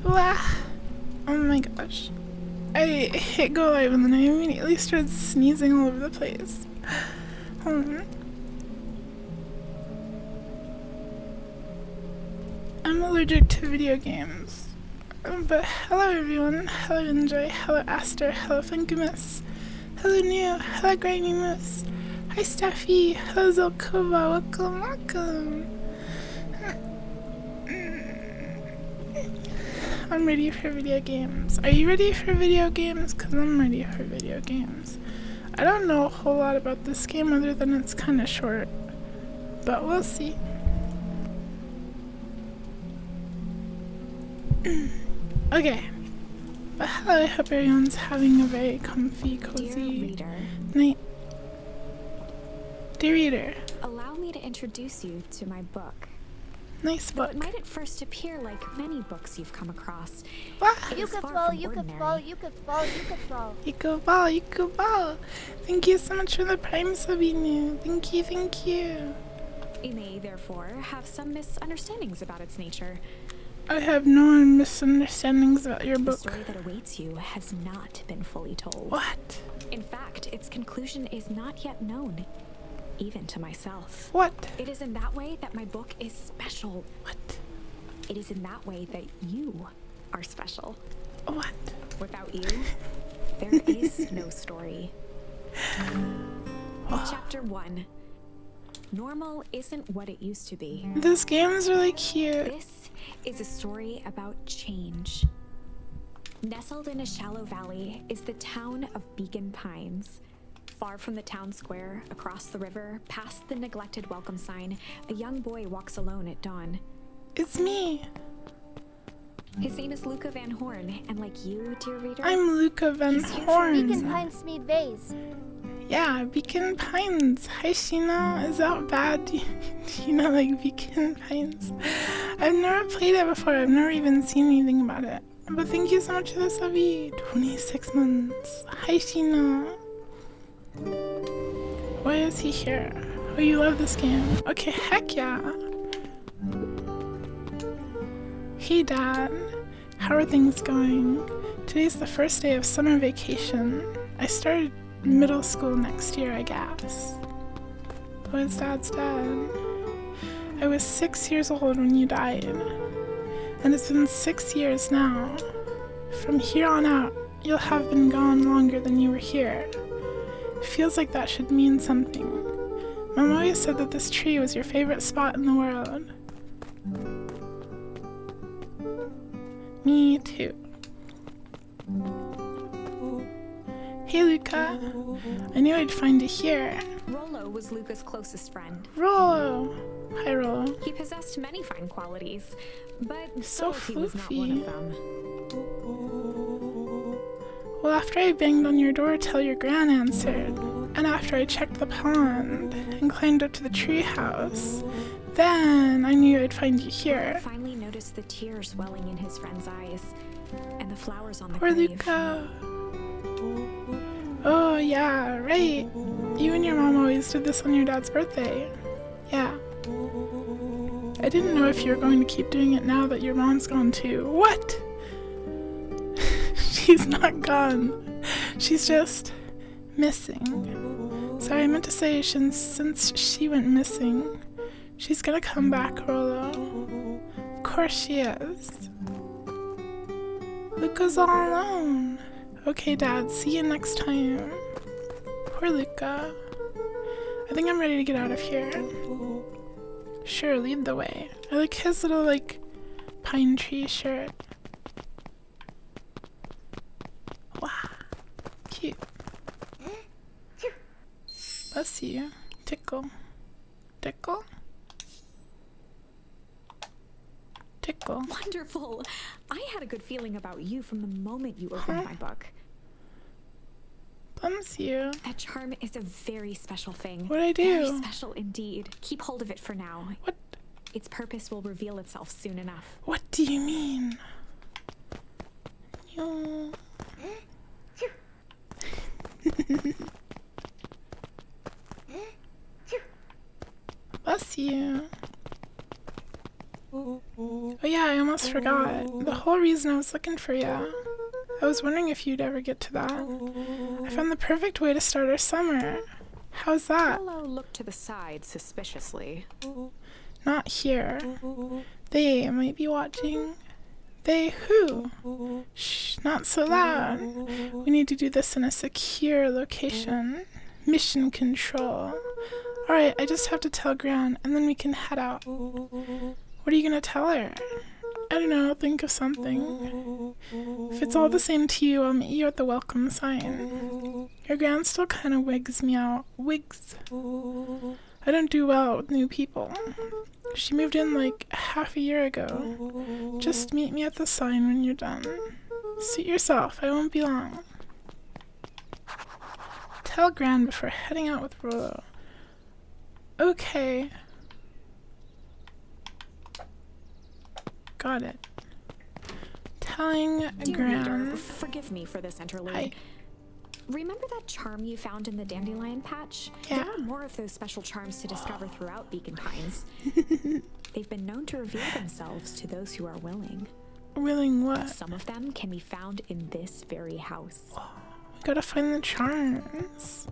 Blah. Oh my gosh. I hit go live and then I immediately started sneezing all over the place. I'm allergic to video games. But hello everyone. Hello Enjoy. Hello Aster. Hello Funkumus. Hello Neo. Hello Grimy Moose. Hi Steffi. Hello Zolkova. Welcome, welcome. I'm ready for video games. Are you ready for video games? Because I'm ready for video games. I don't know a whole lot about this game other than it's kind of short. But we'll see. Okay. But hello, I hope everyone's having a very comfy, cozy night. Dear reader. Allow me to introduce you to my book. Nice book. Though it might at first appear like many books you've come across. What? You could fall, you could fall, you could fall, you could fall. You could fall, you could fall. Thank you so much for the Prime Sabine. Thank you, thank you. You may, therefore, have some misunderstandings about its nature. I have no misunderstandings about your book. The story that awaits you has not been fully told. What? In fact, its conclusion is not yet known, even to myself. What? It is in that way that my book is special. What? It is in that way that you are special. What? Without you, there is no story. Chapter 1. Normal isn't what it used to be. This game is really cute. This is a story about change. Nestled in a shallow valley is the town of Beacon Pines. Far from the town square, across the river, past the neglected welcome sign, a young boy walks alone at dawn. It's me. His name is Luca Van Horn, and like you, dear reader, I'm Luca Van Horn. Beacon Pines Mead Bays. Yeah, Beacon Pines. Hi, Sheena. Is that bad? Do you know, like, Beacon Pines? I've never played it before. I've never even seen anything about it. But thank you so much for the subby. 26 months. Hi, Sheena. Why is he here? Oh, you love this game. Okay, heck yeah. Hey, Dad. How are things going? Today's the first day of summer vacation. I started middle school next year, I guess. Oh, it's Dad's dead. I was 6 years old when you died. And it's been 6 years now. From here on out, you'll have been gone longer than you were here. It feels like that should mean something. Mom always said that this tree was your favorite spot in the world. Me too. Hey Luca, I knew I'd find you here. Rollo was Luca's closest friend. Rollo. Hi Rollo. He possessed many fine qualities, but So subtlety was not one floofy. of them. Well, after I banged on your door till your gran answered, and after I checked the pond and climbed up to the tree house, then I knew I'd find you I here. finally noticed the tears welling in his friend's eyes, and the flowers on the Poor grave. Luca. Oh yeah, right. You and your mom always did this on your dad's birthday. Yeah. I didn't know if you were going to keep doing it now that your mom's gone too. What? She's not gone. She's just missing. Sorry, I meant to say since she went missing, she's gonna come back, Rollo. Of course she is. Luca's all alone. Okay, Dad, see you next time. Poor Luca. I think I'm ready to get out of here. Sure, lead the way. I like his little, like, pine tree shirt. Wow. Cute. Bless you. Tickle. Tickle? Tickle. Wonderful! I had a good feeling about you from the moment you opened my book. Bless you. That charm is a very special thing. What'd I Very do? special indeed. Keep hold of it for now. What? Its purpose will reveal itself soon enough. What do you mean? Yo. Bless you. Oh yeah, I almost forgot. The whole reason I was looking for you. I was wondering if you'd ever get to that. I found the perfect way to start our summer. How's that? Willow looked to the side suspiciously. Not here. They might be watching. They who? Shh, not so loud. We need to do this in a secure location. Mission control. Alright, I just have to tell Gran, and then we can head out. What are you gonna tell her? I don't know, think of something. If it's all the same to you, I'll meet you at the welcome sign. Your Gran still kind of wigs me out. Wigs. I don't do well with new people. She moved in like half a year ago. Just meet me at the sign when you're done. Suit yourself, I won't be long. Tell Gran before heading out with Rollo. Okay. Got it. Telling Dear Gran. reader, forgive me for this interlude. Hi. Remember that charm you found in the dandelion patch? Yeah. There are more of those special charms to discover throughout Beacon Pines. They've been known to reveal themselves to those who are willing. Willing what? Some of them can be found in this very house. We gotta find the charms.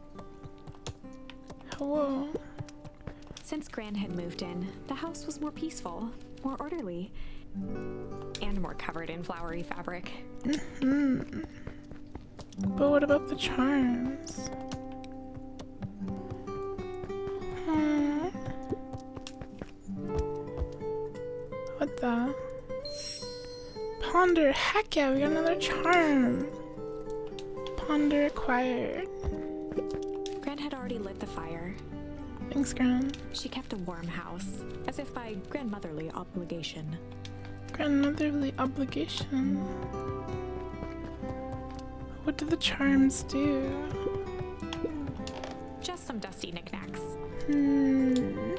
Hello. Since Gran had moved in, the house was more peaceful, more orderly, and more covered in flowery fabric. But what about the charms? What the? Ponder. Heck yeah, we got another charm. Ponder acquired. Gran had already lit the fire. Thanks, Gran. She kept a warm house, as if by grandmotherly obligation. Grandmotherly obligation. What do the charms do? Just some dusty knickknacks. Hmm.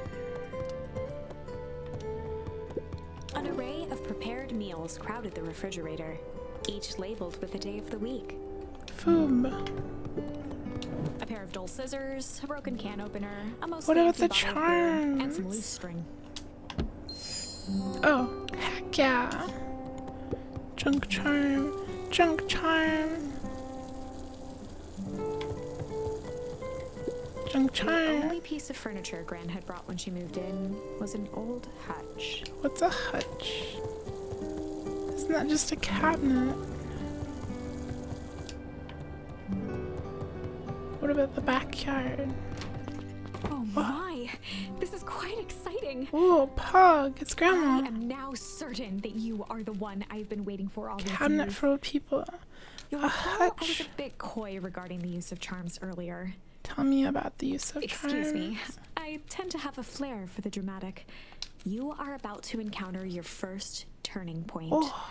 An array of prepared meals crowded the refrigerator, each labeled with the day of the week. Foob. A pair of dull scissors, a broken can opener, a most What about fancy the bottle of beer, and some charms? loose string. Oh, heck yeah. Junk charm. Junk charm. Junk The charm. only piece of furniture Gran had brought when she moved in was an old hutch. What's a hutch? Isn't that just a cabinet? What about the backyard? Oh my! This is quite exciting! Oh, Pug, it's I Grandma. am now certain that you are the one I've been waiting for all these Cabinet years. for old people. You'll A recall I was hutch. a bit coy regarding the use of charms earlier. Tell me about the use of charms. Excuse me. I tend to have a flair for the dramatic. You are about to encounter your first turning point. Oh,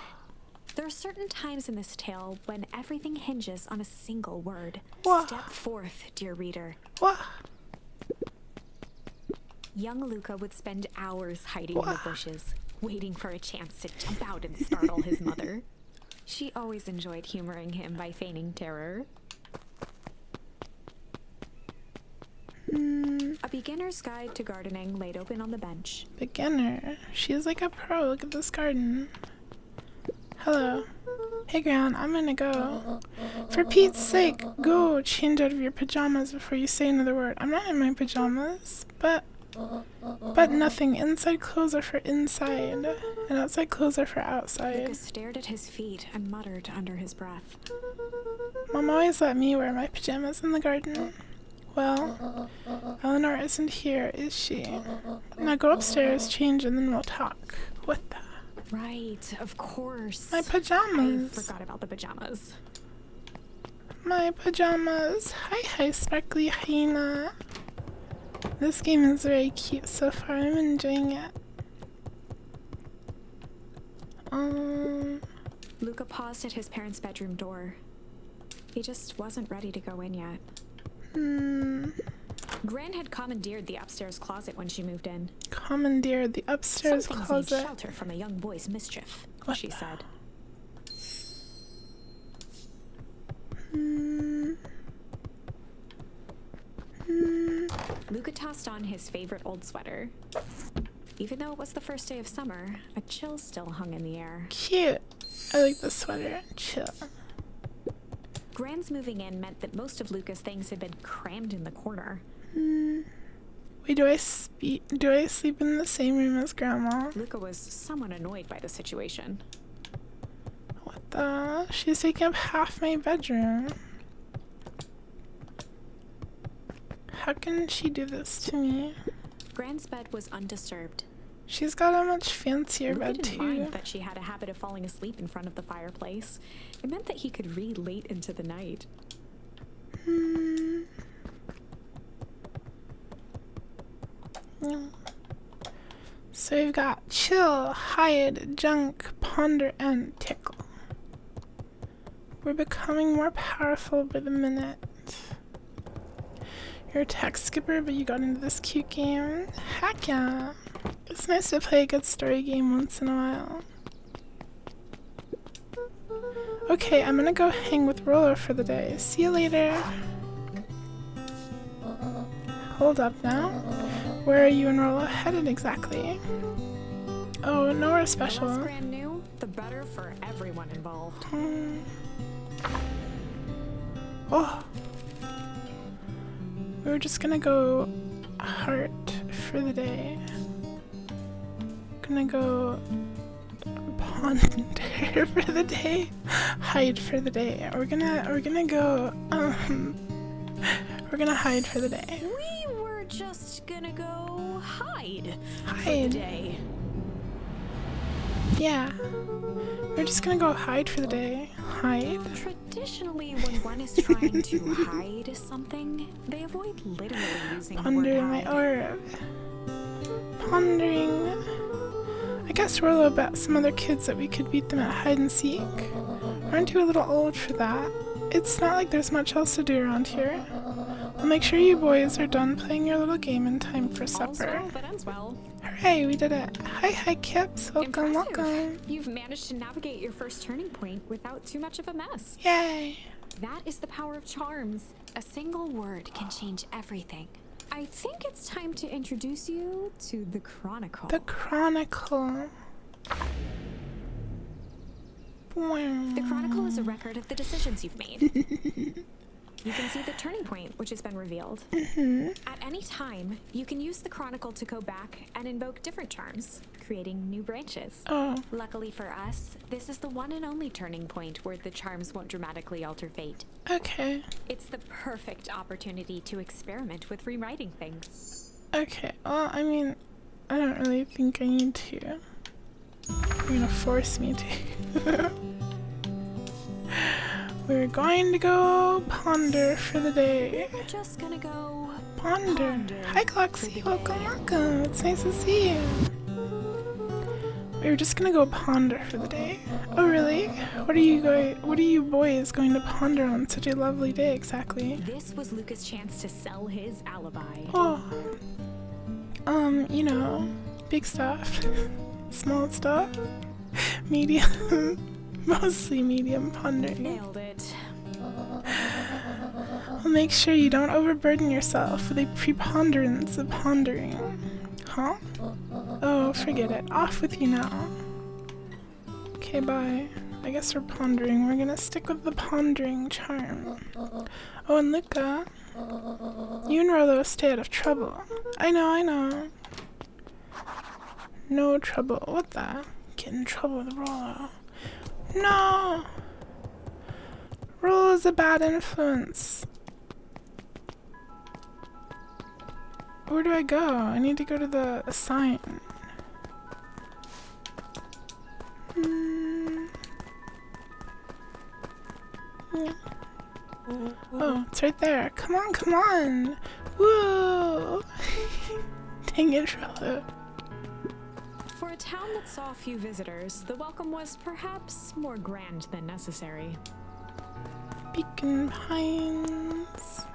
There are certain times in this tale when everything hinges on a single word. Whoa. Step forth, dear reader. what? Young Luca would spend hours hiding in Whoa. the bushes, waiting for a chance to jump out and startle his mother. She always enjoyed humoring him by feigning terror. A beginner's guide to gardening laid open on the bench. Beginner. She is like a pro. Look at this garden. Hello. Hey, Gran, I'm gonna go. For Pete's sake, go change out of your pajamas before you say another word. I'm not in my pajamas, but nothing. Inside clothes are for inside, and outside clothes are for outside. Luca stared at his feet and muttered under his breath. Mom always let me wear my pajamas in the garden. Well, Eleanor isn't here, is she? Now go upstairs, change, and then we'll talk. What the? Right, of course. My I pajamas. forgot about the pajamas. My pajamas. Hi, sparkly hyena. This game is very cute so far. I'm enjoying it. Luca paused at his parents' bedroom door. He just wasn't ready to go in yet. Gran had commandeered the upstairs closet when she moved in. Commandeered the upstairs Some things closet. need shelter from a young boy's mischief, What she the- said. Luca tossed on his favorite old sweater. Even though it was the first day of summer, a chill still hung in the air. Cute. I like the sweater. Chill. Gran's moving in meant that most of Luca's things had been crammed in the corner. Wait, do I sleep in the same room as Grandma? Luca was somewhat annoyed by the situation. What the? She's taking up half my bedroom. How can she do this to me? Gran's bed was undisturbed. She's got a much fancier Luca bed didn't too. mind that she had a habit of falling asleep in front of the fireplace. It meant that he could read late into the night. Yeah. So we've got chill, hide, junk, ponder, and tickle. We're becoming more powerful by the minute. You're a tech skipper, but you got into this cute game. Heck yeah. It's nice to play a good story game once in a while. Okay, I'm gonna go hang with Rollo for the day. See you later. Hold up now. Where are you and Rollo headed exactly? Oh, nowhere The special. less Gran knew, the better for everyone involved. Oh. We were just gonna go heart for the day. Gonna go ponder for the day. Hide for the day. We're gonna go we're gonna hide for the day. We were just gonna go hide for the Hide. day. Yeah. We're just gonna go hide for the day. Hide. Traditionally, when one is trying to hide something, they avoid literally using the Ponder word my hide. orb. Pondering. I guess Rollo bet some other kids that we could beat them at hide and seek. Aren't you a little old for that? It's not like there's much else to do around here. I'll make sure you boys are done playing your little game in time for All's supper. well that ends well. Hooray, we did it. Hi, Kips. Welcome, Impressive. welcome. You've managed to navigate your first turning point without too much of a mess. Yay. That is the power of charms. A single word can change everything. I think it's time to introduce you to the Chronicle. The Chronicle. The Chronicle is a record of the decisions you've made. You can see the turning point, which has been revealed. At any time, you can use the Chronicle to go back and invoke different charms, creating new branches. Oh, Luckily for us, this is the one and only turning point where the charms won't dramatically alter fate. okay. It's the perfect opportunity to experiment with rewriting things. Okay, well, I mean, I don't really think I need to. You're gonna force me to. We're going to go ponder for the day. We're just gonna go Ponder. Hi, Cloxy. Welcome, welcome. It's nice to see you. We were just gonna go ponder for the day. Oh, really? What are you boys going to ponder on such a lovely day exactly? This was Luca's chance to sell his alibi. Oh, you know, big stuff, small stuff, medium, mostly medium pondering. Nailed it. Well, make sure you don't overburden yourself with a preponderance of pondering. Huh? Oh, forget it. Off with you now. Okay, bye. I guess we're pondering. We're gonna stick with the pondering charm. Oh, and Luca, you and Rollo stay out of trouble. I know. No trouble. What the? Get in trouble with Rollo. No! Rollo's a bad influence. Where do I go? I need to go to the sign. Yeah. Oh, it's right there. Come on. Woo! Dang it, Rollo. For a town that saw few visitors, the welcome was perhaps more grand than necessary. Beacon Pines.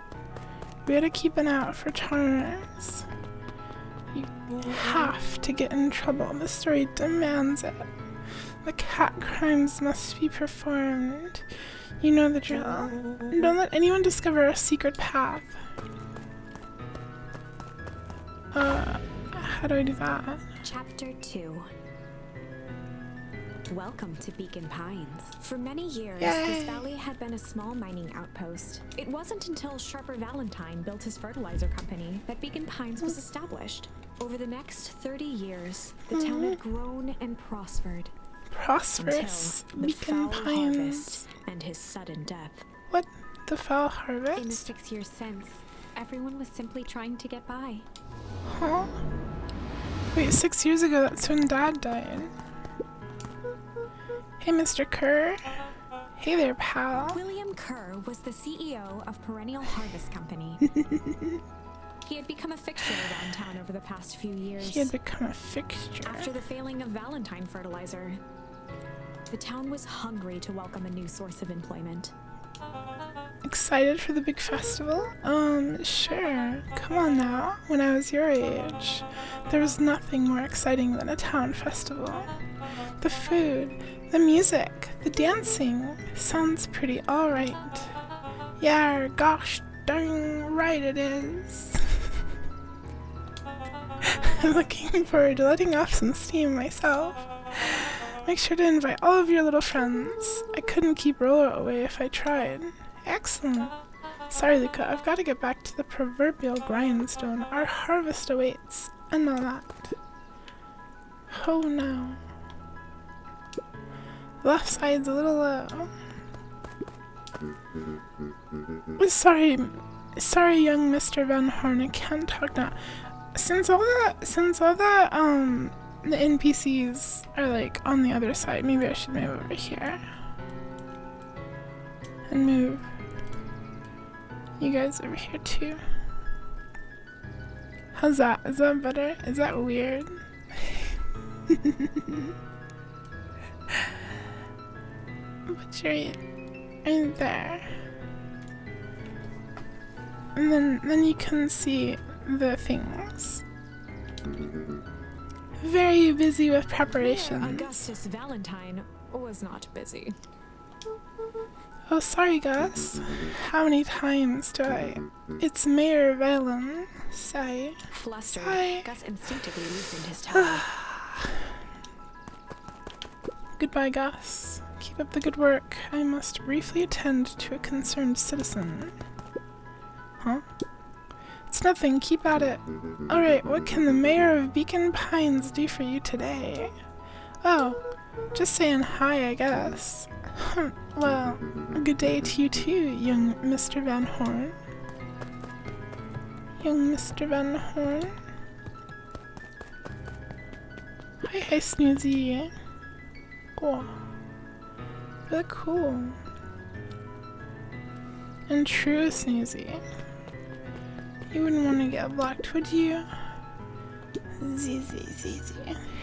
We gotta keep an eye out for charmers. You have to get in trouble. The story demands it. The cat crimes must be performed. You know the drill. Don't let anyone discover our secret path. How do I do that? Chapter 2. Welcome to Beacon Pines. For many years, this valley had been a small mining outpost. It wasn't until Sharper Valentine built his fertilizer company that Beacon Pines was established. Over the next 30 years, the town had grown and prospered. Prosperous Until the Beacon foul Pines. harvest and his sudden death. What? The foul In the harvest? 6 years since, everyone was simply trying to get by. Huh? Wait, 6 years ago, that's when Dad died. Hey, Mr. Kerr. Hey there, pal. William Kerr was the CEO of Perennial Harvest Company. He had become a fixture around town over the past few years. He had become a fixture. After the failing of Valentine fertilizer, the town was hungry to welcome a new source of employment. Excited for the big festival? Sure. Come on now. When I was your age, there was nothing more exciting than a town festival. The food, the music, the dancing. Sounds pretty alright. Yeah, gosh dang right it is. I'm looking forward to letting off some steam myself. Make sure to invite all of your little friends. I couldn't keep Roller away if I tried. Excellent. Sorry, Luca, I've got to get back to the proverbial grindstone. Our harvest awaits, and all that. Oh no. The left side's a little low. Sorry, young Mr. Van Horn, I can't talk now. Since all the NPCs are like on the other side, maybe I should move over here. And move you guys over here too. How's that? Is that better? Is that weird? But you're in there. And then you can see the things. Very busy with preparations. Augustus Valentine was not busy. Oh, sorry, Gus. How many times do I? It's Mayor Valen. Sigh. Flustered, Sigh. Gus instinctively loosened his tie. Goodbye, Gus. Keep up the good work. I must briefly attend to a concerned citizen. Huh? It's nothing. Keep at it. Alright, what can the mayor of Beacon Pines do for you today? Oh, just saying hi, I guess. Well, good day to you too, young Mr. Van Horn. Young Mr. Van Horn. Hi, Snoozy. Cool. Really cool. And true, Snoozy. You wouldn't want to get blocked, would you? Zee.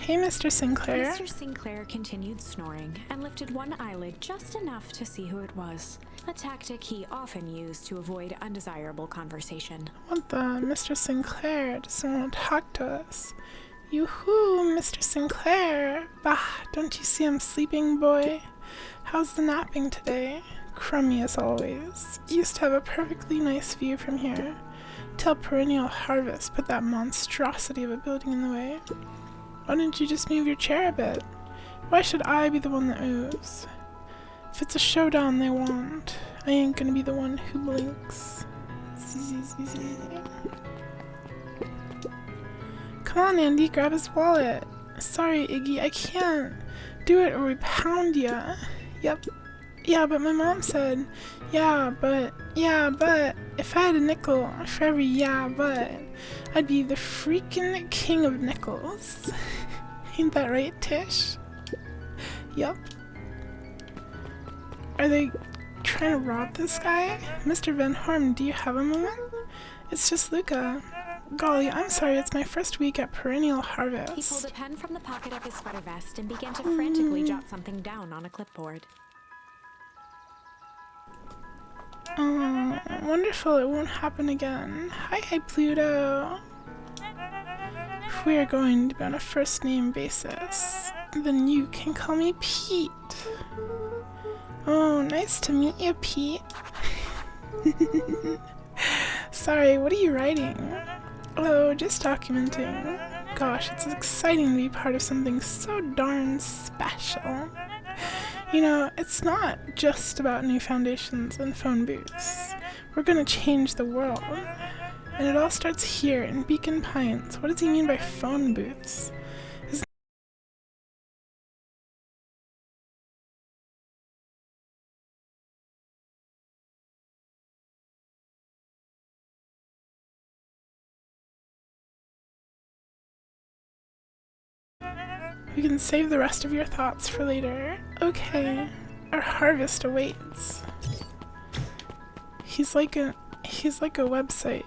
Hey, Mr. Sinclair. Mr. Sinclair continued snoring and lifted one eyelid just enough to see who it was, a tactic he often used to avoid undesirable conversation. What the? Mr. Sinclair doesn't want to talk to us. Yoo-hoo, Mr. Sinclair. Bah, don't you see I'm sleeping, boy? How's the napping today? Crummy as always. Used to have a perfectly nice view from here. Till Perennial Harvest put that monstrosity of a building in the way. Why don't you just move your chair a bit? Why should I be the one that moves? If it's a showdown they want, I ain't gonna be the one who blinks. Come on, Andy, grab his wallet. Sorry, Iggy, I can't do it or we pound ya. Yep. Yeah, but my mom said, yeah, but, if I had a nickel for every yeah, but, I'd be the freaking king of nickels. Ain't that right, Tish? Yup. Are they trying to rob this guy? Mr. Van Horn, do you have a moment? It's just Luca. Golly, I'm sorry, it's my first week at Perennial Harvest. He pulled a pen from the pocket of his sweater vest and began to frantically jot something down on a clipboard. Oh, wonderful, it won't happen again. Hi, Pluto. If we are going to be on a first name basis, then you can call me Pete. Oh, nice to meet you, Pete. Sorry, what are you writing? Oh, just documenting. gosh, it's exciting to be part of something so darn special. You know, it's not just about new foundations and phone booths. We're gonna change the world. And it all starts here in Beacon Pines. What does he mean by phone booths? We can save the rest of your thoughts for later. Okay, our harvest awaits. He's like a website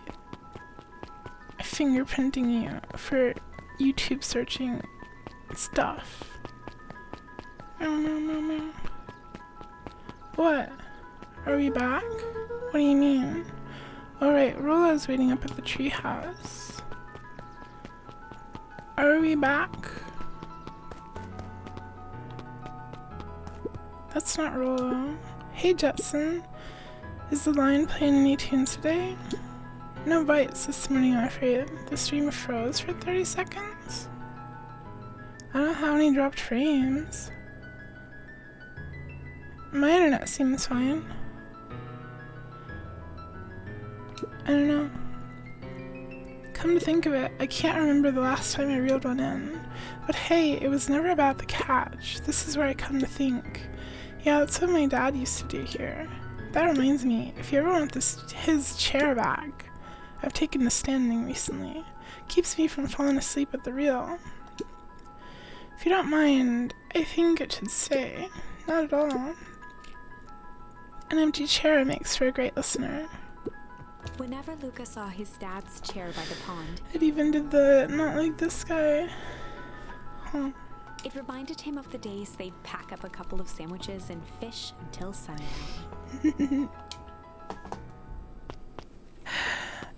fingerprinting you for YouTube searching stuff. What? Are we back? What do you mean? Alright, Rola's waiting up at the treehouse. Are we back? That's not Rola. Hey Jetson. Is the line playing any tunes today? No bites this morning, I'm afraid. The stream froze for 30 seconds. I don't have any dropped frames. My internet seems fine. I don't know. Come to think of it, I can't remember the last time I reeled one in. But hey, it was never about the catch. This is where I come to think. Yeah, that's what my dad used to do here. That reminds me, if you ever want his chair back, I've taken to standing recently. Keeps me from falling asleep at the reel. If you don't mind, I think it should stay. Not at all. An empty chair makes for a great listener. Whenever Luca saw his dad's chair by the pond, It even did the not like this guy. Huh. it reminded him of the days they'd pack up a couple of sandwiches and fish until sundown.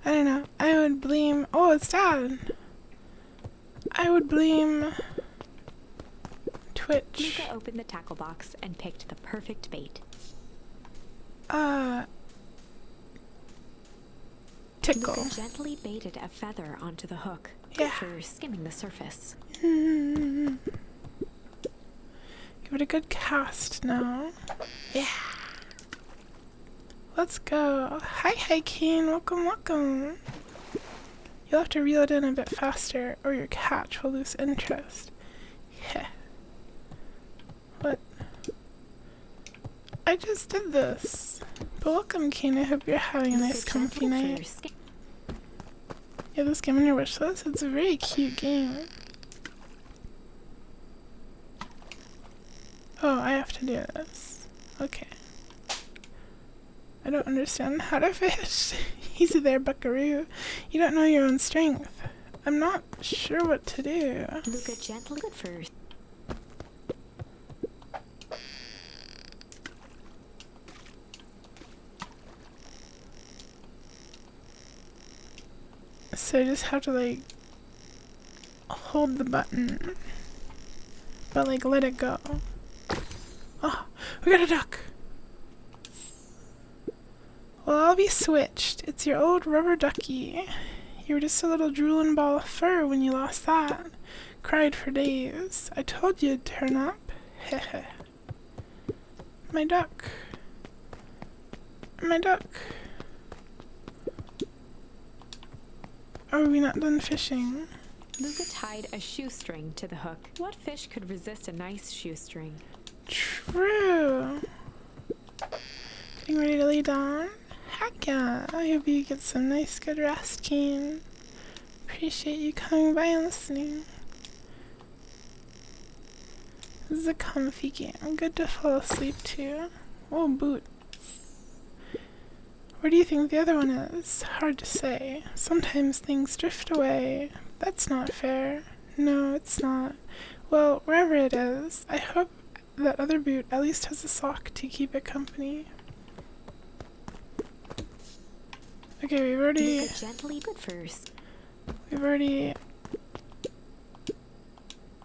I don't know. I would blame... Oh, it's Dad. I would blame... Twitch. Luca opened the tackle box and picked the perfect bait. Tickle. Luca gently baited a feather onto the hook, Yeah. for skimming the surface. Give it a good cast now. Yeah. Let's go. Hi, Kane. Welcome, welcome. You'll have to reel it in a bit faster, or your catch will lose interest. Yeah. What? I just did this. But welcome, Kane. I hope you're having a nice, comfy night. Yeah, this game on your wish list. It's a very cute game. Oh, I have to do this. Okay. I don't understand how to fish. Easy there, buckaroo. You don't know your own strength. I'm not sure what to do. Luca gently at first. So I just have to, like, hold the button. But, like, let it go. Oh, we got a duck! Well, I'll be switched. It's your old rubber ducky. You were just a little drooling ball of fur when you lost that. Cried for days. I told you it'd turn up. Heh. My duck. My duck. Are we not done fishing? Luca tied a shoestring to the hook. What fish could resist a nice shoestring? True. Getting ready to lay down? Heck yeah. I hope you get some nice good rest, Keen. Appreciate you coming by and listening. This is a comfy game. Good to fall asleep to. Oh, boot. Where do you think the other one is? Hard to say. Sometimes things drift away. That's not fair. No, it's not. Well, wherever it is, I hope that other boot at least has a sock to keep it company. Okay, we've already... Luca gently but first. We've already...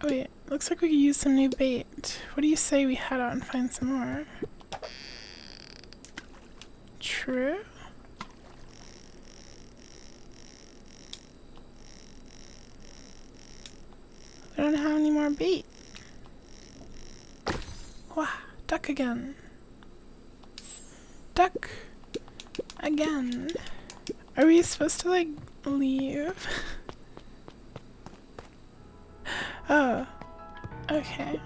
Oh wait, looks like we could use some new bait. What do you say we head out and find some more? True? more bait. Wow, duck again. Duck again. Are we supposed to, like, leave? Oh, okay.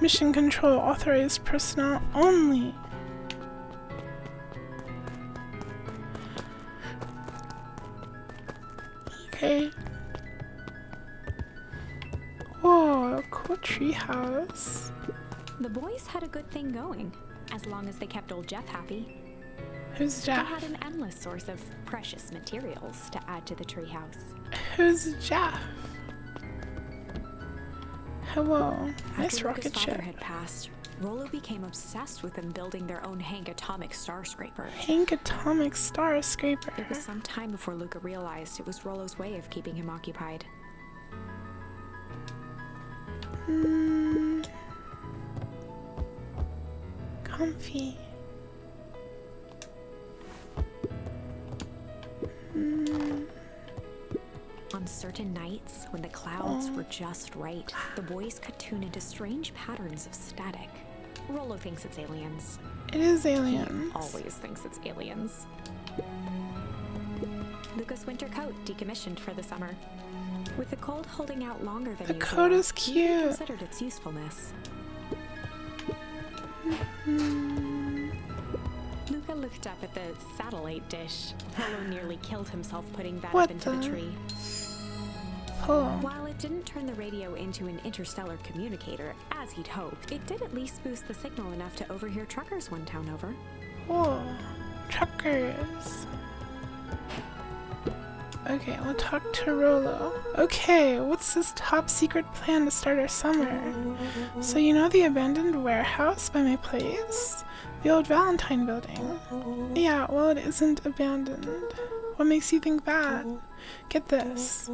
Mission control, authorized personnel only. Okay. Whoa, cool treehouse. The boys had a good thing going, as long as they kept old Jeff happy. Who's They Jeff? had an endless source of precious materials to add to the treehouse. Who's Jeff? Hello, nice After rocket Luca's father ship. had passed, Rollo became obsessed with them building their own Hank atomic star scraper. Hank Atomic Star Scraper. It was some time before Luca realized it was Rollo's way of keeping him occupied. Comfy. On certain nights, when the clouds were just right, the boys could tune into strange patterns of static. Rollo thinks it's aliens. It is He aliens. always thinks it's aliens. Luca's winter coat decommissioned for the summer. With the cold holding out longer than The usual, coat is he cute. considered its usefulness. Luca looked up at the satellite dish. Rollo nearly killed himself putting that What up into the- the tree. Oh, While it didn't turn the radio into an interstellar communicator, as he'd hoped, it did at least boost the signal enough to overhear truckers one town over. whoa. Truckers. Okay, we'll talk to Rollo. Okay, what's this top secret plan to start our summer? So you know the abandoned warehouse by my place? The old Valentine building? Yeah, well it isn't abandoned. What makes you think that? Get this.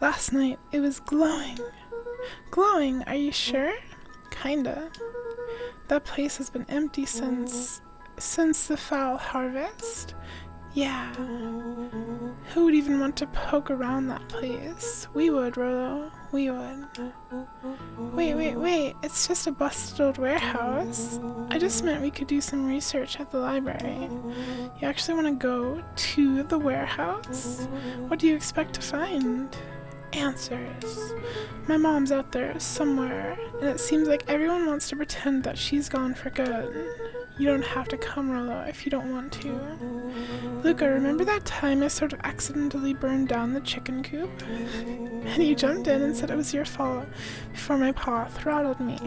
Last night it was glowing. Glowing, are you sure? Kinda. That place has been empty since the fall harvest. Yeah. Who would even want to poke around that place? We would, Rollo. We would. Wait. It's just a busted old warehouse. I just meant we could do some research at the library. You actually want to go to the warehouse? What do you expect to find? Answers. My mom's out there somewhere, and it seems like everyone wants to pretend that she's gone for good. You don't have to come, Rollo, if you don't want to. Luca, remember that time I sort of accidentally burned down the chicken coop? And you jumped in and said it was your fault before my paw throttled me.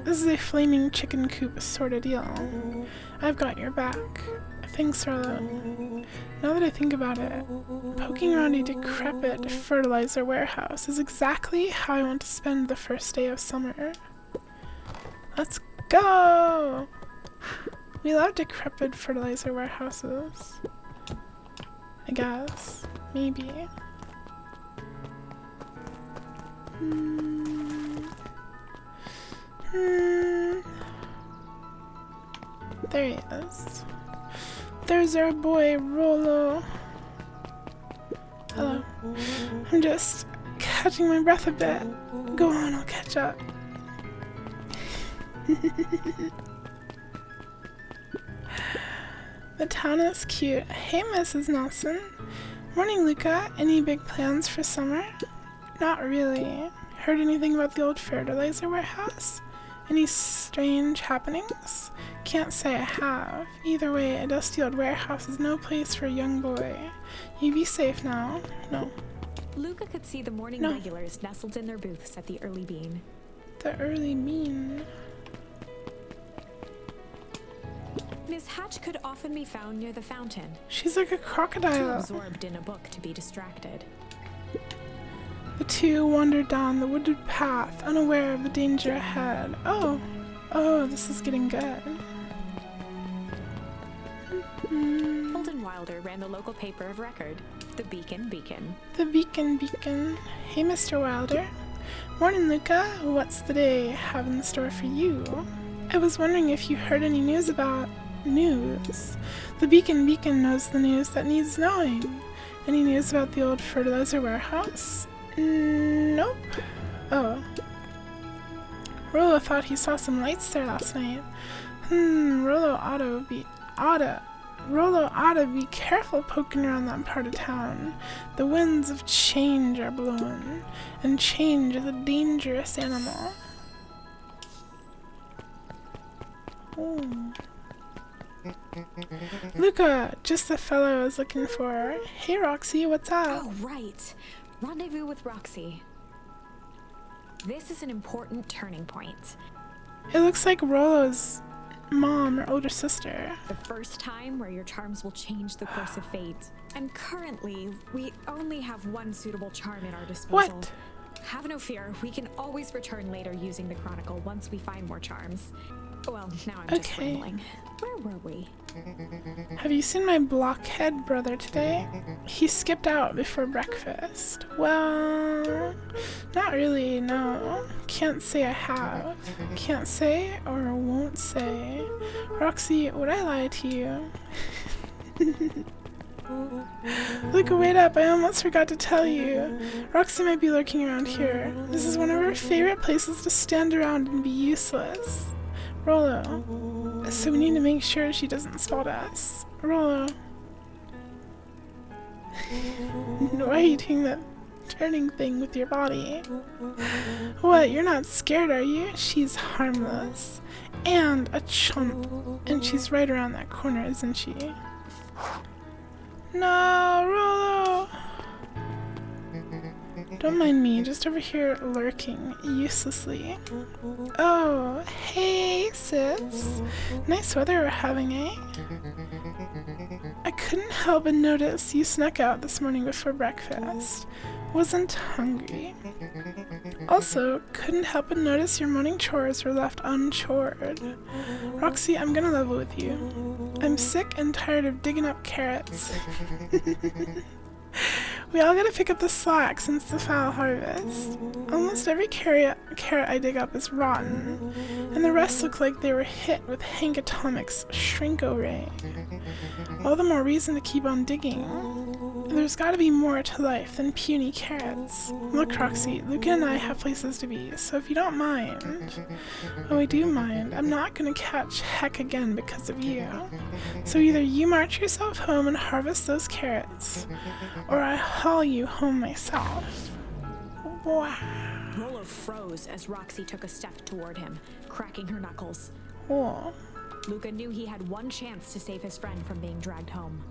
This is a flaming chicken coop sort of deal. I've got your back. Thanks, Rollo. Now that I think about it, poking around a decrepit fertilizer warehouse is exactly how I want to spend the first day of summer. Let's go! We love decrepit fertilizer warehouses. I guess. Maybe. There he is. There's our boy, Rollo. Hello. I'm just catching my breath a bit. Go on, I'll catch up. The town is cute. Hey, Mrs. Nelson. Morning, Luca. Any big plans for summer? Not really. Heard anything about the old fertilizer warehouse? Any strange happenings? Can't say I have. Either way, a dusty old warehouse is no place for a young boy. You be safe now. No. Luca could see the morning No. regulars nestled in their booths at the early bean. The early bean. Miss Hatch could often be found near the fountain, She's like a too crocodile. absorbed in a book to be distracted. The two wandered down the wooded path, unaware of the danger ahead. Oh, this is getting good. Holden Wilder ran the local paper of record, the Beacon. The Beacon. Hey, Mr. Wilder. Morning, Luca. What's the day have in store for you? I was wondering if you heard any news about news. The Beacon knows the news that needs knowing. Any news about the old fertilizer warehouse? Nope. Oh. Rollo thought he saw some lights there last night. Rollo ought to be careful poking around that part of town. The winds of change are blowing, and change is a dangerous animal. Oh. Luca, just the fellow I was looking for. Hey Roxy, what's up? Oh, right. Rendezvous with Roxy. This is an important turning point. It looks like Rollo's mom or older sister. The first time where your charms will change the course of fate. And currently, we only have one suitable charm at our disposal. What? Have no fear, we can always return later using the Chronicle once we find more charms. Well, now I'm just rambling. Where were we? Have you seen my blockhead brother today? He skipped out before breakfast. Well, not really, no. Can't say I have. Can't say or won't say. Roxy, would I lie to you? Luca, wait up, I almost forgot to tell you. Roxy might be lurking around here. This is one of her favorite places to stand around and be useless. Rollo. So we need to make sure she doesn't spot us. Rollo. Why are you doing that turning thing with your body? What, you're not scared, are you? She's harmless. And a chump. And she's right around that corner, isn't she? No, Rollo! Don't mind me, just over here lurking uselessly. Oh, hey sis. Nice weather we're having, eh? I couldn't help but notice you snuck out this morning before breakfast. Wasn't hungry. Also, couldn't help but notice your morning chores were left unchored. Roxy, I'm gonna level with you. I'm sick and tired of digging up carrots. We all gotta pick up the slack since the fall harvest. Almost every carrot I dig up is rotten, and the rest look like they were hit with Hank Atomic's shrink-o-ray. All the more reason to keep on digging. There's gotta be more to life than puny carrots. Look, Roxy, Luca and I have places to be, so if you don't mind... Oh, I do mind. I'm not gonna catch heck again because of you. So either you march yourself home and harvest those carrots, or I haul you home myself. Wow. Rollo froze as Roxy took a step toward him, cracking her knuckles. Cool. Luca knew he had one chance to save his friend from being dragged home.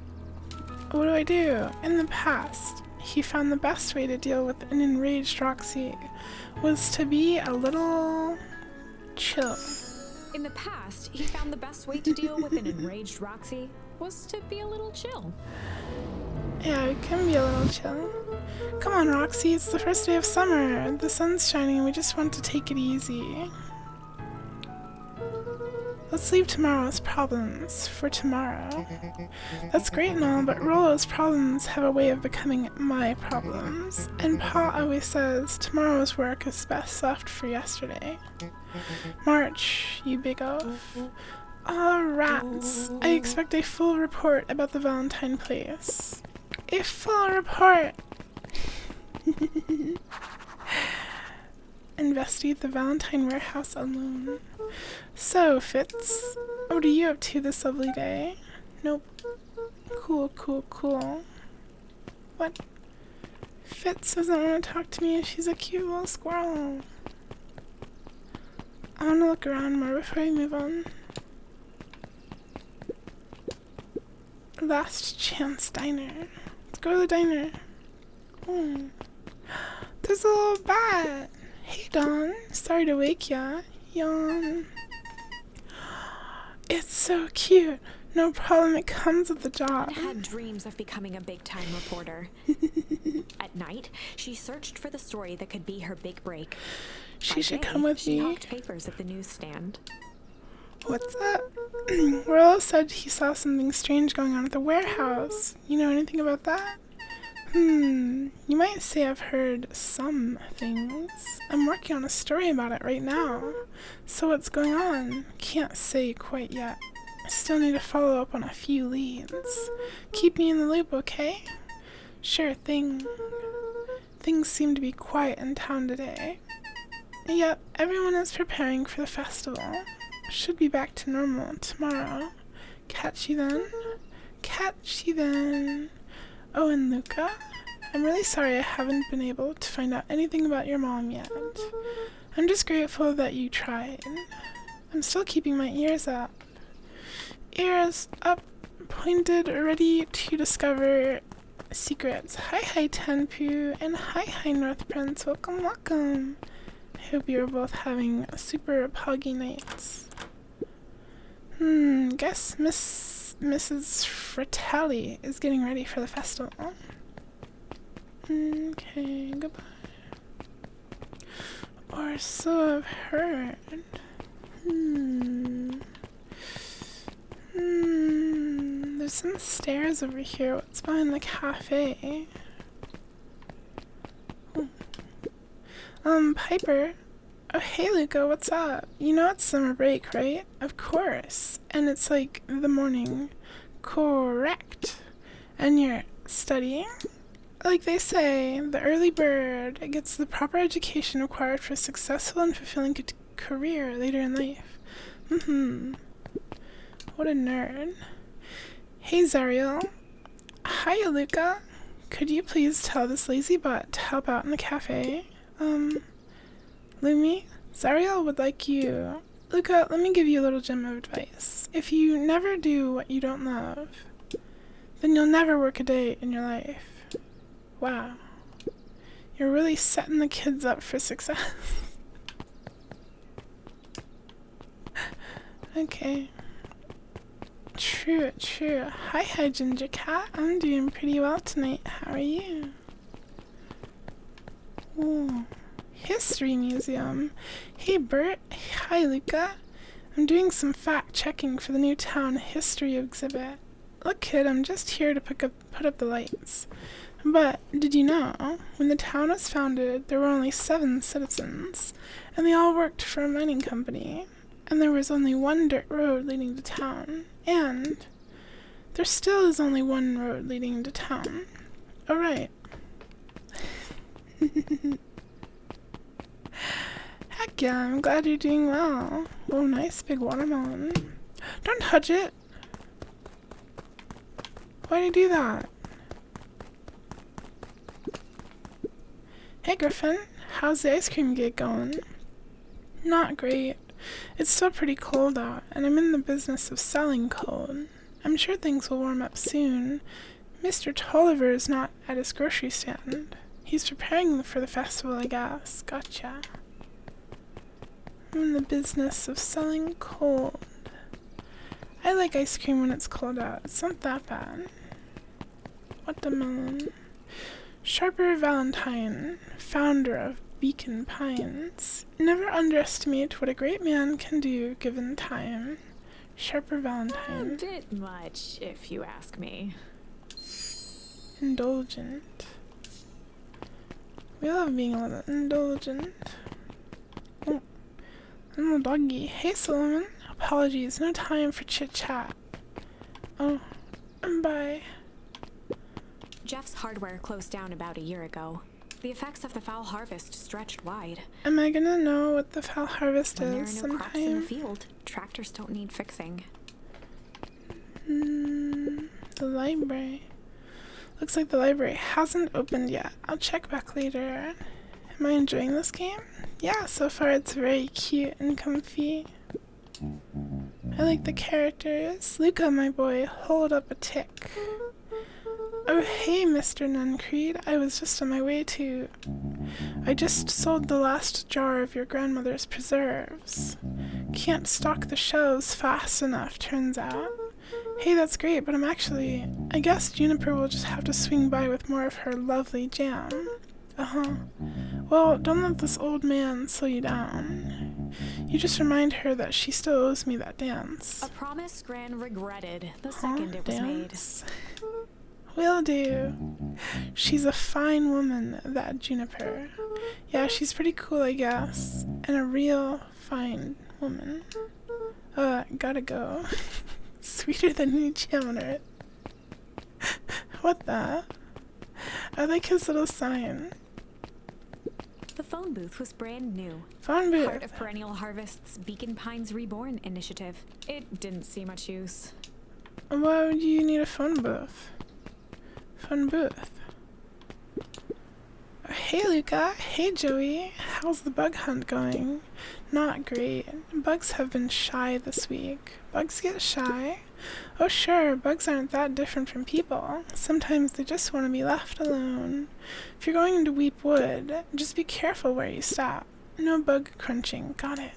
What do I do? In the past, he found the best way to deal with an enraged Roxy was to be a little chill. In the past, he found the best way to deal with an enraged Roxy was to be a little chill. Yeah, we can be a little chill. Come on, Roxy, it's the first day of summer. The sun's shining and we just want to take it easy. Let's leave tomorrow's problems for tomorrow. That's great and all, but Rollo's problems have a way of becoming my problems. And Pa always says tomorrow's work is best left for yesterday. March, you big oaf. Ah, rats. I expect a full report about the Valentine place. A full report! Investigate the Valentine warehouse alone. So, Fitz, what are you up to this lovely day? Nope. Cool, cool, cool. What? Fitz doesn't want to talk to me and she's a cute little squirrel. I want to look around more before we move on. Last chance diner. Let's go to the diner. Oh. There's a little bat. Hey, Dawn. Sorry to wake ya. Yawn. It's so cute. No problem, it comes with the job. Dawn had dreams of becoming a big-time reporter. At night, she searched for the story that could be her big break. She should come with she me. hawked papers at the newsstand. What's up? Rollo said he saw something strange going on at the warehouse. You know anything about that? You might say I've heard some things. I'm working on a story about it right now. So what's going on? Can't say quite yet. I still need to follow up on a few leads. Keep me in the loop, okay? Sure thing. Things seem to be quiet in town today. Yep, everyone is preparing for the festival. Should be back to normal tomorrow. Catch you then. Catch you then. Oh, and Luca? I'm really sorry I haven't been able to find out anything about your mom yet. I'm just grateful that you tried. I'm still keeping my ears up. Ears up, pointed, ready to discover secrets. Hi, Tenpu, and hi, North Prince. Welcome, welcome. I hope you're both having super poggy nights. Guess Mrs. Fratelli is getting ready for the festival. Okay, goodbye. Or so I've heard. There's some stairs over here. What's behind the cafe? Piper. Oh, hey, Luca, what's up? You know it's summer break, right? Of course. And it's like the morning. Correct. And you're studying? Like they say, the early bird gets the proper education required for a successful and fulfilling career later in life. What a nerd. Hey, Zariel. Hiya, Luca. Could you please tell this lazy butt to help out in the cafe? Lumi, Zariel would like you. Luca, let me give you a little gem of advice. If you never do what you don't love, then you'll never work a day in your life. Wow. You're really setting the kids up for success. Okay. True. Hi, Ginger Cat. I'm doing pretty well tonight. How are you? Ooh. History Museum. Hey, Bert. Hi, Luca. I'm doing some fact-checking for the new town history exhibit. Look, kid, I'm just here to put up the lights. But did you know, when the town was founded, there were only 7 citizens, and they all worked for a mining company, and there was only one dirt road leading to town, and there still is only one road leading to town. Alright. Heck yeah, I'm glad you're doing well. Oh, nice big watermelon. Don't touch it! Why'd you do that? Hey Griffin, how's the ice cream gig going? Not great. It's still pretty cold out, and I'm in the business of selling cold. I'm sure things will warm up soon. Mr. Tolliver is not at his grocery stand. He's preparing for the festival, I guess. Gotcha. I'm in the business of selling cold. I like ice cream when it's cold out. It's not that bad. Watermelon. Sharper Valentine, founder of Beacon Pines. Never underestimate what a great man can do given time. Sharper Valentine. A bit much, if you ask me. Indulgent. We love being a little indulgent. Oh, little doggy. Hey, Solomon. Apologies, no time for chit-chat. Oh, bye. Jeff's hardware closed down about a year ago. The effects of the foul harvest stretched wide. Am I gonna know what the foul harvest When is there are no crops in the sometime? field, tractors don't need fixing. The library. Looks like the library hasn't opened yet. I'll check back later. Am I enjoying this game? Yeah, so far it's very cute and comfy. I like the characters. Luca, my boy, hold up a tick. Oh, hey, Mr. Nuncreed. I was just on my way to... I just sold the last jar of your grandmother's preserves. Can't stock the shelves fast enough, turns out. Hey, that's great, but I guess Juniper will just have to swing by with more of her lovely jam. Well, don't let this old man slow you down. You just remind her that she still owes me that dance. A promise Gran regretted the second it was dance? Will do. She's a fine woman, that Juniper. Yeah, she's pretty cool, I guess. And a real fine woman. Gotta go. Sweeter than any jam on earth. What the? I like his little sign. The phone phone booth was brand new. Phone booth. Part of Perennial Harvest's Beacon Pines Reborn initiative. It didn't see much use. Why would you need a phone booth? Phone booth. Hey Luca, hey Joey, how's the bug hunt going? Not great. Bugs have been shy this week. Bugs get shy? Oh sure, bugs aren't that different from people. Sometimes they just want to be left alone. If you're going into Weep Wood, just be careful where you stop. No bug crunching, got it.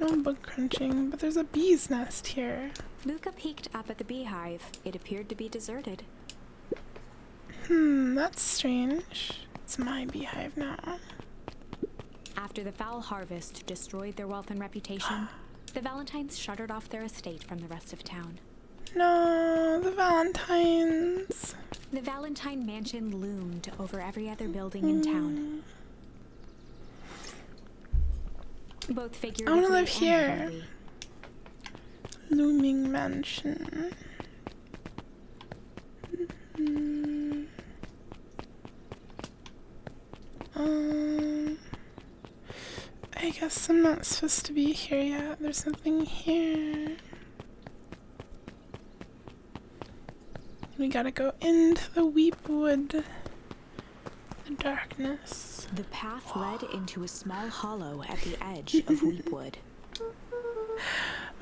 No bug crunching, but there's a bee's nest here. Luca peeked up at the beehive. It appeared to be deserted. That's strange. It's my beehive now. After the foul harvest destroyed their wealth and reputation, the Valentines shuttered off their estate from the rest of town. No, the Valentines. The Valentine mansion loomed over every other building in town. Both figuratively I wanna live and here. literally. Looming mansion. I guess I'm not supposed to be here yet. There's nothing here. We gotta go into the Weep Wood. The darkness. The path led into a small hollow at the edge of Weepwood.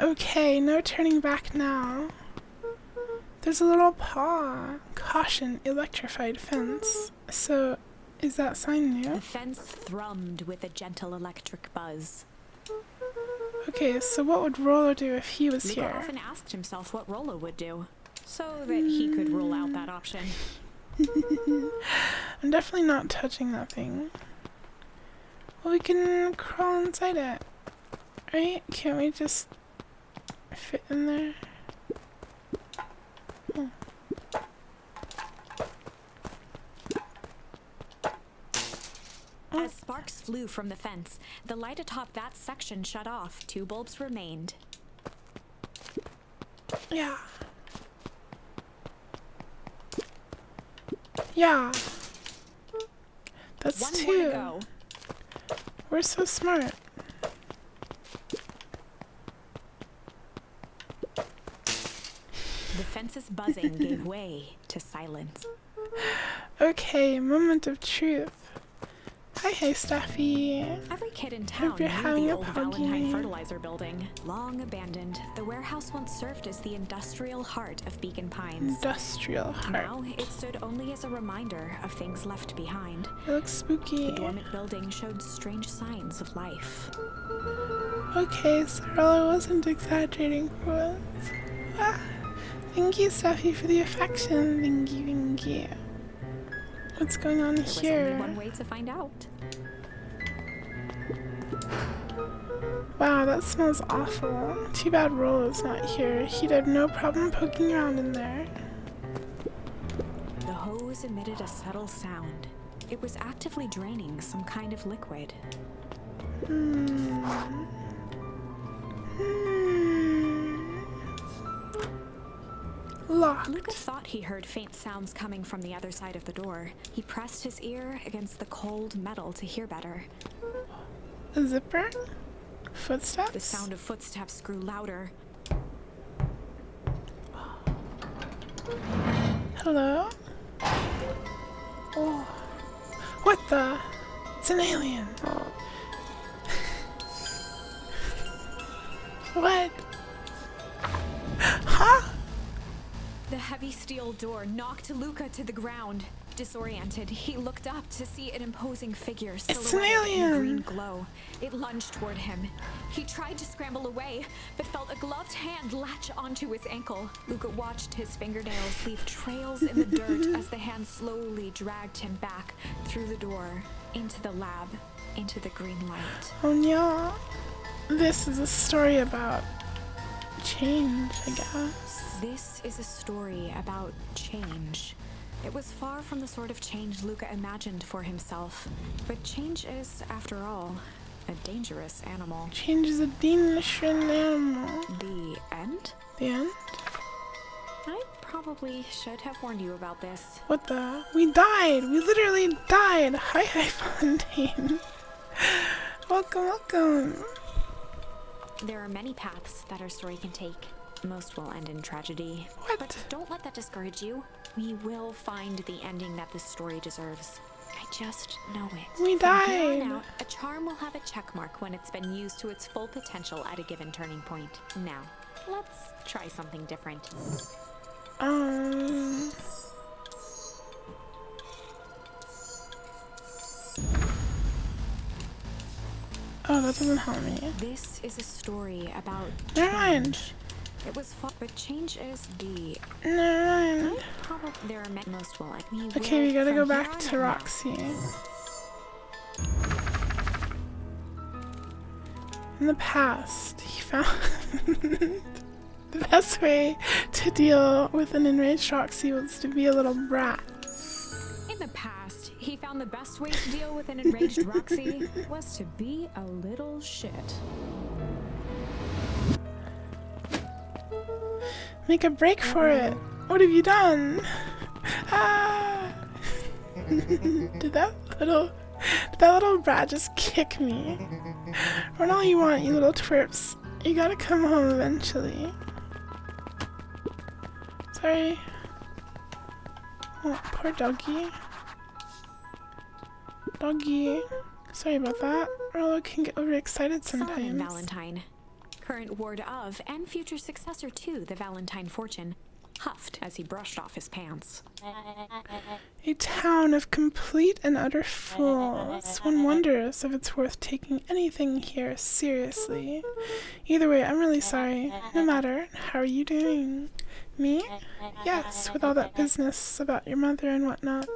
Okay, no turning back now. There's a little paw. Caution, electrified fence. So, is that sign new? The fence thrummed with a gentle electric buzz. Okay, so what would Rolo do if he was Luca here? often asked himself what Rolo would do, so that he could rule out that option. I'm definitely not touching that thing. Well, we can crawl inside it. Right? Can't we just fit in there? Oh. As sparks flew from the fence, the light atop that section shut off. 2 bulbs remained. Yeah. Yeah. That's One 2. more to go. We're so smart. The fence's buzzing gave way to silence. Okay, moment of truth. Hi, Staffy. Every kid in town Hope you're knew having the a old poggy Valentine night. fertilizer building. Long abandoned, the warehouse once served as the industrial heart of Beacon Pines. Industrial heart. Now, it stood only as a reminder of things left behind. It looks spooky. The dormant building showed strange signs of life. Okay, so Rolo wasn't exaggerating for once. Ah, thank you, Staffy, for the affection. Thank you, thank you. What's going on There was here? only one way to find out. Wow, that smells awful. Too bad Rolo's not here. He'd have no problem poking around in there. The hose emitted a subtle sound. It was actively draining some kind of liquid. Locked. Luca thought he heard faint sounds coming from the other side of the door. He pressed his ear against the cold metal to hear better. A zipper? Footsteps? The sound of footsteps grew louder. Hello? Oh. What the? It's an alien. What? Huh? The heavy steel door knocked Luca to the ground. Disoriented, he looked up to see an imposing figure It's an silhouetted in the alien. green glow. It lunged toward him. He tried to scramble away, but felt a gloved hand latch onto his ankle. Luca watched his fingernails leave trails in the dirt as the hand slowly dragged him back through the door, into the lab, into the green light. Oh no. This is a story about change, I guess. This is a story about change. It was far from the sort of change Luca imagined for himself, but change is, after all, a dangerous animal. Change is a dangerous animal. The end? The end? I probably should have warned you about this. What the? We died! We literally died! Hi, Fontaine. Welcome, welcome. There are many paths that our story can take. Most will end in tragedy. What? But don't let that discourage you. We will find the ending that this story deserves. I just know it. We From here died. on out, a charm will have a check mark when it's been used to its full potential at a given turning point. Now, let's try something different. Oh, that doesn't help me. This is a story about Never mind. change. It was fought, but change is the Never mind. probably there are most will like me. Okay, we gotta go back to Rock. Roxy. In the past, he found the best way to deal with an enraged Roxy was to be a little brat. In the past, he found the best way to deal with an enraged Roxy was to be a little shit. Make a break for it. What have you done? Ah! Did that little brat just kick me? Run all you want, you little twerps. You gotta come home eventually. Sorry. Oh, poor doggy. Doggy. Sorry about that. Rollo can get overexcited Solomon sometimes. Valentine, current ward of and future successor to the Valentine fortune, huffed as he brushed off his pants. A town of complete and utter fools. One wonders if it's worth taking anything here seriously. Either way, I'm really sorry. No matter. How are you doing? Me? Yes, with all that business about your mother and whatnot.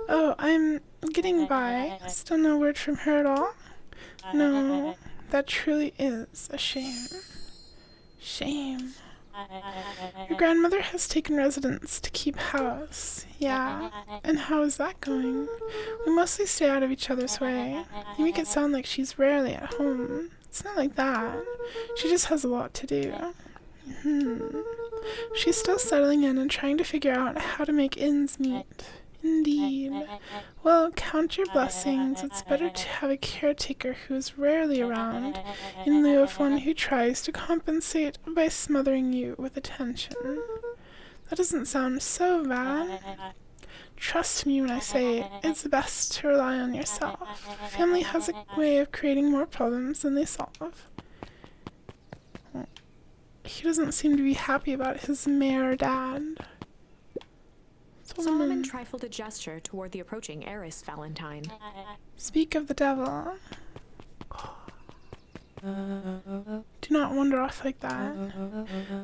Oh, I'm getting by. Still no word from her at all? No, that truly is a shame. Shame. Your grandmother has taken residence to keep house. Yeah, and how is that going? We mostly stay out of each other's way. You make it sound like she's rarely at home. It's not like that. She just has a lot to do. She's still settling in and trying to figure out how to make ends meet. Indeed. Well, count your blessings. It's better to have a caretaker who is rarely around, in lieu of one who tries to compensate by smothering you with attention. That doesn't sound so bad. Trust me when I say it's best to rely on yourself. Family has a way of creating more problems than they solve. He doesn't seem to be happy about his mayor dad. Solomon trifled a gesture toward the approaching heiress Valentine. Speak of the devil. Do not wander off like that.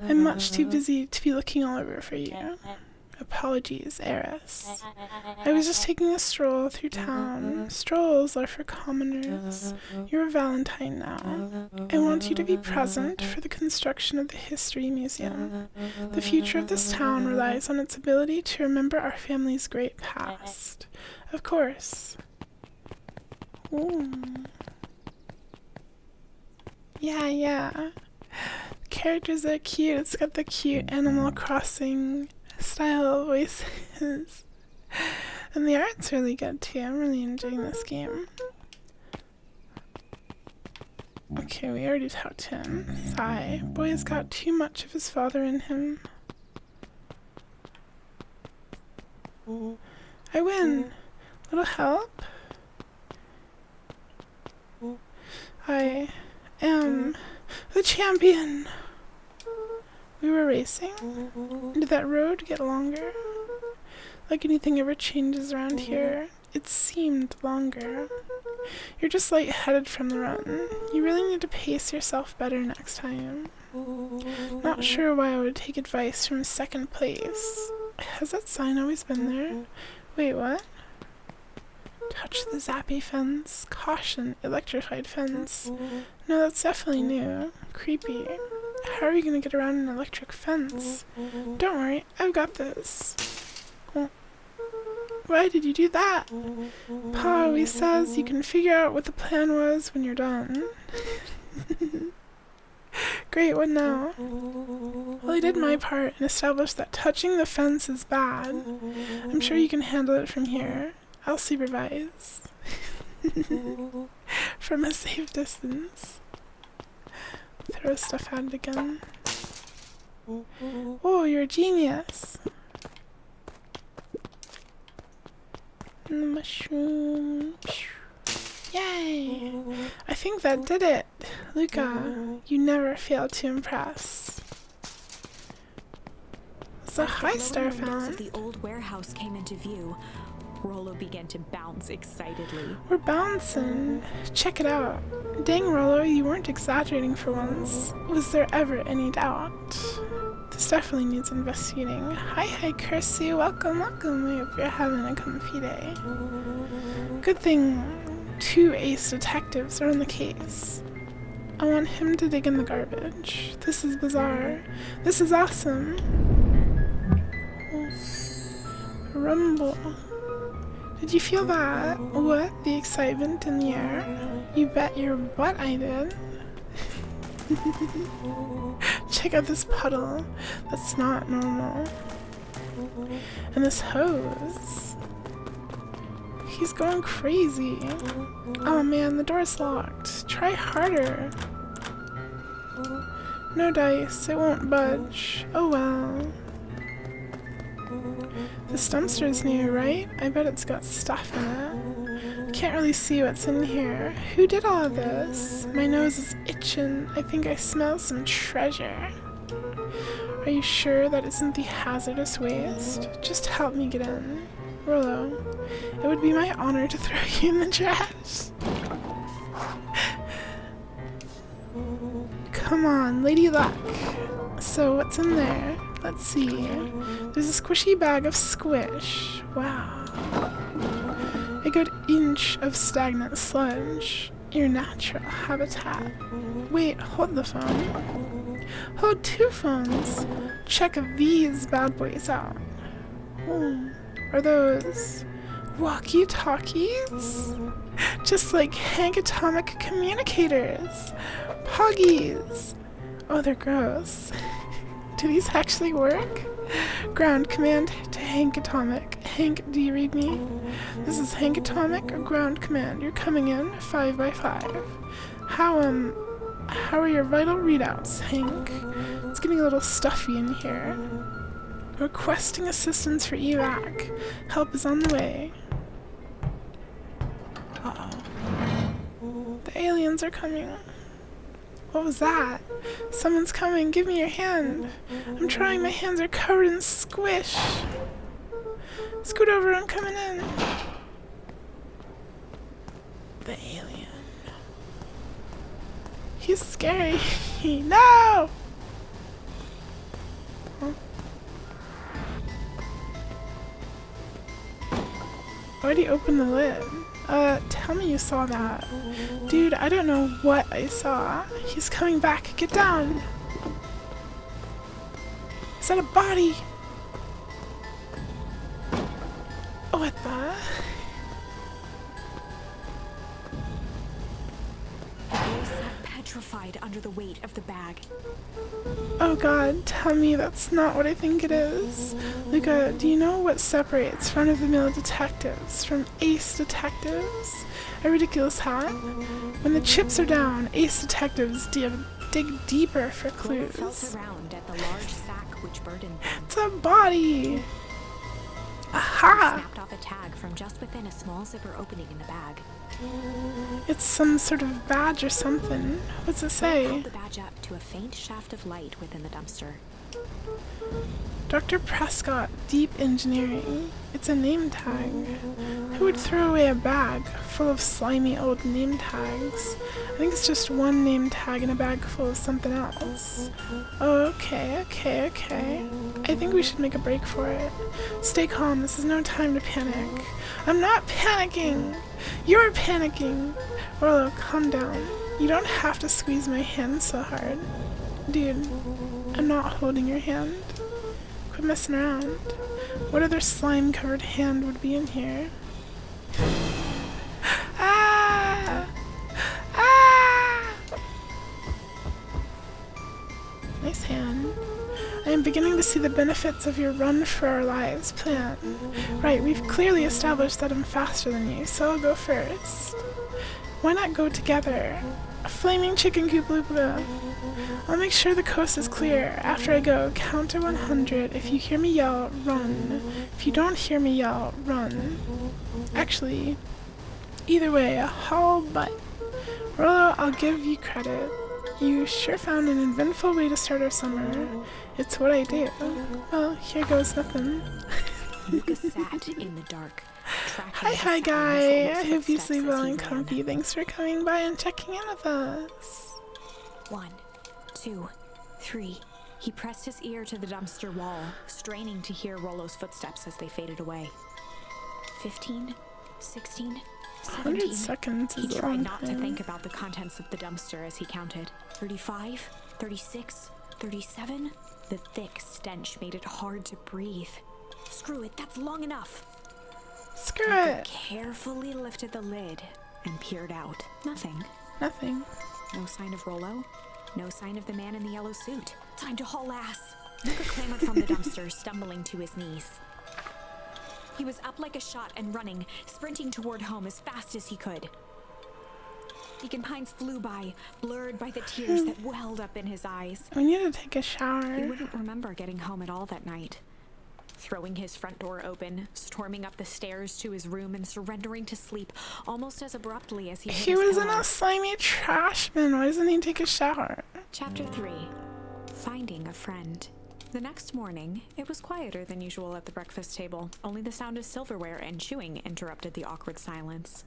I'm much too busy to be looking all over for you. Apologies, heiress. I was just taking a stroll through town. Strolls are for commoners. You're a Valentine now. I want you to be present for the construction of the History Museum. The future of this town relies on its ability to remember our family's great past. Of course. Ooh. Yeah. Characters are cute. It's got the cute Animal Crossing style voices. And the art's really good too. I'm really enjoying this game. Okay, we already talked to him. Sigh. Boy's got too much of his father in him. I win. Little help? I am the champion. We were racing. Did that road get longer? Like anything ever changes around here, it seemed longer. You're just lightheaded from the run. You really need to pace yourself better next time. Not sure why I would take advice from second place. Has that sign always been there? Wait, what? Touch the zappy fence. Caution, electrified fence. No, that's definitely new. Creepy. How are we gonna get around an electric fence? Don't worry, I've got this. Oh. Why did you do that? Pa always says you can figure out what the plan was when you're done. Great, what now? Well, I did my part and established that touching the fence is bad. I'm sure you can handle it from here. I'll supervise. From a safe distance. Throw stuff at it again. Oh, you're a genius. And the mushroom. Yay! I think that did it. Luca, you never fail to impress. It's a high star found. The old warehouse came into view. Rollo began to bounce excitedly. We're bouncing. Check it out. Dang, Rollo, you weren't exaggerating for once. Was there ever any doubt? This definitely needs investigating. Hi, Kirsty. Welcome. I hope you're having a comfy day. Good thing 2 ace detectives are on the case. I want him to dig in the garbage. This is bizarre. This is awesome. Rumble. Did you feel that? What? The excitement in the air? You bet your butt I did. Check out this puddle. That's not normal. And this hose. He's going crazy. Oh man, the door's locked. Try harder. No dice, it won't budge. Oh well. This dumpster's new, right? I bet it's got stuff in it. Can't really see what's in here. Who did all of this? My nose is itching. I think I smell some treasure. Are you sure that isn't the hazardous waste? Just help me get in. Rollo, it would be my honor to throw you in the trash. Come on, Lady Luck. So what's in there? Let's see. There's a squishy bag of squish. Wow. A good inch of stagnant sludge. Your natural habitat. Wait, hold the phone. Hold 2 phones. Check these bad boys out. Are those walkie-talkies? Just like Hank Atomic communicators. Poggies. Oh, they're gross. Do these actually work? Ground command to Hank Atomic. Hank, do you read me? This is Hank Atomic, ground command. You're coming in 5 by 5. How are your vital readouts, Hank? It's getting a little stuffy in here. Requesting assistance for evac. Help is on the way. Uh-oh. The aliens are coming. What was that? Someone's coming. Give me your hand. I'm trying. My hands are covered in squish. Scoot over. I'm coming in. The alien. He's scary. No! Huh? Already opened the lid. Tell me you saw that. Dude, I don't know what I saw. He's coming back. Get down! Is that a body? What the? They sat petrified under the weight of the bag. Oh god, tell me that's not what I think it is. Luca, do you know what separates run-of-the-mill detectives from ace detectives? A ridiculous hat? When the chips are down, ace detectives dig deeper for clues. Felt around at the large sack which burdened them. It's a body! Aha! Snapped off a tag from just within a small zipper opening in the bag. It's some sort of badge or something. What's it say? Held the badge up to a faint shaft of light within the dumpster. Dr. Prescott, Deep Engineering. It's a name tag. Who would throw away a bag full of slimy old name tags? I think it's just one name tag in a bag full of something else. Okay. I think we should make a break for it. Stay calm, this is no time to panic. I'm not panicking! You're panicking! Rollo, calm down. You don't have to squeeze my hand so hard. Dude, I'm not holding your hand. Quit messing around. What other slime-covered hand would be in here? Ah! Ah! beginning to see the benefits of your run for our lives plan. Right, we've clearly established that I'm faster than you, so I'll go first. Why not go together? A flaming chicken coop loop-a. I'll make sure the coast is clear. After I go, count to 100. If you hear me yell, run. If you don't hear me yell, run. Actually, either way, a haul butt. Rollo, I'll give you credit. You sure found an eventful way to start our summer. It's what I do. Well, here goes nothing. Luca sat in the dark. Hi guy. I hope you sleep well and comfy. Thanks for coming by and checking in with us. 1, 2, 3. He pressed his ear to the dumpster wall, straining to hear Rollo's footsteps as they faded away. 15, 16, 17. 100 seconds is He a tried long not to time. think about the contents of the dumpster as he counted. 35, 36, 37. The thick stench made it hard to breathe. Screw it, that's long enough. Screw Luca it. carefully lifted the lid and peered out. Nothing. Nothing. No sign of Rollo. No sign of the man in the yellow suit. Time to haul ass. Luca clambered from the dumpster, stumbling to his knees. He was up like a shot and running, sprinting toward home as fast as he could. Beacon Pines flew by, blurred by the tears that welled up in his eyes. We need to take a He shower. wouldn't remember getting home at all that night. Throwing his front door open, storming up the stairs to his room, and surrendering to sleep almost as abruptly as he hit He his was in pillow. a slimy trash bin. Why doesn't he take a shower? Chapter 3. Finding a Friend. The next morning, it was quieter than usual at the breakfast table. Only the sound of silverware and chewing interrupted the awkward silence.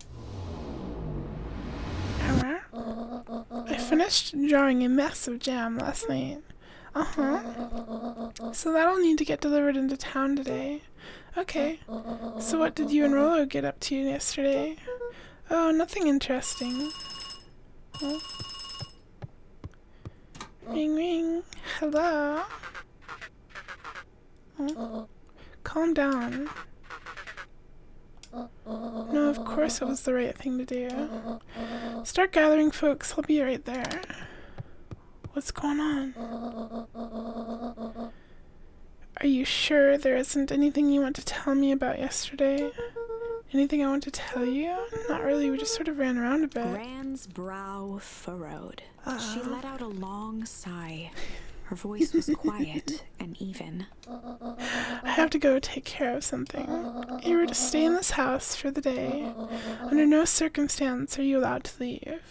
I finished drawing a mess of jam last night. So that'll need to get delivered into town today. Okay. So what did you and Rollo get up to yesterday? Oh, nothing interesting. Oh. Ring ring. Hello? Oh. Calm down. No, of course it was the right thing to do. Start gathering folks. I'll be right there. What's going on? Are you sure there isn't anything you want to tell me about yesterday? Anything I want to tell you? Not really, we just sort of ran around a bit. Gran's brow furrowed. She let out a long sigh. Her voice was quiet and even. I have to go take care of something. You were to stay in this house for the day. Under no circumstance are you allowed to leave.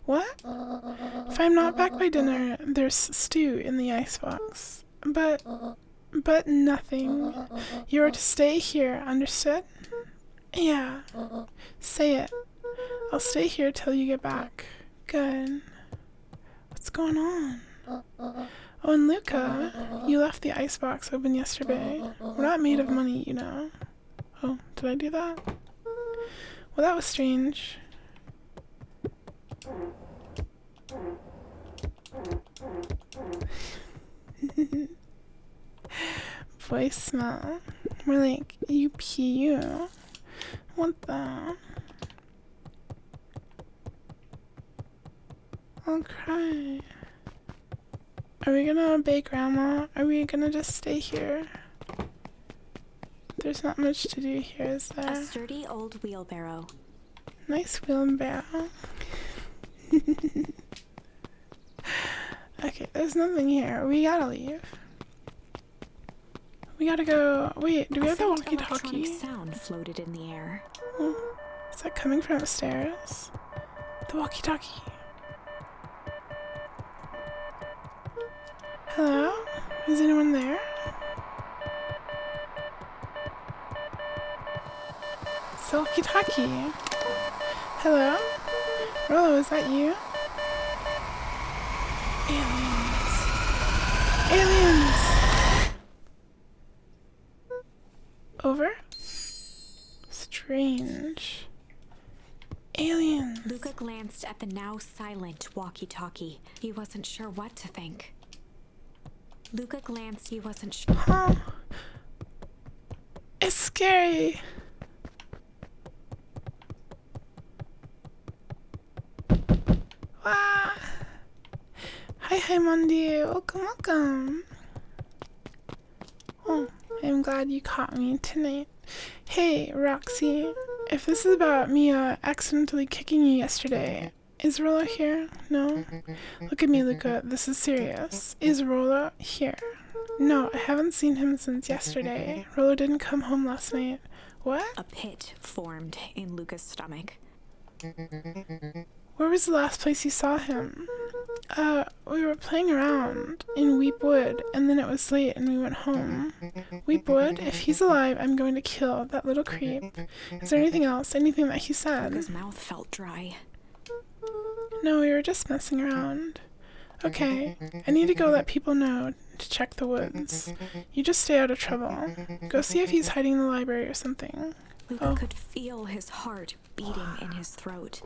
What? If I'm not back by dinner, there's stew in the icebox. But nothing. You are to stay here, understood? Yeah. Say it. I'll stay here till you get back. Good. What's going on? Oh, and Luca, you left the icebox open yesterday. We're not made of money, you know. Oh, did I do that? Well, that was strange. Voicemail. More like UPU. What the? I'll cry. Are we gonna obey Grandma? Are we gonna just stay here? There's not much to do here, is A there? sturdy old wheelbarrow. Nice wheelbarrow. Okay, there's nothing here. We gotta leave. We gotta go. Wait, do we have the faint walkie-talkie? electronic sound floated in the air. Oh, is that coming from upstairs? The walkie-talkie. Hello? Is anyone there? It's the walkie-talkie. Hello? Rollo, is that you? Aliens. Aliens! Over? Strange. Aliens. Luca glanced at the now silent walkie-talkie. He wasn't sure what to think. He wasn't sure. Huh? It's scary. Wow. Hi, Mundi. Welcome. Oh, I'm glad you caught me tonight. Hey, Roxy, if this is about me accidentally kicking you yesterday, is Rollo here? No? Look at me, Luca. This is serious. Is Rollo here? No, I haven't seen him since yesterday. Rollo didn't come home last night. What? A pit formed in Luca's stomach. Where was the last place you saw him? We were playing around in Weep Wood, and then it was late and we went home. Weep Wood? If he's alive, I'm going to kill that little creep. Is there anything else? Anything that he said? Luca's mouth felt dry. No, we were just messing around. Okay, I need to go let people know to check the woods. You just stay out of trouble. Go see if he's hiding in the library or something. Luca could feel his heart beating in his throat.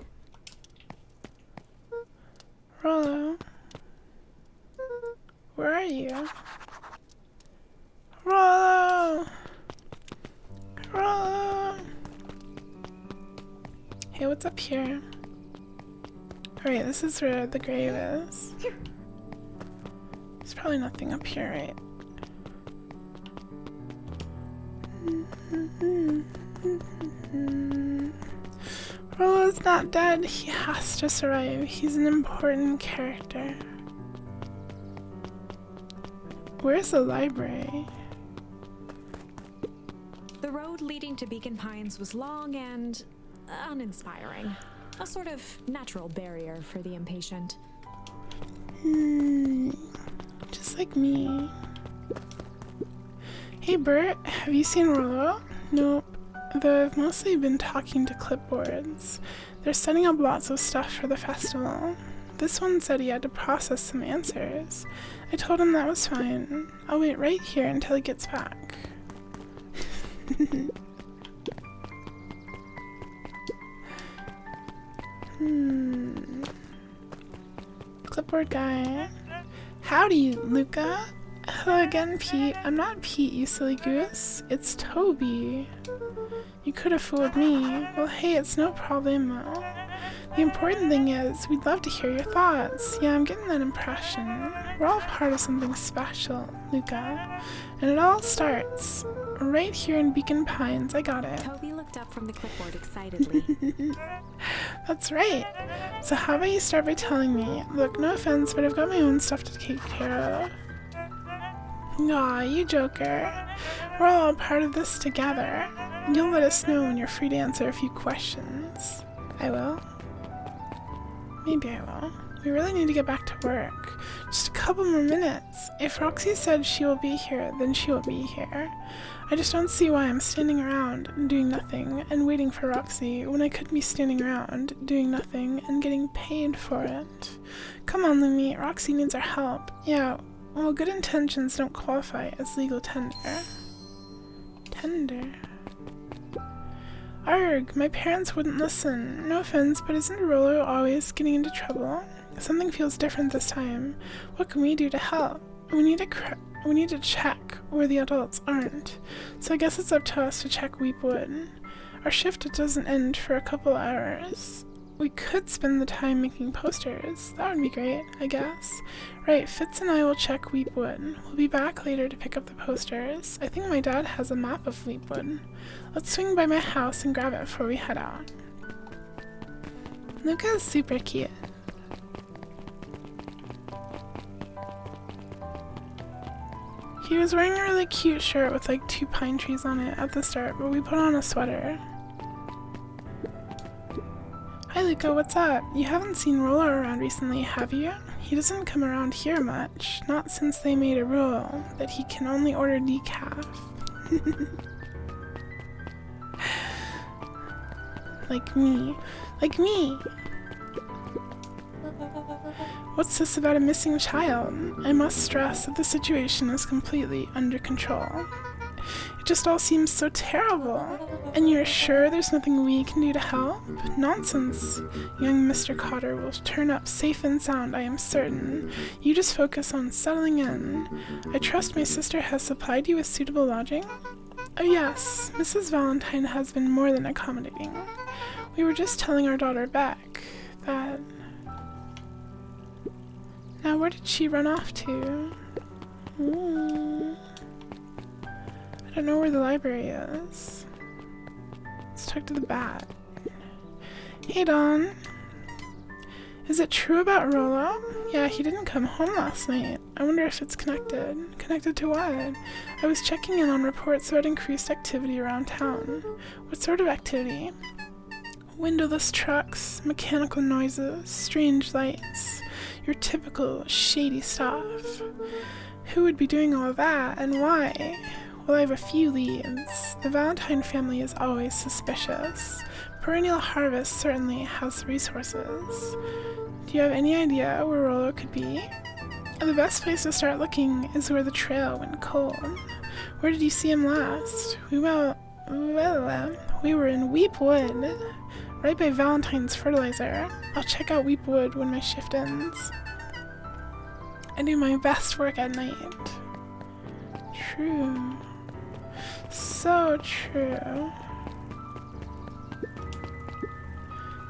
Rollo? Where are you? Rollo! Rollo! Hey, what's up here? Alright, this is where the grave is. There's probably nothing up here, right? Rollo's not dead. He has to survive. He's an important character. Where's the library? The road leading to Beacon Pines was long and uninspiring. A sort of natural barrier for the impatient. Just like me. Hey Bert, have you seen Rollo? Nope. Though I've mostly been talking to clipboards. They're setting up lots of stuff for the festival. This one said he had to process some answers. I told him that was fine. I'll wait right here until he gets back. Clipboard guy. Howdy, Luca. Hello again, Pete. I'm not Pete, you silly goose. It's Toby. You could have fooled me. Well, hey, it's no problemo. The important thing is, we'd love to hear your thoughts. Yeah, I'm getting that impression. We're all part of something special, Luca. And it all starts right here in Beacon Pines. I got it. Toby looked up from the clipboard excitedly. That's right. So how about you start by telling me? Look, no offense, but I've got my own stuff to take care of. Aw, you joker. We're all part of this together. You'll let us know when you're free to answer a few questions. I will. Maybe I will. We really need to get back to work. Just a couple more minutes. If Roxy said she will be here, then she will be here. I just don't see why I'm standing around and doing nothing and waiting for Roxy when I could be standing around doing nothing and getting paid for it. Come on, Lumi. Roxy needs our help. Yeah, well, good intentions don't qualify as legal tender. Tender? Arg, my parents wouldn't listen. No offense, but isn't Rollo always getting into trouble? Something feels different this time. What can we do to help? We need to check where the adults aren't. So I guess it's up to us to check Weepwood. Our shift doesn't end for a couple hours. We could spend the time making posters. That would be great, I guess. Right, Fitz and I will check Weepwood. We'll be back later to pick up the posters. I think my dad has a map of Weepwood. Let's swing by my house and grab it before we head out. Luca is super cute. He was wearing a really cute shirt with like 2 pine trees on it at the start, but we put on a sweater. Hi Luca, what's up? You haven't seen Rollo around recently, have you? He doesn't come around here much, not since they made a rule that he can only order decaf. Like me. Like me! What's this about a missing child? I must stress that the situation is completely under control. It just all seems so terrible. And you're sure there's nothing we can do to help? Nonsense. Young Mr. Cotter will turn up safe and sound, I am certain. You just focus on settling in. I trust my sister has supplied you with suitable lodging? Oh yes, Mrs. Valentine has been more than accommodating. We were just telling our daughter Beck that... Now where did she run off to? I don't know where the library is. Let's talk to the bat. Hey, Dawn. Is it true about Rollo? Yeah, he didn't come home last night. I wonder if it's connected. Connected to what? I was checking in on reports about increased activity around town. What sort of activity? Windowless trucks, mechanical noises, strange lights. Your typical shady stuff. Who would be doing all that, and why? Well, I have a few leads. The Valentine family is always suspicious. Perennial Harvest certainly has resources. Do you have any idea where Rollo could be? The best place to start looking is where the trail went cold. Where did you see him last? We were in Weepwood, right by Valentine's fertilizer. I'll check out Weepwood when my shift ends. I do my best work at night. True. So true.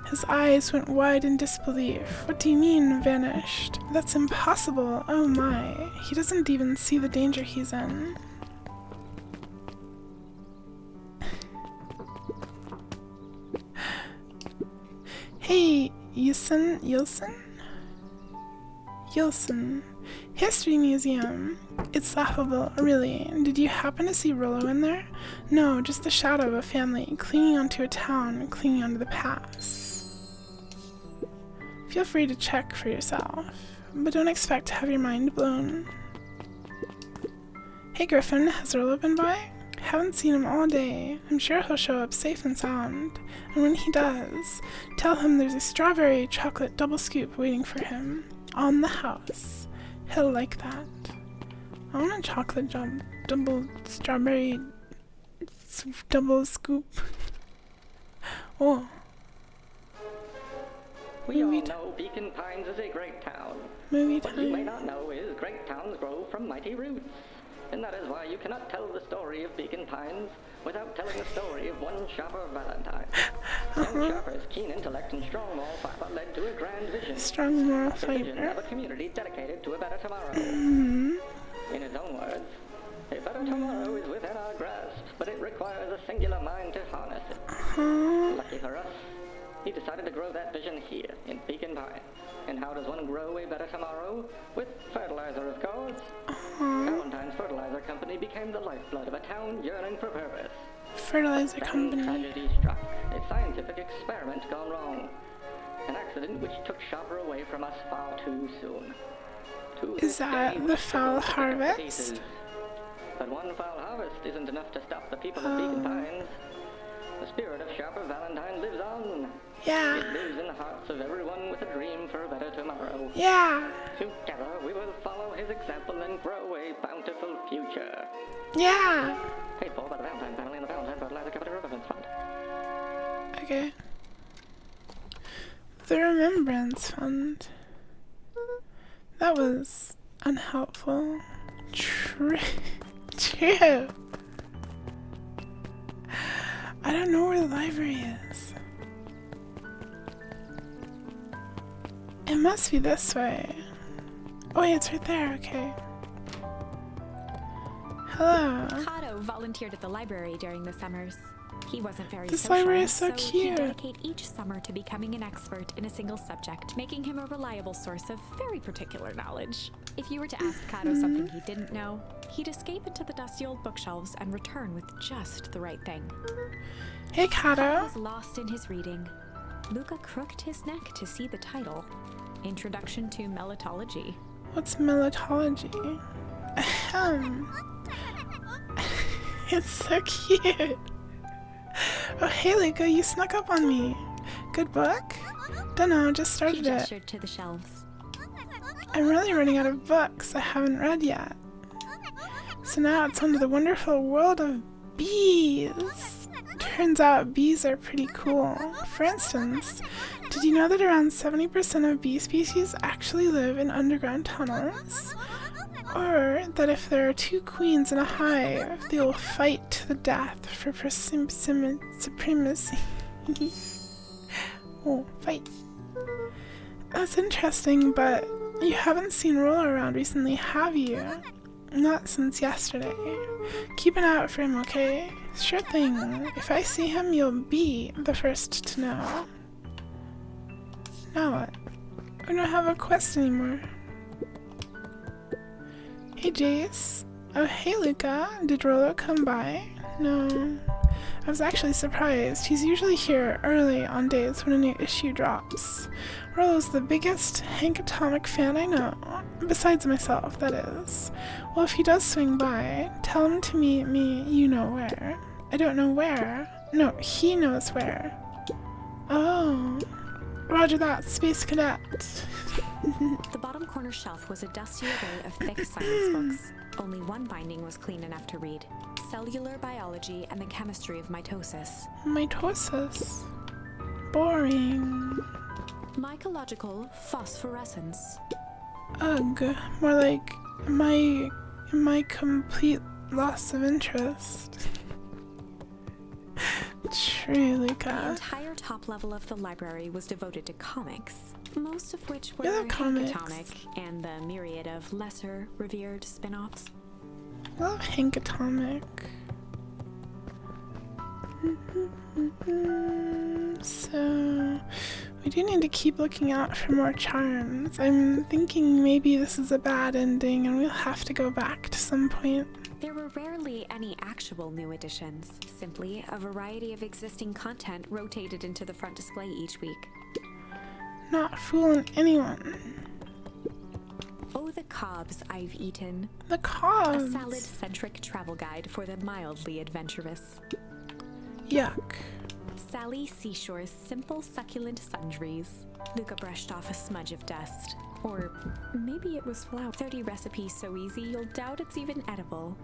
His eyes went wide in disbelief. What do you mean, vanished? That's impossible. Oh my. He doesn't even see the danger he's in. Hey, Yilson? History Museum. It's laughable, really. Did you happen to see Rollo in there? No, just the shadow of a family, clinging onto a town, clinging onto the past. Feel free to check for yourself, but don't expect to have your mind blown. Hey Griffin, has Rollo been by? Haven't seen him all day. I'm sure he'll show up safe and sound. And when he does, tell him there's a strawberry chocolate double scoop waiting for him on the house. He'll like that. I want a chocolate double strawberry double scoop. Oh. We all know Beacon Pines is a great town. Movie What you may time. not know is great towns grow from mighty roots. And that is why you cannot tell the story of Beacon Pines without telling the story of one Shopper Valentine. Young Shopper's keen intellect and strong moral fiber led to a grand vision. Strong moral The vision fiber. of a community dedicated to a better tomorrow. Mm-hmm. In his own words, a better tomorrow is within our grasp, but it requires a singular mind to harness it. Lucky for us, he decided to grow that vision here, in Beacon Pine. And how does one grow a better tomorrow? With fertilizer, of course. Valentine's Fertilizer Company became the lifeblood of a town yearning for purpose. Fertilizer Then company. tragedy struck, a scientific experiment gone wrong. An accident which took Shopper away from us far too soon. To Is this that day, the we foul still pick up the harvest? pieces. But one foul harvest isn't enough to stop the people of Beacon Pines. The spirit of Shopper Valentine lives on. Yeah. It lives in the hearts of everyone with a dream for a better tomorrow. Yeah. Together we will follow his example and grow a bountiful future. Yeah. Paid for by the Valentine family and the Valentine Fertilizer Company Remembrance Fund. Okay. The Remembrance Fund. That was unhelpful. True. I don't know where the library is. It must be this way. Oh wait, it's right there, okay. Hello. Kato volunteered at the library during the summers. He wasn't very This social, library is so he'd cute. dedicate each summer to becoming an expert in a single subject, making him a reliable source of very particular knowledge. If you were to ask Kato something he didn't know, he'd escape into the dusty old bookshelves and return with just the right thing. Hey Kato Kato. was lost in his reading. Luca crooked his neck to see the title, Introduction to Melitology. What's melitology? Ahem. It's so cute. Oh hey Luca, you snuck up on me. Good book? Dunno, just He started it. gestured to the shelves. I'm really running out of books I haven't read yet. So now it's on to the wonderful world of bees. Turns out bees are pretty cool. For instance, did you know that around 70% of bee species actually live in underground tunnels? Or that if there are two queens in a hive, they will fight to the death for supremacy. Oh, fight. That's interesting, but you haven't seen Rollo around recently, have you? Not since yesterday. Keep an eye out for him, okay? Sure thing. If I see him, you'll be the first to know. Now what? I don't have a quest anymore. Hey, Jace. Oh, hey, Luca. Did Rollo come by? No. I was actually surprised. He's usually here early on days when a new issue drops. Rollo's the biggest Hank Atomic fan I know. Besides myself, that is. Well, if he does swing by, tell him to meet me you know where. I don't know where. No, he knows where. Oh. Roger that, Space Cadet. The bottom corner shelf was a dusty array of thick science books. Only one binding was clean enough to read. Cellular Biology and the Chemistry of Mitosis. Mitosis. Boring. Mycological Phosphorescence. Ugh. More like my complete loss of interest. Truly, The God. entire top level of the library was devoted to comics, most of which were I love Hank comics. Atomic and the myriad of lesser revered spin-offs. I love Hank Atomic. So, we do need to keep looking out for more charms. I'm thinking maybe this is a bad ending and we'll have to go back to some point. There were rarely any actual new additions, simply a variety of existing content rotated into the front display each week. Not fooling anyone. Oh, the cobs I've eaten. The A cause. salad-centric travel guide for the mildly adventurous. Yuck. Sally Seashore's simple succulent sundries. Luca brushed off a smudge of dust. Or maybe it was flour. 30 recipes so easy you'll doubt it's even edible.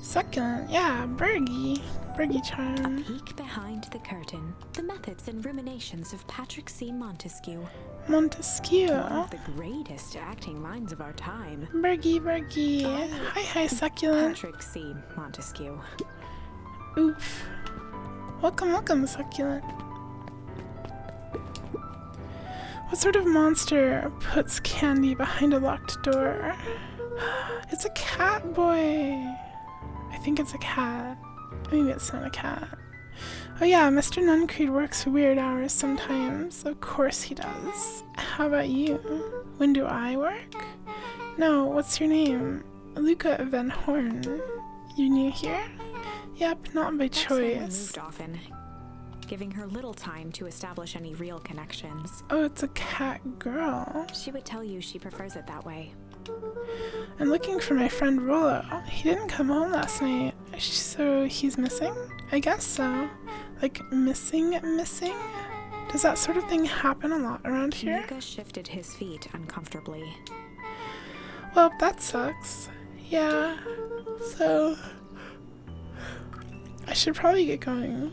Succulent. Yeah, Bergie. Bergie A charm. peek behind the curtain. The methods and ruminations of Patrick C. Montesquieu. Montesquieu. One of the greatest acting minds of our time. Bergie. Hi, succulent. Patrick C. Montesquieu. Oof. Welcome, succulent. What sort of monster puts candy behind a locked door? It's a cat boy. I think it's a cat. Maybe it's not a cat. Oh yeah, Mr. Nuncreed works weird hours sometimes. Of course he does. How about you? When do I work? No, what's your name? Luca Van Horn. You new here? Yep, not by That's when we choice. moved often, giving her little time to establish any real connections. Oh, it's a cat girl. She would tell you she prefers it that way. I'm looking for my friend Rollo. He didn't come home last night. So he's missing? I guess so. Like, missing? Does that sort of thing happen a lot around here? Luca shifted his feet uncomfortably. Well, that sucks. Yeah. So, I should probably get going.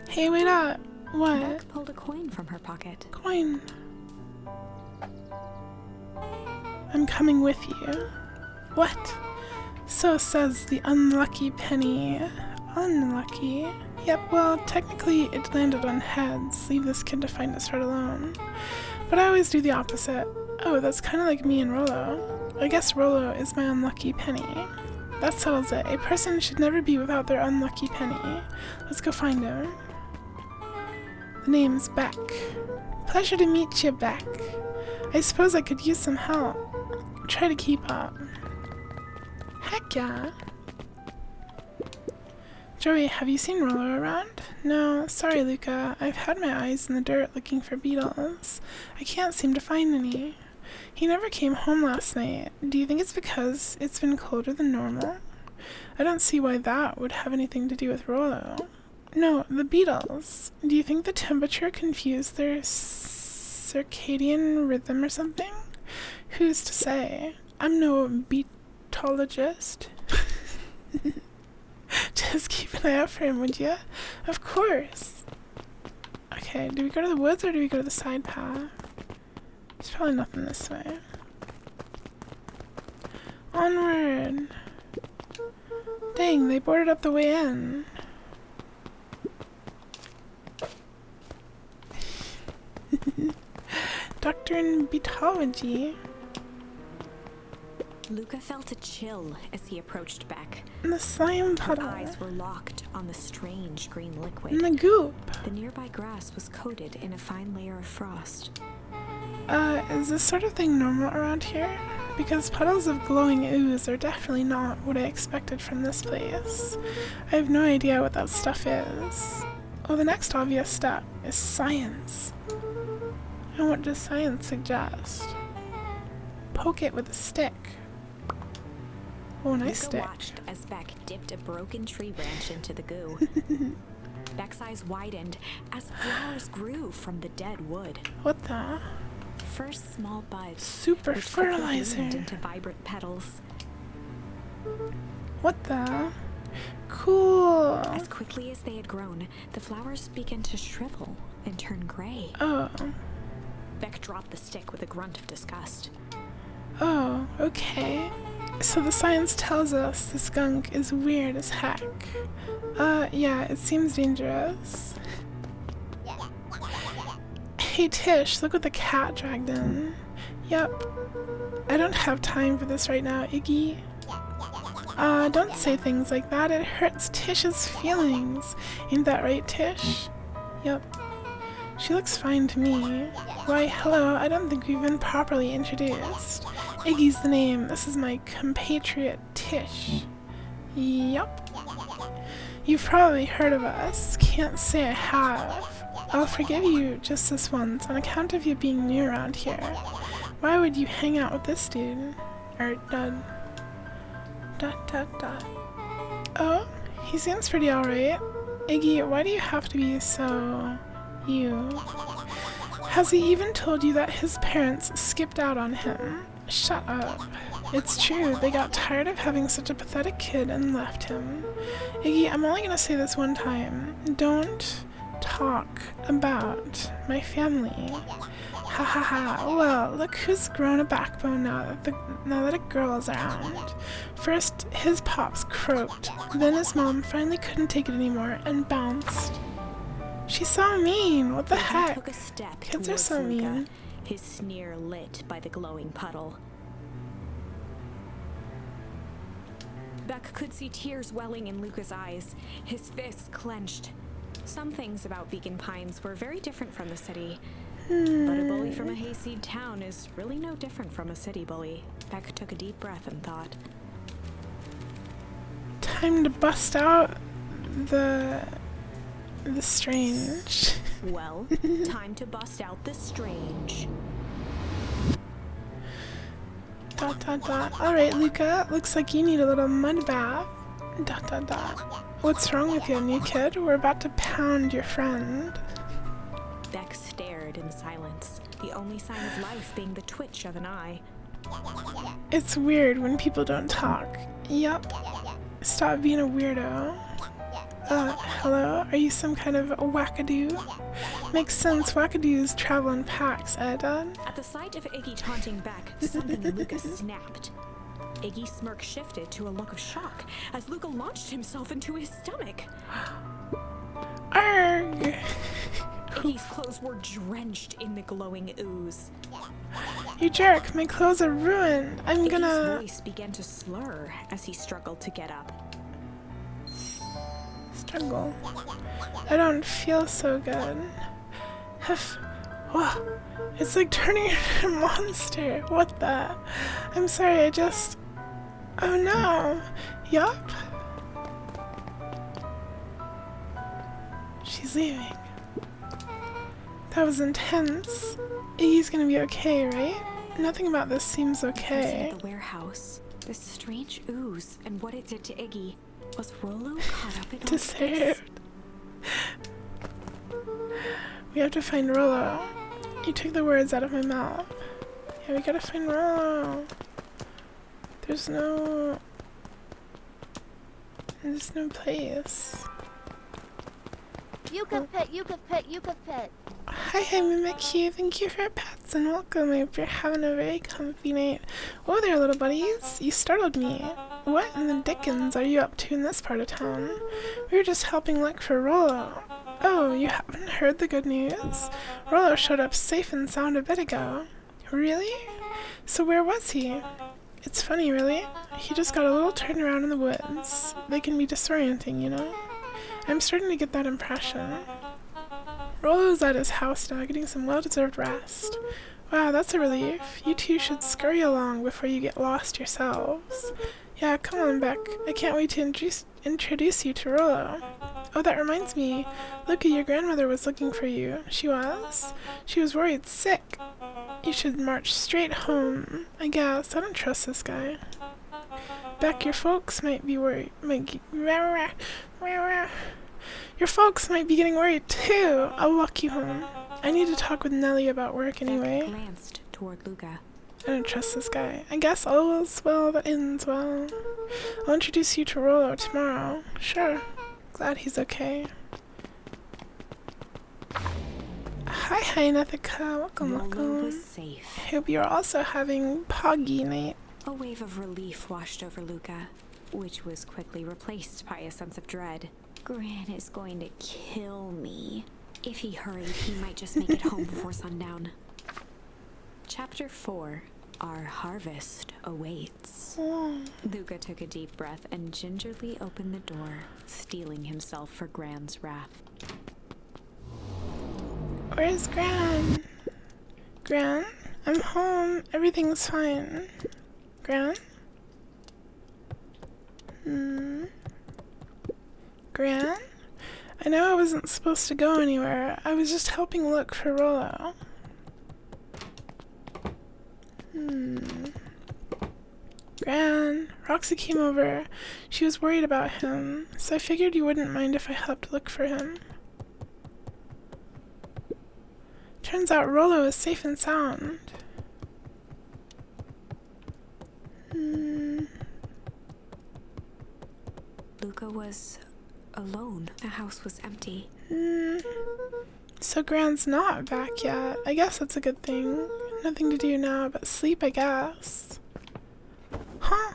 Hey, wait up. What? Mark pulled a coin from her pocket. Coin. I'm coming with you. What? So says the unlucky penny. Unlucky? Yep, well, technically it landed on heads. Leave this kid to find us right alone. But I always do the opposite. Oh, that's kind of like me and Rollo. I guess Rollo is my unlucky penny. That settles it. A person should never be without their unlucky penny. Let's go find him. The name's Beck. Pleasure to meet you, Beck. I suppose I could use some help. Try to keep up. Heck yeah. Joey, have you seen Rollo around? No, sorry, Luca. I've had my eyes in the dirt looking for beetles. I can't seem to find any. He never came home last night. Do you think it's because it's been colder than normal? I don't see why that would have anything to do with Rollo. No, the beetles. Do you think the temperature confused their circadian rhythm or something? Who's to say? I'm no beetologist. Just keep an eye out for him, would you? Of course. Okay, do we go to the woods or do we go to the side path? There's probably nothing this way. Onward! Dang, they boarded up the way in. Dr. doctor in beetology. Luca felt a chill as he approached Beck. And the slime Her puddle. eyes were locked on the strange green liquid. And the goop. The nearby grass was coated in a fine layer of frost. Is this sort of thing normal around here? Because puddles of glowing ooze are definitely not what I expected from this place. I have no idea what that stuff is. Oh, the next obvious step is science. And what does science suggest? Poke it with a stick. Oh, nice Luca stick. watched as Beck dipped a broken tree branch into the goo. Beck's eyes widened as flowers grew from the dead wood. What the? First small buds. Super which quickly fertilizer. bloomed into vibrant petals. What the? Cool. As quickly as they had grown, the flowers began to shrivel and turn gray. Oh. Beck dropped the stick with a grunt of disgust. Oh, okay. So the science tells us this gunk is weird as heck. Yeah, it seems dangerous. Hey Tish, look what the cat dragged in. Yep. I don't have time for this right now, Iggy. Don't say things like that. It hurts Tish's feelings. Ain't that right, Tish? Yep. She looks fine to me. Why, hello, I don't think we've been properly introduced. Iggy's the name. This is my compatriot, Tish. Yup. You've probably heard of us. Can't say I have. I'll forgive you just this once on account of you being new around here. Why would you hang out with this dude? Or dud. Dot. Oh, he seems pretty alright. Iggy, why do you have to be so... you? Has he even told you that his parents skipped out on him? Shut up. It's true, they got tired of having such a pathetic kid and left him. Iggy, I'm only gonna say this one time. Don't talk about my family. Ha ha ha. Well, look who's grown a backbone now that a girl is around. First, his pops croaked. Then his mom finally couldn't take it anymore and bounced. She's so mean. What the heck? Took a step Kids are towards so Luca, mean. his sneer lit by the glowing puddle. Beck could see tears welling in Luca's eyes, his fists clenched. Some things about Beacon Pines were very different from the city. But a bully from a hayseed town is really no different from a city bully. Beck took a deep breath and thought. Time to bust out the strange. Well, time to bust out the strange. Alright, Luca, looks like you need a little mud bath. What's wrong with you, new kid? We're about to pound your friend. Beck stared in silence, the only sign of life being the twitch of an eye. It's weird when people don't talk. Yup. Stop being a weirdo. Hello? Are you some kind of a wackadoo? Makes sense, wackadoos travel in packs, Dad? At the sight of Iggy taunting Beck, something in Luca snapped. Iggy's smirk shifted to a look of shock as Luca launched himself into his stomach. Arrgh! Iggy's clothes were drenched in the glowing ooze. You jerk, my clothes are ruined. I'm Iggy's gonna... voice began to slur as he struggled to get up. struggle. I don't feel so good. Whoa, it's like turning into a monster. What the? I'm sorry, I just... Oh no. Yup. She's leaving. That was intense. Iggy's gonna be okay, right? Nothing about this seems okay. At the warehouse, this strange ooze and what it did to Iggy. Was Rollo caught up in all this? Deserved. We have to find Rollo. You took the words out of my mouth. Yeah, we gotta find Rollo. There's no place. You could pit, you could pit, you could pit. Hi, Mimikyu. Thank you for your pets and welcome. I hope you're having a very comfy night. Oh there, little buddies. You startled me. What in the dickens are you up to in this part of town? We were just helping look for Rollo. Oh, you haven't heard the good news? Rollo showed up safe and sound a bit ago. Really? So where was he? It's funny, really. He just got a little turned around in the woods. They can be disorienting, you know? I'm starting to get that impression. Rollo's at his house now, getting some well-deserved rest. Wow, that's a relief. You two should scurry along before you get lost yourselves. Yeah, come on, Beck. I can't wait to introduce you to Rollo. Oh, that reminds me. Luca, your grandmother was looking for you. She was? She was worried sick. You should march straight home. I guess. I don't trust this guy. Beck, your folks might be worried. Your folks might be getting worried too. I'll walk you home. I need to talk with Nellie about work anyway. Glanced toward Luca. I don't trust this guy. I guess all is well that ends well. I'll introduce you to Rollo tomorrow. Sure. Glad he's okay. Hi, Nethika. Welcome, Rollo welcome. was safe. I hope you're also having Poggy night. A wave of relief washed over Luca, which was quickly replaced by a sense of dread. Gran is going to kill me. If he hurried, he might just make it home before sundown. Chapter 4. Our harvest awaits. Luca took a deep breath and gingerly opened the door, steeling himself for Gran's wrath. Where's Gran? Gran? I'm home. Everything's fine. Gran? Gran? I know I wasn't supposed to go anywhere. I was just helping look for Rollo. Gran, Roxy came over. She was worried about him, so I figured you wouldn't mind if I helped look for him. Turns out Rollo is safe and sound. Luca was alone. The house was empty. So Gran's not back yet. I guess that's a good thing. Nothing to do now but sleep, I guess. Huh?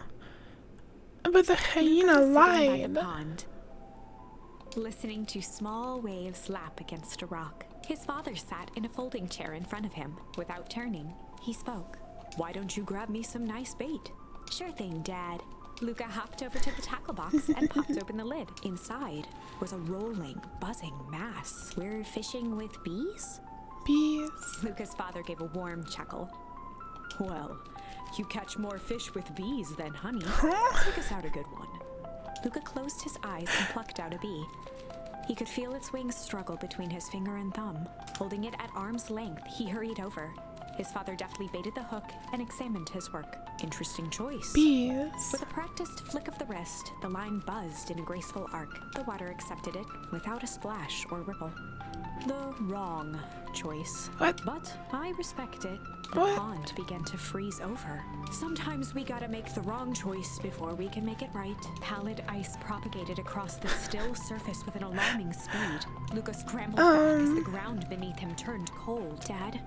But the hyena Luca was sitting by lied. the pond, listening to small waves lap against a rock. His father sat in a folding chair in front of him. Without turning, he spoke. "Why don't you grab me some nice bait?" "Sure thing, Dad." Luca hopped over to the tackle box and popped open the lid. Inside was a rolling, buzzing mass. "We're fishing with bees?" Bees. Luca's father gave a warm chuckle. "Well, you catch more fish with bees than honey. Pick us out a good one." Luca closed his eyes and plucked out a bee. He could feel its wings struggle between his finger and thumb. Holding it at arm's length, he hurried over. His father deftly baited the hook and examined his work. "Interesting choice." Bees. With a practiced flick of the wrist, the line buzzed in a graceful arc. The water accepted it without a splash or ripple. The wrong choice. What? But I respect it. The What? pond began to freeze over. "Sometimes we gotta make the wrong choice before we can make it right." Pallid ice propagated across the still surface with an alarming speed. Luca scrambled back as the ground beneath him turned cold. "Dad,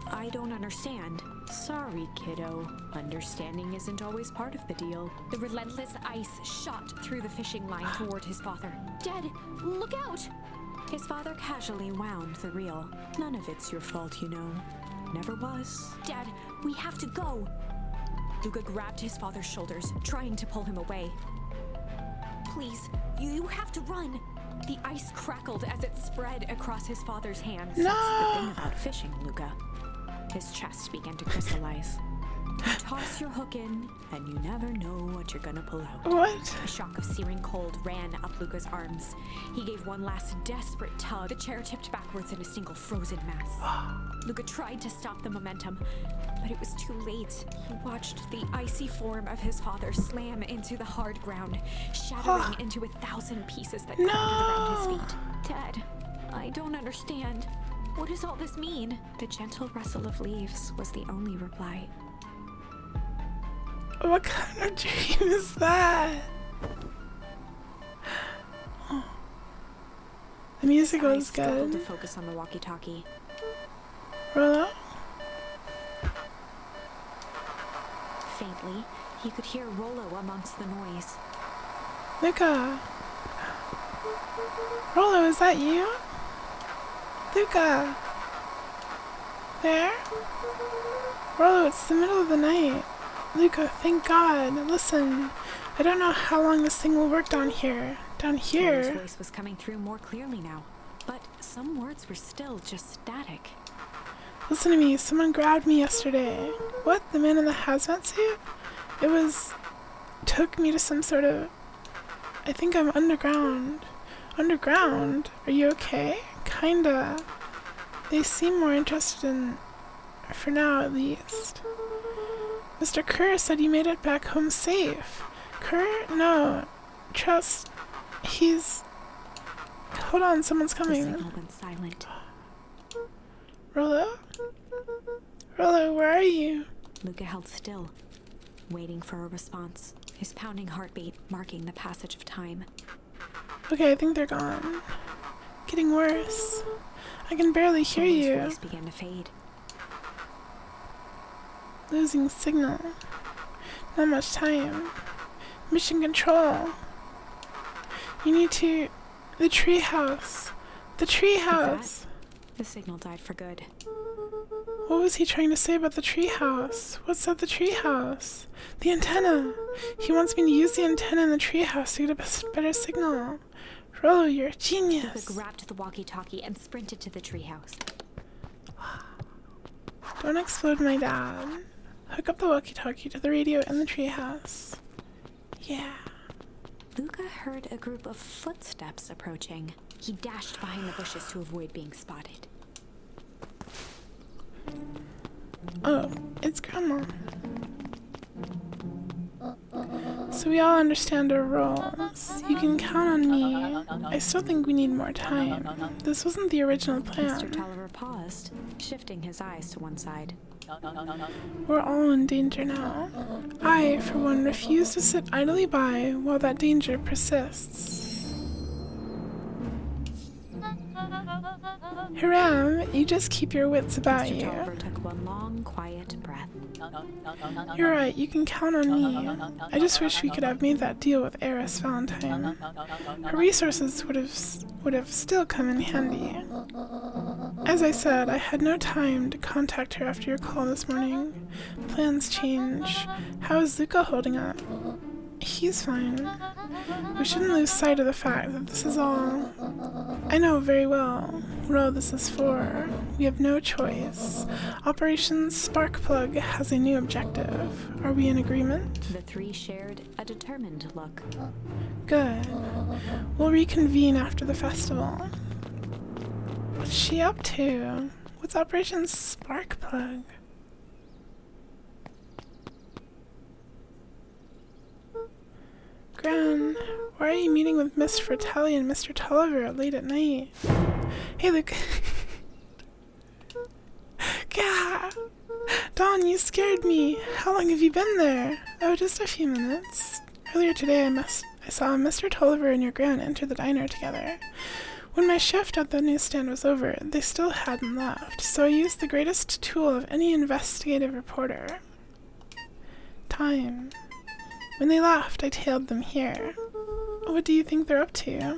I don't understand." "Sorry, kiddo. Understanding isn't always part of the deal." The relentless ice shot through the fishing line toward his father. "Dad, look out!" His father casually wound the reel. "None of it's your fault, you know. Never was." "Dad, we have to go." Luca grabbed his father's shoulders, trying to pull him away. "Please, you have to run." The ice crackled as it spread across his father's hands. No. That's the thing about fishing, Luca. His chest began to crystallize. You toss your hook in, and you never know what you're gonna pull out. What? A shock of searing cold ran up Luca's arms. He gave one last desperate tug. The chair tipped backwards in a single frozen mass. Luca tried to stop the momentum, but it was too late. He watched the icy form of his father slam into the hard ground, shattering into 1,000 pieces that crowded around his feet. "Dad, I don't understand. What does all this mean?" The gentle rustle of leaves was the only reply. What kind of dream is that? The music His eyes was struggled to good. focus on the walkie-talkie. Rollo? Faintly, he could hear Rollo amongst the noise. Luca? Rollo, is that you? Luca? There? Rollo, it's the middle of the night. Luca, thank God. Listen, I don't know how long this thing will work down here. Down Rollo's here? voice was coming through more clearly now, but some words were still just static. Listen to me, someone grabbed me yesterday. What? The man in the hazmat suit? Took me to some sort of... I think I'm underground. Underground? Are you okay? Kinda. They seem more interested in... for now, at least. Mr. Kerr said you made it back home safe. Kerr? No. Trust... He's... Hold on, someone's The coming. signal went silent. Rollo? Rollo, where are you? Luca held still, waiting for a response, his pounding heartbeat marking the passage of time. Okay, I think they're gone. Getting worse. I can barely hear Rollo's you. voice began to fade. Losing signal. Not much time. Mission control. You need to... The treehouse. The treehouse. The signal died for good. What was he trying to say about the treehouse? What's at the treehouse? The antenna. He wants me to use the antenna in the treehouse to get a better signal. Rollo, you're a Luca genius. grabbed the walkie-talkie and sprinted to the treehouse. Don't explode my dad. Hook up the walkie-talkie to the radio in the treehouse. Yeah. Luca heard a group of footsteps approaching. He dashed behind the bushes to avoid being spotted. Oh, it's Grandma. So we all understand our roles. You can count on me. I still think we need more time. This wasn't the original Mr. plan. Tolliver paused, shifting his eyes to one side. We're all in danger now. I, for one, refuse to sit idly by while that danger persists. Hiram, you just keep your wits about Mr. you. Tolliver took one long, quiet breath. You're right, you can count on me. I just wish we could have made that deal with Heiress Valentine. Her resources would have still come in handy. As I said, I had no time to contact her after your call this morning. Plans change. How is Luca holding up? He's fine. We shouldn't lose sight of the fact that this is all... I know very well what all this is for. We have no choice. Operation Sparkplug has a new objective. Are we in agreement? The three shared a determined look. Good. We'll reconvene after the festival. What's she up to? What's Operation Sparkplug? Gran, why are you meeting with Miss Fratelli and Mr. Tolliver late at night? Hey, Luke. Gah! Dawn, you scared me. How long have you been there? Oh, just a few minutes. Earlier today, I saw Mr. Tolliver and your Gran enter the diner together. When my shift at the newsstand was over, they still hadn't left, so I used the greatest tool of any investigative reporter. Time. When they left, I tailed them here. What do you think they're up to?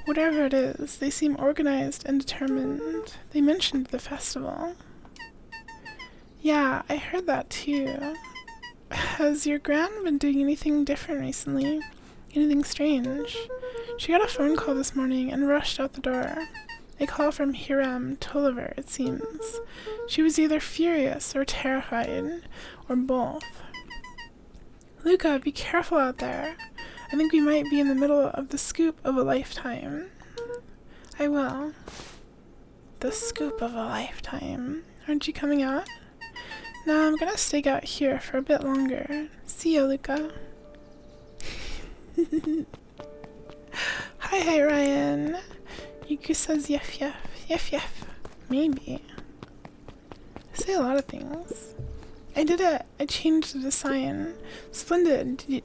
Whatever it is, they seem organized and determined. They mentioned the festival. Yeah, I heard that too. Has your Gran been doing anything different recently? Anything strange? She got a phone call this morning and rushed out the door. A call from Hiram Tolliver, it seems. She was either furious or terrified, or both. Luca, be careful out there. I think we might be in the middle of the scoop of a lifetime. I will. The scoop of a lifetime. Aren't you coming out? No, I'm gonna stay out here for a bit longer. See ya, Luca. Hi, Ryan. Yuku says yef yef. Yef yef. Maybe. I say a lot of things. I did it. I changed the design. Splendid. Did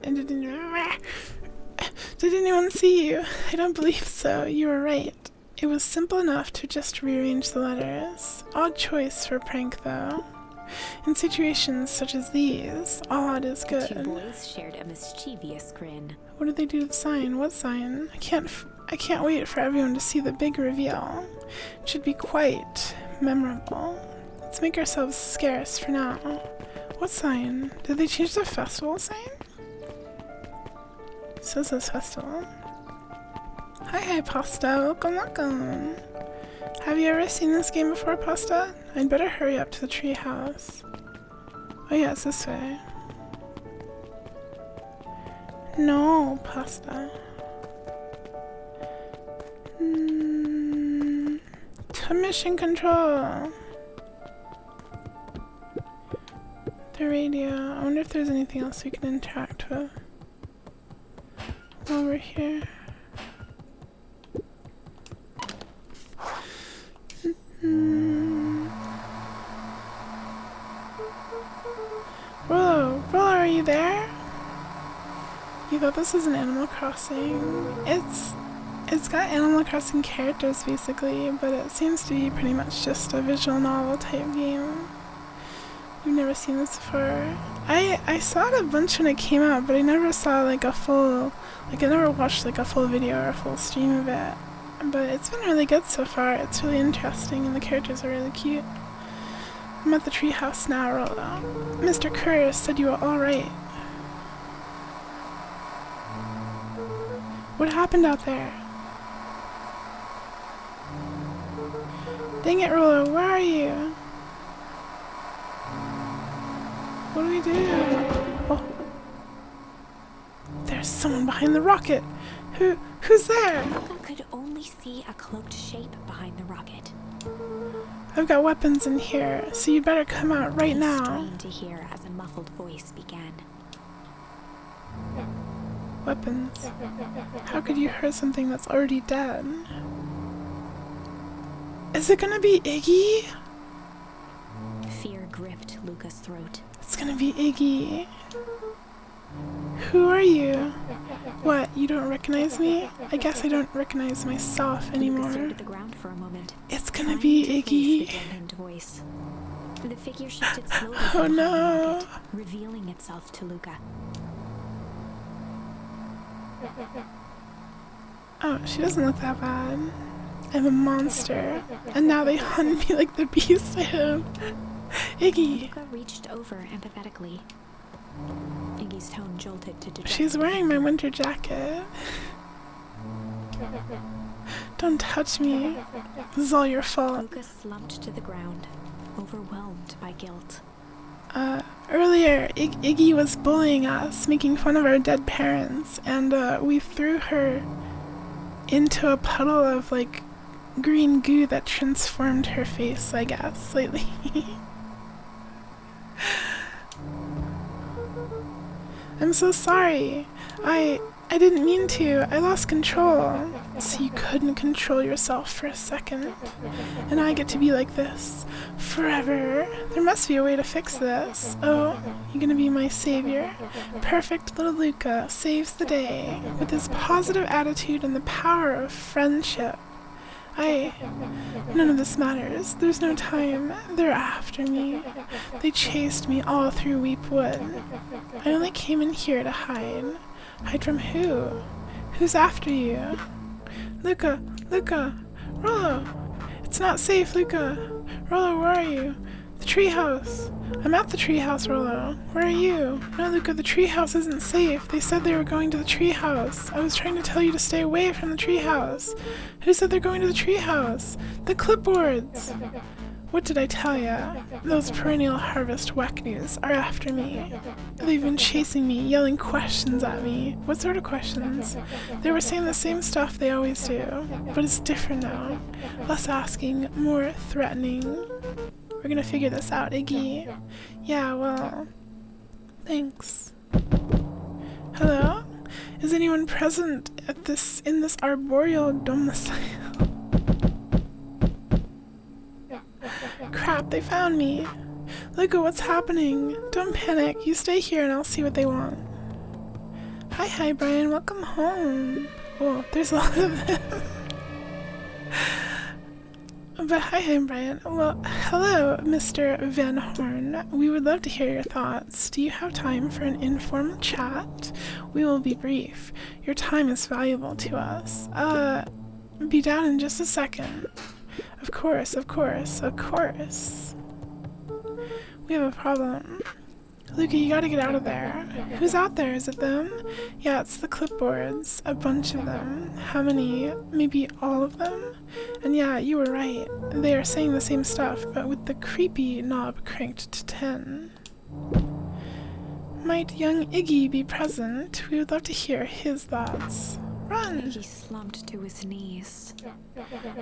anyone see you? I don't believe so. You were right. It was simple enough to just rearrange the letters. Odd choice for a prank, though. In situations such as these, odd is The two good. boys shared a mischievous grin. What did they do to the sign? What sign? I can't wait for everyone to see the big reveal. It should be quite memorable. Let's make ourselves scarce for now. What sign? Did they change the festival sign? It says this festival. Hi, Pasta. Welcome. Have you ever seen this game before, Pasta? I'd better hurry up to the treehouse. Oh yeah, it's this way. No, Pasta. To mission control. The radio. I wonder if there's anything else we can interact with while we're here. Rollo, are you there? You thought this was an Animal Crossing? It's got Animal Crossing characters basically, but it seems to be pretty much just a visual novel type game. You've never seen this before. I saw it a bunch when it came out, but I never saw like a full, like I never watched like a full video or a full stream of it. But it's been really good so far. It's really interesting and the characters are really cute. I'm at the treehouse now, Rollo. Mr. Kerr said you were alright. What happened out there? Dang it, Rollo, where are you? What do we do? Oh. There's someone behind the rocket. Who's there? Luca could only see a cloaked shape behind the rocket. I've got weapons in here, so you'd better come out right now. Strained to hear as a muffled voice began. Weapons? How could you hurt something that's already dead? Is it gonna be Iggy? Fear gripped Luca's throat. It's gonna be Iggy. Who are you? What, you don't recognize me? I guess I don't recognize myself anymore. Luca stared at the ground for a moment. It's gonna be Iggy. Voice. The figure shifted slowly. Oh no! Revealing itself to Luca. Oh, she doesn't look that bad. I'm a monster, and now they hunt me like the beast I am. Iggy! Luca reached over empathetically. Iggy's tone jolted to dejected. She's wearing my winter jacket. Don't touch me. This is all your fault. Luca slumped to the ground, overwhelmed by guilt. Earlier, Iggy was bullying us, making fun of our dead parents, and we threw her into a puddle of, like, green goo that transformed her face, I guess, slightly. I'm so sorry. I didn't mean to. I lost control. So you couldn't control yourself for a second. And I get to be like this forever. There must be a way to fix this. Oh, you're gonna be my savior. Perfect little Luca saves the day with his positive attitude and the power of friendship. None of this matters. There's no time. They're after me. They chased me all through Weep Wood. I only came in here to hide. Hide from who? Who's after you? Luca! Rollo! It's not safe, Luca! Rollo, where are you? The treehouse! I'm at the treehouse, Rollo. Where are you? No, Luca, the treehouse isn't safe. They said they were going to the treehouse. I was trying to tell you to stay away from the treehouse. Who said they're going to the treehouse? The clipboards! What did I tell ya? Those perennial harvest wacknews are after me. They've been chasing me, yelling questions at me. What sort of questions? They were saying the same stuff they always do, but it's different now. Less asking, more threatening. We're gonna figure this out, Iggy. Yeah, well, thanks. Hello? Is anyone present at in this arboreal domicile? Crap, they found me. Luca, what's happening? Don't panic. You stay here and I'll see what they want. Hi, Brian. Welcome home. Oh, there's a lot of them. But hi, Brian. Well, hello, Mr. Van Horn. We would love to hear your thoughts. Do you have time for an informal chat? We will be brief. Your time is valuable to us. Be down in just a second. Of course. We have a problem. Luca, you gotta get out of there. Who's out there? Is it them? Yeah, it's the clipboards. A bunch of them. How many? Maybe all of them? And yeah, you were right. They are saying the same stuff, but with the creepy knob cranked to 10. Might young Iggy be present? We would love to hear his thoughts. Run! Iggy slumped to his knees.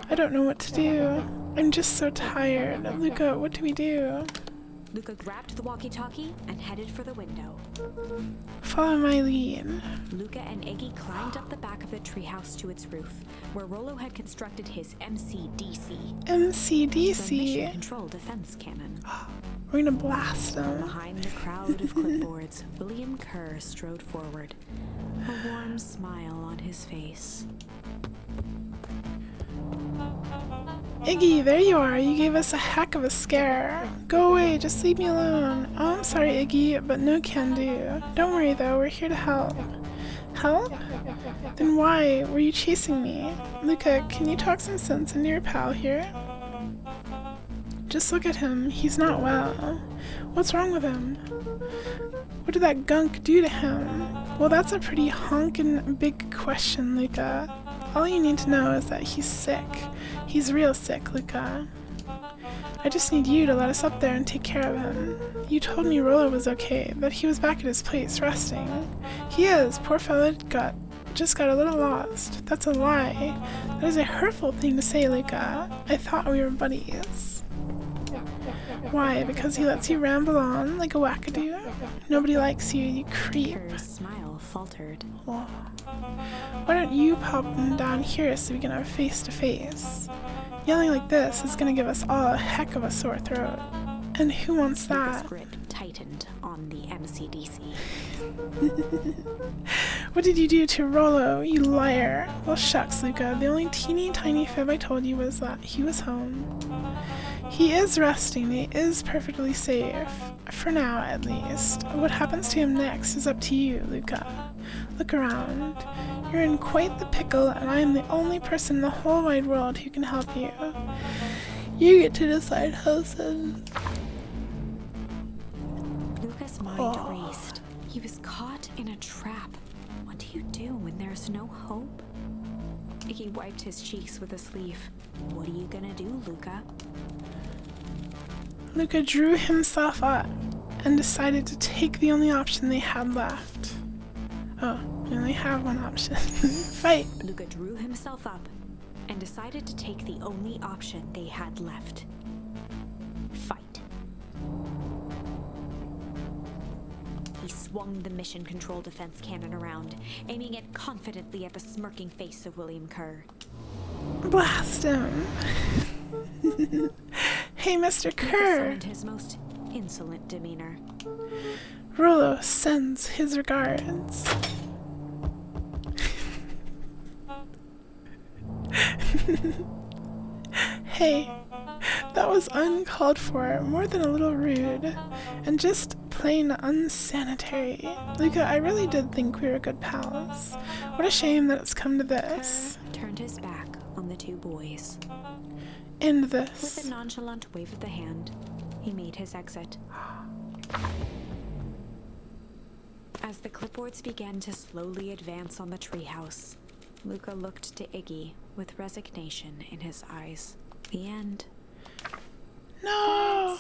I don't know what to do. I'm just so tired. Luca, what do we do? Luca grabbed the walkie-talkie and headed for the window. Follow my lead. Luca and Iggy climbed up the back of the treehouse to its roof, where Rollo had constructed his MCDC. The Mission MCDC. Control Defense Cannon. We're gonna blast them. Behind the crowd of clipboards, William Kerr strode forward, a warm smile on his face. Iggy, there you are. You gave us a heck of a scare. Go away, just leave me alone. Oh, I'm sorry, Iggy, but no can do. Don't worry, though, we're here to help. Help? Then why were you chasing me? Luca, can you talk some sense into your pal here? Just look at him. He's not well. What's wrong with him? What did that gunk do to him? Well, that's a pretty honkin' big question, Luca. All you need to know is that he's sick. He's real sick, Luca. I just need you to let us up there and take care of him. You told me Rollo was okay, that he was back at his place, resting. He is. Poor fella just got a little lost. That's a lie. That is a hurtful thing to say, Luca. I thought we were buddies. Why? Because he lets you ramble on like a wackadoo? Nobody likes you, you creep. Kerr's smile faltered. Oh. Why don't you pop him down here so we can have face-to-face? Yelling like this is gonna give us all a heck of a sore throat. And who wants Luca's that? grip tightened on the MCDC. What did you do to Rollo, you liar? Well, shucks, Luca. The only teeny tiny fib I told you was that he was home. He is resting. He is perfectly safe. For now, at least. What happens to him next is up to you, Luca. Look around. You're in quite the pickle, and I am the only person in the whole wide world who can help you. You get to decide how soon. Luca's mind raced. He was caught in a trap. What do you do when there's no hope? Iggy wiped his cheeks with a sleeve. What are you gonna do, Luca? Luca drew himself up and decided to take the only option they had left. Oh, we only have one option. Fight! Luca drew himself up and decided to take the only option they had left. Fight. He swung the Mission Control Defense Cannon around, aiming it confidently at the smirking face of William Kerr. Blast him! Hey, Mr. Kerr! Assumed his most insolent demeanor. Rollo sends his regards. Hey, that was uncalled for, more than a little rude, and just plain unsanitary. Luca, I really did think we were good pals. What a shame that it's come to this. Kerr turned his back on the two boys. End With this. a nonchalant wave of the hand, he made his exit. As the clipboards began to slowly advance on the treehouse, Luca looked to Iggy with resignation in his eyes. The end No!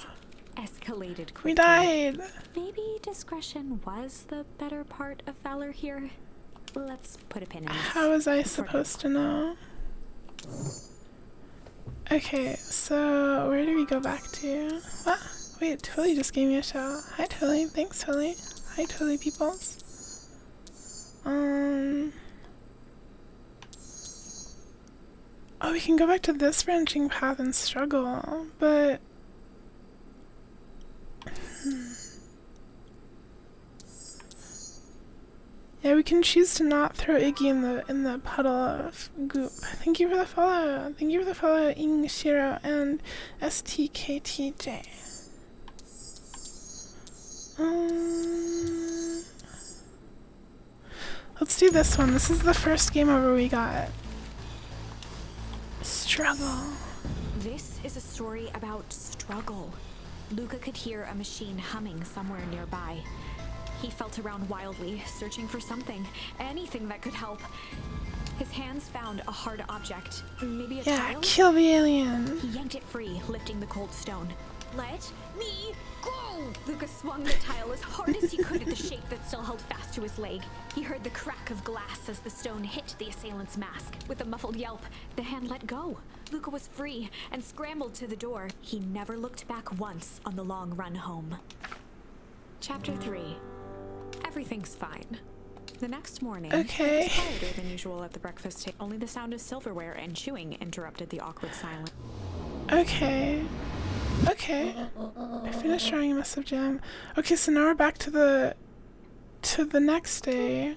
escalated quickly. We died! Maybe discretion was the better part of valor here. Let's put a pin in this. How was I supposed to know? Okay, so where do we go back to? What? Wait, Twilly just gave me a shout. Hi, Twilly. Thanks, Twilly. Hi, Twilly peoples. Oh, we can go back to this branching path and struggle, but... Yeah, we can choose to not throw Iggy in the puddle of goop. Thank you for the follow. Thank you for the follow, Ing Shiro and STKTJ. Let's do this one. This is the first game over we got. Struggle. This is a story about struggle. Luca could hear a machine humming somewhere nearby. He felt around wildly, searching for something, anything that could help. His hands found a hard object, maybe a tile? Kill the alien. He yanked it free, lifting the cold stone. Let me go! Luca swung the tile as hard as he could at the shape that still held fast to his leg. He heard the crack of glass as the stone hit the assailant's mask. With a muffled yelp, the hand let go. Luca was free and scrambled to the door. He never looked back once on the long run home. Chapter 3. Everything's fine. The next morning, it was quieter than usual at the breakfast table. Only the sound of silverware and chewing interrupted the awkward silence. Okay. I finished drawing a mess of jam. Okay, so now we're back to the next day.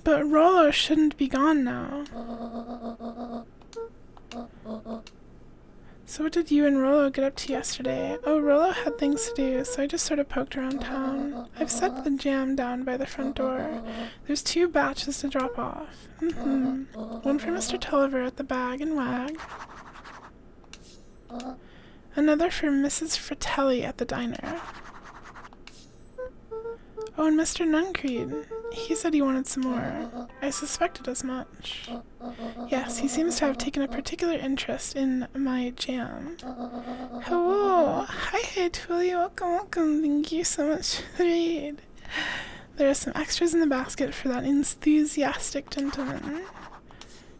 But Rollo shouldn't be gone now. So what did you and Rollo get up to yesterday? Oh, Rollo had things to do, so I just sort of poked around town. I've set the jam down by the front door. There's 2 batches to drop off. One for Mr. Tulliver at the Bag and Wag. Another for Mrs. Fratelli at the diner. Oh, and Mr. Nuncreed. He said he wanted some more. I suspected as much. Yes, he seems to have taken a particular interest in my jam. Hello! Hi, Twilly. Welcome. Thank you so much for the read. There are some extras in the basket for that enthusiastic gentleman.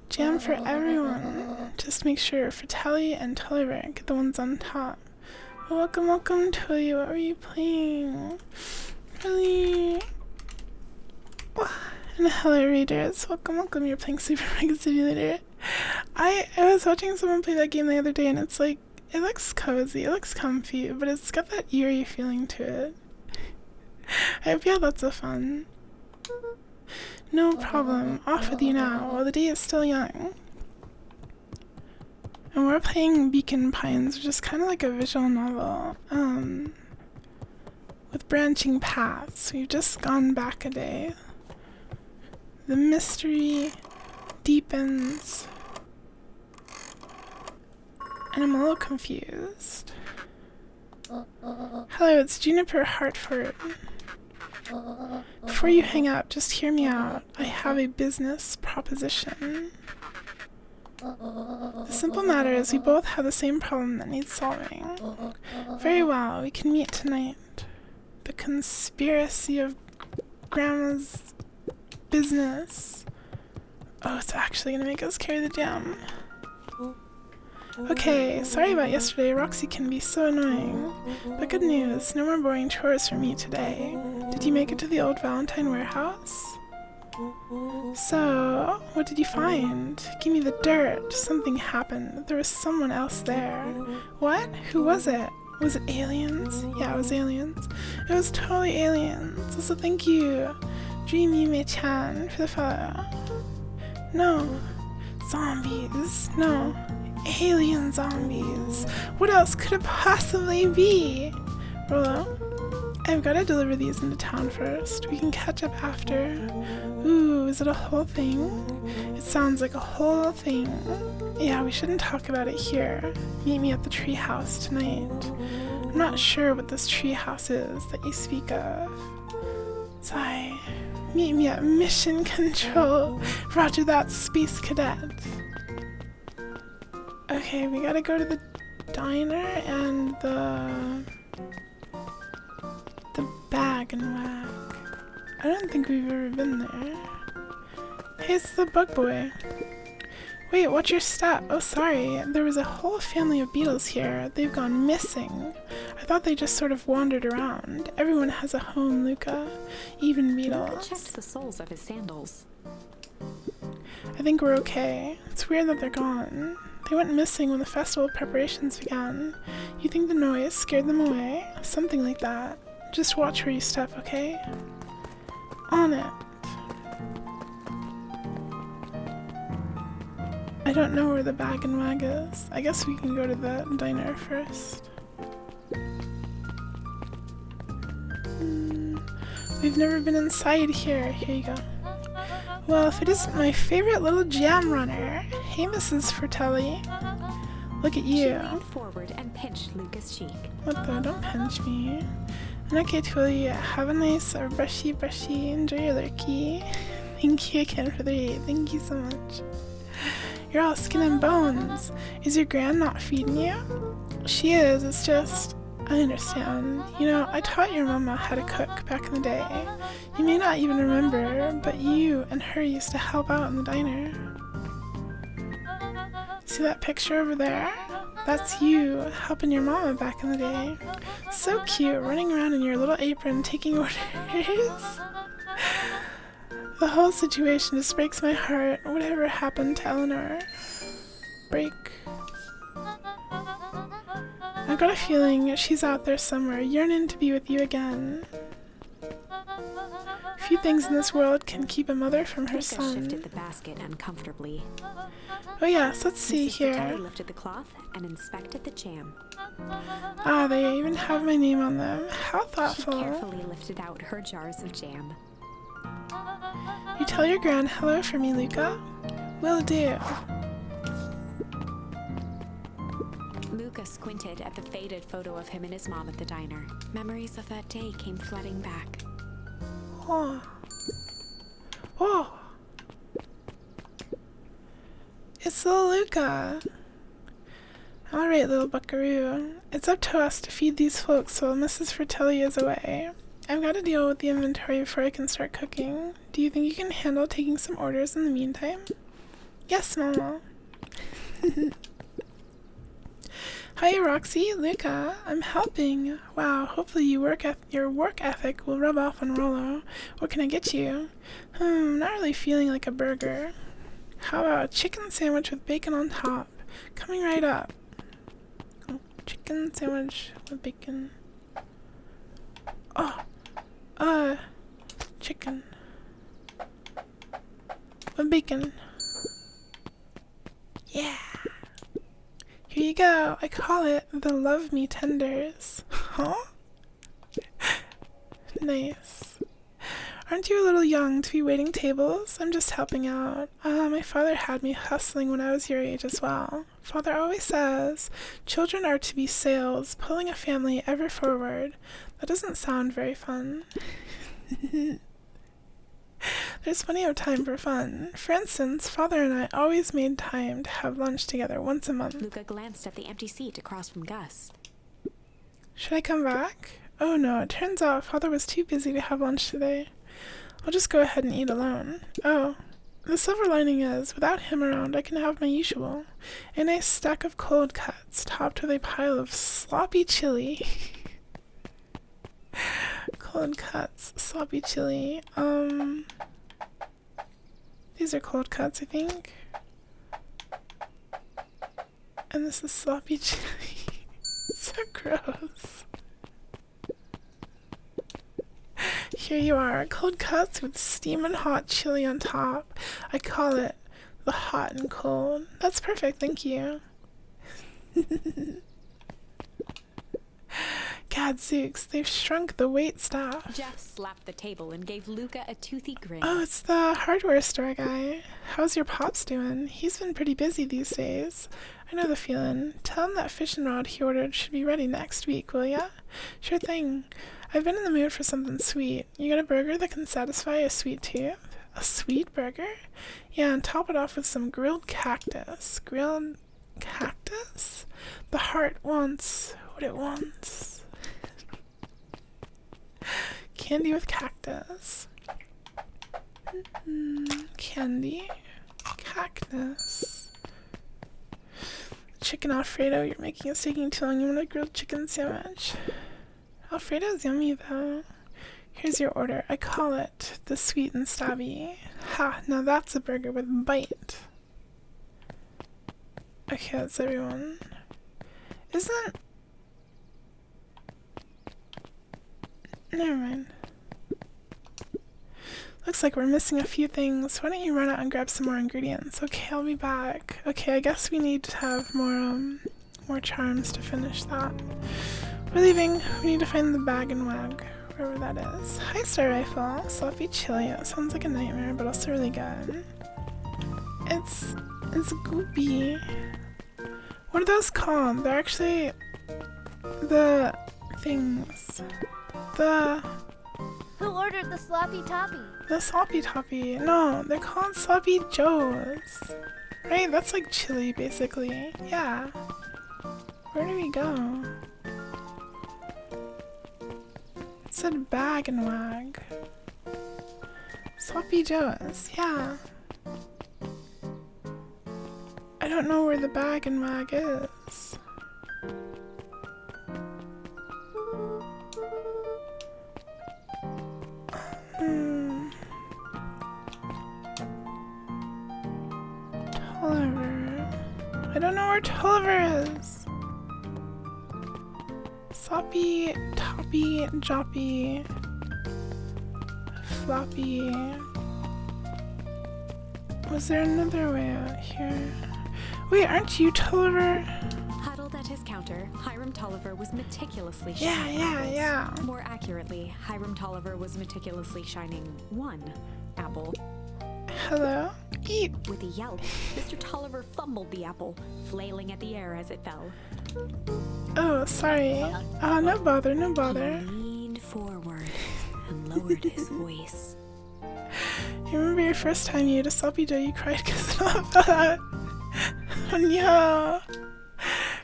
Jam for everyone. Just make sure Fratelli and Tulliver get the ones on top. Welcome, Twilly. What were you playing? Really? And hello, readers. Welcome. You're playing Super Mega Simulator. I was watching someone play that game the other day, and it's like, it looks cozy, it looks comfy, but it's got that eerie feeling to it. I hope you had lots of fun. No problem. Off with you now, while the day is still young. And we're playing Beacon Pines, which is kind of like a visual novel. With branching paths. We've just gone back a day. The mystery deepens. And I'm a little confused. Hello, it's Juniper Hartford. Before you hang up, just hear me out. I have a business proposition. The simple matter is we both have the same problem that needs solving. Very well, we can meet tonight. The conspiracy of Grandma's business. Oh, it's actually gonna make us carry the jam. Okay, sorry about yesterday. Roxy can be so annoying. But good news, no more boring chores for me today. Did you make it to the old Valentine warehouse? So, what did you find? Give me the dirt. Something happened. There was someone else there. What? Who was it? Was it aliens? Yeah, it was aliens. It was totally aliens. Also, thank you, Dream Yume-chan, for the follow. No. Zombies. No. Alien zombies. What else could it possibly be? Rollo, I've got to deliver these into town first. We can catch up after. Ooh, is it a whole thing? It sounds like a whole thing. Yeah, we shouldn't talk about it here. Meet me at the treehouse tonight. I'm not sure what this treehouse is that you speak of. Sigh. Meet me at Mission Control. Roger that, Space Cadet. Okay, we gotta go to the diner and the Bag and Wag. I don't think we've ever been there. Hey, it's the bug boy. Wait, watch your step. Oh, sorry. There was a whole family of beetles here. They've gone missing. I thought they just sort of wandered around. Everyone has a home, Luca. Even beetles. Luca checked the soles of his sandals. I think we're okay. It's weird that they're gone. They went missing when the festival preparations began. You think the noise scared them away? Something like that. Just watch where you step, okay? On it. I don't know where the Bag and Wag is. I guess we can go to the diner first. We've never been inside here. Here you go. Well, if it isn't my favorite little jam runner. Hey, Mrs. Fratelli. Look at She you. leaned forward and pinched Luca's cheek. What the? Don't pinch me. I'm okay, Twilly. Have a nice brushy. Enjoy your lurkey. Thank you again for the raid. Thank you so much. You're all skin and bones. Is your gran not feeding you? She is. It's just... I understand. You know, I taught your mama how to cook back in the day. You may not even remember, but you and her used to help out in the diner. See that picture over there? That's you helping your mama back in the day. So cute, running around in your little apron taking orders. The whole situation just breaks my heart. Whatever happened to Eleanor? Break. I've got a feeling she's out there somewhere, yearning to be with you again. Few things in this world can keep a mother from her Luca son. shifted the basket uncomfortably. Oh yes, let's see Mrs. here. Fratelli lifted the cloth and inspected the jam. Ah, they even have my name on them. How She thoughtful. carefully lifted out her jars of jam. You tell your gran hello for me, Luca? Will do. Luca squinted at the faded photo of him and his mom at the diner. Memories of that day came flooding back. Oh. Oh. It's little Luca. Alright, little buckaroo. It's up to us to feed these folks while Mrs. Fratelli is away. I've got to deal with the inventory before I can start cooking. Do you think you can handle taking some orders in the meantime? Yes, Mama. Hi, Roxy. Luca. I'm helping. Wow, hopefully your work ethic will rub off on Rollo. What can I get you? Not really feeling like a burger. How about a chicken sandwich with bacon on top? Coming right up. Oh, chicken sandwich with bacon. Oh, chicken with bacon. Yeah. Here you go. I call it the Love Me Tenders. Huh? Nice. Aren't you a little young to be waiting tables? I'm just helping out. My father had me hustling when I was your age as well. Father always says, children are to be sails, pulling a family ever forward. That doesn't sound very fun. There's plenty of time for fun. For instance, Father and I always made time to have lunch together once a month. Luca glanced at the empty seat across from Gus. Should I come back? Oh no, it turns out Father was too busy to have lunch today. I'll just go ahead and eat alone. Oh, the silver lining is, without him around, I can have my usual. A nice stack of cold cuts, topped with a pile of sloppy chili. Cold cuts, sloppy chili. These are cold cuts, I think. And this is sloppy chili. So gross. Here you are, cold cuts with steaming hot chili on top. I call it the hot and cold. That's perfect, thank you. Gadzooks, they've shrunk the wait staff. Jeff slapped the table and gave Luca a toothy grin. Oh, it's the hardware store guy. How's your pops doing? He's been pretty busy these days. I know the feeling. Tell him that fishing rod he ordered should be ready next week, will ya? Sure thing. I've been in the mood for something sweet. You got a burger that can satisfy a sweet tooth? A sweet burger? Yeah, and top it off with some grilled cactus. Grilled cactus? The heart wants what it wants. Candy with cactus. Candy. Cactus. Chicken Alfredo, you're making is taking too long. You want a grilled chicken sandwich? Alfredo's yummy though. Here's your order. I call it the sweet and stabby. Ha, now that's a burger with bite. Okay, that's everyone. Isn't... Never mind. Looks like we're missing a few things. Why don't you run out and grab some more ingredients? Okay, I'll be back. Okay, I guess we need to have more charms to finish that. We're leaving. We need to find the bag and wag, wherever that is. Hi, Star Rifle. Sloppy chili. That sounds like a nightmare, but also really good. It's goopy. What are those called? They're actually the things. Who ordered the sloppy toppy? The sloppy toppy. No, they're called sloppy joes. Right? That's like chili, basically. Yeah. Where do we go? It said bag and wag. Sloppy joes. Yeah. I don't know where the bag and wag is. Tulliver. I don't know where Tulliver is. Sloppy, toppy, joppy, floppy. Was there another way out here? Wait, aren't you Tulliver? Huddled at his counter, Hiram Tulliver was meticulously Yeah, shining yeah, apples. yeah. More accurately, Hiram Tulliver was meticulously shining one apple. Hello? Eat. With a yelp, Mr. Tulliver fumbled the apple, flailing at the air as it fell. Oh, sorry. No bother, no bother. He leaned forward and lowered his voice. You remember your first time you ate a sloppy joe, you cried because it all fell out. Oh no.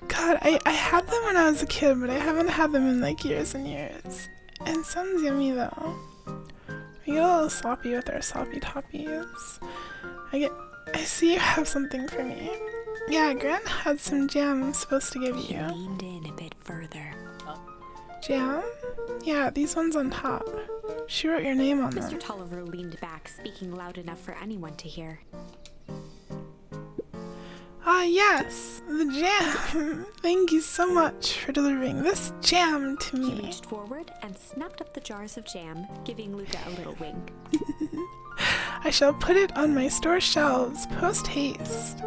God, I had them when I was a kid, but I haven't had them in like years and years. And it sounds yummy though. We get a little sloppy with our sloppy toppies. I see you have something for me. Yeah, Gran had some jam I'm supposed to give He you. leaned in a bit further. Jam? Yeah, these ones on top. She wrote your name on Mr. them. Tulliver leaned back, speaking loud enough for anyone to hear. Ah, yes, the jam. Thank you so much for delivering this jam to He me. reached forward and snapped up the jars of jam, giving Luca a little wink. I shall put it on my store shelves post haste.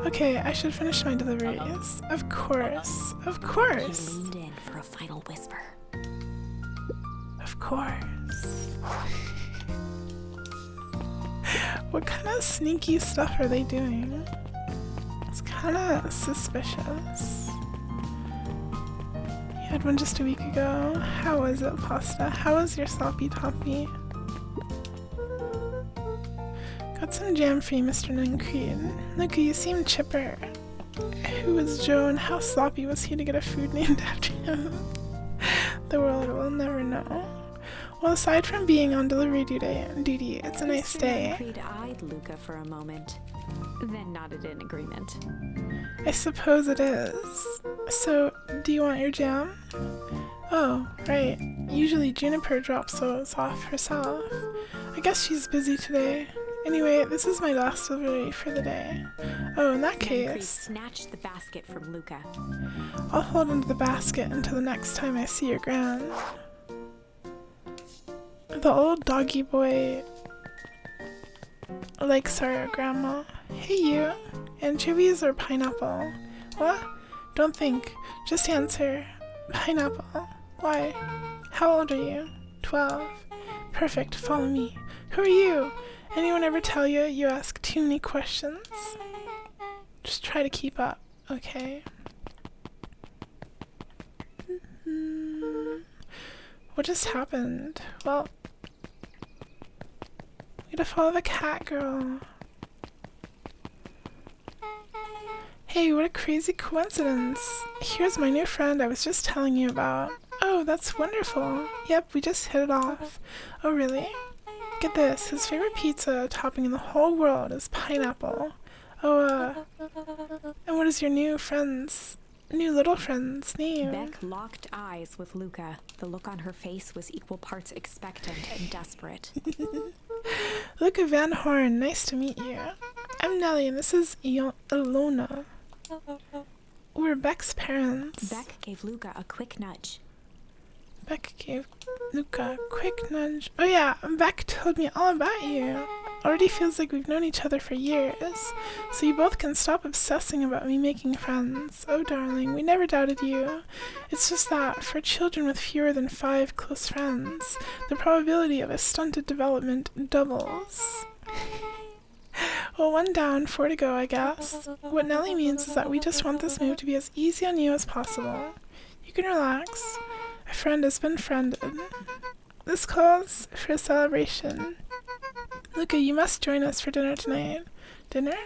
Okay, I should finish my deliveries. Of course, of He course, leaned in for a final whisper. of course. What kind of sneaky stuff are they doing? It's kind of suspicious. You had one just a week ago. How was it, pasta? How was your sloppy toppy? Got some jam for you, Mr. Nuncreed. Luca, you seem chipper. Who was Joe and how sloppy was he to get a food named after him? The world will never know. Well, aside from being on delivery duty, it's a nice day. Creed eyed Luca for a moment, then nodded in agreement. I suppose it is. So, do you want your jam? Oh, right. Usually Juniper drops those off herself. I guess she's busy today. Anyway, this is my last delivery for the day. Oh, in that Creed case, snatched the basket from Luca. I'll hold onto the basket until the next time I see your gran. The old doggy boy likes our grandma. Hey you, anchovies or pineapple? What? Don't think, just answer. Pineapple. Why? How old are you? 12. Perfect, follow me. Who are you? Anyone ever tell you you ask too many questions? Just try to keep up, okay? What just happened? Well, we gotta follow the cat girl. Hey, what a crazy coincidence. Here's my new friend I was just telling you about. Oh, that's wonderful. Yep, we just hit it off. Oh, really? Get this, his favorite pizza topping in the whole world is pineapple. Oh, and what is your new little friend's name? Beck locked eyes with Luca. The look on her face was equal parts expectant and desperate. Luca Van Horn, nice to meet you. I'm Nellie, and this is Ilona. We're Beck's parents. Beck gave Luca a quick nudge. Beck gave Luca a quick nudge. Oh yeah, Beck told me all about you. Already feels like we've known each other for years. So you both can stop obsessing about me making friends. Oh darling, we never doubted you. It's just that, for children with fewer than 5 close friends, the probability of a stunted development doubles. Well, 1 down, 4 to go, I guess. What Nellie means is that we just want this move to be as easy on you as possible. You can relax. A friend has been friended. This calls for a celebration. Luca, you must join us for dinner tonight. Dinner?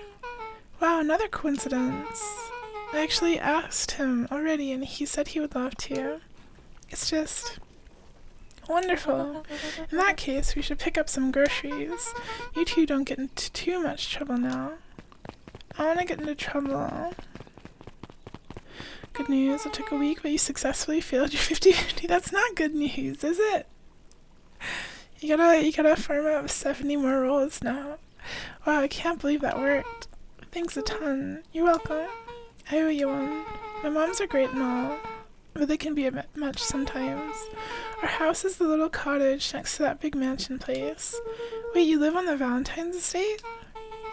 Wow, another coincidence. I actually asked him already and he said he would love to. It's just wonderful. In that case, we should pick up some groceries. You two don't get into too much trouble now. I want to get into trouble. Good news, it took a week, but you successfully failed your 50-50. That's not good news, is it? You gotta farm up 70 more rolls now. Wow, I can't believe that worked. Thanks a ton. You're welcome. I owe you one. My moms are great and all, but they can be a bit much sometimes. Our house is the little cottage next to that big mansion place. Wait, you live on the Valentine's estate?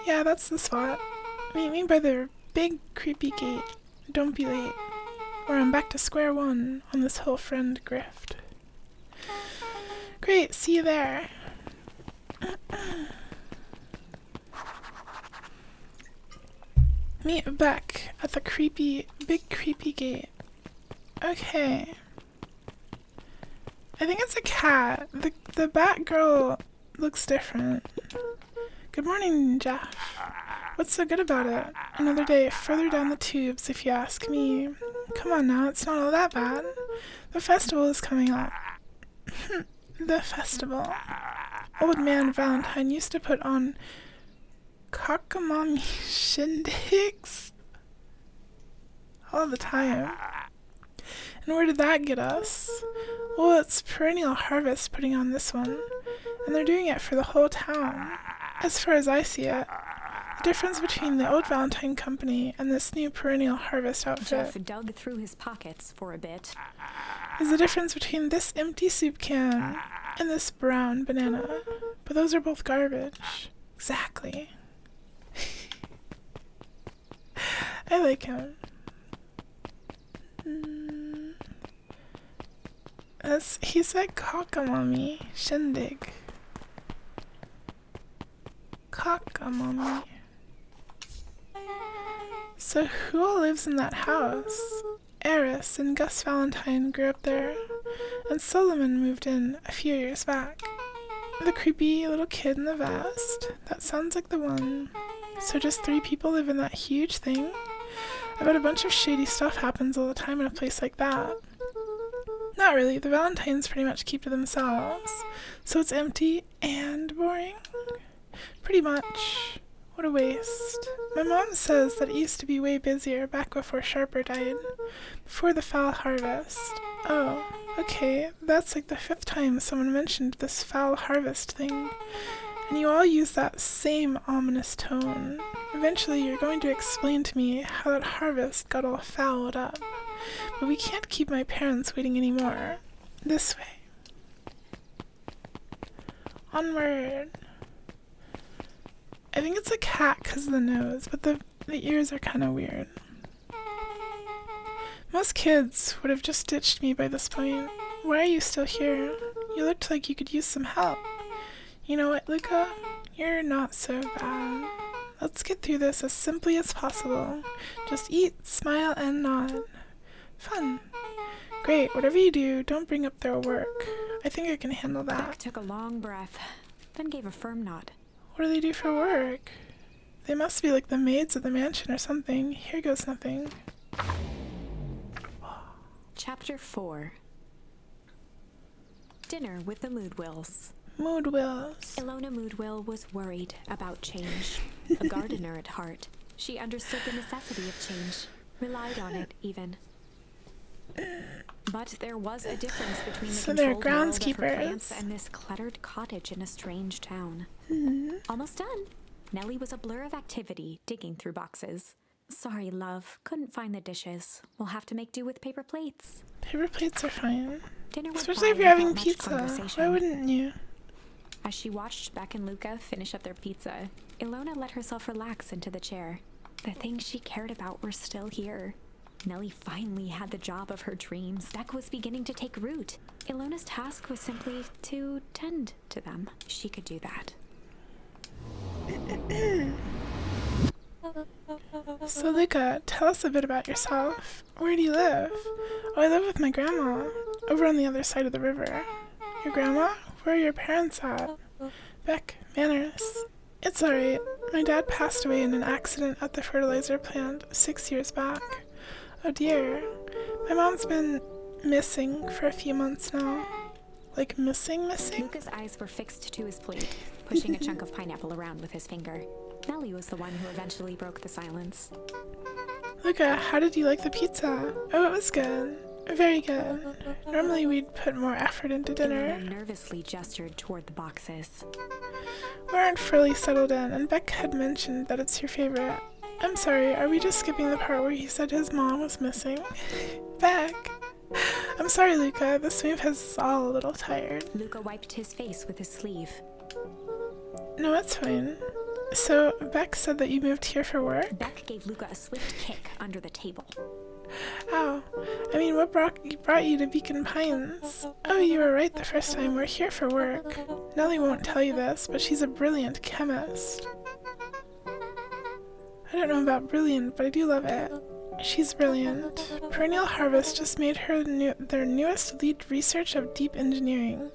Yeah, that's the spot. Meet me by the big creepy gate. Don't be late, or I'm back to square one on this whole friend grift. Great, see you there. Meet Beck at the big creepy gate. Okay. I think it's a cat. The bat girl looks different. Good morning, Jeff. What's so good about it? Another day further down the tubes, if you ask me. Come on now, it's not all that bad. The festival is coming up. The festival. Old man Valentine used to put on cockamamie shindigs all the time. And where did that get us? Well, it's Perennial Harvest putting on this one, and they're doing it for the whole town. As far as I see it, the difference between the old Valentine Company and this new Perennial Harvest outfit Jeff dug through his pockets for a bit. is the difference between this empty soup can and this brown banana. But those are both garbage. Exactly. I like him. He said cockamamie shindig. Cockamamie. So who all lives in that house? Eris and Gus Valentine grew up there, and Solomon moved in a few years back. The creepy little kid in the vest. That sounds like the one. So just 3 people live in that huge thing? I bet a bunch of shady stuff happens all the time in a place like that. Not really. The Valentines pretty much keep to themselves. So it's empty and boring. Pretty much. What a waste. My mom says that it used to be way busier back before Sharper died. Before the foul harvest. Oh, okay. That's like the 5th time someone mentioned this foul harvest thing. And you all use that same ominous tone. Eventually you're going to explain to me how that harvest got all fouled up. But we can't keep my parents waiting anymore. This way. Onward. I think it's a cat because of the nose, but the ears are kind of weird. Most kids would have just ditched me by this point. Why are you still here? You looked like you could use some help. You know what, Luca? You're not so bad. Let's get through this as simply as possible. Just eat, smile, and nod. Fun. Great, whatever you do, don't bring up their work. I think I can handle that. Beck took a long breath, then gave a firm nod. What do they do for work? They must be like the maids of the mansion or something. Here goes nothing. Chapter 4. Dinner with the Moodwills. Moodwills. Ilona Moodwill was worried about change. A gardener at heart, she understood the necessity of change, relied on it even. But there was a difference between the controlled world of her plants and this cluttered cottage in a strange town. Almost done. Nellie was a blur of activity, digging through boxes. Sorry, love. Couldn't find the dishes. We'll have to make do with paper plates. Paper plates are fine. Dinner was especially if fine you're having without much pizza. conversation. Why wouldn't you? As she watched Beck and Luca finish up their pizza, Ilona let herself relax into the chair. The things she cared about were still here. Nellie finally had the job of her dreams. Beck was beginning to take root. Ilona's task was simply to tend to them. She could do that. So Luca, tell us a bit about yourself. Where do you live? Oh, I live with my grandma, over on the other side of the river. Your grandma? Where are your parents at? Beck, manners. It's alright. My dad passed away in an accident at the fertilizer plant 6 years back. Oh dear. My mom's been missing for a few months now. Like missing? Luca's eyes were fixed to his plate, pushing a chunk of pineapple around with his finger. Nellie was the one who eventually broke the silence. Luca, how did you like the pizza? Oh, it was good. Very good. Normally we'd put more effort into dinner. Luca nervously gestured toward the boxes. We aren't fully settled in, and Beck had mentioned that it's your favorite. I'm sorry, are we just skipping the part where he said his mom was missing? Beck! I'm sorry, Luca. This move has us all a little tired. Luca wiped his face with his sleeve. No, it's fine. So, Beck said that you moved here for work? Beck gave Luca a swift kick under the table. Ow. I mean, what brought you to Beacon Pines? Oh, you were right the first time. We're here for work. Nellie won't tell you this, but she's a brilliant chemist. I don't know about brilliant, but I do love it. She's brilliant. Perennial Harvest just made her their newest lead research of deep engineering.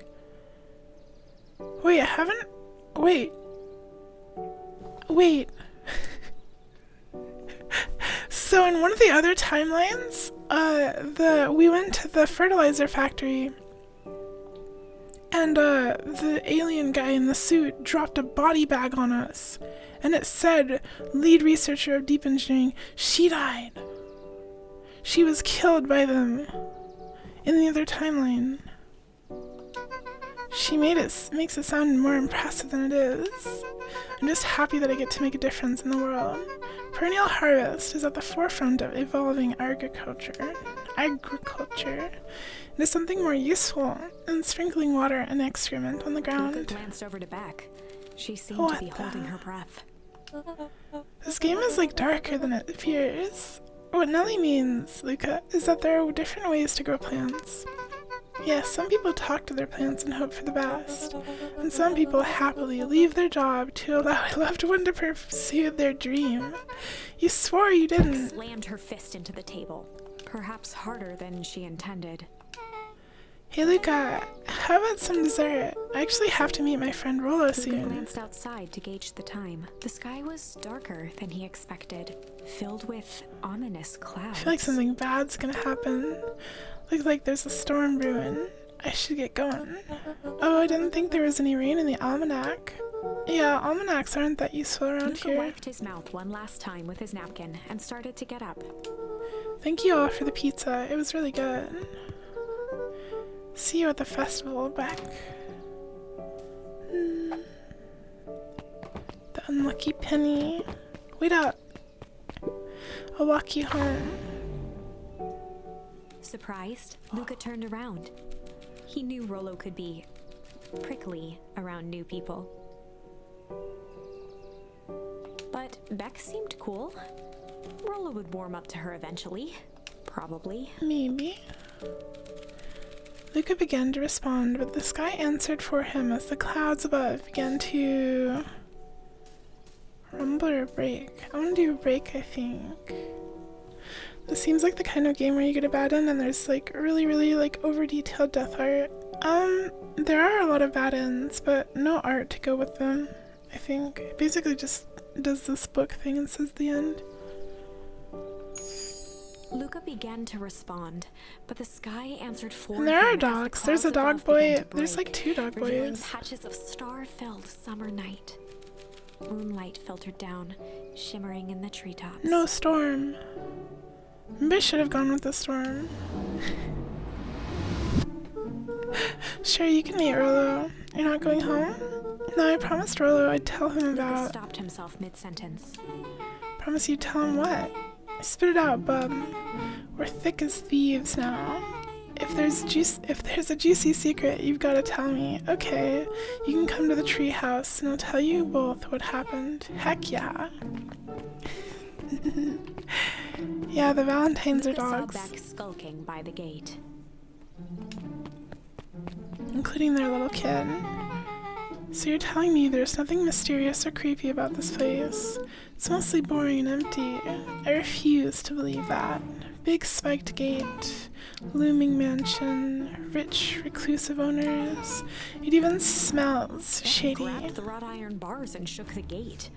Wait, I haven't... Wait. So in one of the other timelines, we went to the fertilizer factory, and the alien guy in the suit dropped a body bag on us, and it said, lead researcher of deep engineering. She died. She was killed by them in the other timeline. She makes it sound more impressive than it is. I'm just happy that I get to make a difference in the world. Perennial Harvest is at the forefront of evolving agriculture. It is something more useful than sprinkling water and excrement on the ground. Luca glanced over to Beck. She seemed to be holding her breath. This game is like darker than it appears. What Nellie means, Luca, is that there are different ways to grow plants. Yes, some people talk to their plants and hope for the best, and some people happily leave their job to allow a loved one to pursue their dream. You swore you didn't. Beck slammed her fist into the table, perhaps harder than she intended. Hey Luca, how about some dessert? I actually have to meet my friend Rollo soon. Luca glanced outside to gauge the time. The sky was darker than he expected, filled with ominous clouds. I feel like something bad's gonna happen. Looks like there's a storm brewing. I should get going. Oh, I didn't think there was any rain in the almanac. Yeah, almanacs aren't that useful around Luca here. wiped his mouth one last time with his napkin and started to get up. Thank you all for the pizza. It was really good. See you at the festival, Beck. The unlucky penny. Wait up. I'll walk you home. Surprised, Luca turned around. He knew Rollo could be prickly around new people. But Beck seemed cool. Rollo would warm up to her eventually. Probably. Maybe. Luca began to respond, but the sky answered for him as the clouds above began to rumble or break. I want to do a break, I think. This seems like the kind of game where you get a bad end and there's like really like over-detailed death art. There are a lot of bad ends, but no art to go with them, I think. It basically just does this book thing and says the end. Luca began to respond, but the sky answered for him. And there are as the dogs. There's a clouds dog above began boy. to There's like break, 2 dog revealing boys. patches of star-filled summer night. Moonlight filtered down, shimmering in the treetops. No storm. Maybe I should have gone with the storm. Sure, you can meet Rollo. You're not going home? No, I promised Rollo I'd tell him Luca about... stopped himself mid-sentence. Promise you'd tell him what? Spit it out, bub. We're thick as thieves now. If there's a juicy secret, you've got to tell me. Okay, you can come to the tree house and I'll tell you both what happened. Heck yeah. Yeah, the Valentines Luca are dogs. saw Beck skulking by the gate. Including their little kid. So you're telling me there's nothing mysterious or creepy about this place? It's mostly boring and empty. I refuse to believe that. Big spiked gate, looming mansion, rich, reclusive owners. It even smells shady. Grabbed the wrought iron bars and shook the gate.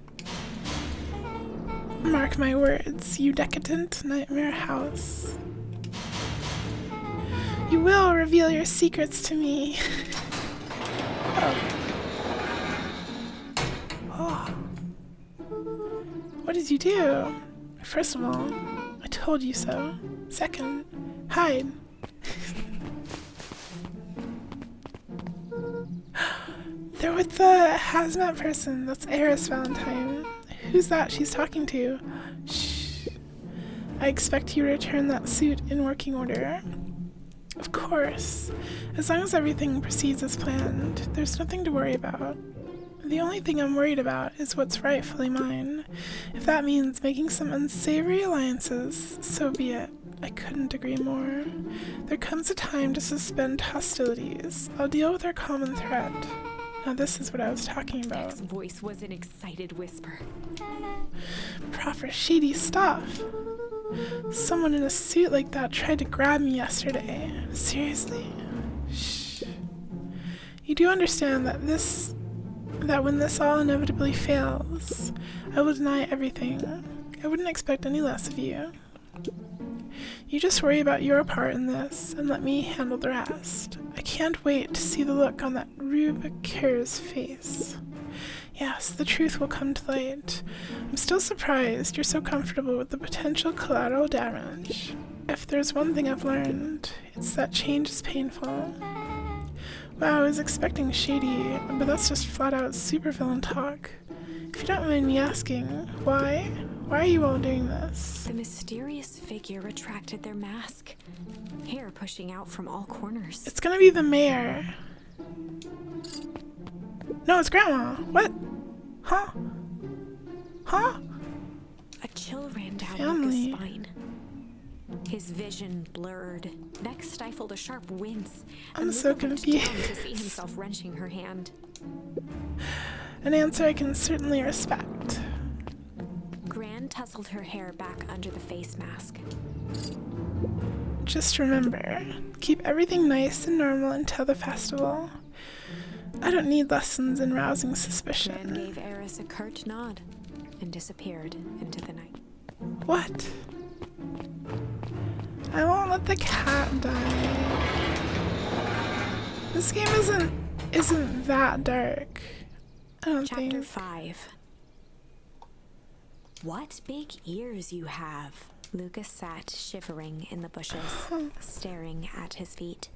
Mark my words, you decadent nightmare house. You will reveal your secrets to me. Oh. What did you do? First of all, I told you so. Second, hide. They're with the hazmat person. That's Eris Valentine. Who's that she's talking to? Shh. I expect you to return that suit in working order. Of course. As long as everything proceeds as planned, there's nothing to worry about. The only thing I'm worried about is what's rightfully mine. If that means making some unsavory alliances, so be it. I couldn't agree more. There comes a time to suspend hostilities. I'll deal with our common threat. Now this is what I was talking about. His voice was an excited whisper. Proper shady stuff. Someone in a suit like that tried to grab me yesterday. Seriously. Shh. You do understand that when this all inevitably fails, I will deny everything. I wouldn't expect any less of you. You just worry about your part in this, and let me handle the rest. I can't wait to see the look on that Rube Kerr's face. Yes, the truth will come to light. I'm still surprised you're so comfortable with the potential collateral damage. If there's one thing I've learned, it's that change is painful. Wow, I was expecting shady, but that's just flat-out supervillain talk. If you don't mind me asking, why? Why are you all doing this? The mysterious figure retracted their mask, hair pushing out from all corners. It's gonna be the mayor. No, it's Grandma. What? Huh? Huh? A chill ran down Family. Luca's spine. His vision blurred. Beck stifled a sharp wince. I'm and so Luca looked down confused. to see himself wrenching her hand. An answer I can certainly respect. Gran tousled her hair back under the face mask. Just remember, keep everything nice and normal until the festival. I don't need lessons in rousing Gran suspicion. gave Eris a curt nod and disappeared into the night. What? I won't let the cat die. This game isn't that dark. I don't Chapter think. 5. What big ears you have. Lucas sat shivering in the bushes, staring at his feet.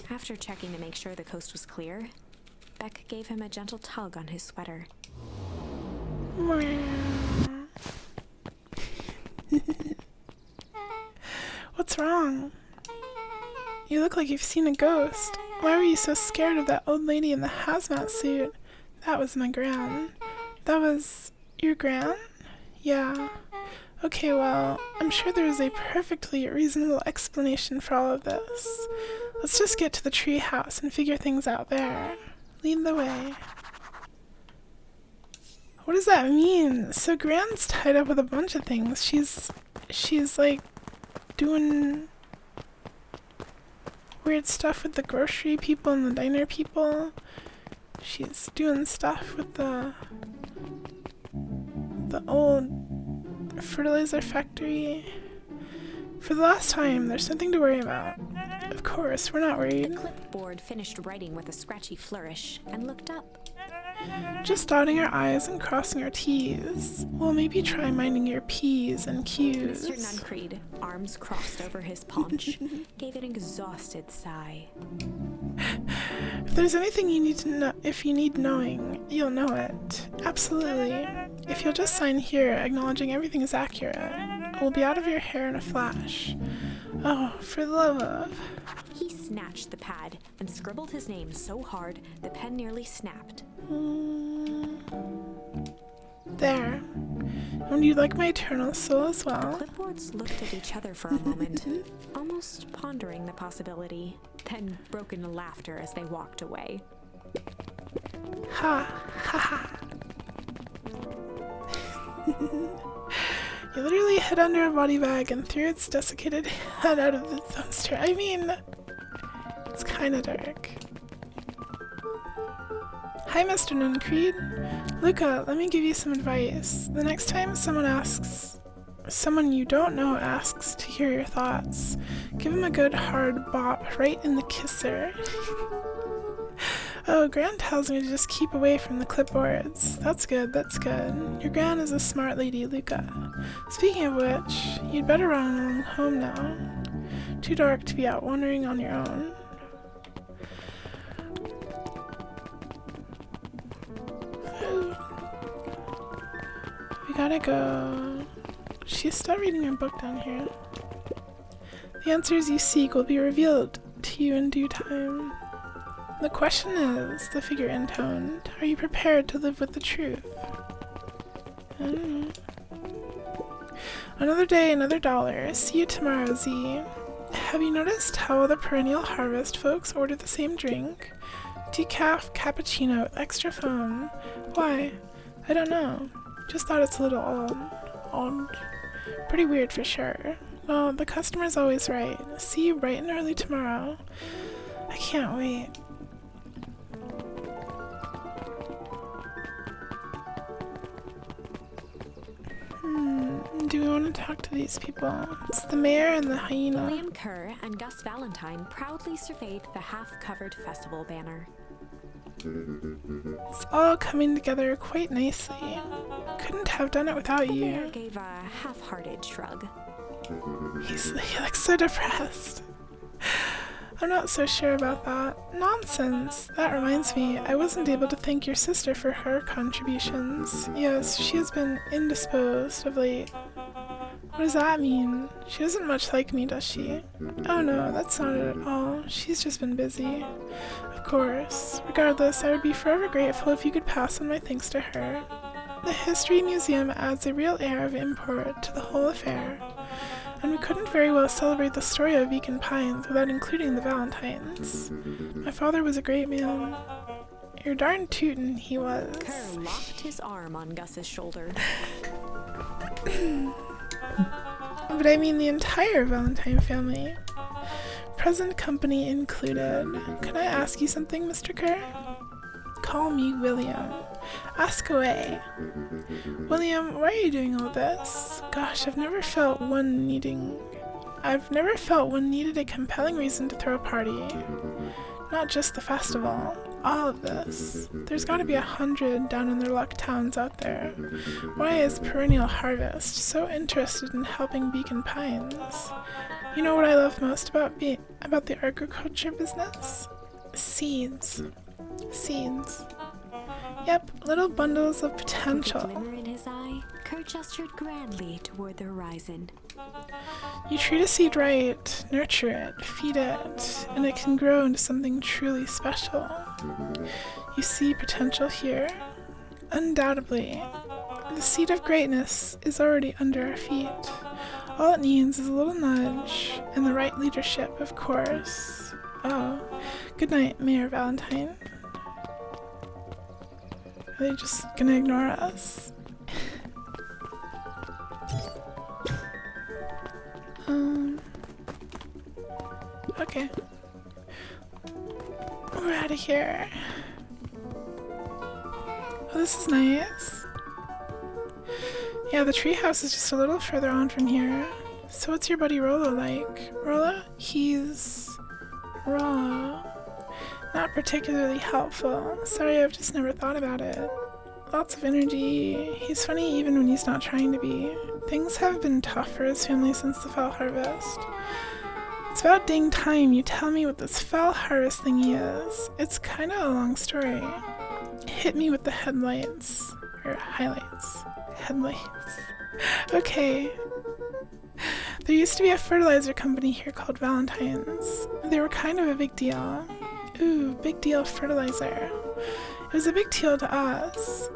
After checking to make sure the coast was clear, Beck gave him a gentle tug on his sweater. What's wrong? You look like you've seen a ghost. Why were you so scared of that old lady in the hazmat suit? That was my gran. That was your gran? Yeah. Okay, well, I'm sure there is a perfectly reasonable explanation for all of this. Let's just get to the tree house and figure things out there. Lead the way. What does that mean? So Gran's tied up with a bunch of things. She's like doing weird stuff with the grocery people and the diner people. She's doing stuff with the old fertilizer factory. For the last time, there's nothing to worry about. Of course, we're not The worried. clipboard finished writing with a scratchy flourish and looked up. Just dotting our I's and crossing our T's. Well, maybe try minding your P's and Q's. Mr. Nuncreed, arms crossed over his paunch, gave an exhausted sigh. If there's anything you need to know, if you need knowing, you'll know it. Absolutely. If you'll just sign here, acknowledging everything is accurate, we'll be out of your hair in a flash. Oh, for the love of... He snatched the pad and scribbled his name so hard the pen nearly snapped. There. Would you like my eternal soul as well? Clipboards looked at each other for a moment, almost pondering the possibility, then broke into laughter as they walked away. Ha, ha, ha. You literally hid under a body bag and threw its desiccated head out of the dumpster. I mean, it's kinda dark. Hi, Mr. Nuncreed. Luca, let me give you some advice. The next time someone you don't know asks to hear your thoughts, give him a good hard bop right in the kisser. Oh, Gran tells me to just keep away from the clipboards. That's good, that's good. Your Gran is a smart lady, Luca. Speaking of which, you'd better run along home now. Too dark to be out wandering on your own. We gotta go. She's still reading her book down here. The answers you seek will be revealed to you in due time. The question is, the figure intoned, are you prepared to live with the truth? I don't know. Another day, another dollar. See you tomorrow, Z. Have you noticed how all the perennial harvest folks order the same drink? Decaf cappuccino with extra foam. Why? I don't know. Just thought it's a little odd. Pretty weird for sure. Well, the customer's always right. See you bright and early tomorrow. I can't wait. Do we want to talk to these people? It's the mayor and the hyena. William Kerr and Gus Valentine proudly surveyed the half-covered festival banner. It's all coming together quite nicely. Couldn't have done it without The mayor you. gave a half-hearted shrug. He looks so depressed. I'm not so sure about that. Nonsense. That reminds me, I wasn't able to thank your sister for her contributions. Yes, she has been indisposed of late. What does that mean? She doesn't much like me, does she? Oh no, that's not it at all. She's just been busy. Of course. Regardless, I would be forever grateful if you could pass on my thanks to her. The History Museum adds a real air of import to the whole affair, and we couldn't very well celebrate the story of Beacon Pines without including the Valentines. My father was a great man. You're darn tootin' he was. Kerr locked his arm on Gus's shoulder. But I mean the entire Valentine family. Present company included. Can I ask you something, Mr. Kerr? Call me William. Ask away. William, why are you doing all this? Gosh, I've never felt one needed a compelling reason to throw a party. Not just the festival. All of this. There's gotta be 100 down in their luck towns out there. Why is Perennial Harvest so interested in helping Beacon Pines? You know what I love most about the agriculture business? Seeds. Seeds. Yep, little bundles of potential. With a glimmer in his eye, Kerr gestured grandly toward the horizon. You treat a seed right, nurture it, feed it, and it can grow into something truly special. You see potential here? Undoubtedly. The seed of greatness is already under our feet. All it needs is a little nudge, and the right leadership, of course. Oh, good night, Mayor Valentine. Are they just gonna ignore us? Okay. We're out of here. Oh, this is nice. Yeah, the treehouse is just a little further on from here. So what's your buddy Rollo like? Rollo? He's... Rollo. Not particularly helpful. Sorry, I've just never thought about it. Lots of energy. He's funny even when he's not trying to be. Things have been tough for his family since the fall harvest. It's about dang time you tell me what this fall harvest thingy is. It's kinda a long story. Hit me with the headlights. Or highlights. Headlights. Okay. There used to be a fertilizer company here called Valentine's. They were kind of a big deal. Ooh, big deal fertilizer. It was a big deal to us.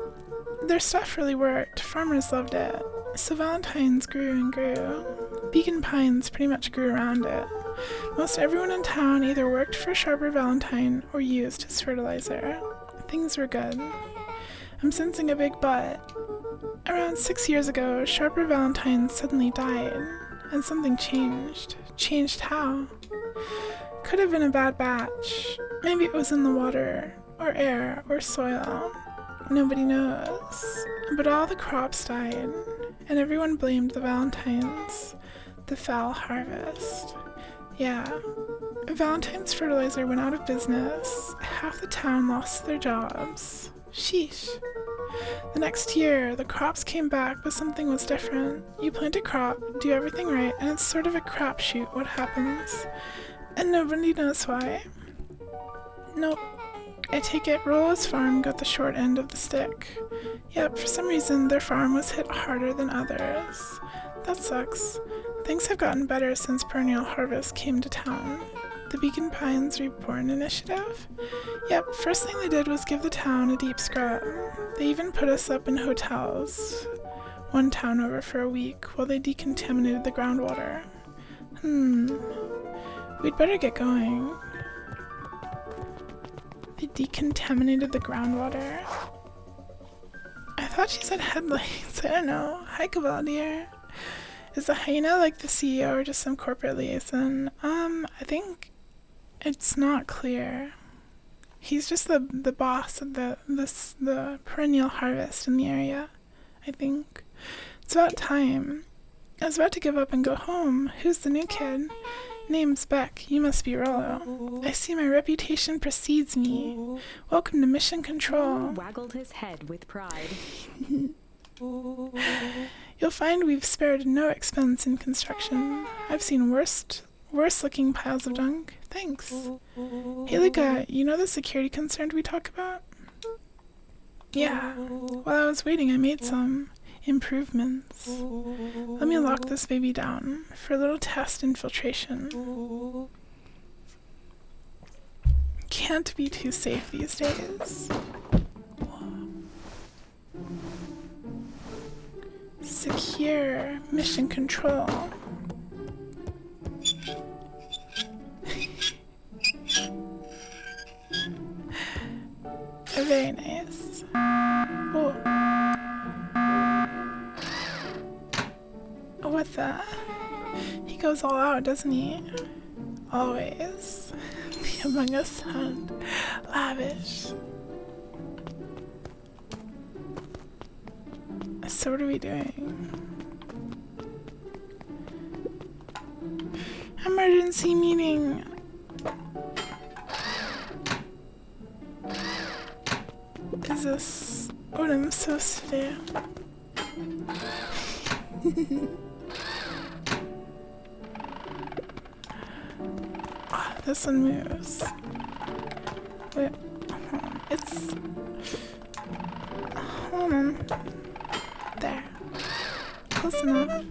Their stuff really worked. Farmers loved it. So Valentine's grew and grew. Beacon Pines pretty much grew around it. Most everyone in town either worked for Sharper Valentine or used his fertilizer. things were good. I'm sensing a big but. Around 6 years ago, Sharper Valentine suddenly died, and something changed. Changed how? Could have been a bad batch. Maybe it was in the water, or air, or soil. Nobody knows. But all the crops died, and everyone blamed the Valentines. The foul harvest. Yeah. Valentine's fertilizer went out of business. Half the town lost their jobs. Sheesh. The next year, the crops came back, but something was different. You plant a crop, do everything right, and it's sort of a crapshoot what happens. And nobody knows why. Nope. I take it Rolo's farm got the short end of the stick. Yep, for some reason their farm was hit harder than others. That sucks. Things have gotten better since Perennial Harvest came to town. The Beacon Pines Reborn Initiative? Yep, first thing they did was give the town a deep scrub. They even put us up in hotels, one town over for a week, while they decontaminated the groundwater. We'd better get going. They decontaminated the groundwater. I thought she said headlights. I don't know. Hi, Cavaldier. Is the hyena like the CEO or just some corporate liaison? I think it's not clear. He's just the boss of the perennial harvest in the area, I think. It's about time. I was about to give up and go home. Who's the new kid? Name's Beck. You must be Rollo. I see my reputation precedes me. Welcome to Mission Control. Waggled his head with pride. You'll find we've spared no expense in construction. I've seen worse looking piles of junk. Thanks. Hey Luca, you know the security concern we talk about? Yeah. While I was waiting, I made some improvements. Let me lock this baby down for a little test infiltration. Can't be too safe these days. Secure mission control. Very nice. Oh. What the? He goes all out, doesn't he? Always. The Among Us sound lavish. So what are we doing? Emergency meeting. Is this what I'm supposed to do? Oh, this one moves. Wait, it's... Hold on. There. Close enough.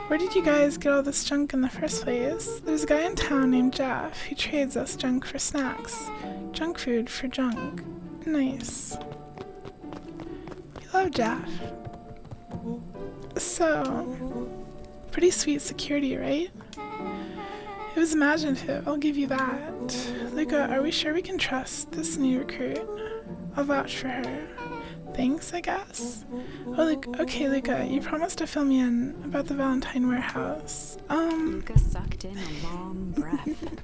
Where did you guys get all this junk in the first place? There's a guy in town named Jeff who trades us junk for snacks. Junk food for junk. Nice. We love Jeff. So, pretty sweet security, right? It was imaginative, I'll give you that. Luca, are we sure we can trust this new recruit? I'll vouch for her. Thanks, I guess. Oh, okay, Luca, you promised to fill me in about the Valentine warehouse. Luca sucked in a long breath.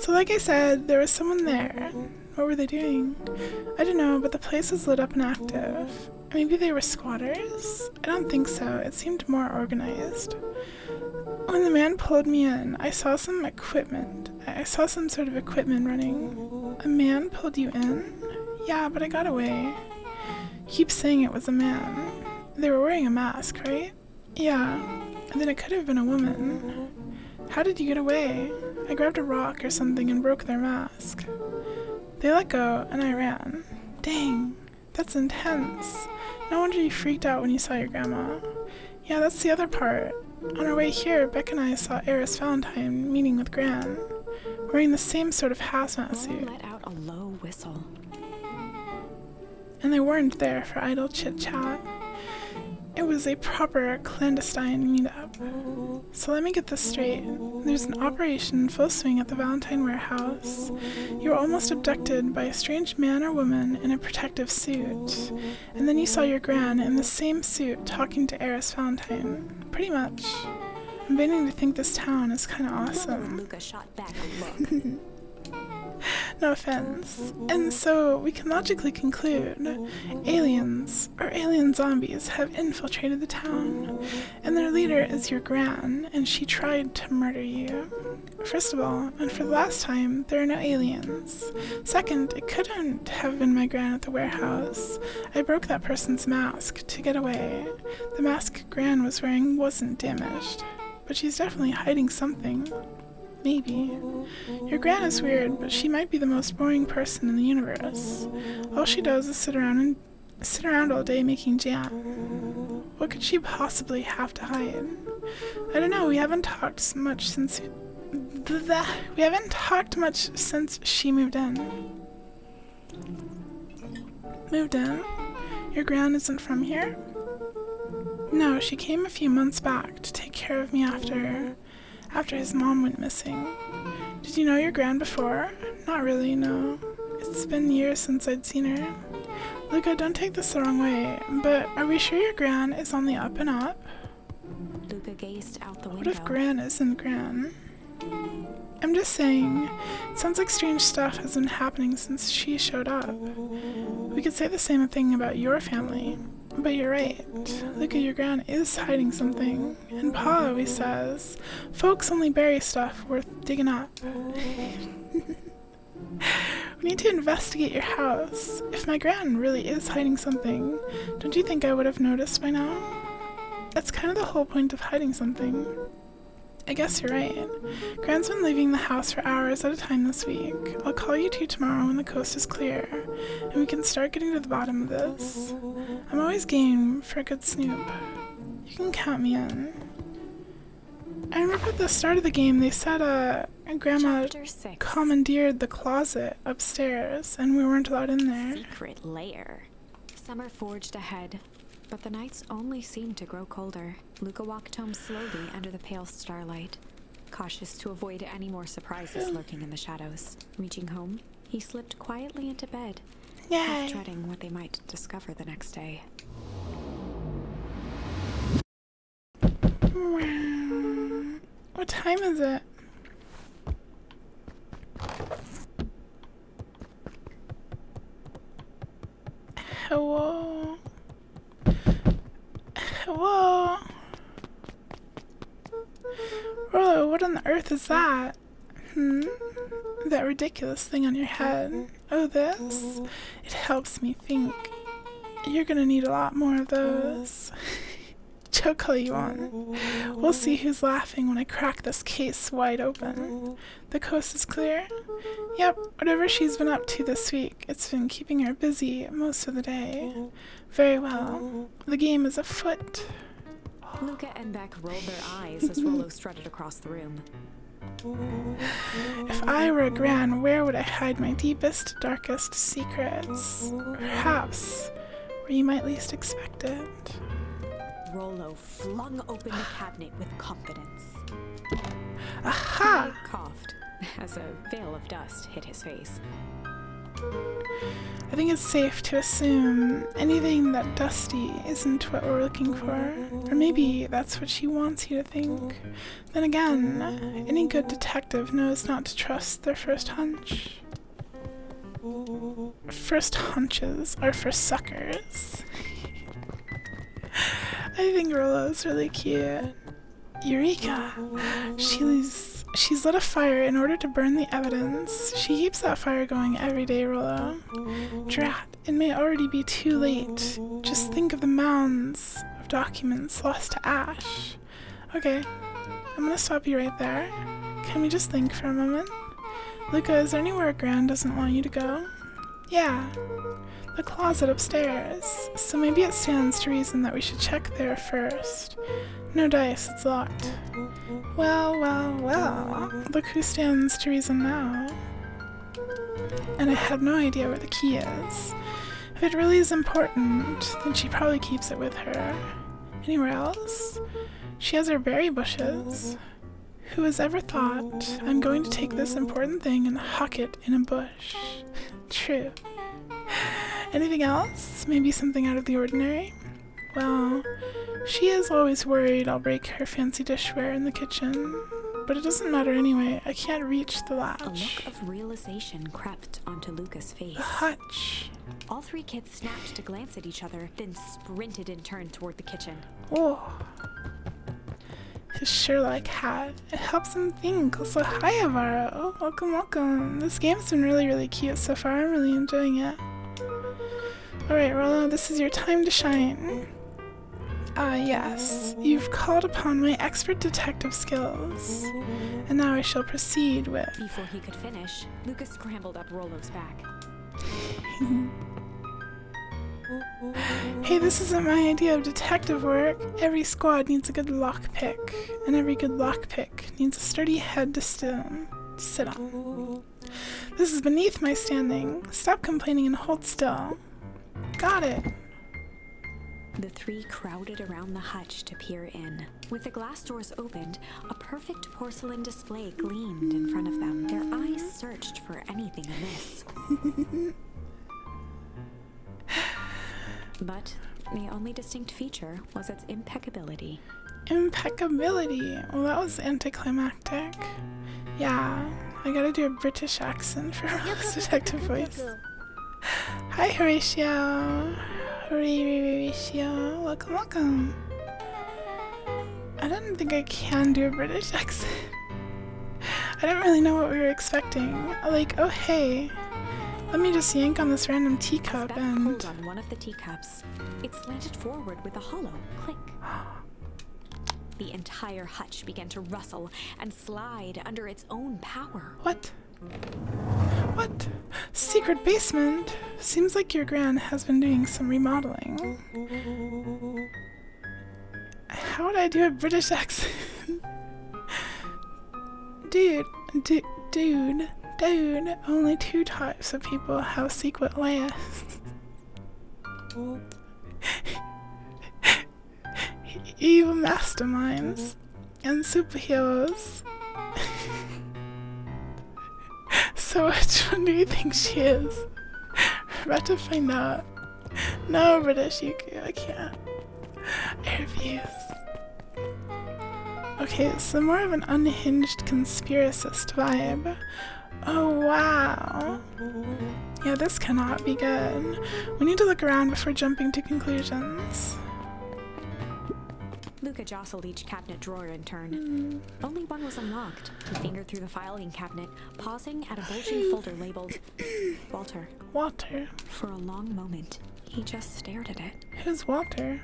So like I said, there was someone there. What were they doing? I don't know, but the place was lit up and active. Maybe they were squatters? I don't think so. It seemed more organized. When the man pulled me in, I saw some equipment. I saw some sort of equipment running. A man pulled you in? Yeah, but I got away. You keep saying it was a man. They were wearing a mask, right? Yeah. And then it could have been a woman. How did you get away? I grabbed a rock or something and broke their mask. They let go, and I ran. Dang, that's intense. No wonder you freaked out when you saw your grandma. Yeah, that's the other part. On our way here, Beck and I saw Eris Valentine meeting with Gran, wearing the same sort of hazmat suit. Let out a low whistle. And they weren't there for idle chit-chat. It was a proper clandestine meetup. So let me get this straight. There's an operation in full swing at the Valentine warehouse. You were almost abducted by a strange man or woman in a protective suit. And then you saw your gran in the same suit talking to Eris Valentine. Pretty much. I'm beginning to think this town is kind of awesome. Luca shot back a look. No offense. And so we can logically conclude aliens or alien zombies have infiltrated the town, and their leader is your gran, and she tried to murder you. First of all, and for the last time, there are no aliens. Second, it couldn't have been my gran at the warehouse. I broke that person's mask to get away. The mask gran was wearing wasn't damaged, but she's definitely hiding something. Maybe. Your gran is weird, but she might be the most boring person in the universe. All she does is sit around all day making jam. What could she possibly have to hide? I don't know, we haven't talked much since she moved in. Moved in? Your gran isn't from here? No, she came a few months back to take care of me after his mom went missing. Did you know your gran before? Not really, no. It's been years since I'd seen her. Luca, don't take this the wrong way, but are we sure your gran is on the up and up? Luca gazed out the window. What if gran isn't gran? I'm just saying, it sounds like strange stuff has been happening since she showed up. We could say the same thing about your family. But you're right. Luca, your gran is hiding something. And Pa always says, folks only bury stuff worth digging up. We need to investigate your house. If my gran really is hiding something, don't you think I would have noticed by now? That's kind of the whole point of hiding something. I guess you're right. Gran's been leaving the house for hours at a time this week. I'll call you two tomorrow when the coast is clear, and we can start getting to the bottom of this. I'm always game for a good snoop. You can count me in. I remember at the start of the game they said Grandma commandeered the closet upstairs, and we weren't allowed in there. Secret lair. Summer forged ahead, but the nights only seemed to grow colder. Luca walked home slowly under the pale starlight, cautious to avoid any more surprises lurking in the shadows. Reaching home, he slipped quietly into bed, half dreading what they might discover the next day. What time is it? Hello? Hello? Rollo, what on the earth is that? That ridiculous thing on your head. Oh, this? It helps me think. You're gonna need a lot more of those. Choke all you want. We'll see who's laughing when I crack this case wide open. The coast is clear? Yep, whatever she's been up to this week, it's been keeping her busy most of the day. Very well. The game is afoot. Luca and Beck rolled their eyes as Rollo strutted across the room. If I were a gran, where would I hide my deepest, darkest secrets? Perhaps where you might least expect it. Rollo flung open the cabinet with confidence. Aha! He coughed as a veil of dust hit his face. I think it's safe to assume anything that dusty isn't what we're looking for. Or maybe that's what she wants you to think. Then again, any good detective knows not to trust their first hunch. First hunches are for suckers. I think Rollo's really cute. Eureka! She's lit a fire in order to burn the evidence. She keeps that fire going every day, Rollo. Drat, it may already be too late. Just think of the mounds of documents lost to ash. Okay, I'm gonna stop you right there. Can we just think for a moment? Luca, is there anywhere Gran doesn't want you to go? Yeah, the closet upstairs. So maybe it stands to reason that we should check there first. No dice, it's locked. Well, well, well. Look who stands to reason now. And I have no idea where the key is. If it really is important, then she probably keeps it with her. Anywhere else? She has her berry bushes. Who has ever thought, I'm going to take this important thing and huck it in a bush? True. Anything else? Maybe something out of the ordinary? Well, she is always worried I'll break her fancy dishware in the kitchen. But it doesn't matter anyway. I can't reach the latch. A look of realization crept onto Luca's face. The hutch. All three kids snapped to glance at each other, then sprinted in turn toward the kitchen. Oh. His Sherlock hat. It helps him think. Also, hi, Alvaro. Welcome, welcome. This game's been really, really cute so far. I'm really enjoying it. Alright, Rollo, this is your time to shine. Yes. You've called upon my expert detective skills. And now I shall proceed with... Before he could finish, Luca scrambled up Rollo's back. Hey, this isn't my idea of detective work. Every squad needs a good lockpick, and every good lockpick needs a sturdy head to sit on. This is beneath my standing. Stop complaining and hold still. Got it. The three crowded around the hutch to peer in. With the glass doors opened, a perfect porcelain display gleamed in front of them. Their eyes searched for anything amiss. But the only distinct feature was its impeccability. Impeccability. Well, that was anticlimactic. Yeah, I gotta do a British accent for Rose detective voice. Hi, Horatio. Horatio. Welcome, welcome. I don't think I can do a British accent. I don't really know what we were expecting. Like, oh hey. Let me just yank on this random teacup Beck and... pulled on one of the teacups. It slanted forward with a hollow click. The entire hutch began to rustle and slide under its own power. What? What? Secret basement? Seems like your gran has been doing some remodeling. How would I do a British accent? Dude, only two types of people have secret layers. Evil masterminds and superheroes. So which one do you think she is? We're about to find out. No, British, I can't. I refuse. Okay, so more of an unhinged conspiracist vibe. Oh wow. Yeah, this cannot be good. We need to look around before jumping to conclusions. Luca jostled each cabinet drawer in turn. Only one was unlocked. He fingered through the filing cabinet, pausing at a bulging folder labeled Walter. Walter. For a long moment, he just stared at it. Who's Walter?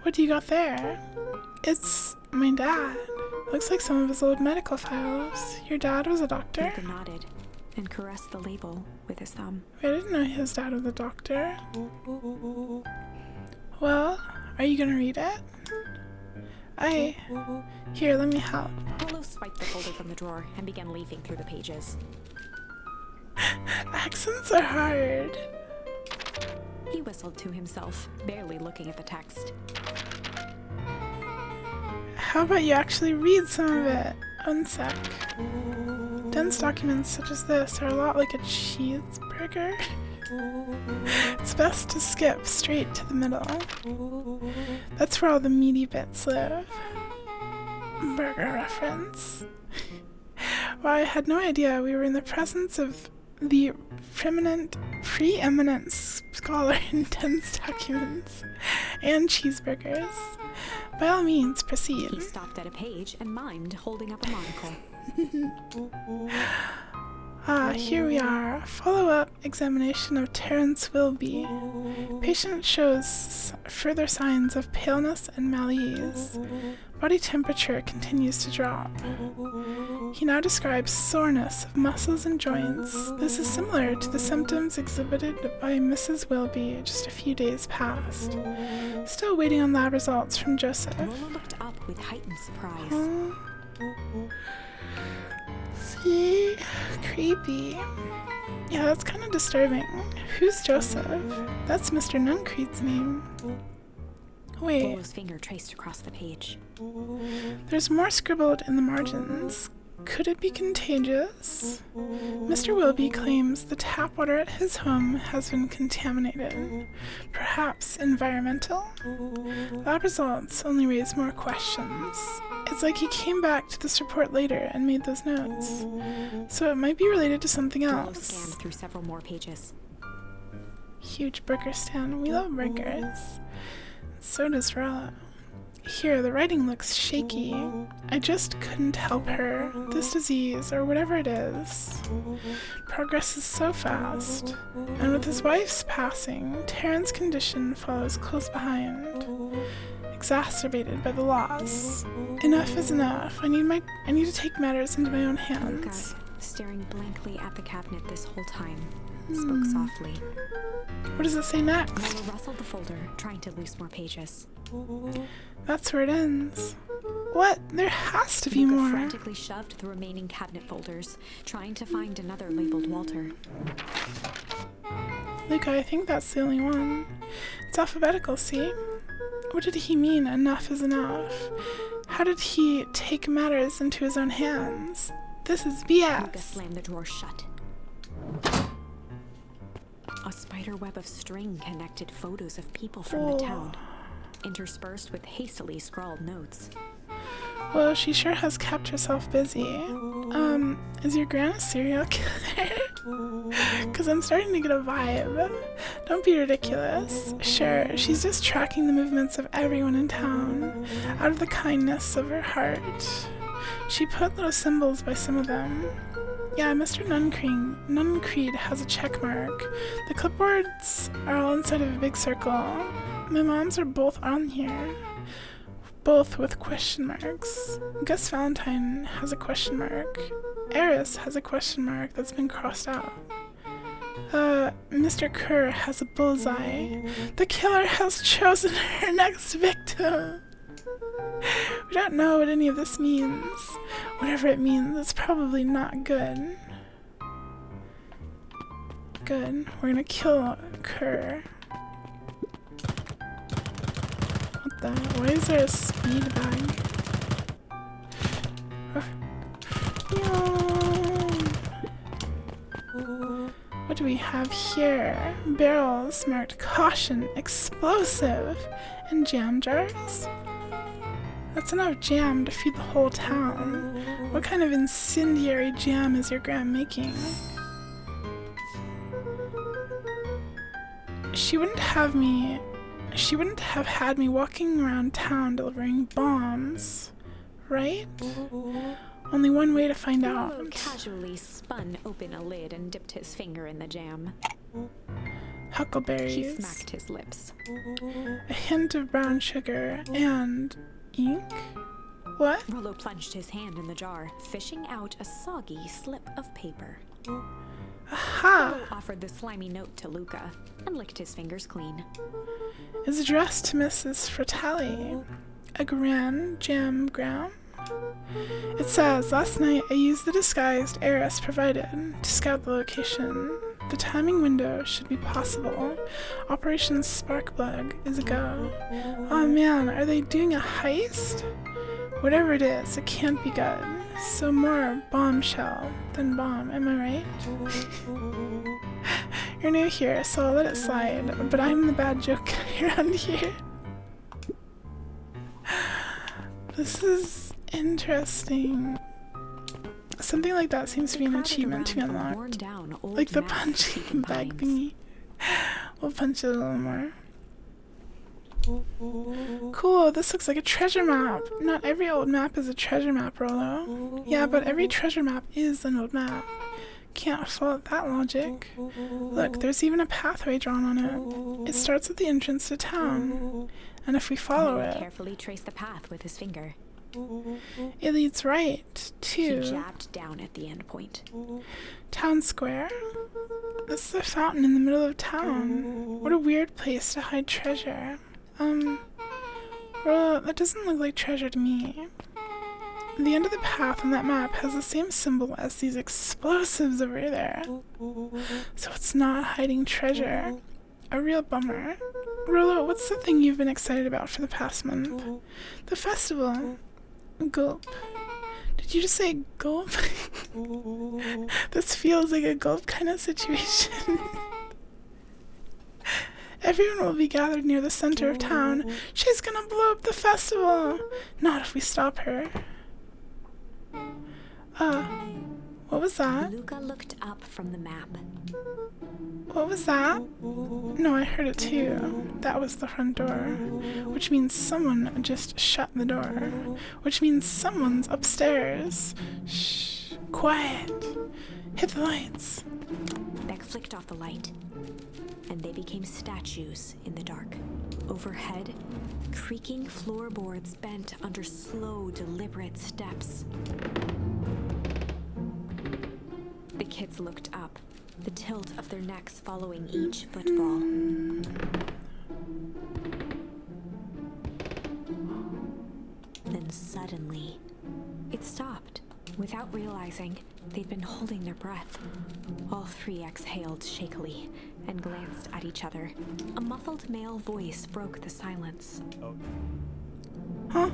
What do you got there? It's my dad. Looks like some of his old medical files. Your dad was a doctor? Luca nodded and caressed the label with his thumb. Wait, I didn't know his dad was a doctor. Well, are you gonna read it? Here, let me help. Rollo swiped the folder from the drawer and began leafing through the pages. Accents are hard. He whistled to himself, barely looking at the text. How about you actually read some of it? One sec. Dense documents such as this are a lot like a cheeseburger. It's best to skip straight to the middle. That's where all the meaty bits live. Burger reference. Well, I had no idea we were in the presence of the preeminent scholar in dense documents and cheeseburgers. By all means, proceed. He stopped at a page and mimed, holding up a monocle. Here we are. Follow-up examination of Terence Wilby. Patient shows further signs of paleness and malaise. Body temperature continues to drop. He now describes soreness of muscles and joints. This is similar to the symptoms exhibited by Mrs. Wilby just a few days past. Still waiting on lab results from Joseph. Rollo looked up with heightened surprise. See? Creepy. Yeah, that's kind of disturbing. Who's Joseph? That's Mr. Nuncreed's name. Wait. Rolo's finger traced across the page. There's more scribbled in the margins. Could it be contagious? Mr. Wilby claims the tap water at his home has been contaminated. Perhaps environmental? Lab results only raise more questions. It's like he came back to this report later and made those notes. So it might be related to something Rolo else. scanned through several more pages. Huge burger stand. We love burgers. So does Rolo. Here, the writing looks shaky. I just couldn't help her. This disease, or whatever it is, progresses so fast. And with his wife's passing, Terran's condition follows close behind, exacerbated by the loss. Enough is enough. I need to take matters into my own hands. Luca, staring blankly at the cabinet this whole time, spoke softly. What does it say next? Rolo rustled the folder, trying to loose more pages. That's where it ends. What? There has to be Luca more. frantically shoved the remaining cabinet folders, trying to find another labeled Walter. Luca, I think that's the only one. It's alphabetical, see? What did he mean, enough is enough? How did he take matters into his own hands? This is Luca BS. slammed the drawer shut. A spider web of string connected photos of people from the town, interspersed with hastily scrawled notes. Well, she sure has kept herself busy. Is your gran a serial killer? Because I'm starting to get a vibe. Don't be ridiculous. Sure, she's just tracking the movements of everyone in town, out of the kindness of her heart. She put little symbols by some of them. Yeah, Mr. Nuncreed has a check mark. The clipboards are all inside of a big circle. My mom's are both on here. Both with question marks. Gus Valentine has a question mark. Eris has a question mark that's been crossed out. Mr. Kerr has a bullseye. The killer has chosen her next victim. We don't know what any of this means. Whatever it means, it's probably not good. Good. We're gonna kill Kerr. What the? Why is there a speed bag? What do we have here? Barrels marked caution, explosive, and jam jars? That's enough jam to feed the whole town. What kind of incendiary jam is your gran making? She wouldn't have had me walking around town delivering bombs, right? Only one way to find Rolo out. casually spun open a lid and dipped his finger in the jam. He Huckleberries, smacked his lips. a hint of brown sugar, and ink? What? Rolo plunged his hand in the jar, fishing out a soggy slip of paper. Aha! Rolo offered the slimy note to Luca and licked his fingers clean. It's addressed to Mrs. Fratelli. A grand jam gram? It says, last night I used the disguised Eris provided to scout the location. The timing window should be possible. Operation Sparkplug is a go. Oh man, are they doing a heist? Whatever it is, it can't be good. So more bombshell than bomb, am I right? You're new here, so I'll let it slide, but I'm the bad joke guy around here. This is interesting. Something like that seems to be an achievement to be unlocked. Like the punching bag thingy. We'll punch it a little more. Cool, this looks like a treasure map. Not every old map is a treasure map, Rolo. Yeah, but every treasure map is an old map. Can't fault that logic. Look, there's even a pathway drawn on it. It starts at the entrance to town. And if we follow it, carefully traced the path with his finger. it leads right He to jabbed down at the end point. Town Square. This is the fountain in the middle of town. What a weird place to hide treasure. Well, that doesn't look like treasure to me. the end of the path on that map has the same symbol as these explosives over there. So it's not hiding treasure. A real bummer. Rolo, what's the thing you've been excited about for the past month? The festival. Gulp. Did you just say gulp? This feels like a gulp kind of situation. Everyone will be gathered near the center of town. She's gonna blow up the festival! Not if we stop her. What was that? Luca looked up from the map. What was that? No, I heard it too. That was the front door. Which means someone just shut the door. Which means someone's upstairs. Shh. Quiet. Hit the lights. Beck flicked off the light, and they became statues in the dark. Overhead, creaking floorboards bent under slow, deliberate steps. The kids looked up, the tilt of their necks following each football. Then suddenly, it stopped. Without realizing, they'd been holding their breath. All three exhaled shakily and glanced at each other. A muffled male voice broke the silence. Huh?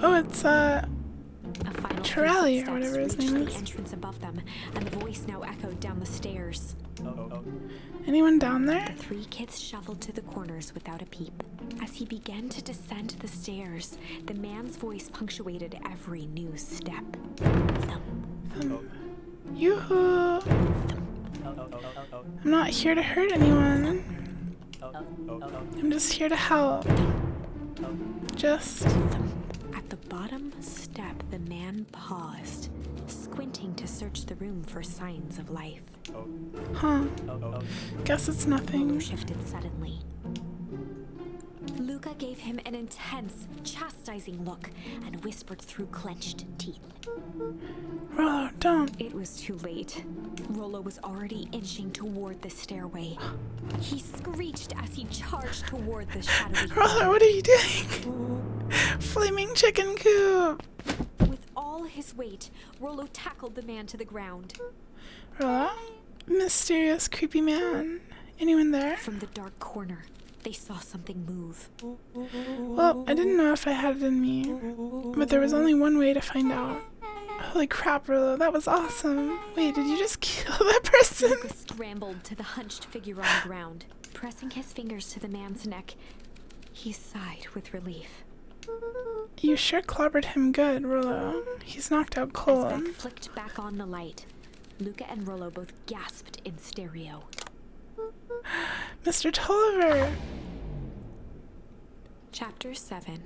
Oh, it's, A final Charlie, few or whatever his footsteps name reached is. the entrance above them, and the voice now echoed down the stairs. Anyone down there? The three kids shuffled to the corners without a peep. As he began to descend the stairs, the man's voice punctuated every new step. Thump. Yoo-hoo! I'm not here to hurt anyone. I'm just here to help. Just... At the bottom step, the man paused, squinting to search the room for signs of life. Huh. Guess it's nothing. Shifted suddenly. Luca gave him an intense, chastising look and whispered through clenched teeth. Rolo, don't. It was too late. Rolo was already inching toward the stairway. He screeched as he charged toward the shadowy Rolo, what are you doing? Flaming chicken coop! With all his weight, Rolo tackled the man to the ground. Rolo? Mysterious, creepy man. Anyone there? From the dark corner, they saw something move. Well, I didn't know if I had it in me, but there was only one way to find out. Holy crap, Rolo, that was awesome. Wait, did you just kill that person? Luca scrambled to the hunched figure on the ground. Pressing his fingers to the man's neck, he sighed with relief. You sure clobbered him good, Rolo. He's knocked out As cold. Beck flicked back on the light, Luca and Rolo both gasped in stereo. Mr. Tolliver! Chapter 7.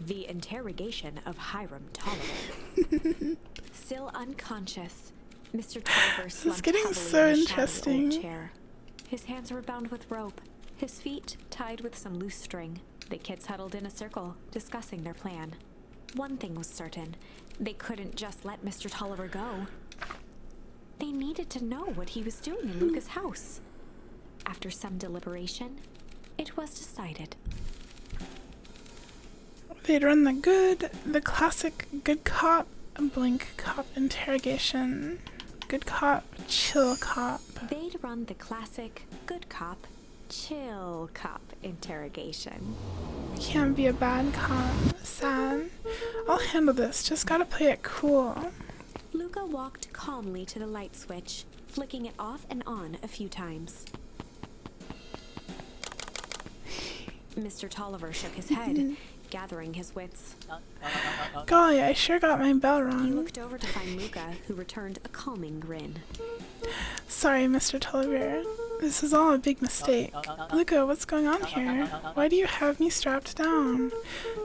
The Interrogation of Hiram Tolliver. Still unconscious, Mr. Tolliver slumped getting heavily so in a interesting. shabby old chair. His hands were bound with rope, his feet tied with some loose string. The kids huddled in a circle, discussing their plan. One thing was certain, they couldn't just let Mr. Tolliver go. They needed to know what he was doing in Luca's house. After some deliberation, it was decided. They'd run the classic good cop, blink cop interrogation. Good cop, chill cop. They'd run the classic good cop, chill cop interrogation. Can't be a bad cop. Sad. I'll handle this, just gotta play it cool. Luca walked calmly to the light switch, flicking it off and on a few times. Mr. Tolliver shook his head, gathering his wits. Golly, I sure got my bell He wrong. looked over to find Luca, who returned a calming grin. Sorry, Mr. Tolliver. This is all a big mistake. Luca, what's going on here? Why do you have me strapped down?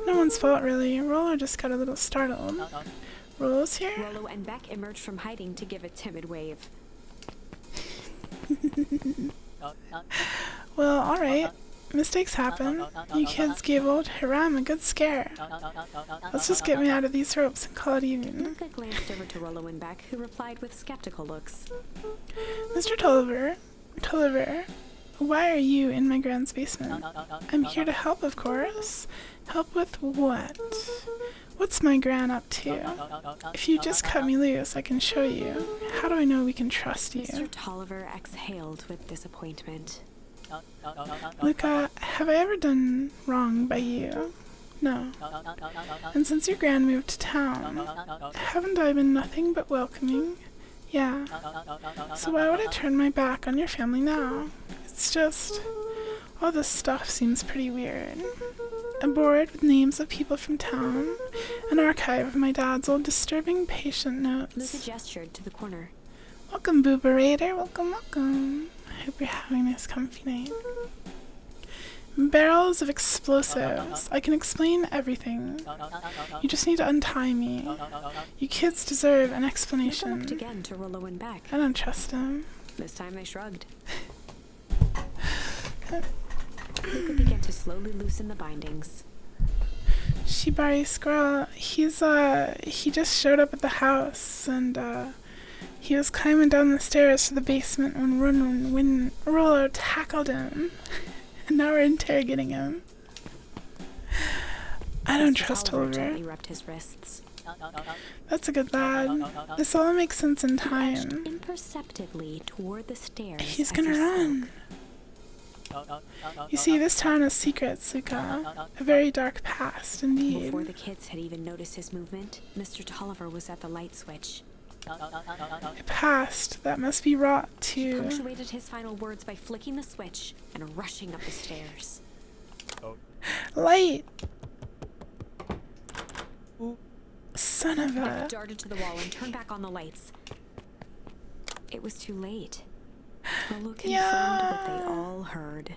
No one's fault, really. Rolo just got a little startled. Rolo's here? Rolo and Beck emerged from hiding to give a timid wave. Well, alright. Mistakes happen. You kids gave old Hiram a good scare. Let's just get me out of these ropes and call it even. Luca glanced over to Rolo and Beck, who replied with skeptical looks. Mr. Tolliver, why are you in my grand's basement? I'm here to help, of course. Help with what? What's my gran up to? If you just cut me loose, I can show you. How do I know we can trust you? Mr. Tolliver exhaled with disappointment. Luca, have I ever done wrong by you? No. And since your gran moved to town, haven't I been nothing but welcoming? Yeah. So why would I turn my back on your family now? It's just... all this stuff seems pretty weird. A board with names of people from town, an archive of my dad's old disturbing patient notes. Luca gestured to the corner. Welcome, Booberator. Welcome, welcome. I hope you're having a nice comfy night. Barrels of explosives. I can explain everything. You just need to untie me. You kids deserve an explanation. Luca looked again to Rollo and Beck. I don't trust him. This time they shrugged. Luca began to slowly loosen the bindings. Shibari Squirrel, he just showed up at the house, and, he was climbing down the stairs to the basement when Rollo tackled him. And now we're interrogating him. I don't trust Tolliver. Rubbed his wrists. That's a good lad. This all makes sense in time. Imperceptibly toward the stairs. He's gonna run. You see, this town has secrets, Luca. A very dark past, indeed. Before the kids had even noticed his movement, Mr. Tolliver was at the light switch. A past that must be wrought He to... punctuated his final words by flicking the switch and rushing up the stairs. Light! Son of Beck a... darted to the wall and turned back on the lights. It was too late. Rollo confirmed what they all heard.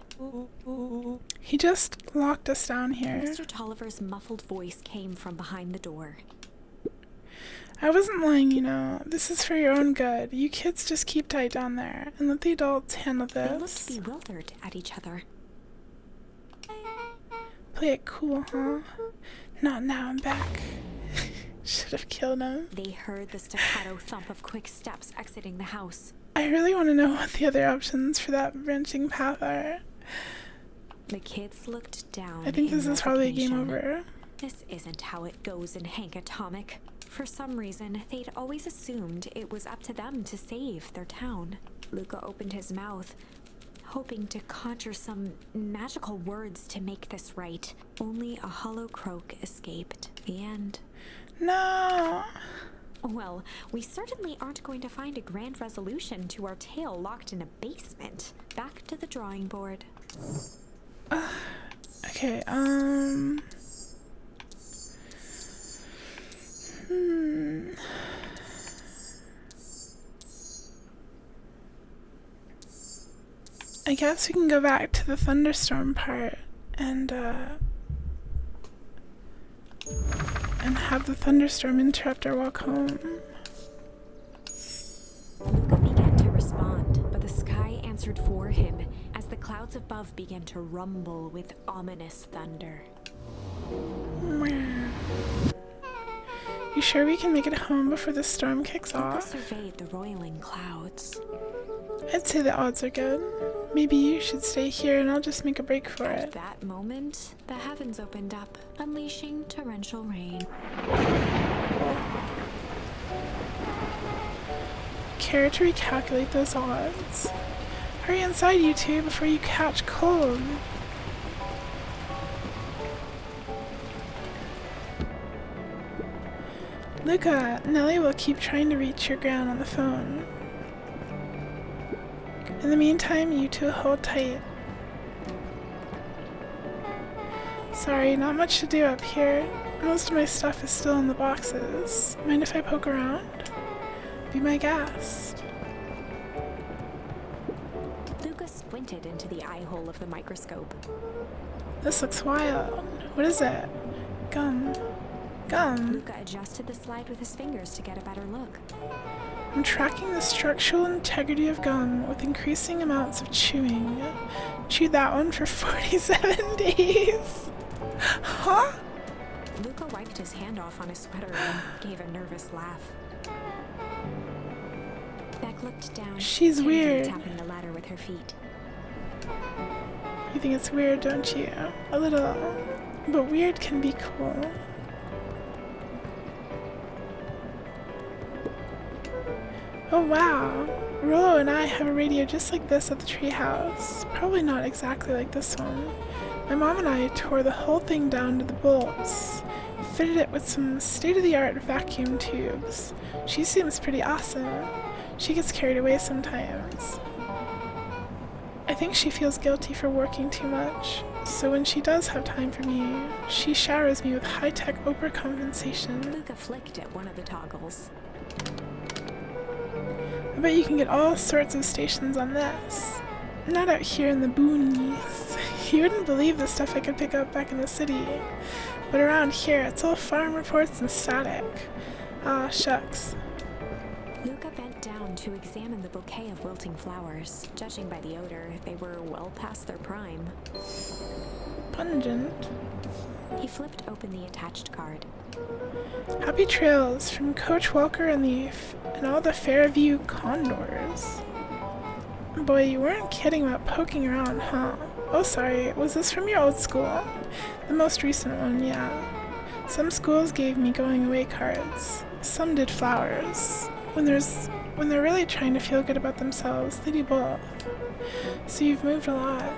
He just locked us down here. Mr. Tolliver's muffled voice came from behind the door. I wasn't lying, you know. This is for your own good. You kids just keep tight down there and let the adults handle They this. looked bewildered at each other. Play it cool, huh? Not now, I'm back. Should have killed him. They heard the staccato thump of quick steps exiting the house. I really want to know what the other options for that branching path are. The kids looked down. I think this is probably a game resignation. over. This isn't how it goes in Hank Atomic. For some reason, they'd always assumed it was up to them to save their town. Luca opened his mouth, hoping to conjure some magical words to make this right. Only a hollow croak escaped. The end. No! Well, we certainly aren't going to find a grand resolution to our tale locked in a basement. Back to the drawing board. Okay, I guess we can go back to the thunderstorm part and have the thunderstorm interrupt our walk home. Luca began to respond, but the sky answered for him as the clouds above began to rumble with ominous thunder. You sure we can make it home before the storm kicks Luca off? surveyed the roiling clouds. I'd say the odds are good. Maybe you should stay here and I'll just make a break for At it. that moment, the heavens opened up, unleashing torrential rain. Care to recalculate those odds? Hurry inside, you two, before you catch cold. Luca, Nellie will keep trying to reach your gran on the phone. In the meantime, you two hold tight. Sorry, not much to do up here. Most of my stuff is still in the boxes. Mind if I poke around? Be my guest. Luca squinted into the eye hole of the microscope. This looks wild. What is it? Gum. Gum. Luca adjusted the slide with his fingers to get a better look. I'm tracking the structural integrity of gum with increasing amounts of chewing. Chewed that one for 47 days. Huh? Luca wiped his hand off on his sweater and gave a nervous laugh. Beck looked down. She's candidly weird. tapping the ladder with her feet. You think it's weird, don't you? A little. But weird can be cool. Oh wow! Rollo and I have a radio just like this at the treehouse. Probably not exactly like this one. My mom and I tore the whole thing down to the bolts. Fitted it with some state-of-the-art vacuum tubes. She seems pretty awesome. She gets carried away sometimes. I think she feels guilty for working too much, so when she does have time for me, she showers me with high-tech overcompensation. Luca flicked at one of the toggles. I bet you can get all sorts of stations on this. Not out here in the boonies. You wouldn't believe the stuff I could pick up back in the city. But around here, it's all farm reports and static. Ah, shucks. Luca bent down to examine the bouquet of wilting flowers. Judging by the odor, they were well past their prime. Pungent. He flipped open the attached card. Happy trails from Coach Walker and all the Fairview Condors. Boy, you weren't kidding about poking around, huh? Oh, sorry. Was this from your old school? The most recent one, yeah. Some schools gave me going away cards. Some did flowers. When they're really trying to feel good about themselves, they do both. So you've moved a lot.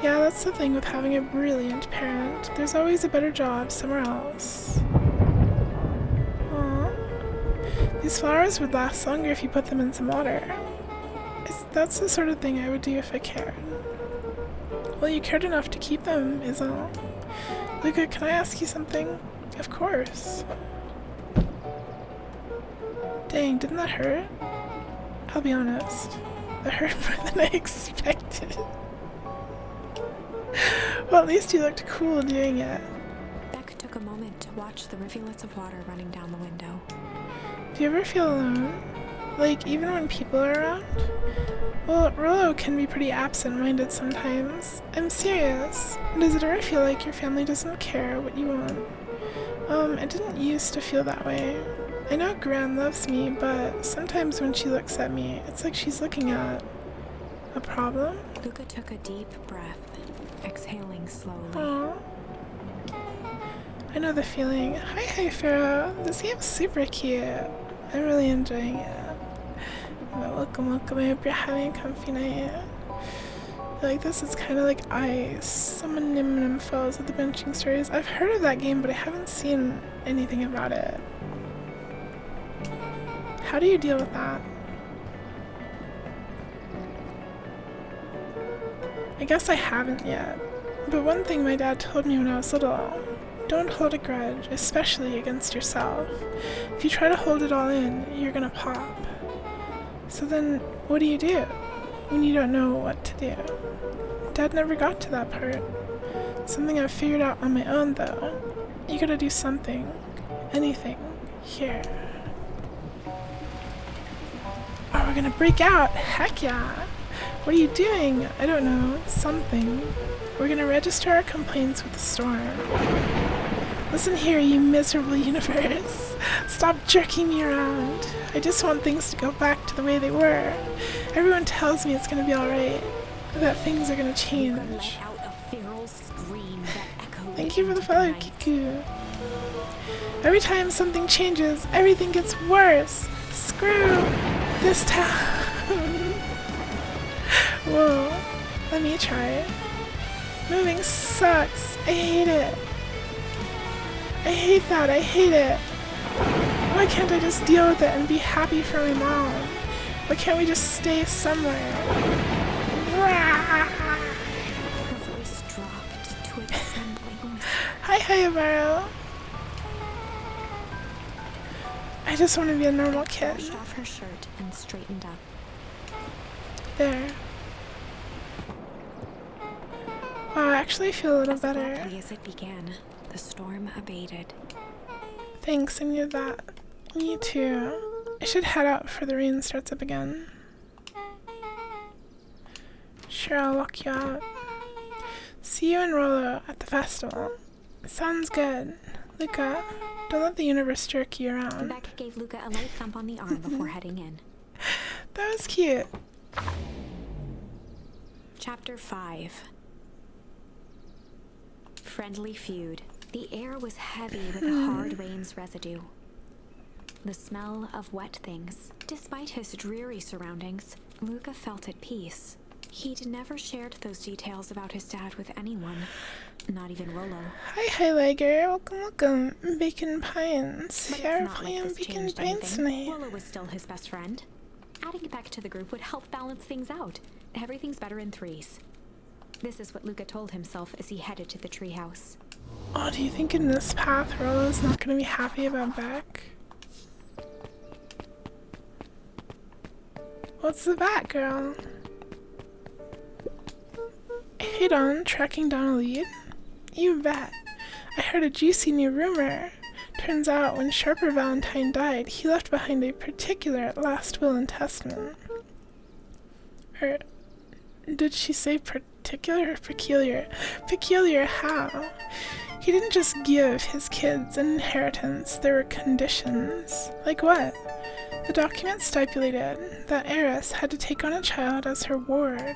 Yeah, that's the thing with having a brilliant parent. There's always a better job somewhere else. Aww. These flowers would last longer if you put them in some water. That's the sort of thing I would do if I cared. Well, you cared enough to keep them, is all. Luca, can I ask you something? Of course. Dang, didn't that hurt? I'll be honest. That hurt more than I expected. Well, at least you looked cool doing it. Beck took a moment to watch the rivulets of water running down the window. Do you ever feel alone? Like, even when people are around? Well, Rollo can be pretty absent-minded sometimes. I'm serious. Does it ever feel like your family doesn't care what you want? It didn't used to feel that way. I know Gran loves me, but sometimes when she looks at me, it's like she's looking at a problem. Luca took a deep breath, exhaling slowly. Aww. I know the feeling. Hi, Pharaoh. This game's super cute. I'm really enjoying it. Well, welcome. I hope you're having a comfy night. I feel like this is kind of like Ice. Summon Nim foes with the benching stories. I've heard of that game, but I haven't seen anything about it. How do you deal with that? I guess I haven't yet. But one thing my dad told me when I was little, don't hold a grudge, especially against yourself. If you try to hold it all in, you're gonna pop. So then, what do you do when you don't know what to do? Dad never got to that part. Something I've figured out on my own, though. You gotta do something. Anything. Here. Oh, we're gonna break out! Heck yeah! What are you doing? I don't know. Something. We're gonna register our complaints with the storm. Listen here, you miserable universe. Stop jerking me around. I just want things to go back to the way they were. Everyone tells me it's gonna be alright. That things are gonna change. Thank you for the follow, Kiku. Every time something changes, everything gets worse. Screw this town. Whoa. Let me try it. Moving sucks. I hate it. I hate that. I hate it. Why can't I just deal with it and be happy for my mom? Why can't we just stay somewhere? Her voice dropped to a trembling whisper. Hi, Hayabaro. I just want to be a normal kid. Brushed off her shirt and straightened up. There. Wow, I actually feel a little better. Abruptly as it began, the storm abated. Thanks, I needed that. Me too. I should head out before the rain starts up again. Sure, I'll walk you out. See you and Rollo at the festival. Sounds good. Luca, don't let the universe jerk you around. Beck gave Luca a light thump on the arm before heading in. That was cute. Chapter 5. unfriendly feud, the air was heavy with the hard rain's residue. The smell of wet things. Despite his dreary surroundings, Luca felt at peace. He'd never shared those details about his dad with anyone, not even Rollo. Hi, Liger. Welcome. Bacon Pines. But Yeah, it's we're not like playing this Bacon changed Pines anything. tonight. Rollo was still his best friend. Adding it back to the group would help balance things out. Everything's better in threes. This is what Luca told himself as he headed to the treehouse. Oh, do you think in this path Rollo's not going to be happy about Beck? What's the bat, girl? Hey, Don, tracking down a lead? You bet. I heard a juicy new rumor. Turns out when Sharper Valentine died, he left behind a particular last will and testament. Did she say particular or peculiar? Peculiar how? He didn't just give his kids an inheritance, there were conditions. Like what? The document stipulated that Eris had to take on a child as her ward.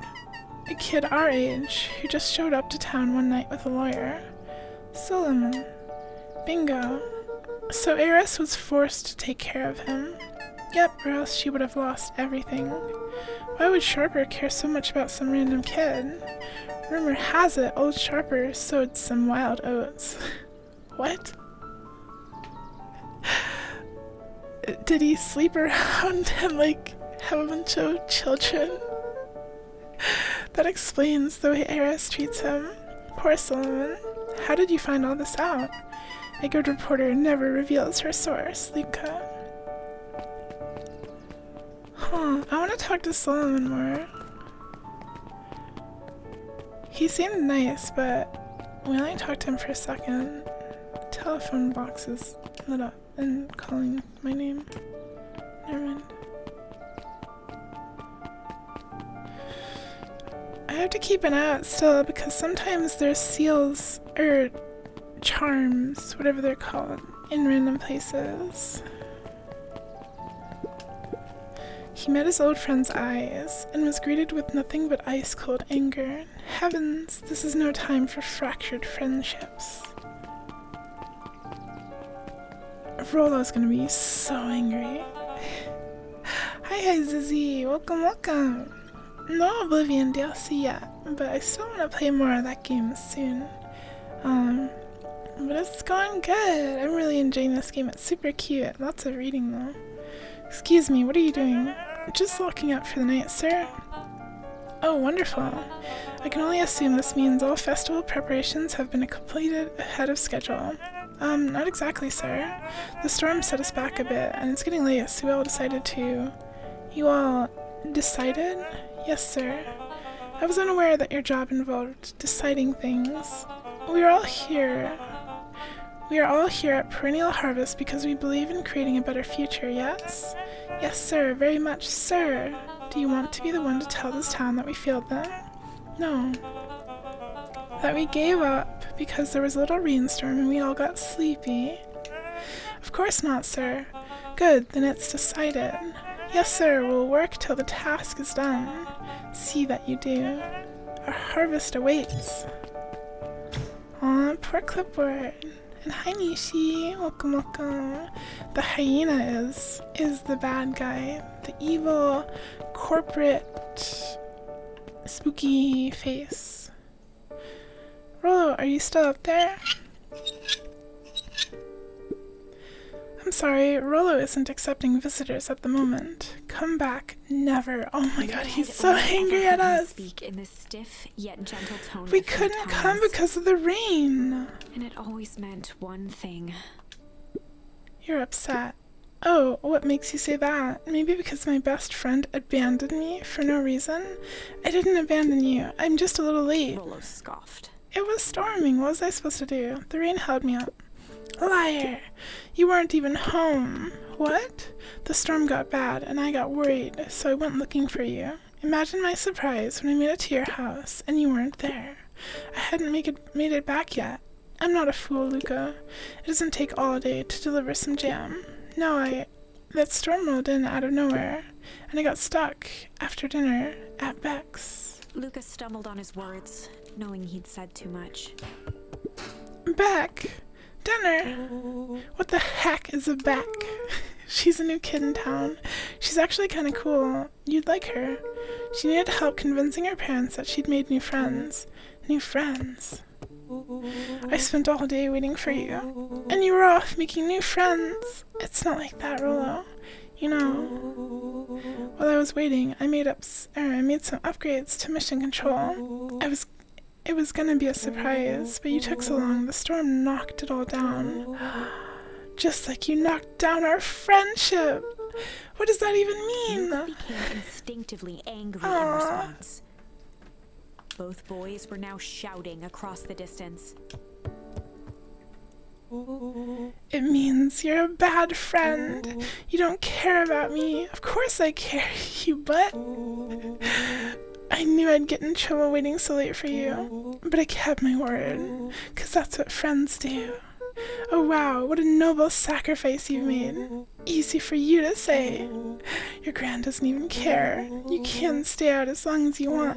A kid our age who just showed up to town one night with a lawyer. Solomon. Bingo. So Eris was forced to take care of him. Yep, or else she would have lost everything. Why would Sharper care so much about some random kid? Rumor has it old Sharper sowed some wild oats. What? Did he sleep around and, like, have a bunch of children? That explains the way Eris treats him. Poor Solomon. How did you find all this out? A good reporter never reveals her source, Luca. Huh, I want to talk to Solomon more. He seemed nice, but we only talked to him for a second. The telephone box is lit up and calling my name. Never mind. I have to keep an eye out still because sometimes there's seals or charms, whatever they're called, in random places. He met his old friend's eyes and was greeted with nothing but ice-cold anger. Heavens, this is no time for fractured friendships. Rollo's gonna be so angry. Hi, Zizzy. Welcome. No Oblivion DLC yet, but I still want to play more of that game soon. But it's going good. I'm really enjoying this game. It's super cute. Lots of reading though. Excuse me, what are you doing? Just locking up for the night, sir. Oh, wonderful. I can only assume this means all festival preparations have been completed ahead of schedule. Not exactly, sir. The storm set us back a bit, and it's getting late, so we all decided to... You all decided? Yes, sir. I was unaware that your job involved deciding things. We are all here at Perennial Harvest because we believe in creating a better future, yes? Yes, sir, very much, sir. Do you want to be the one to tell this town that we failed them? No. That we gave up because there was a little rainstorm and we all got sleepy? Of course not, sir. Good, then it's decided. Yes, sir, we'll work till the task is done. See that you do. Our harvest awaits. Aw, poor clipboard. And hi, Nishi. Welcome. The hyena is the bad guy. The evil, corporate, spooky face. Rollo, are you still up there? I'm sorry, Rollo isn't accepting visitors at the moment. Come back, never. Oh my god, he's so angry at us. Speak in this stiff yet gentle tone. We couldn't come because of the rain. And it always meant one thing. You're upset. Oh, what makes you say that? Maybe because my best friend abandoned me for no reason? I didn't abandon you. I'm just a little late. Rollo scoffed. It was storming. What was I supposed to do? The rain held me up. Liar! You weren't even home. What? The storm got bad, and I got worried, so I went looking for you. Imagine my surprise when I made it to your house, and you weren't there. I hadn't made it back yet. I'm not a fool, Luca. It doesn't take all day to deliver some jam. No, that storm rolled in out of nowhere, and I got stuck after dinner at Beck's. Luca stumbled on his words, knowing he'd said too much. Beck! Dinner! What the heck is a Beck? She's a new kid in town. She's actually kind of cool. You'd like her. She needed help convincing her parents that she'd made new friends. New friends? I spent all day waiting for you. And you were off making new friends. It's not like that, Rollo. You know, while I was waiting, I made some upgrades to mission control. It was gonna be a surprise, but you took so long, the storm knocked it all down. Just like you knocked down our friendship! What does that even mean? Luca became instinctively angry in response. Both boys were now shouting across the distance. It means you're a bad friend. You don't care about me. Of course I care, you butt. I knew I'd get in trouble waiting so late for you, but I kept my word, 'cause that's what friends do. Oh wow, what a noble sacrifice you've made. Easy for you to say. Your gran doesn't even care. You can stay out as long as you want,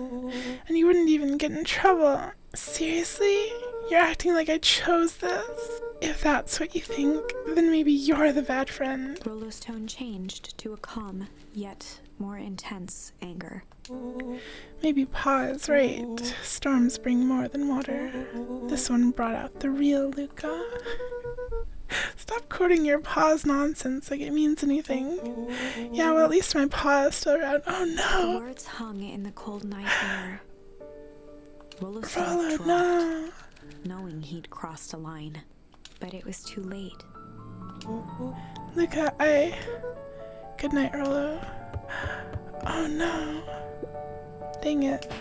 and you wouldn't even get in trouble. Seriously? You're acting like I chose this? If that's what you think, then maybe you're the bad friend. Rollo's tone changed to a calm, yet more intense anger. Maybe Pa is right. Storms bring more than water. This one brought out the real Luca. Stop quoting your Pa's nonsense like it means anything. Yeah, well, at least my Pa is still around. Oh no! The words hung in the cold night air. Rollo's Rollo, stomach dropped, no! knowing he'd crossed a line. But it was too late. Luca, Good night, Rollo. Oh no. Dang it.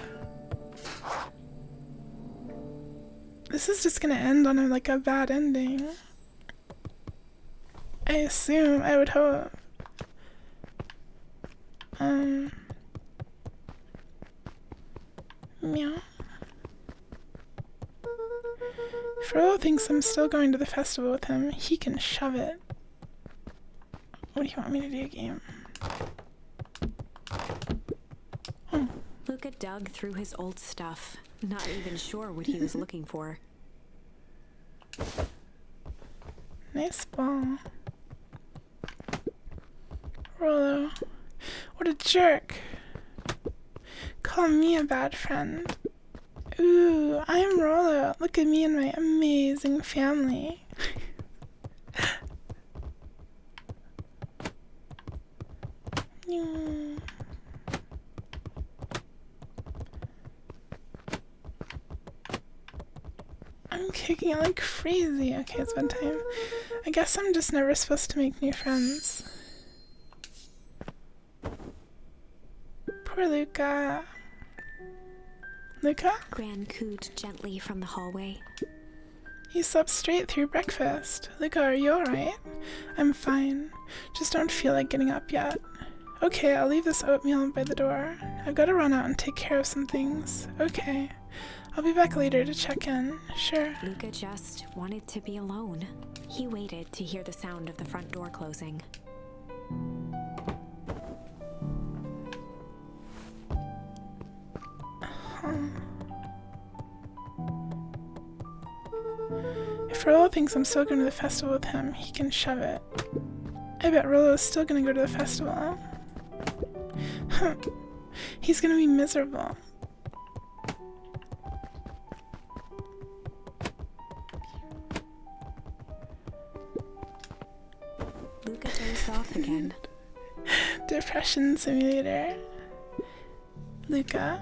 This is just gonna end on a bad ending. I assume, I would hope. Meow. If Rollo thinks I'm still going to the festival with him, he can shove it. What do you want me to do, game? Luca dug through his old stuff, not even sure what he was looking for. Nice ball. Rollo. What a jerk. Call me a bad friend. Ooh, I'm Rollo. Look at me and my amazing family. I'm kicking it like crazy. Okay, it's bedtime. I guess I'm just never supposed to make new friends. Poor Luca. Luca? Gran cooed gently from the hallway. You slept straight through breakfast. Luca, are you alright? I'm fine. Just don't feel like getting up yet. Okay, I'll leave this oatmeal by the door. I've got to run out and take care of some things. Okay. I'll be back later to check in. Sure. Luca just wanted to be alone. He waited to hear the sound of the front door closing. If Rollo thinks I'm still going to the festival with him, he can shove it. I bet Rollo is still going to go to the festival. Huh. He's going to be miserable. Luca dozed off again. Depression simulator. Luca,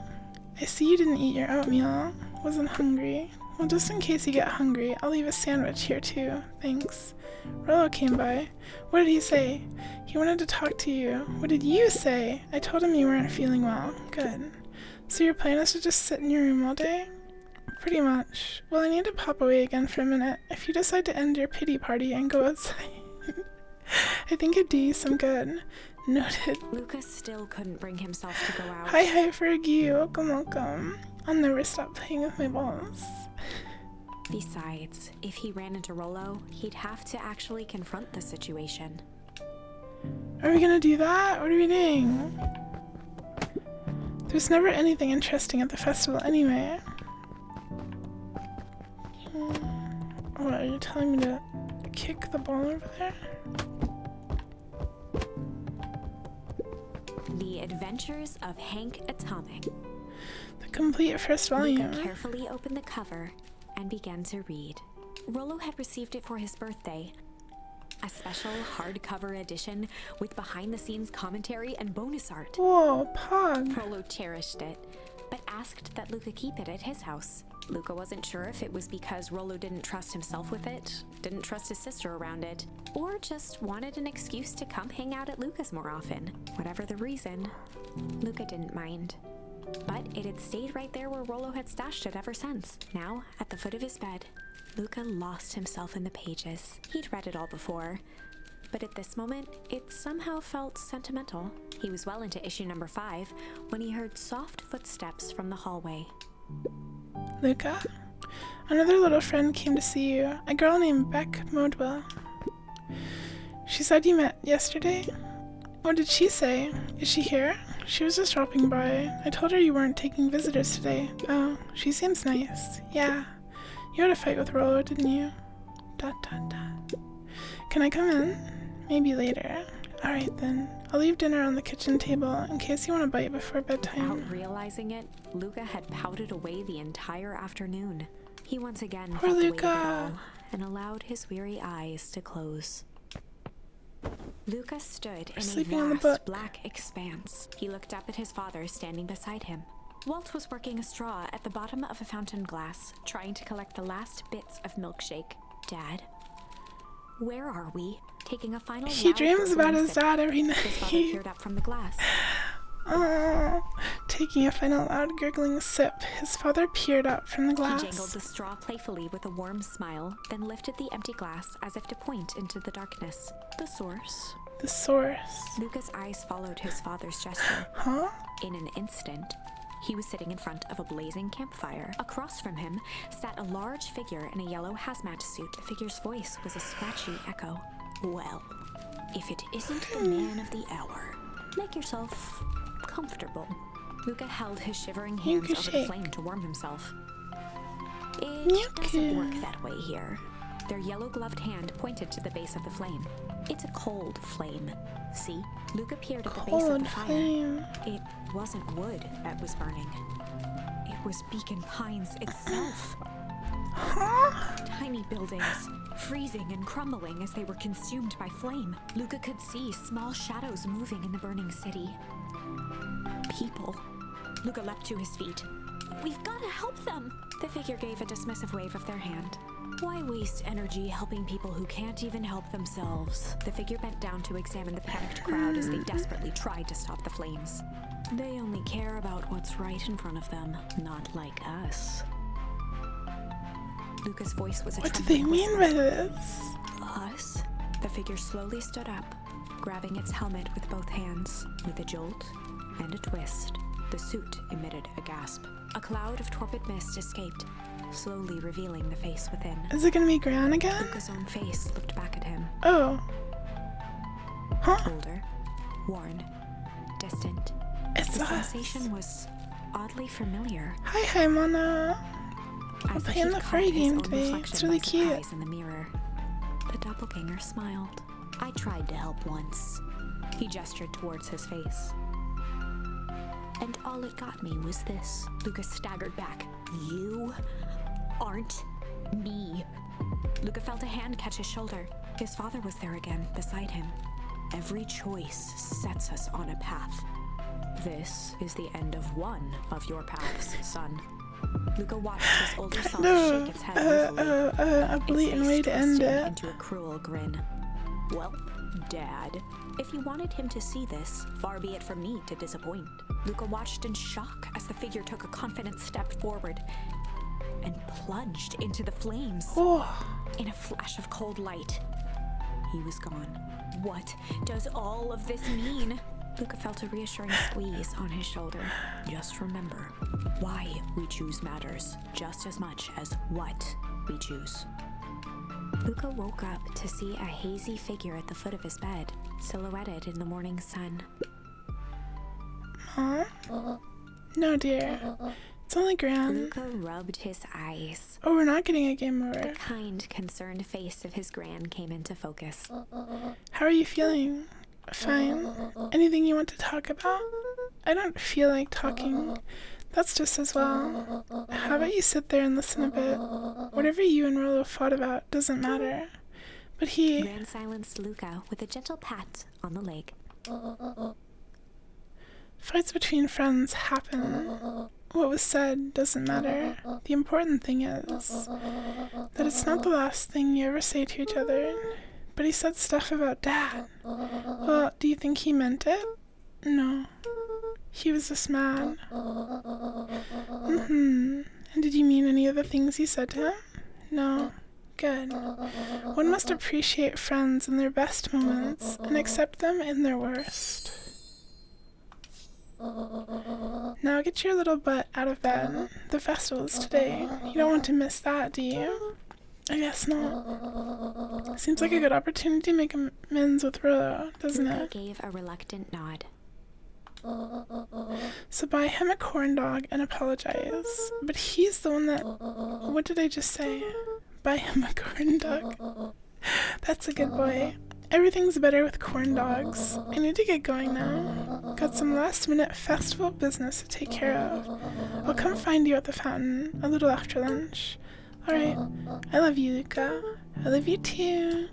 I see you didn't eat your oatmeal. Wasn't hungry. Well, just in case you get hungry, I'll leave a sandwich here too. Thanks. Rollo came by. What did he say? He wanted to talk to you. What did you say? I told him you weren't feeling well. Good. So your plan is to just sit in your room all day? Pretty much. Well, I need to pop away again for a minute. If you decide to end your pity party and go outside, I think it'd do you some good. Noted. Luca still couldn't bring himself to go out. Hi, Fergie. Welcome, welcome. I'll never stop playing with my balls. Besides, if he ran into Rollo, he'd have to actually confront the situation. Are we gonna do that? What are we doing? There's never anything interesting at the festival anyway. What, are you telling me to kick the ball over there? The Adventures of Hank Atomic. The complete first volume. Luca carefully opened the cover and began to read. Rollo had received it for his birthday. A special hardcover edition with behind-the-scenes commentary and bonus art. Whoa, Pog. Rollo cherished it, but asked that Luca keep it at his house. Luca wasn't sure if it was because Rollo didn't trust himself with it, didn't trust his sister around it, or just wanted an excuse to come hang out at Luca's more often. Whatever the reason, Luca didn't mind. But it had stayed right there where Rollo had stashed it ever since. Now, at the foot of his bed, Luca lost himself in the pages. He'd read it all before, but at this moment, it somehow felt sentimental. He was well into issue number 5 when he heard soft footsteps from the hallway. Luca, another little friend came to see you, a girl named Beck Modwell. She said you met yesterday. What did she say? Is she here? She was just dropping by. I told her you weren't taking visitors today. Oh, she seems nice. Yeah. You had a fight with Rollo, didn't you? ... Can I come in? Maybe later. Alright then. I'll leave dinner on the kitchen table in case you want a bite before bedtime. Without realizing it, Luca had pouted away the entire afternoon. He once again Poor felt the weight of it Luca. all and allowed his weary eyes to close. Luca stood in sleeping a on the vast book. black expanse. He looked up at his father standing beside him. Walt was working a straw at the bottom of a fountain glass, trying to collect the last bits of milkshake. Dad, where are we? Taking a final He loud dreams gurgling about his sip, dad every his father night. peered up from the glass. Oh, taking a final loud gurgling sip, his father peered up from the He jangled glass. the straw playfully with a warm smile, then lifted the empty glass as if to point into the darkness. The source. The source. Luca's eyes followed his father's gesture. Huh? In an instant, he was sitting in front of a blazing campfire. Across from him sat a large figure in a yellow hazmat suit. The figure's voice was a scratchy echo. Well, if it isn't the man of the hour, make yourself comfortable. Luca held his shivering hands over the shake. flame to warm himself. It Yuck. doesn't work that way here. Their yellow-gloved hand pointed to the base of the flame. It's a cold flame. See? Luca peered at the base of Cold the fire. flame. It wasn't wood that was burning. It was Beacon Pines itself. Tiny buildings, freezing and crumbling as they were consumed by flame. Luca could see small shadows moving in the burning city. People. Luca leapt to his feet. We've got to help them! The figure gave a dismissive wave of their hand. Why waste energy helping people who can't even help themselves? The figure bent down to examine the panicked crowd as they desperately tried to stop the flames. They only care about what's right in front of them, not like us. Luca's voice was a What do they trembling mean whisper. by this? Us? The figure slowly stood up, grabbing its helmet with both hands. With a jolt and a twist, the suit emitted a gasp. A cloud of torpid mist escaped, slowly revealing the face within. Is it gonna be Gran again? Luca's own face looked back at him. Oh. Huh? Older, worn, distant. It's The us. sensation was oddly familiar. Hi, Mona. We're As if playing he'd the caught furry his game own today. reflection It's really by cute. surprise in the mirror. The doppelganger smiled. I tried to help once. He gestured towards his face. And all it got me was this. Luca staggered back. You aren't me. Luca felt a hand catch his shoulder. His father was there again, beside him. Every choice sets us on a path. This is the end of one of your paths, son. Luca watched his older self No, shake its head ruefully. a Its blatant face way to end twisted it. into a cruel grin. Well, Dad, if you wanted him to see this, far be it from me to disappoint. Luca watched in shock as the figure took a confident step forward and plunged into the flames. Oh, In a flash of cold light, he was gone. What does all of this mean? Luca felt a reassuring squeeze on his shoulder. Just remember, why we choose matters just as much as what we choose. Luca woke up to see a hazy figure at the foot of his bed, silhouetted in the morning sun. huh? No, dear. It's only Gran. Luca rubbed his eyes. Oh, we're not getting a game over. The kind, concerned face of his Gran came into focus. How are you feeling? Fine. Anything you want to talk about? I don't feel like talking. That's just as well. How about you sit there and listen a bit? Whatever you and Rollo fought about doesn't matter. But he... Gran silenced Luca with a gentle pat on the leg. Fights between friends happen. What was said doesn't matter. The important thing is that it's not the last thing you ever say to each other. But he said stuff about Dad. Well, do you think he meant it? No. He was just mad. And did you mean any of the things you said to him? No. Good. One must appreciate friends in their best moments and accept them in their worst. Now get your little butt out of bed. The festival is today. You don't want to miss that, do you? I guess not. Seems like a good opportunity to make amends with Rollo, doesn't Luca it? gave a reluctant nod. So buy him a corn dog and apologize. But he's the one that... What did I just say? Buy him a corn dog. That's a good boy. Everything's better with corn dogs. I need to get going now. Got some last-minute festival business to take care of. I'll come find you at the fountain a little after lunch. Alright. I love you, Luca. I love you too.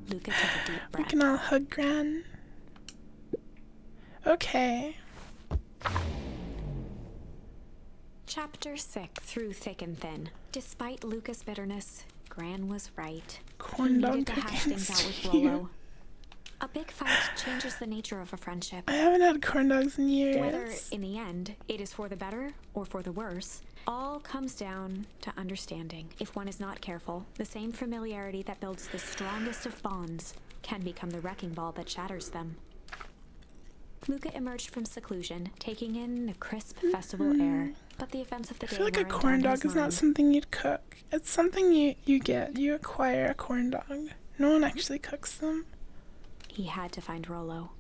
Luca took a deep We breath. can all hug Gran. Okay. Chapter 6, Through Thick and Thin. Despite Luca's bitterness, Gran was right. Corn He dog needed to hash things out with cooking. Rollo. A big fight changes the nature of a friendship. I haven't had corn dogs in Whether, years. in the end, it is for the better or for the worse, all comes down to understanding. If one is not careful, the same familiarity that builds the strongest of bonds can become the wrecking ball that shatters them. Luca emerged from seclusion, taking in the crisp festival air, but the events of the I day feel like a weren't corn on dog his is not mind. something you'd cook. It's something you get. You acquire a corn dog. No one actually cooks them. He had to find Rollo.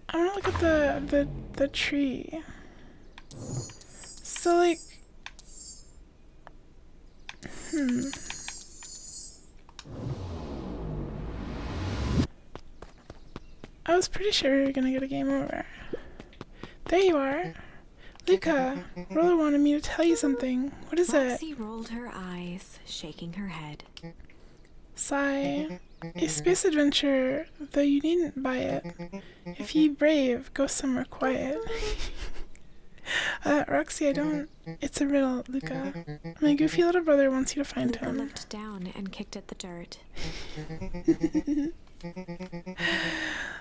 I want to look at the tree. So like, I was pretty sure we were gonna get a game over. There you are. Luca, Rollo wanted me to tell you something. What is it? Roxy rolled her eyes, shaking her head. Sigh. A space adventure, though you needn't buy it. If ye brave, go somewhere quiet. Roxy, I don't... It's a riddle, Luca. My goofy little brother wants you to find Luca him. looked down and kicked at the dirt.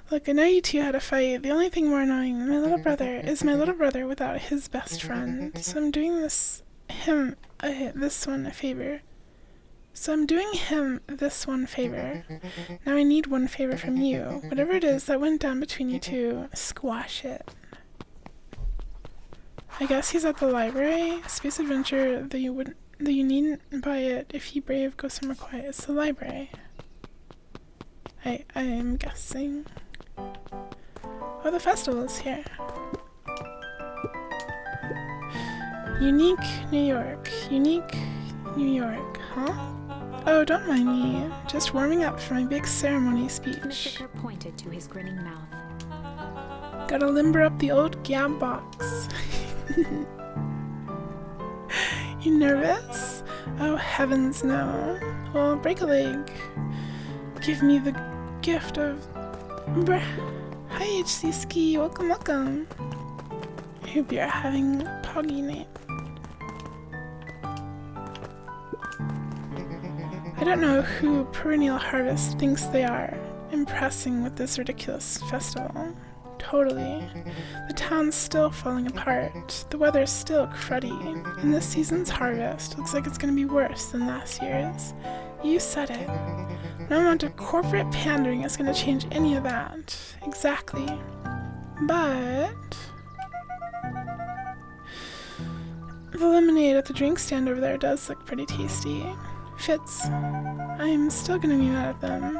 Look, I know you two had a fight. The only thing more annoying than my little brother is my little brother without his best friend. So I'm doing this one a favor. Now I need one favor from you. Whatever it is that went down between you two, squash it. I guess he's at the library. Space adventure, though you needn't buy it. If you brave, go somewhere quiet. It's the library. I am guessing. Oh, the festival is here. Unique New York. Unique New York, huh? Oh, don't mind me. Just warming up for my big ceremony speech. Mr. Kerr pointed to his grinning mouth. Gotta limber up the old gab box. You nervous? Oh, heavens no. Well, break a leg. Give me the gift of... Hi, HC Ski. Welcome, welcome. I hope you're having a poggy night. I don't know who Perennial Harvest thinks they are impressing with this ridiculous festival. Totally. The town's still falling apart. The weather's still cruddy. And this season's harvest looks like it's gonna be worse than last year's. You said it. No amount of corporate pandering is gonna change any of that. Exactly. But... the lemonade at the drink stand over there does look pretty tasty. Fitz, I'm still gonna be mad at them.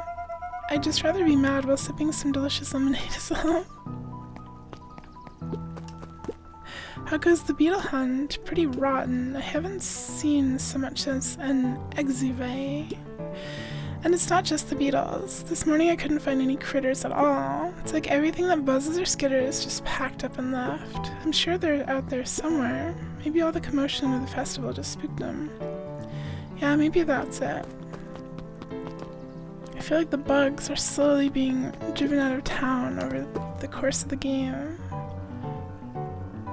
I'd just rather be mad while sipping some delicious lemonade as well. How goes the beetle hunt? Pretty rotten. I haven't seen so much as an exuve. And it's not just the beetles. This morning I couldn't find any critters at all. It's like everything that buzzes or skitters just packed up and left. I'm sure they're out there somewhere. Maybe all the commotion of the festival just spooked them. Yeah, maybe that's it. I feel like the bugs are slowly being driven out of town over the course of the game.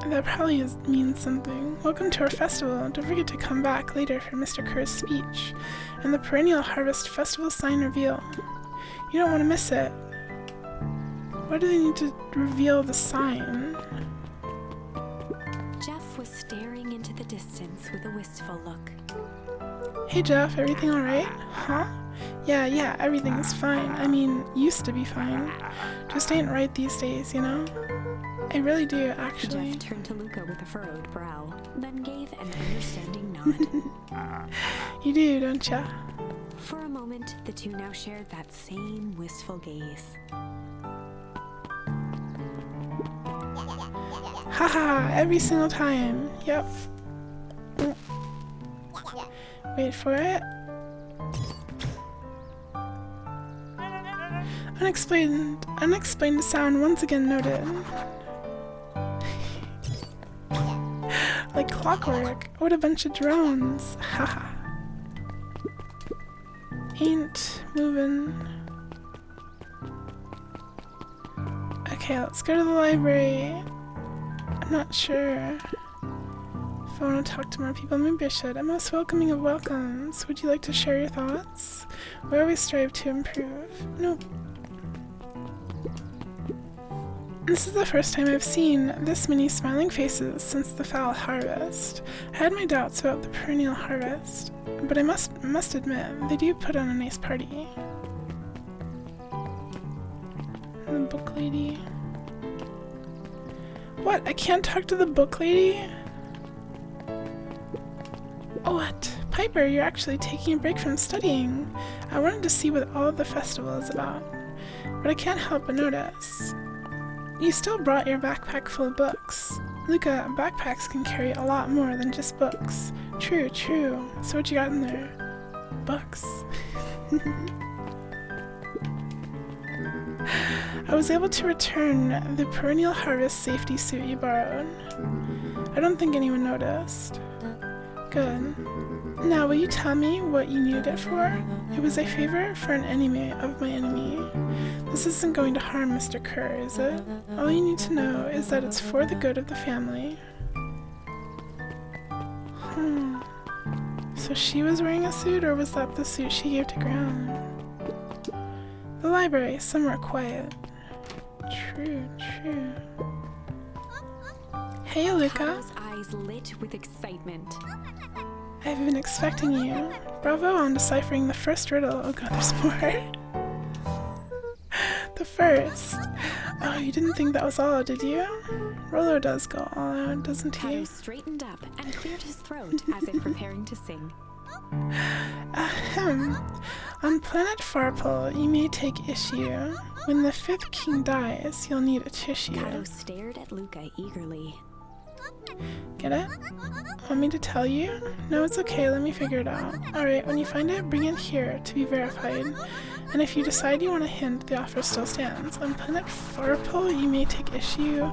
That probably means something. Welcome to our festival. Don't forget to come back later for Mr. Kerr's speech and the Perennial Harvest Festival sign reveal. You don't want to miss it. Why do they need to reveal the sign? Jeff was staring into the distance with a wistful look. Hey Jeff, everything alright? Huh? Yeah, everything's fine. I mean, used to be fine. Just ain't right these days, you know? I really do, actually. Jeff turned to Luca with a furrowed brow, then gave an understanding nod. You do, don't ya? For a moment, the two now shared that same wistful gaze. Haha, every single time. Yep. Wait for it. Unexplained sound once again noted. Like clockwork. What a bunch of drones. Haha. Ain't moving. Okay, let's go to the library. I'm not sure if I want to talk to more people. Maybe I should. I'm most welcoming of welcomes. Would you like to share your thoughts? We always strive to improve. Nope. This is the first time I've seen this many smiling faces since the fall harvest. I had my doubts about the perennial harvest, but I must admit, they do put on a nice party. And the book lady. What? I can't talk to the book lady? Oh, what? Piper, you're actually taking a break from studying. I wanted to see what all of the festival is about, but I can't help but notice. You still brought your backpack full of books. Luca, backpacks can carry a lot more than just books. True. So what you got in there? Books. I was able to return the perennial harvest safety suit you borrowed. I don't think anyone noticed. Good. Now, will you tell me what you needed it for? It was a favor for an enemy of my enemy. This isn't going to harm Mr. Kerr, is it? All you need to know is that it's for the good of the family. So she was wearing a suit, or was that the suit she gave to Ground? The library, somewhere quiet. True. Hey, Luca. Paolo's eyes lit with excitement. I've been expecting you. Bravo on deciphering the first riddle. Oh god, there's more. The first. Oh, you didn't think that was all, did you? Rollo does go all out, doesn't he? Paolo straightened up and cleared his throat as if preparing to sing. Ahem. On planet Farpole, you may take issue. When the fifth king dies, you'll need a tissue. Paolo stared at Luca eagerly. Get it? Want me to tell you? No, it's okay, let me figure it out. Alright, when you find it, bring it here to be verified. And if you decide you want a hint, the offer still stands. On planet Farpole, you may take issue.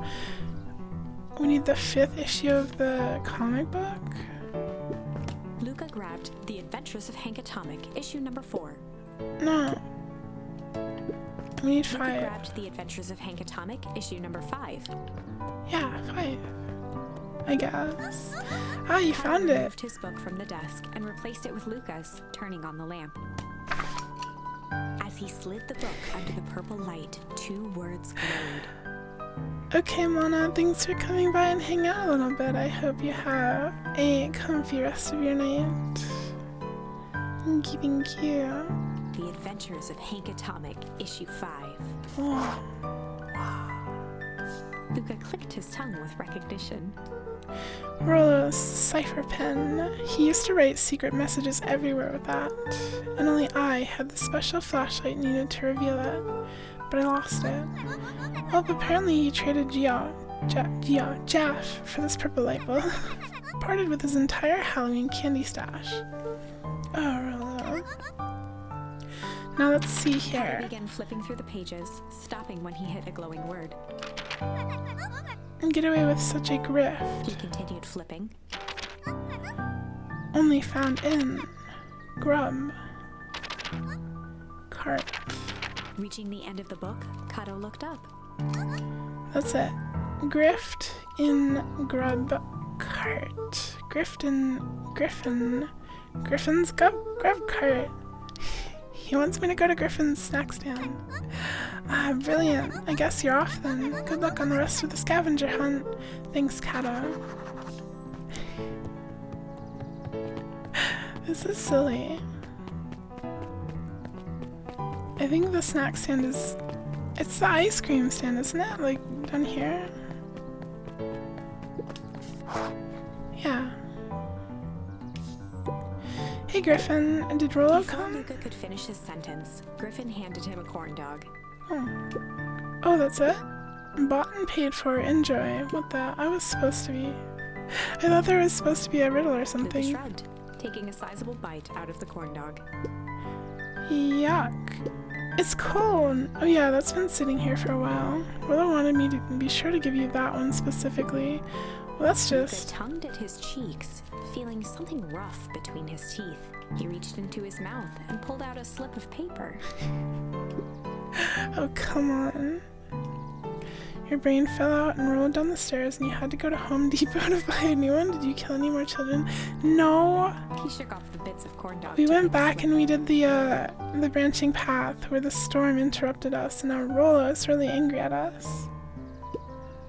We need the 5th issue of the comic book? Luca grabbed The Adventures of Hank Atomic, issue number 4. No. We need Luca 5. grabbed The Adventures of Hank Atomic, issue number 5. Yeah, 5. I guess. Ah, you found Paolo it. moved his book from the desk and replaced it with Luca's, turning on the lamp. As he slid the book under the purple light, 2 words glowed. Okay, Mona, thanks for coming by and hanging out a little bit. I hope you have a comfy rest of your night. Thank you. The Adventures of Hank Atomic, issue 5. Oh. Luca clicked his tongue with recognition. Rollo's cipher pen. He used to write secret messages everywhere with that, and only I had the special flashlight needed to reveal it, but I lost it. Well, apparently he traded Jaff for this purple light bulb. Parted with his entire Halloween candy stash. Oh, Rollo. Now let's see here. He began flipping through the pages, stopping when he hit a glowing word. And get away with such a grift. He continued flipping. Only found in Grub Cart. Reaching the end of the book, Kato looked up. That's it. Grift in Grub Cart. Griffin's Grub Cart. He wants me to go to Griffin's snack stand. Ah, brilliant. I guess you're off then. Good luck on the rest of the scavenger hunt. Thanks, Kato. This is silly. I think the snack stand is... It's the ice cream stand, isn't it? Like, down here? Yeah. Hey, Griffin. Did Rollo Before come? Luca could finish his sentence, Griffin handed him a corn dog. Oh, that's it? Bought and paid for. Enjoy. What the? I was supposed to be... I thought there was supposed to be a riddle or Luca something. shrugged, taking a sizable bite out of the corn dog. Yuck. It's cold. Oh yeah, that's been sitting here for a while. Rollo wanted me to be sure to give you that one specifically. Well, that's Luca just... tongued at his cheeks, feeling something rough between his teeth. He reached into his mouth and pulled out a slip of paper. Oh, come on. Your brain fell out and rolled down the stairs and you had to go to Home Depot to buy a new one? Did you kill any more children? No! He shook off the bits of corn dog. We went back and we did the branching path where the storm interrupted us, and now Rollo is really angry at us.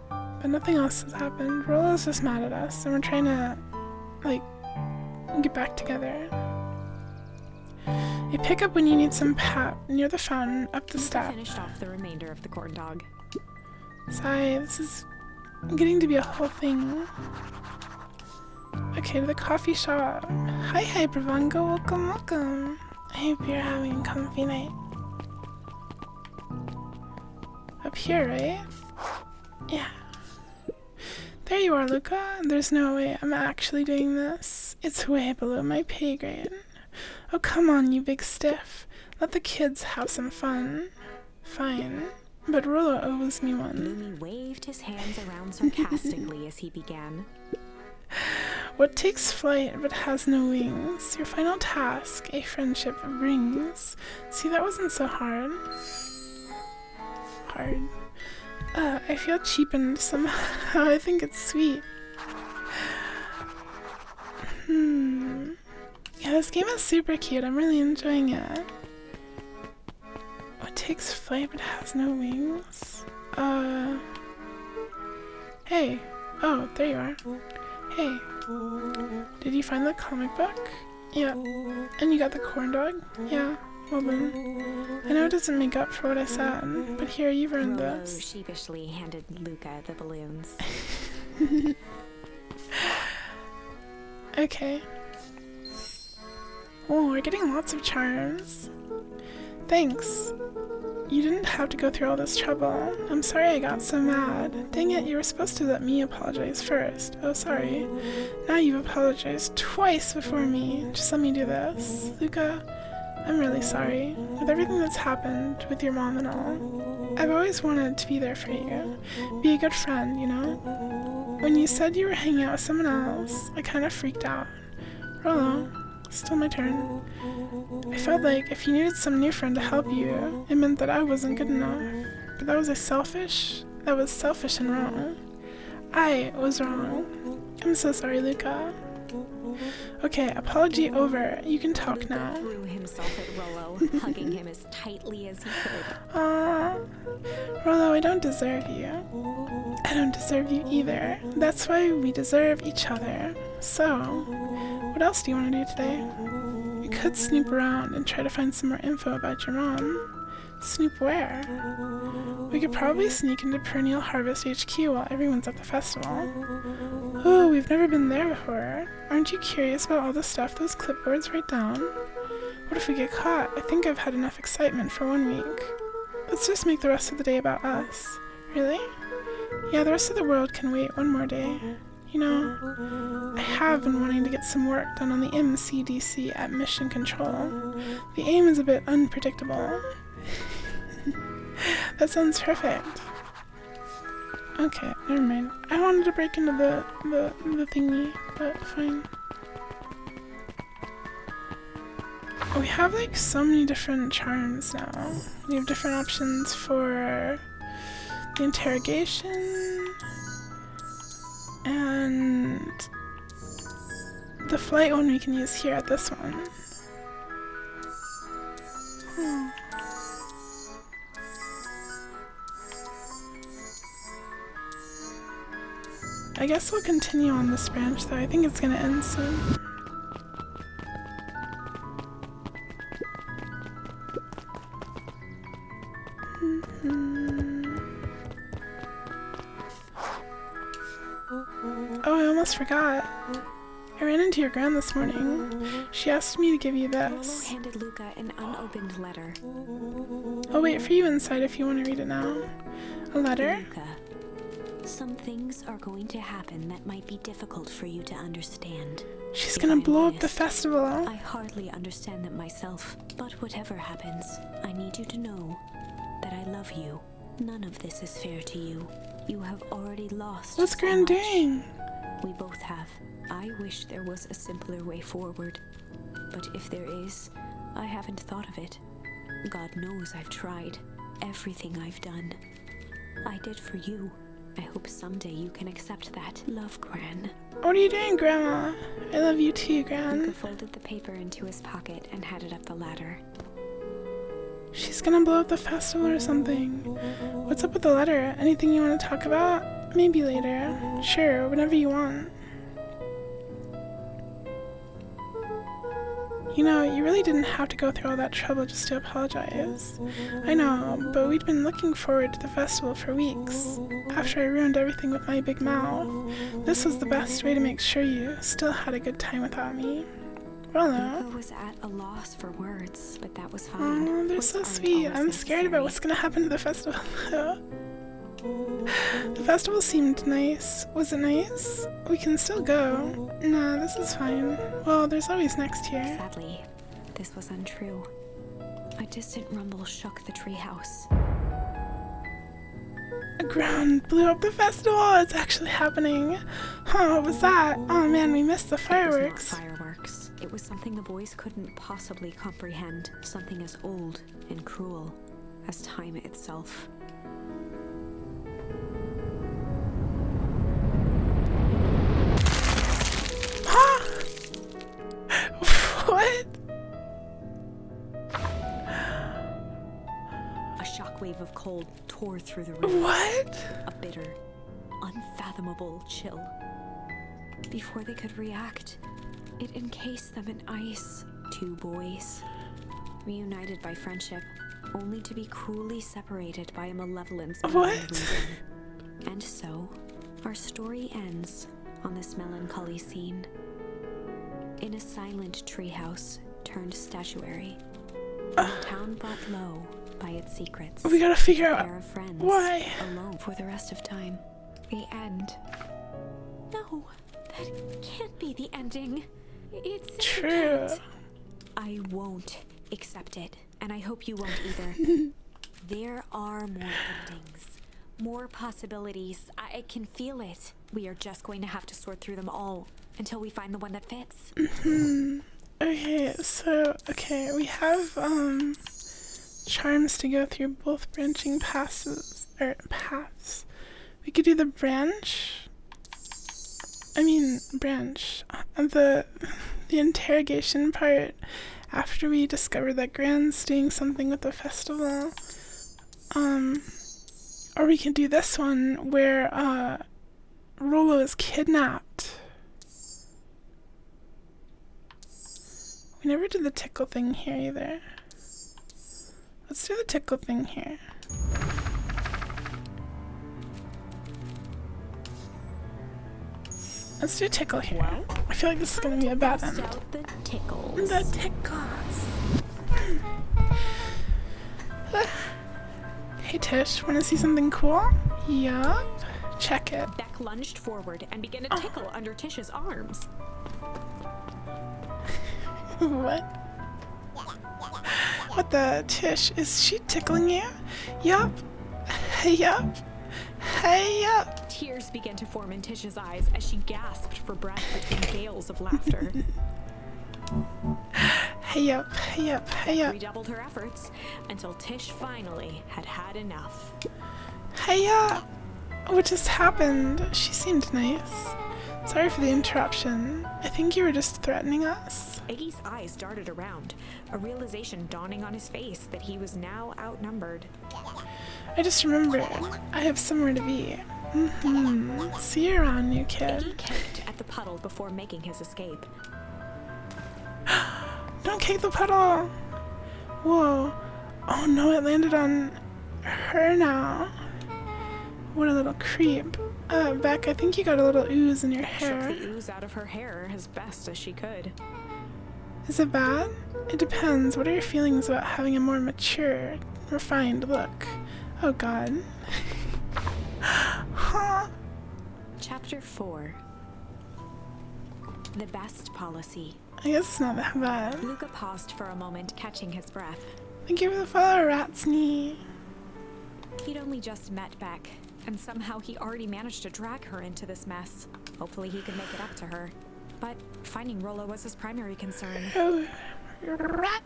But nothing else has happened. Rollo's just mad at us, and we're trying to, like, get back together. You pick up when you need some pep near the fountain, up the Luca step. finished off the remainder of the corn dog. Sigh, this is getting to be a whole thing. Okay, to the coffee shop. Hi, Hypervungo, welcome, welcome. I hope you're having a comfy night. Up here, right? Yeah. There you are, Luca. There's no way I'm actually doing this. It's way below my pay grade. Oh, come on, you big stiff. Let the kids have some fun. Fine. But Rollo owes me one. Lumi waved his hands around sarcastically as he began. What takes flight but has no wings? Your final task, a friendship brings. See, that wasn't so hard. I feel cheapened somehow. I think it's sweet. Yeah, this game is super cute. I'm really enjoying it. What takes flight but has no wings? Hey. Oh, there you are. Hey. Did you find the comic book? Yeah. And you got the corn dog? Yeah. Well then. I know it doesn't make up for what I said, but here, you've earned Rollo this. sheepishly handed Luca the balloons. Okay. Oh, we're getting lots of charms. Thanks. You didn't have to go through all this trouble. I'm sorry I got so mad. Dang it, you were supposed to let me apologize first. Oh, sorry. Now you've apologized twice before me. Just let me do this. Luca, I'm really sorry. With everything that's happened with your mom and all, I've always wanted to be there for you. Be a good friend, you know? When you said you were hanging out with someone else, I kind of freaked out. Rollo, still my turn. I felt like if you needed some new friend to help you, it meant that I wasn't good enough. But that was selfish and wrong. I was wrong. I'm so sorry, Luca. Okay, apology over. You can talk Luca now. threw himself at Rollo, hugging him as tightly as he could. Aww. Rollo, I don't deserve you. I don't deserve you either. That's why we deserve each other. So, what else do you want to do today? We could snoop around and try to find some more info about your mom. Snoop where? We could probably sneak into Perennial Harvest HQ while everyone's at the festival. Oh, we've never been there before. Aren't you curious about all the stuff those clipboards write down? What if we get caught? I think I've had enough excitement for 1 week. Let's just make the rest of the day about us. Really? Yeah, the rest of the world can wait 1 more day. You know, I have been wanting to get some work done on the MCDC at Mission Control. The aim is a bit unpredictable. That sounds perfect. Okay, never mind. I wanted to break into the thingy, but fine. We have like so many different charms now. We have different options for the interrogation and the flight one we can use here at this one. I guess we'll continue on this branch though. I think it's gonna end soon. Oh, I almost forgot. I ran into your gran this morning. She asked me to give you this. Rolo handed Luca an unopened letter. I'll wait for you inside if you want to read it now. A letter? Luca, some things are going to happen that might be difficult for you to understand. She's If gonna I'm blow up the honest, festival. I hardly understand them myself, but whatever happens, I need you to know that I love you. None of this is fair to you. You have already lost What's so Gran much. doing? We both have. I wish there was a simpler way forward. But if there is, I haven't thought of it. God knows I've tried. Everything I've done, I did for you. I hope someday you can accept that. Love, Gran. What are you doing, Grandma? I love you too, Luca Gran. folded the paper into his pocket and headed up the ladder. She's gonna blow up the festival or something. What's up with the letter? Anything you want to talk about? Maybe later. Sure, whenever you want. You know, you really didn't have to go through all that trouble just to apologize. I know, but we'd been looking forward to the festival for weeks. After I ruined everything with my big mouth, this was the best way to make sure you still had a good time without me. Rolo. Luca was at a loss for words, but that was fine. Oh, they're Words so aren't sweet. always I'm scared about necessary. what's gonna happen to the festival. The festival seemed nice. Was it nice? We can still go. Nah, this is fine. Well, there's always next year. Sadly, this was untrue. A distant rumble shook the treehouse. The ground blew up the festival. It's actually happening. Huh, what was that? Oh man, we missed the It was fireworks. not fireworks. It was something the boys couldn't possibly comprehend. Something as old and cruel as time itself. Huh? What? A shockwave of cold tore through the room. What? A bitter, unfathomable chill. Before they could react, it encased them in ice. Two boys, reunited by friendship, only to be cruelly separated by a malevolence beyond What? reason. And so, our story ends on this melancholy scene. In a silent treehouse turned statuary, a town brought low by its secrets. We gotta figure A out pair of friends why. alone for the rest of time. The end. No, that can't be the ending. It's True. I won't accept it, and I hope you won't either. There are more endings, more possibilities. I can feel it. We are just going to have to sort through them all until we find the one that fits. Okay, so, we have, charms to go through both branching paths. We could do the branch. The interrogation part after we discover that Gran's doing something with the festival. Or we could do this one where, Rolo is kidnapped. We never did the tickle thing here either. Let's do the tickle thing here. Let's do tickle here. Well, I feel like this is gonna be a bad bust end. out the tickles. The tickles. Hey Tish, wanna see something cool? Yup. Check it. Beck lunged forward and began to tickle under Tish's arms. What? What the Tish? Is she tickling you? Yup. Yup. Hey up. Tears began to form in Tish's eyes as she gasped for breath between gales of laughter. Hey up. Hey up. Hey up. Redoubled her efforts until Tish finally had had enough. Hey up. What just happened? She seemed nice. Sorry for the interruption. I think you were just threatening us. Iggy's eyes darted around, a realization dawning on his face that he was now outnumbered. I just remembered. I have somewhere to be. See you around, new kid. Iggy kicked at the puddle before making his escape. Don't kick the puddle! Whoa. Oh no, it landed on her now. What a little creep. Beck, I think you got a little ooze in your hair. Shook the ooze out of her hair as best as she could. Is it bad? It depends. What are your feelings about having a more mature, refined look? Oh god. Huh? Chapter 4. The best policy. I guess it's not that bad. Luca paused for a moment, catching his breath. Thank you for the follow, rat's knee. He'd only just met Beck, and somehow he already managed to drag her into this mess. Hopefully he could make it up to her. But finding Rollo was his primary concern. Oh, rat.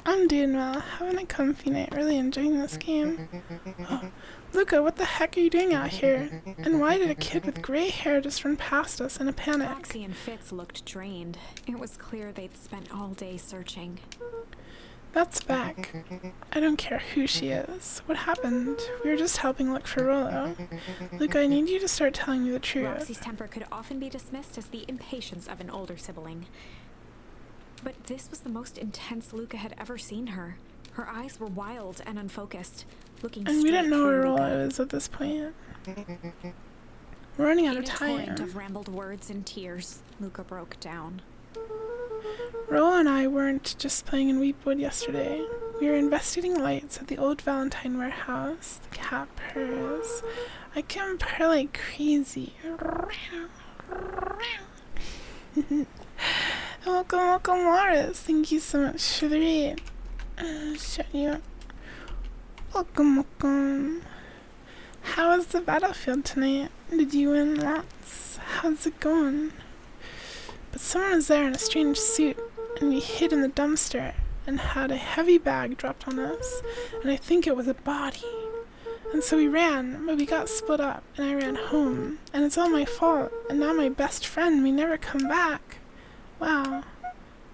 I'm doing well, having a comfy night, really enjoying this game. Oh, Luca, what the heck are you doing out here? And why did a kid with gray hair just run past us in a panic? Roxy and Fitz looked drained. It was clear they'd spent all day searching. That's Beck. I don't care who she is. What happened? We were just helping look for Rollo. Luca, I need you to start telling me the truth. Roxy's temper could often be dismissed as the impatience of an older sibling. But this was the most intense Luca had ever seen her. Her eyes were wild and unfocused, looking And we didn't know where through Rollo Luca. is at this point. We're running out In of a torrent time. of rambled words and tears, Luca broke down. Rollo and I weren't just playing in Weepwood yesterday. We were investigating lights at the old Valentine warehouse. The cat purrs. I can purr like crazy. Welcome, Morris. Thank you so much for the read. Shut you up. Welcome. How was the battlefield tonight? Did you win lots? How's it going? But someone was there in a strange suit, and we hid in the dumpster and had a heavy bag dropped on us, and I think it was a body. And so we ran, but we got split up, and I ran home, and it's all my fault, and now my best friend may never come back. Wow.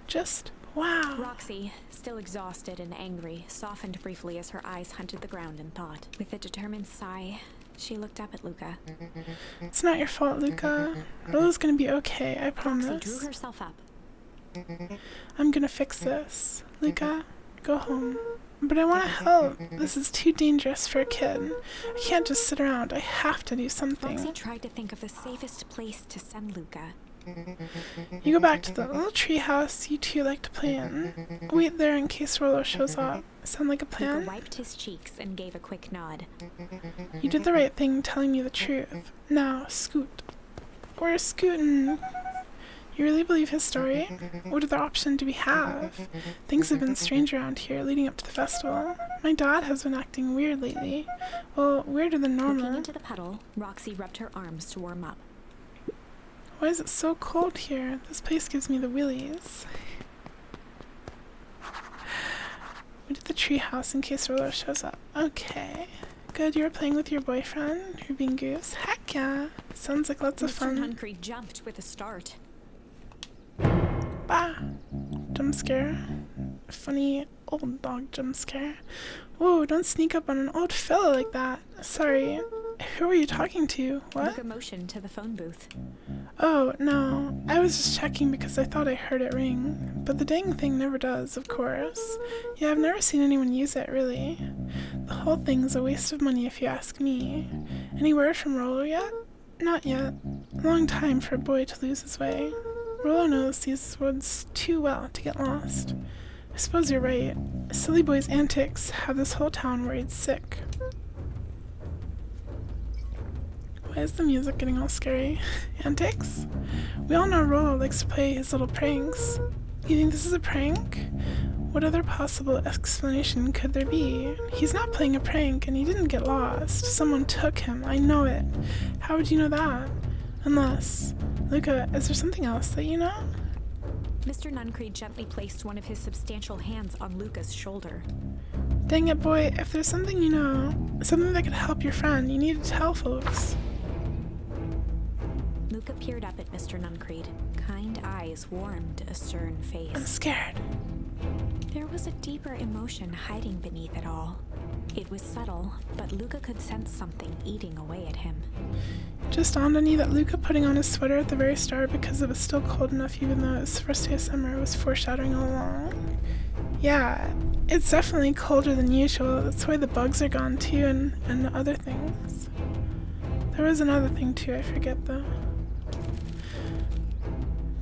Just wow. Roxy, still exhausted and angry, softened briefly as her eyes hunted the ground in thought. With a determined sigh, she looked up at Luca. It's not your fault, Luca. Rollo's gonna be okay, I Roxy promise. drew herself up. I'm gonna fix this. Luca, go home. But I wanna help. This is too dangerous for a kid. I can't just sit around. I have to do Roxy something. tried to think of the safest place to send Luca. You go back to the little tree house you two like to play in. Wait there in case Rollo shows up. Sound like a Luca plan? wiped his cheeks and gave a quick nod. You did the right thing telling me the truth. Now, scoot. We're scooting. You really believe his story? What other option do we have? Things have been strange around here leading up to the festival. My dad has been acting weird lately. Well, weirder than Looking normal. into the puddle, Roxy rubbed her arms to warm up. Why is it so cold here? This place gives me the willies. We did the tree house in case Rollo shows up. Okay. Good, you were playing with your boyfriend, Ruben Goose. Heck yeah. Sounds like lots of Mr. fun. Huncrey jumped with a start. Bah! Jump scare. Funny old dog jump scare. Whoa, don't sneak up on an old fellow like that. Sorry. I Who were you talking to? What? Luca motioned to the phone booth. Oh, no. I was just checking because I thought I heard it ring. But the dang thing never does, of course. Yeah, I've never seen anyone use it, really. The whole thing's a waste of money if you ask me. Any word from Rollo yet? Not yet. Long time for a boy to lose his way. Rollo knows these woods too well to get lost. I suppose you're right. A silly boy's antics have this whole town worried sick. Why is the music getting all scary? Antics? We all know Rollo likes to play his little pranks. You think this is a prank? What other possible explanation could there be? He's not playing a prank and he didn't get lost. Someone took him. I know it. How would you know that? Unless... Luca, is there something else that you know? Mr. Nuncreed gently placed one of his substantial hands on Luca's shoulder. Dang it, boy. If there's something you know, something that could help your friend, you need to tell folks. Luca peered up at Mr. Nuncreed. Kind eyes warmed a stern I'm face. scared. There was a deeper emotion hiding beneath it all. It was subtle, but Luca could sense something eating away at him. Just dawned on you that Luca putting on his sweater at the very start because it was still cold enough even though it was the first day of summer was foreshadowing all along. Yeah, it's definitely colder than usual. That's why the bugs are gone too and other things. There was another thing too, I forget though.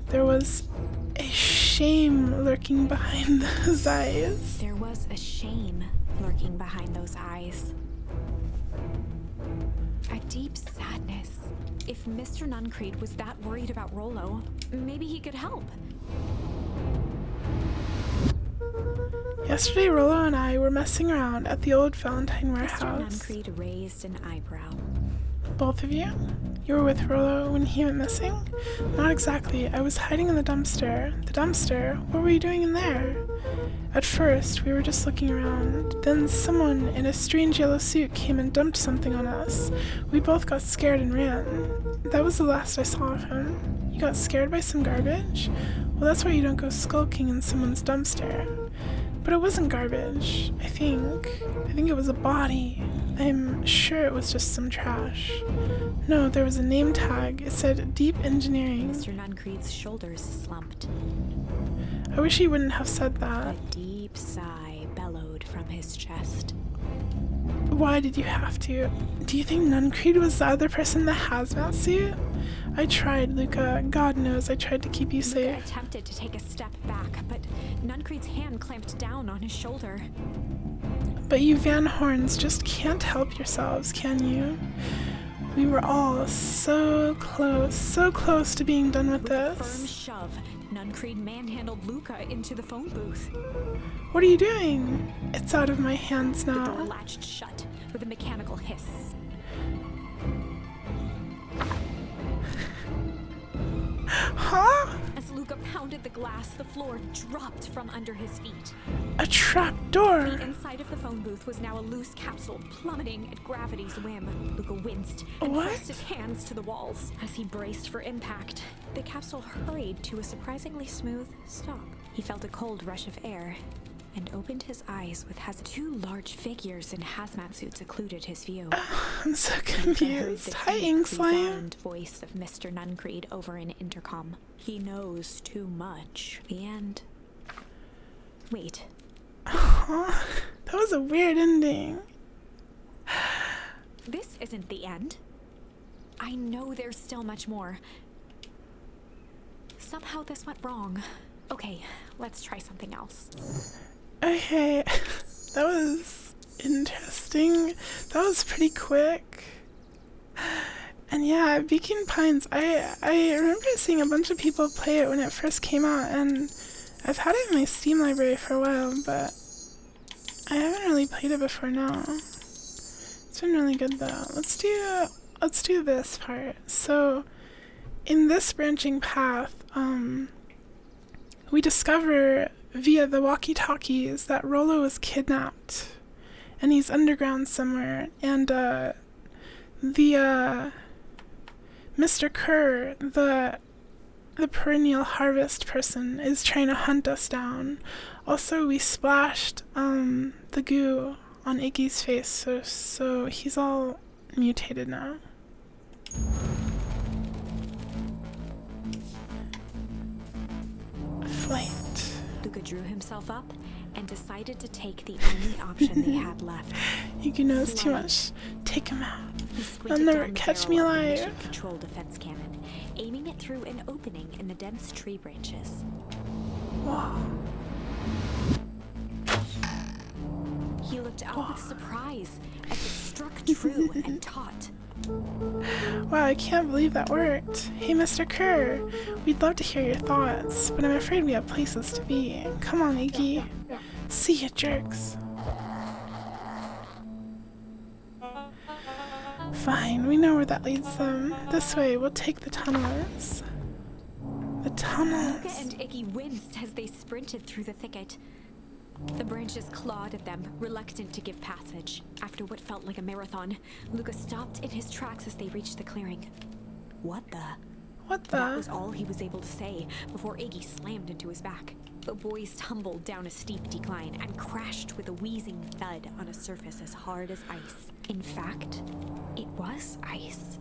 There was a shame lurking behind those eyes. There was a shame lurking behind those eyes. A deep sadness. If Mr. Nuncreed was that worried about Rollo, maybe he could help. Yesterday, Rollo and I were messing around at the old Valentine Mr. warehouse. Nuncreed raised an eyebrow. Both of you? You were with Rollo when he went missing? Not exactly. I was hiding in the dumpster. The dumpster? What were you doing in there? At first, we were just looking around. Then someone in a strange yellow suit came and dumped something on us. We both got scared and ran. That was the last I saw of him. You got scared by some garbage? Well, that's why you don't go skulking in someone's dumpster. But it wasn't garbage, I think. I think it was a body. I'm sure it was just some trash. No, there was a name tag. It said Deep Engineering. Mr. Nuncreed's shoulders slumped. I wish he wouldn't have said A that. deep sigh bellowed from his chest. Why did you have to? Do you think Nuncreed was the other person in the hazmat suit? I tried, Luca. God knows I tried to keep you Luca safe. attempted to take a step back, but Nuncreed's hand clamped down on his shoulder. But you Van Horns just can't help yourselves, can you? We were all so close to being done with With a firm this. shove, Nuncreed manhandled Luca into the phone booth. What are you doing? It's out of my hands The door now. latched shut with a mechanical hiss. Huh? As Luca pounded the glass, the floor dropped from under his feet. A trap door. The inside of the phone booth was now a loose capsule plummeting at gravity's whim. Luca winced and What? pressed his hands to the walls. As he braced for impact, the capsule hurried to a surprisingly smooth stop. He felt a cold rush of air and opened his eyes with two large figures in hazmat suits occluded his view. I'm so Luca heard confused. the Hi, deep, Ink Slime. resigned voice of Mr. Nuncreed over an intercom. He knows too much. The end. Wait. Huh? That was a weird ending. This isn't the end. I know there's still much more. Somehow this went wrong. Okay, let's try something else. Okay, that was interesting. That was pretty quick. And yeah, Beacon Pines, I remember seeing a bunch of people play it when it first came out, and I've had it in my Steam library for a while, but I haven't really played it before now. It's been really good though. Let's do this part. So, in this branching path, we discover via the walkie-talkies that Rollo was kidnapped, and he's underground somewhere, and Mr. Kerr, the perennial harvest person, is trying to hunt us down. Also, we splashed the goo on Iggy's face, so he's all mutated now. Flight. Luca drew himself up and decided to take the only option they had left. Iggy knows too much. Take him out. He They'll squinted never down the catch barrel me of the alive. mission-control defense cannon, aiming it through an opening in the dense tree branches. Wow. He looked up with surprise as it struck true and taut. Wow, I can't believe that worked. Hey, Mr. Kerr, we'd love to hear your thoughts, but I'm afraid we have places to be. Come on, Iggy. See ya, jerks. Fine, we know where that leads them. This way, we'll take the tunnels. The tunnels. Luca and Iggy winced as they sprinted through the thicket. The branches clawed at them, reluctant to give passage. After what felt like a marathon, Luca stopped in his tracks as they reached the clearing. What the? What That was the? all he was able to say before Iggy slammed into his back. The boys tumbled down a steep decline and crashed with a wheezing thud on a surface as hard as ice. In fact, it was ice.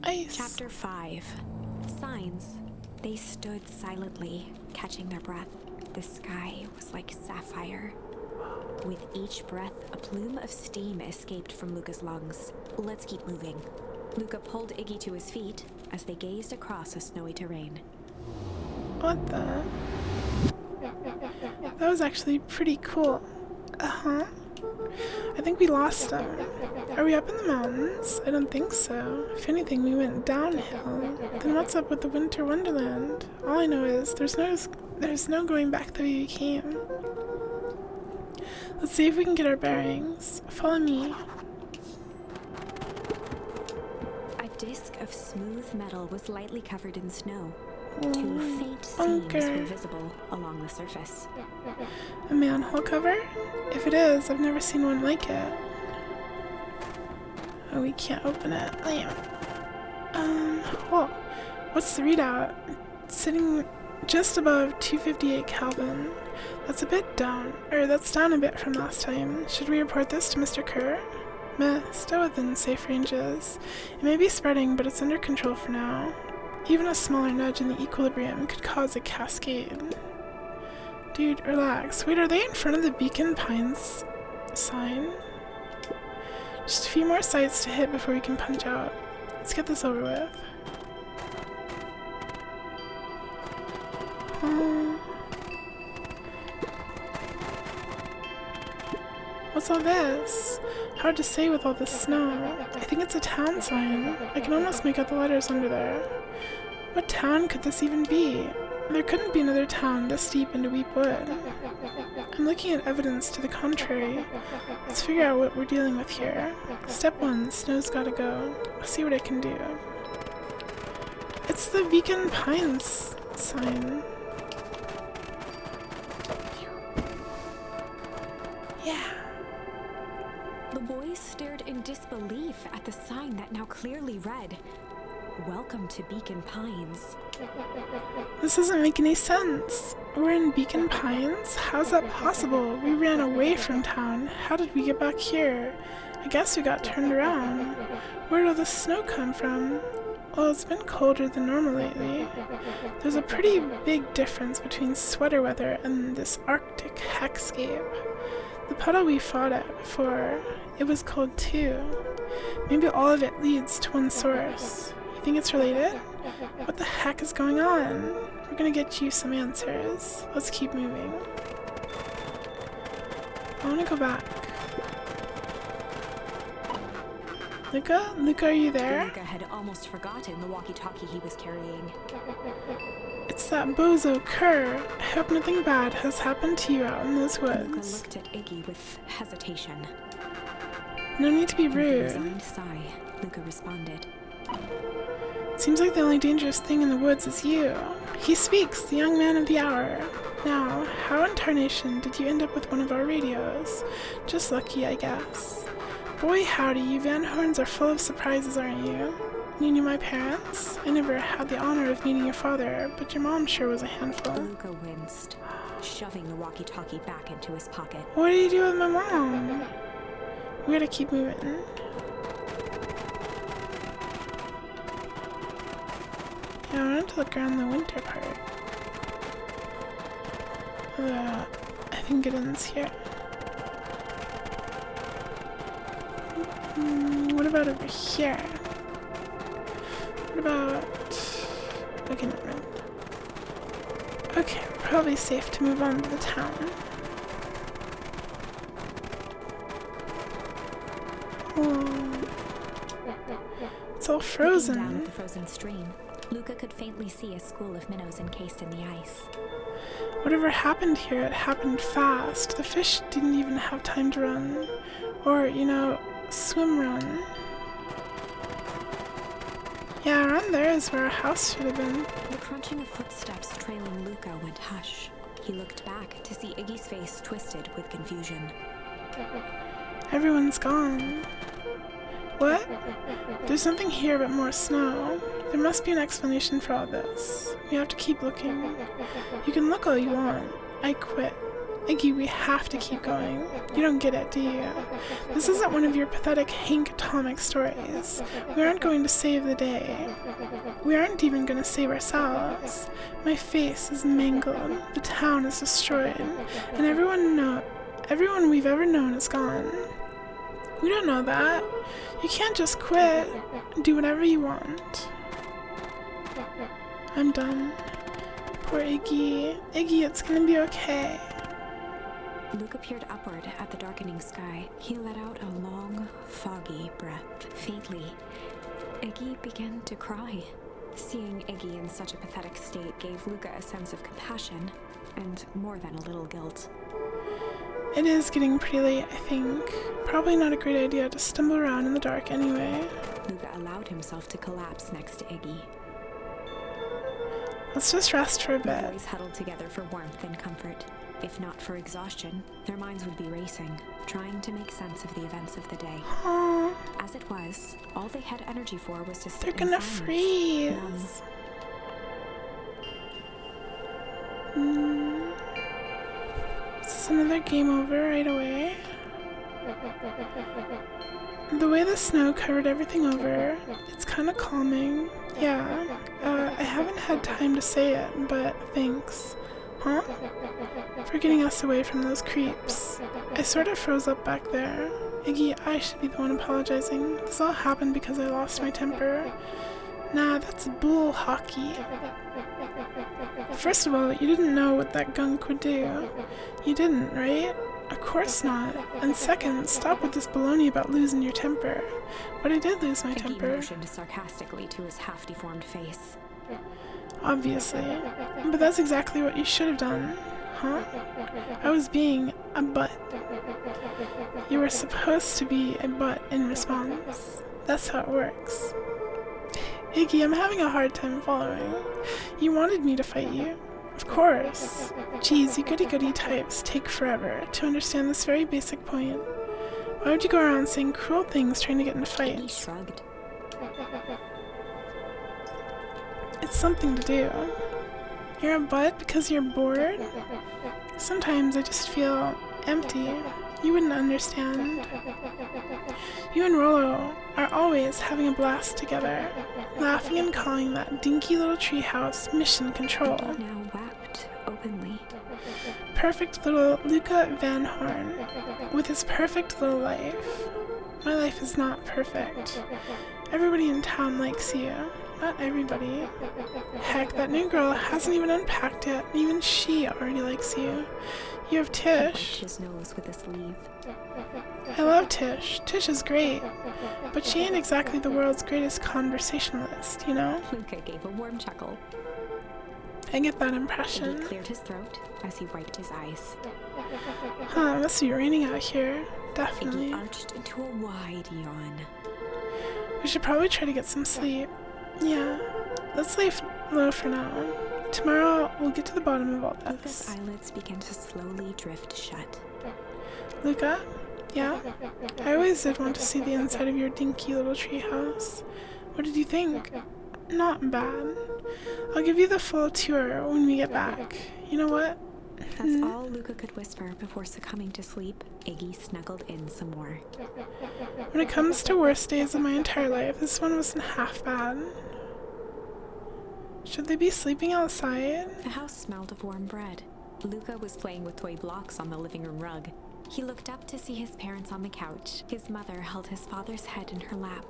Ice. Chapter 5. Signs. They stood silently, catching their breath. The sky was like sapphire. With each breath, a plume of steam escaped from Luca's lungs. Let's keep moving. Luca pulled Iggy to his feet as they gazed across a snowy terrain. What the? That was actually pretty cool. Uh-huh. I think we lost them. Are we up in the mountains? I don't think so. If anything, we went downhill. Then what's up with the Winter Wonderland? All I know is there's no going back the way we came. Let's see if we can get our bearings. Follow me. A disc of smooth metal was lightly covered in snow. Oh, Two faint seams bunker. were visible along the surface. A manhole cover? If it is, I've never seen one like it. Oh, we can't open it. Whoa. What's the readout? It's sitting just above 258 Kelvin. That's a bit down. That's down a bit from last time. Should we report this to Mr. Kerr? Meh, still within safe ranges. It may be spreading, but it's under control for now. Even a smaller nudge in the equilibrium could cause a cascade. Dude, relax. Wait, are they in front of the Beacon Pines sign? Just a few more sites to hit before we can punch out. Let's get this over with. What's all this? Hard to say with all this snow. I think it's a town sign. I can almost make out the letters under there. What town could this even be? There couldn't be another town this deep into Weep Wood. I'm looking at evidence to the contrary. Let's figure out what we're dealing with here. Step 1, snow's gotta go. I'll see what I can do. It's the Beacon Pines sign. Yeah. The boys stared in disbelief at the sign that now clearly read, "Welcome to Beacon Pines." This doesn't make any sense. We're in Beacon Pines? How's that possible? We ran away from town. How did we get back here? I guess we got turned around. Where did all the snow come from? Well, it's been colder than normal lately. There's a pretty big difference between sweater weather and this Arctic hexscape. The puddle we fought at before, it was cold too. Maybe all of it leads to one source. You think it's related? What the heck is going on? We're gonna get you some answers. Let's keep moving. I wanna go back. Luca? Luca, are you there? Luca had almost forgotten the walkie-talkie he was carrying. It's that bozo Kerr. I hope nothing bad has happened to you out in those Luca woods. looked at Iggy with hesitation. No need to be With a rude. resigned sigh, Luca responded. Seems like the only dangerous thing in the woods is you. He speaks, the young man of the hour. Now, how in tarnation did you end up with one of our radios? Just lucky, I guess. Boy howdy, you Van Horns are full of surprises, aren't you? You knew my parents? I never had the honor of meeting your father, but your mom sure was a handful. Luca winced, shoving the walkie-talkie back into his pocket. What do you do with my mom? We gotta keep moving. Yeah, I wanted to look around the winter part. I think it ends here. What about over here? What about... Okay, never mind. Okay, we're probably safe to move on to the town. Oh. It's all frozen. Looking down at the frozen stream, Luca could faintly see a school of minnows encased in the ice. Whatever happened here, it happened fast. The fish didn't even have time to run. Or, you know, swim run. Yeah, around there is where our house should have been. The crunching of footsteps trailing Luca went hush. He looked back to see Iggy's face twisted with confusion. Everyone's gone. What? There's nothing here but more snow. There must be an explanation for all this. We have to keep looking. You can look all you want. I quit. Iggy, we have to keep going. You don't get it, do you? This isn't one of your pathetic Hank Atomic stories. We aren't going to save the day. We aren't even going to save ourselves. My face is mangled. The town is destroyed. And everyone we've ever known is gone. We don't know that. You can't just quit and do whatever you want. I'm done. Poor Iggy. Iggy, it's gonna be okay. Luca peered upward at the darkening sky. He let out a long, foggy breath. Faintly, Iggy began to cry. Seeing Iggy in such a pathetic state gave Luca a sense of compassion, and more than a little guilt. It is getting pretty late, I think. Probably not a great idea to stumble around in the dark anyway. Luca allowed himself to collapse next to Iggy. Let's just rest for a The bit. boys huddled together for warmth and comfort. If not for exhaustion, their minds would be racing, trying to make sense of the events of the day. Aww, As it was, all they had energy for was to sit they're in gonna silence, freeze. Is this another game over right away? The way the snow covered everything over, it's kind of calming. Yeah, I haven't had time to say it, but thanks. Huh? For getting us away from those creeps. I sort of froze up back there. Iggy, I should be the one apologizing. This all happened because I lost my temper. Nah, that's bull hockey. First of all, you didn't know what that gunk would do. You didn't, right? Of course not. And second, stop with this baloney about losing your temper. But I did lose my Iggy temper. motioned sarcastically to his half-deformed face. Obviously. But that's exactly what you should have done. Huh? I was being a butt. You were supposed to be a butt in response. That's how it works. Iggy, I'm having a hard time following. You wanted me to fight you. Of course. Geez, you goody-goody types take forever to understand this very basic point. Why would you go around saying cruel things trying to get into Iggy fights? shrugged. It's something to do. You're a butt because you're bored? Sometimes I just feel empty. You wouldn't understand. You and Rollo are always having a blast together, laughing and calling that dinky little treehouse mission control. Iggy now wept openly. Perfect little Luca Van Horn, with his perfect little life. My life is not perfect. Everybody in town likes you. Not everybody. Heck, that new girl hasn't even unpacked yet, and even she already likes you. You have He wiped Tish. his nose with his sleeve. I love Tish. Tish is great. But she ain't exactly the world's greatest conversationalist, you know? Luca gave a warm chuckle. I get that Iggy impression. cleared his throat as he wiped his eyes. Huh, it must be raining out here. Iggy Definitely. arched into a wide yawn. We should probably try to get some sleep. Yeah, let's lay low for now. Tomorrow, we'll get to the bottom of all Luca's this. eyelids began to slowly drift shut. Luca? Yeah? I always did want to see the inside of your dinky little treehouse. What did you think? Not bad. I'll give you the full tour when we get back. You know what? That's all Luca could whisper before succumbing to sleep. Iggy snuggled in some more. When it comes to worst days of my entire life, this one wasn't half bad. Should they be sleeping outside? The house smelled of warm bread. Luca was playing with toy blocks on the living room rug. He looked up to see his parents on the couch. His mother held his father's head in her lap.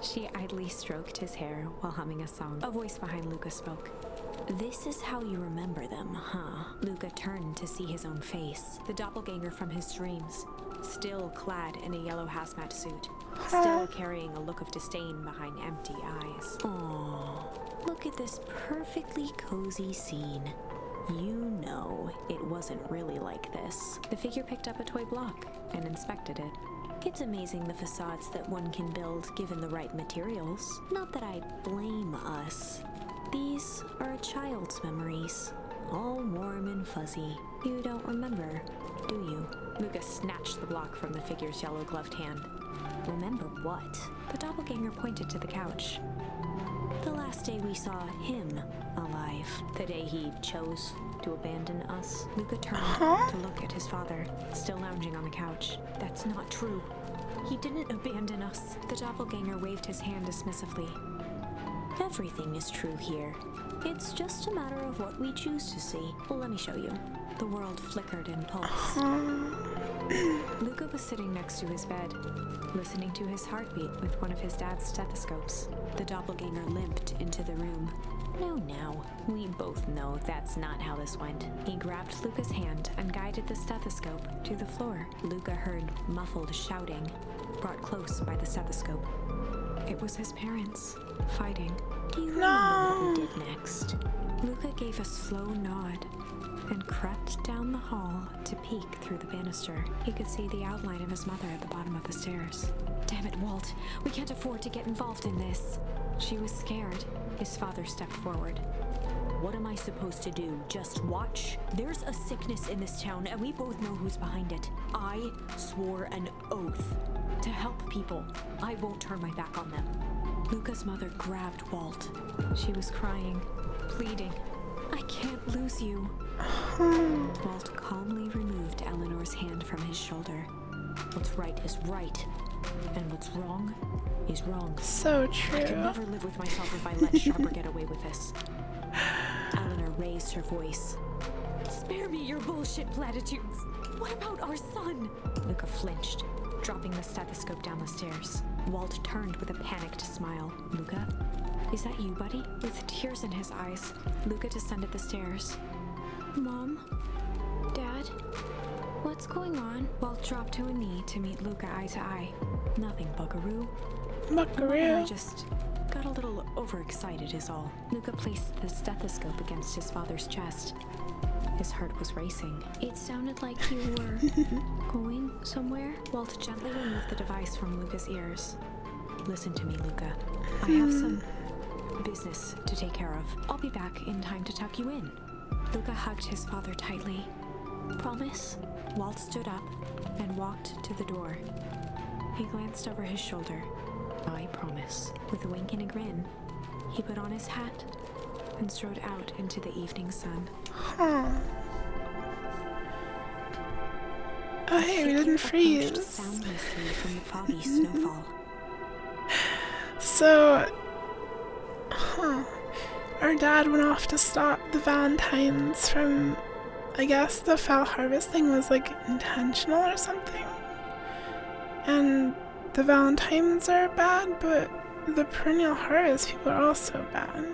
She idly stroked his hair while humming a song. A voice behind Luca spoke. This is how you remember them, huh? Luca turned to see his own face, the doppelganger from his dreams, still clad in a yellow hazmat suit, still carrying a look of disdain behind empty eyes. Aww, look at this perfectly cozy scene. You know it wasn't really like this. The figure picked up a toy block and inspected it. It's amazing the facades that one can build given the right materials. Not that I blame us. These are a child's memories, all warm and fuzzy. You don't remember, do you? Luca snatched the block from the figure's yellow-gloved hand. Remember what? The doppelganger pointed to the couch. The last day we saw him alive. The day he chose to abandon us. Luca turned to look at his father, still lounging on the couch. That's not true. He didn't abandon us. The doppelganger waved his hand dismissively. Everything is true here. It's just a matter of what we choose to see. Well, let me show you. The world flickered and pulsed. Luca was sitting next to his bed, listening to his heartbeat with one of his dad's stethoscopes. The doppelganger limped into the room. No. We both know that's not how this went. He grabbed Luca's hand and guided the stethoscope to the floor. Luca heard muffled shouting, brought close by the stethoscope. It was his parents, fighting. Do you remember what we did next? Luca gave a slow nod and crept down the hall to peek through the banister. He could see the outline of his mother at the bottom of the stairs. Damn it, Walt. We can't afford to get involved in this. She was scared. His father stepped forward. What am I supposed to do? Just watch? There's a sickness in this town, and we both know who's behind it. I swore an oath to help people. I won't turn my back on them. Luca's mother grabbed Walt. She was crying, pleading. I can't lose you. Walt calmly removed Eleanor's hand from his shoulder. What's right is right, and what's wrong is wrong. So true. I could never live with myself if I let Sharper get away with this. Eleanor raised her voice. Spare me your bullshit platitudes. What about our son? Luca flinched, dropping the stethoscope down the stairs. Walt turned with a panicked smile. Luca? Is that you, buddy? With tears in his eyes, Luca descended the stairs. Mom? Dad? What's going on? Walt dropped to a knee to meet Luca eye to eye. Nothing, buckaroo. Buckaroo. I just got a little overexcited is all. Luca placed the stethoscope against his father's chest. His heart was racing. It sounded like you were going somewhere. Walt gently removed the device from Luca's ears. Listen to me, Luca. I have some business to take care of. I'll be back in time to tuck you in. Luca hugged his father tightly. Promise? Walt stood up and walked to the door. He glanced over his shoulder. I promise. With a wink and a grin, he put on his hat and strode out into the evening sun. Huh. Oh hey, we didn't freeze. Soundlessly from the foggy snowfall. So, our dad went off to stop the Valentines from, I guess the foul harvesting was like intentional or something. And the Valentines are bad, but the perennial harvest people are also bad.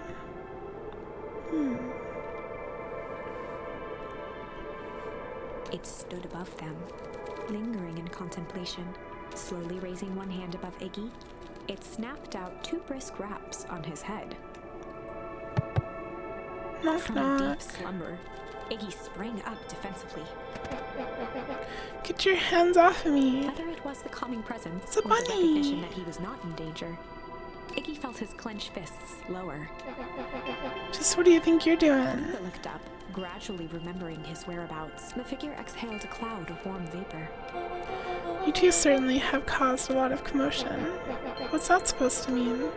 It stood above them, lingering in contemplation. Slowly raising one hand above Iggy, it snapped out 2 brisk raps on his head. Knock From a knock. deep slumber, Iggy sprang up defensively. Get your hands off of me. Whether it was the calming presence It's a or the bunny. recognition that he was not in danger, Iggy felt his clenched fists lower. Just what do you think you're doing? Luca looked up, gradually remembering his whereabouts. The figure exhaled a cloud of warm vapor. You two certainly have caused a lot of commotion. What's that supposed to mean?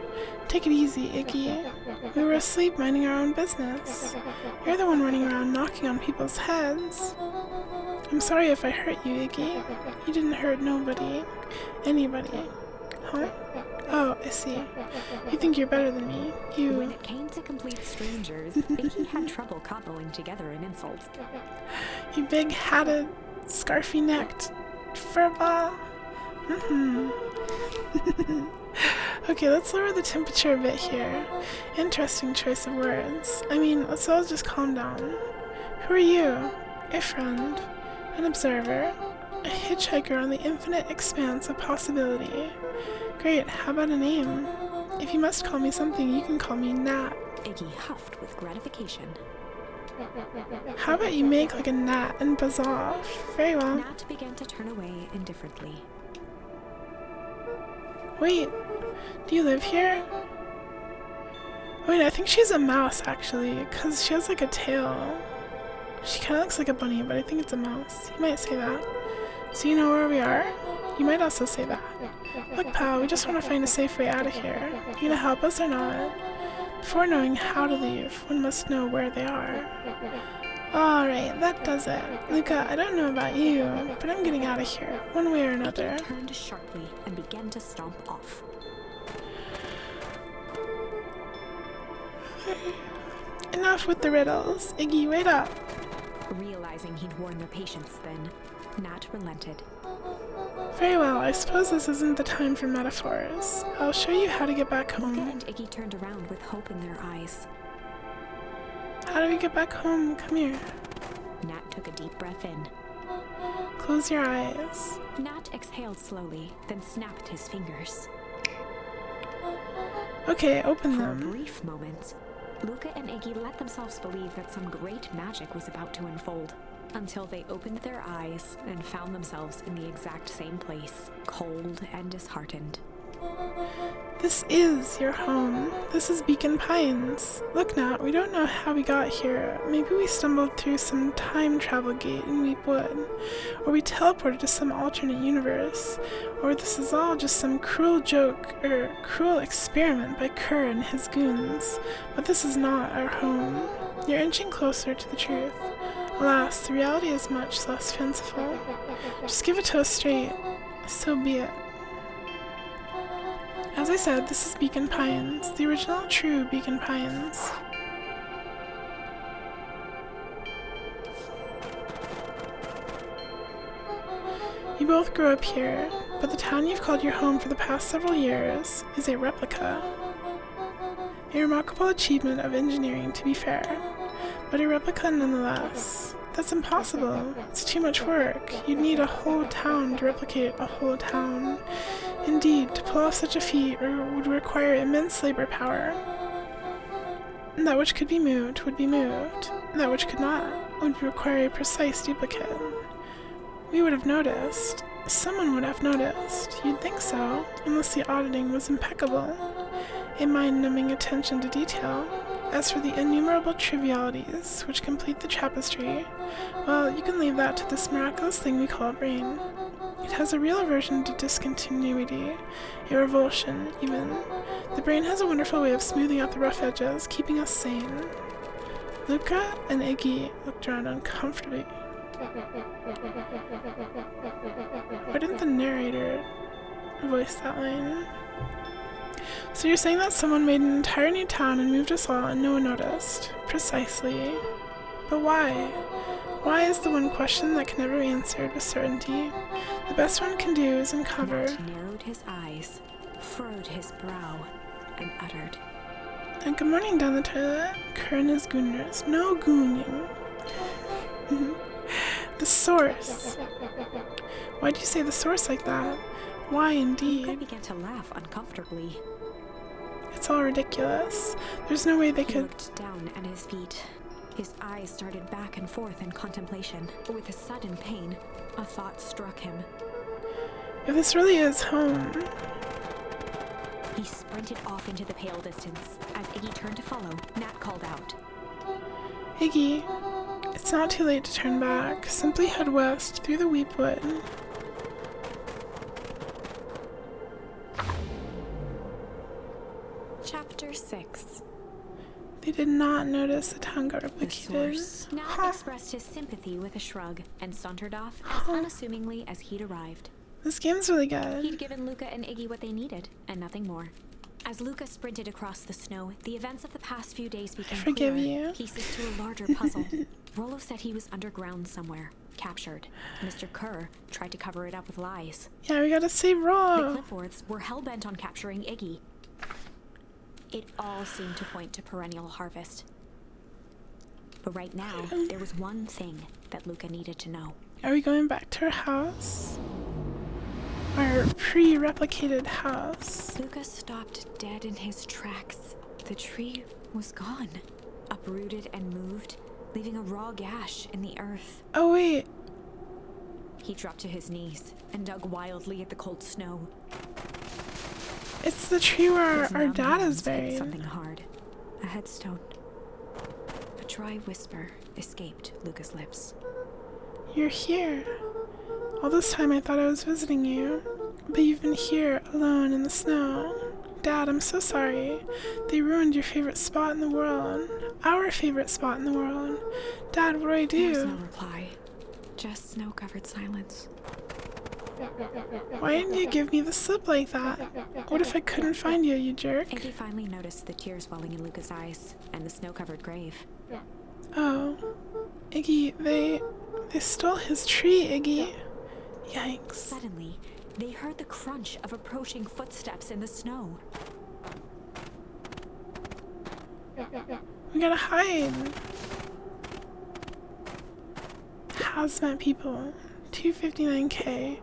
Take it easy, Iggy. We were asleep minding our own business. You're the one running around knocking on people's heads. I'm sorry if I hurt you, Iggy. You didn't hurt nobody. Anybody. Huh? Oh, I see. You think you're better than me. When You... it came to complete strangers, Iggy had trouble cobbling together an insult. You big-hatted, scarfy-necked furball. Okay, let's lower the temperature a bit here. Interesting choice of words. I mean, let's all just calm down. Who are you? A friend, an observer, a hitchhiker on the infinite expanse of possibility. Great, how about a name? If you must call me something, you can call me Nat. Iggy huffed with gratification. How about you make like a gnat and buzz off? Very well. Nat began to turn away indifferently. Wait, do you live here? Wait, I think she's a mouse actually, because she has like a tail. She kind of looks like a bunny, but I think it's a mouse. You might say that. So you know where we are? You might also say that. Look, pal, we just want to find a safe way out of here. You gonna help us or not? Before knowing how to leave, one must know where they are. Alright, that does it. Luca, I don't know about you, but I'm getting out of here, one way or another. Iggy turned sharply and began to stomp off. Enough with the riddles. Iggy, wait up. Realizing he'd worn their patience then, Nat relented. Very well, I suppose this isn't the time for metaphors. I'll show you how to get back Luca home. and Iggy turned around with hope in their eyes. How do we get back home? Come here. Nat took a deep breath in. Close your eyes. Nat exhaled slowly, then snapped his fingers. Okay, open For a them. brief moment, Luca and Iggy let themselves believe that some great magic was about to unfold, until they opened their eyes and found themselves in the exact same place, cold and disheartened. This is your home. This is Beacon Pines. Look, Nat, we don't know how we got here. Maybe we stumbled through some time travel gate in Weepwood, or we teleported to some alternate universe, or this is all just some cruel joke or cruel experiment by Kerr and his goons. But this is not our home. You're inching closer to the truth. Alas, the reality is much less fanciful. Just give it to us straight. So be it. As I said, this is Beacon Pines, the original true Beacon Pines. You both grew up here, but the town you've called your home for the past several years is a replica. A remarkable achievement of engineering, to be fair, but a replica nonetheless. That's impossible. It's too much work. You'd need a whole town to replicate a whole town. Indeed, to pull off such a feat would require immense labor power. That which could be moved would be moved. That which could not would require a precise duplicate. We would have noticed. Someone would have noticed. You'd think so, unless the auditing was impeccable. A mind-numbing attention to detail. As for the innumerable trivialities which complete the tapestry, well, you can leave that to this miraculous thing we call a brain. It has a real aversion to discontinuity, a revulsion, even. The brain has a wonderful way of smoothing out the rough edges, keeping us sane. Luca and Iggy looked around uncomfortably. Why didn't the narrator voice that line? So you're saying that someone made an entire new town and moved us all and no one noticed? Precisely. But why? Why is the one question that can never be answered with certainty. The best one can do is uncover. Nat narrowed his eyes, furrowed his brow, and uttered, And good morning down the toilet. Kern is gooners. No gooning. The source. Why'd you say the source like that? Why Luca indeed? began to laugh uncomfortably. It's all ridiculous. There's no way they He could... looked down at his feet. His eyes started back and forth in contemplation. With a sudden pain, a thought struck him. If this really is home... He sprinted off into the pale distance. As Iggy turned to follow, Nat called out. Iggy, it's not too late to turn back. Simply head west through the Weepwood. Chapter 6. They did not notice the town got The replicated. source. Nat expressed his sympathy with a shrug and sauntered off as unassumingly as he'd arrived. This game's really good. He'd given Luca and Iggy what they needed, and nothing more. As Luca sprinted across the snow, the events of the past few days became forgive clearer, you. pieces to a larger puzzle. Rolo said he was underground somewhere, captured. Mr. Kerr tried to cover it up with lies. Yeah, we gotta save The Rollo. clipboards were hell-bent on capturing Iggy. It all seemed to point to perennial harvest. But right now, there was one thing that Luca needed to know. Are we going back to our house? Our pre-replicated house. Luca stopped dead in his tracks. The tree was gone, uprooted and moved, leaving a raw gash in the earth. Oh wait, He dropped to his knees and dug wildly at the cold snow. it's the tree where His our numb dad hands is hit buried. something hard. A headstone. A dry whisper escaped Luca's lips. You're here. All this time I thought I was visiting you, but you've been here alone in the snow. Dad, I'm so sorry. They ruined your favorite spot in the world. Our favorite spot in the world. Dad, what do I There was no do? reply. Just snow-covered silence. Why didn't you give me the slip like that? What if I couldn't find you, you jerk? Iggy finally noticed the tears welling in Luca's eyes and the snow-covered grave. Oh. Iggy, they stole his tree, Iggy. Yikes. Suddenly, they heard the crunch of approaching footsteps in the snow. We gotta hide. Hazmat people. 259k.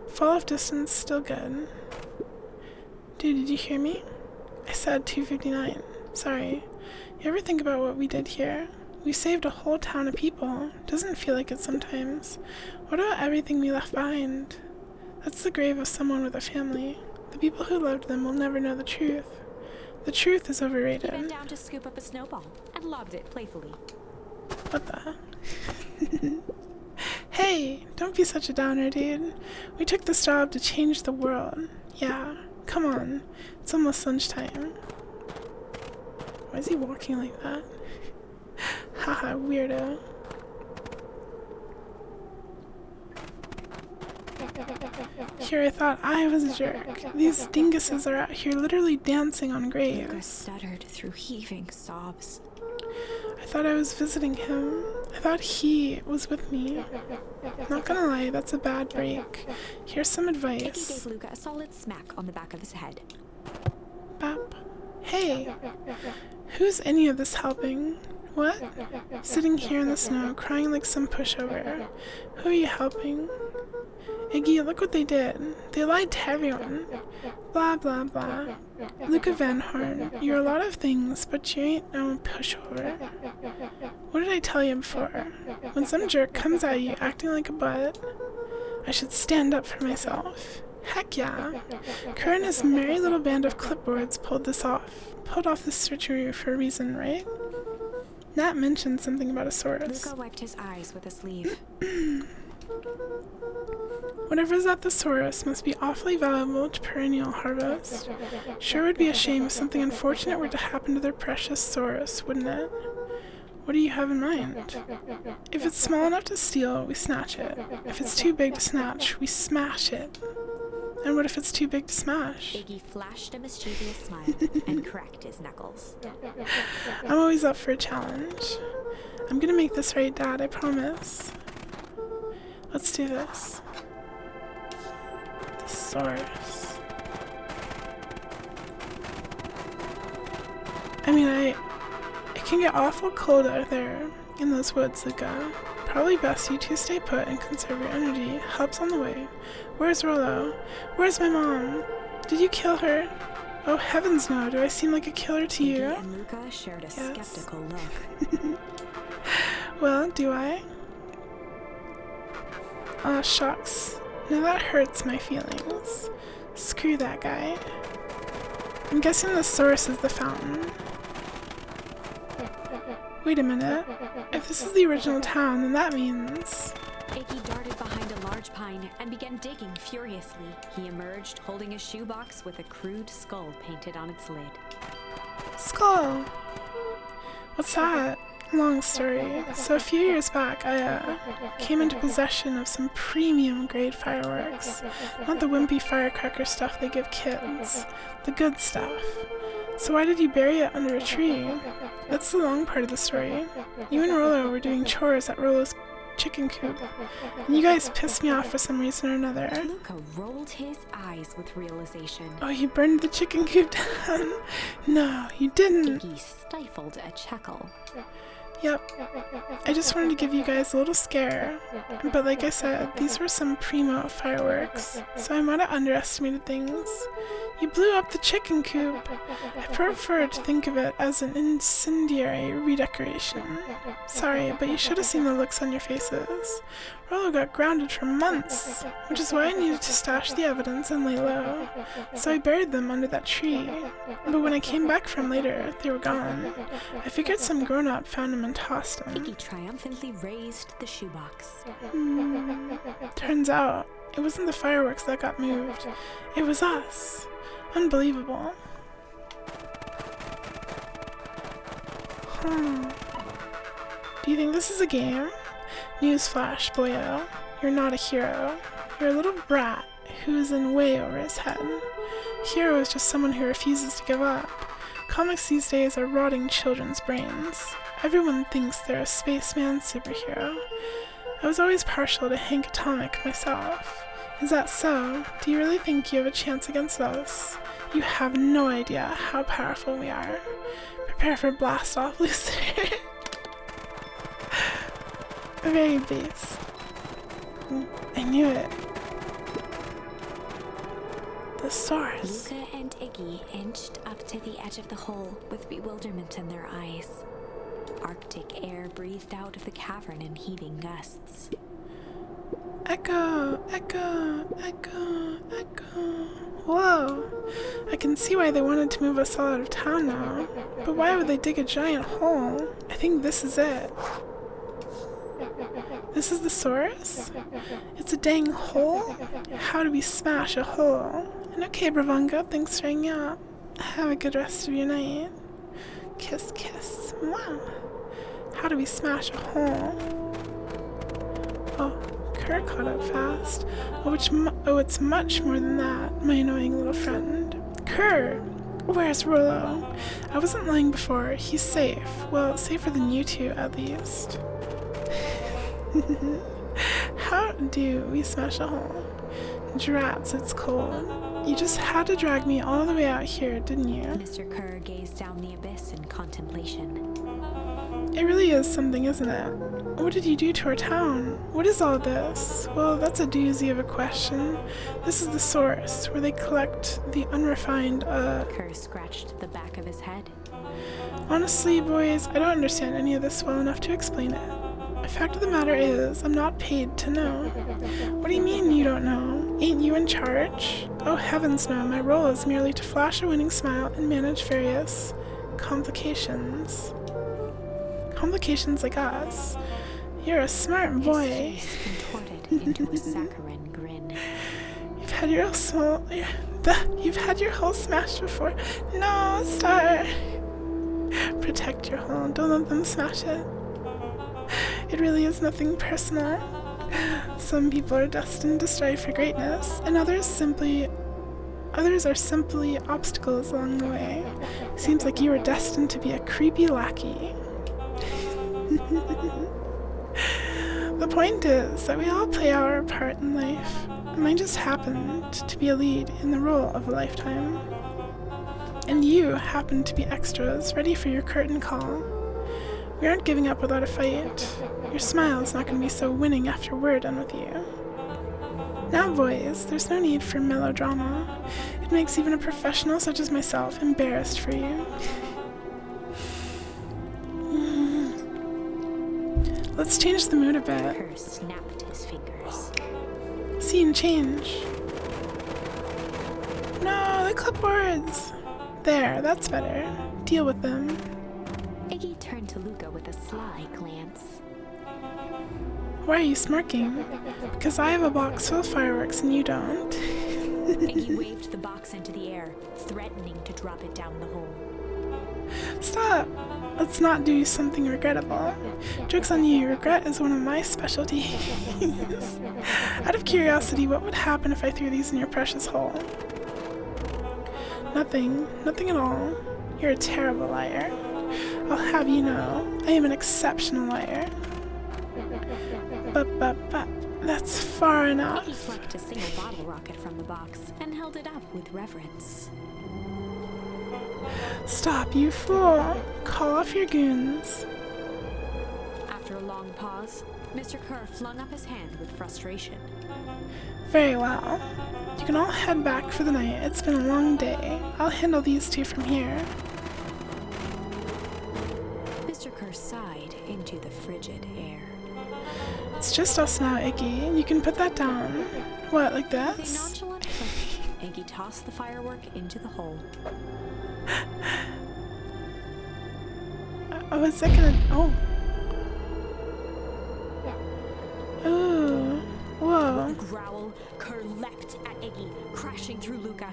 Fall off distance, still good. Dude, did you hear me? I said 259. Sorry. You ever think about what we did here? We saved a whole town of people. Doesn't feel like it sometimes. What about everything we left behind? That's the grave of someone with a family. The people who loved them will never know the truth. The truth is He bent overrated. down to scoop up a snowball and lobbed it playfully. What the? Hey, don't be such a downer, dude. We took this job to change the world. Yeah, come on. It's almost lunchtime. Why is he walking like that? Haha, weirdo. Here I thought I was a jerk. These dinguses are out here literally dancing on Luca graves. stuttered through heaving sobs. I thought I was visiting him. I thought he was with me. Not gonna lie, that's a bad break. Here's some Iggy advice. gave Luca a solid smack on the back of his head. Bap. Hey, who's any of this helping? What? Sitting here in the snow, crying like some pushover. Who are you helping? Iggy, look what they did. They lied to everyone. Blah, blah, blah. Luca Van Horn, you're a lot of things, but you ain't no pushover. What did I tell you before? When some jerk comes at you acting like a butt, I should stand up for myself. Heck yeah. Kerr and his merry little band of clipboards pulled off this switcheroo for a reason, right? Nat mentioned something about a Saurus. Luca wiped his eyes with a sleeve. Whatever's at the Saurus must be awfully valuable to perennial harvest. Sure would be a shame if something unfortunate were to happen to their precious Saurus, wouldn't it? What do you have in mind? If it's small enough to steal, we snatch it. If it's too big to snatch, we smash it. And what if it's too big to smash? Iggy flashed a mischievous smile and cracked his knuckles. I'm always up for a challenge. I'm gonna make this right, Dad, I promise. Let's do this. Thesaurus. I mean, it can get awful cold out there in those woods, Luca. Probably best you two stay put and conserve your energy. Help's on the way. Where's Rollo? Where's my mom? Did you kill her? Oh, heavens no. Do I seem like a killer to you? Iggy and Luca shared a skeptical look. Well, do I? Aw, shucks. Now that hurts my feelings. Screw that guy. I'm guessing the source is the fountain. Wait a minute. If this is the original town, then that means... Iggy darted behind a large pine and began digging furiously. He emerged holding a shoebox with a crude skull painted on its lid. Skull! What's that? Long story. So a few years back, I came into possession of some premium grade fireworks. Not the wimpy firecracker stuff they give kids. The good stuff. So why did you bury it under a tree? That's the long part of the story. You and Rollo were doing chores at Rollo's chicken coop, and you guys pissed me off for some reason or another. Luca rolled his eyes with realization. Oh, you burned the chicken coop down? No, you didn't. Iggy stifled a chuckle. Yep. I just wanted to give you guys a little scare. But like I said, these were some primo fireworks, so I might have underestimated things. You blew up the chicken coop. I prefer to think of it as an incendiary redecoration. Sorry, but you should have seen the looks on your faces. Rollo got grounded for months, which is why I needed to stash the evidence and lay low. So I buried them under that tree. But when I came back from later, they were gone. I figured some grown-up found them and tossed them. Iggy triumphantly raised the shoebox. Turns out, it wasn't the fireworks that got moved. It was us. Unbelievable. Do you think this is a game? Newsflash, boyo. You're not a hero. You're a little brat who is in way over his head. A hero is just someone who refuses to give up. Comics these days are rotting children's brains. Everyone thinks they're a spaceman superhero. I was always partial to Hank Atomic myself. Is that so? Do you really think you have a chance against us? You have no idea how powerful we are. Prepare for blast off, loser. Very base. I knew it. The source. Luca and Iggy inched up to the edge of the hole with bewilderment in their eyes. Arctic air breathed out of the cavern in heaving gusts. Echo, echo, echo, echo. Whoa. I can see why they wanted to move us all out of town now. But why would they dig a giant hole? I think this is it. This is the source? It's a dang hole? How do we smash a hole? And okay, Bravanga, thanks for hanging out. Have a good rest of your night. Kiss, kiss. Wow. How do we smash a hole? Oh, Kerr caught up fast. Oh, it's much more than that, my annoying little friend. Kerr! Where's Rollo? I wasn't lying before. He's safe. Well, safer than you two, at least. How do we smash a hole? Drats, it's cold. You just had to drag me all the way out here, didn't you? Mr. Kerr gazed down the abyss in contemplation. It really is something, isn't it? What did you do to our town? What is all this? Well, that's a doozy of a question. This is the source, where they collect the unrefined, Kerr scratched the back of his head. Honestly, boys, I don't understand any of this well enough to explain it. The fact of the matter is, I'm not paid to know. What do you mean you don't know? Ain't you in charge? Oh heavens no, my role is merely to flash a winning smile and manage various complications. Complications like us. You're a smart boy. His face contorted into a saccharine grin. You've had your hole smashed before. No, Star. Protect your hole. Don't let them smash it. It really is nothing personal. Some people are destined to strive for greatness, and others are simply obstacles along the way. Seems like you were destined to be a creepy lackey. The point is that we all play our part in life, and I just happened to be a lead in the role of a lifetime. And you happen to be extras, ready for your curtain call. We aren't giving up without a fight. Your smile's not going to be so winning after we're done with you. Now, boys, there's no need for melodrama. It makes even a professional such as myself embarrassed for you. Let's change the mood a bit. Kerr snapped his fingers. Scene change. No, the clipboards! There, that's better. Deal with them. Iggy turned to Luca with a sly glance. Why are you smirking? Because I have a box full of fireworks and you don't. Iggy waved the box into the air, threatening to drop it down the hole. Stop! Let's not do something regrettable. Joke's on you, regret is one of my specialties. Out of curiosity, what would happen if I threw these in your precious hole? Nothing. Nothing at all. You're a terrible liar. I'll have you know, I am an exceptional liar. But, that's far enough. He plucked a single bottle rocket from the box and held it up with reverence. Stop, you fool. Call off your goons. After a long pause, Mr. Kerr flung up his hand with frustration. Very well. You can all head back for the night. It's been a long day. I'll handle these two from here. Mr. Kerr sighed into the frigid air. It's just us now, Iggy. You can put that down. What, like With a this? nonchalant click, Iggy tossed the firework into the hole. Oh, is that gonna... Oh. Ooh. Whoa. With a growl, Kerr leapt at Iggy, crashing through Luca.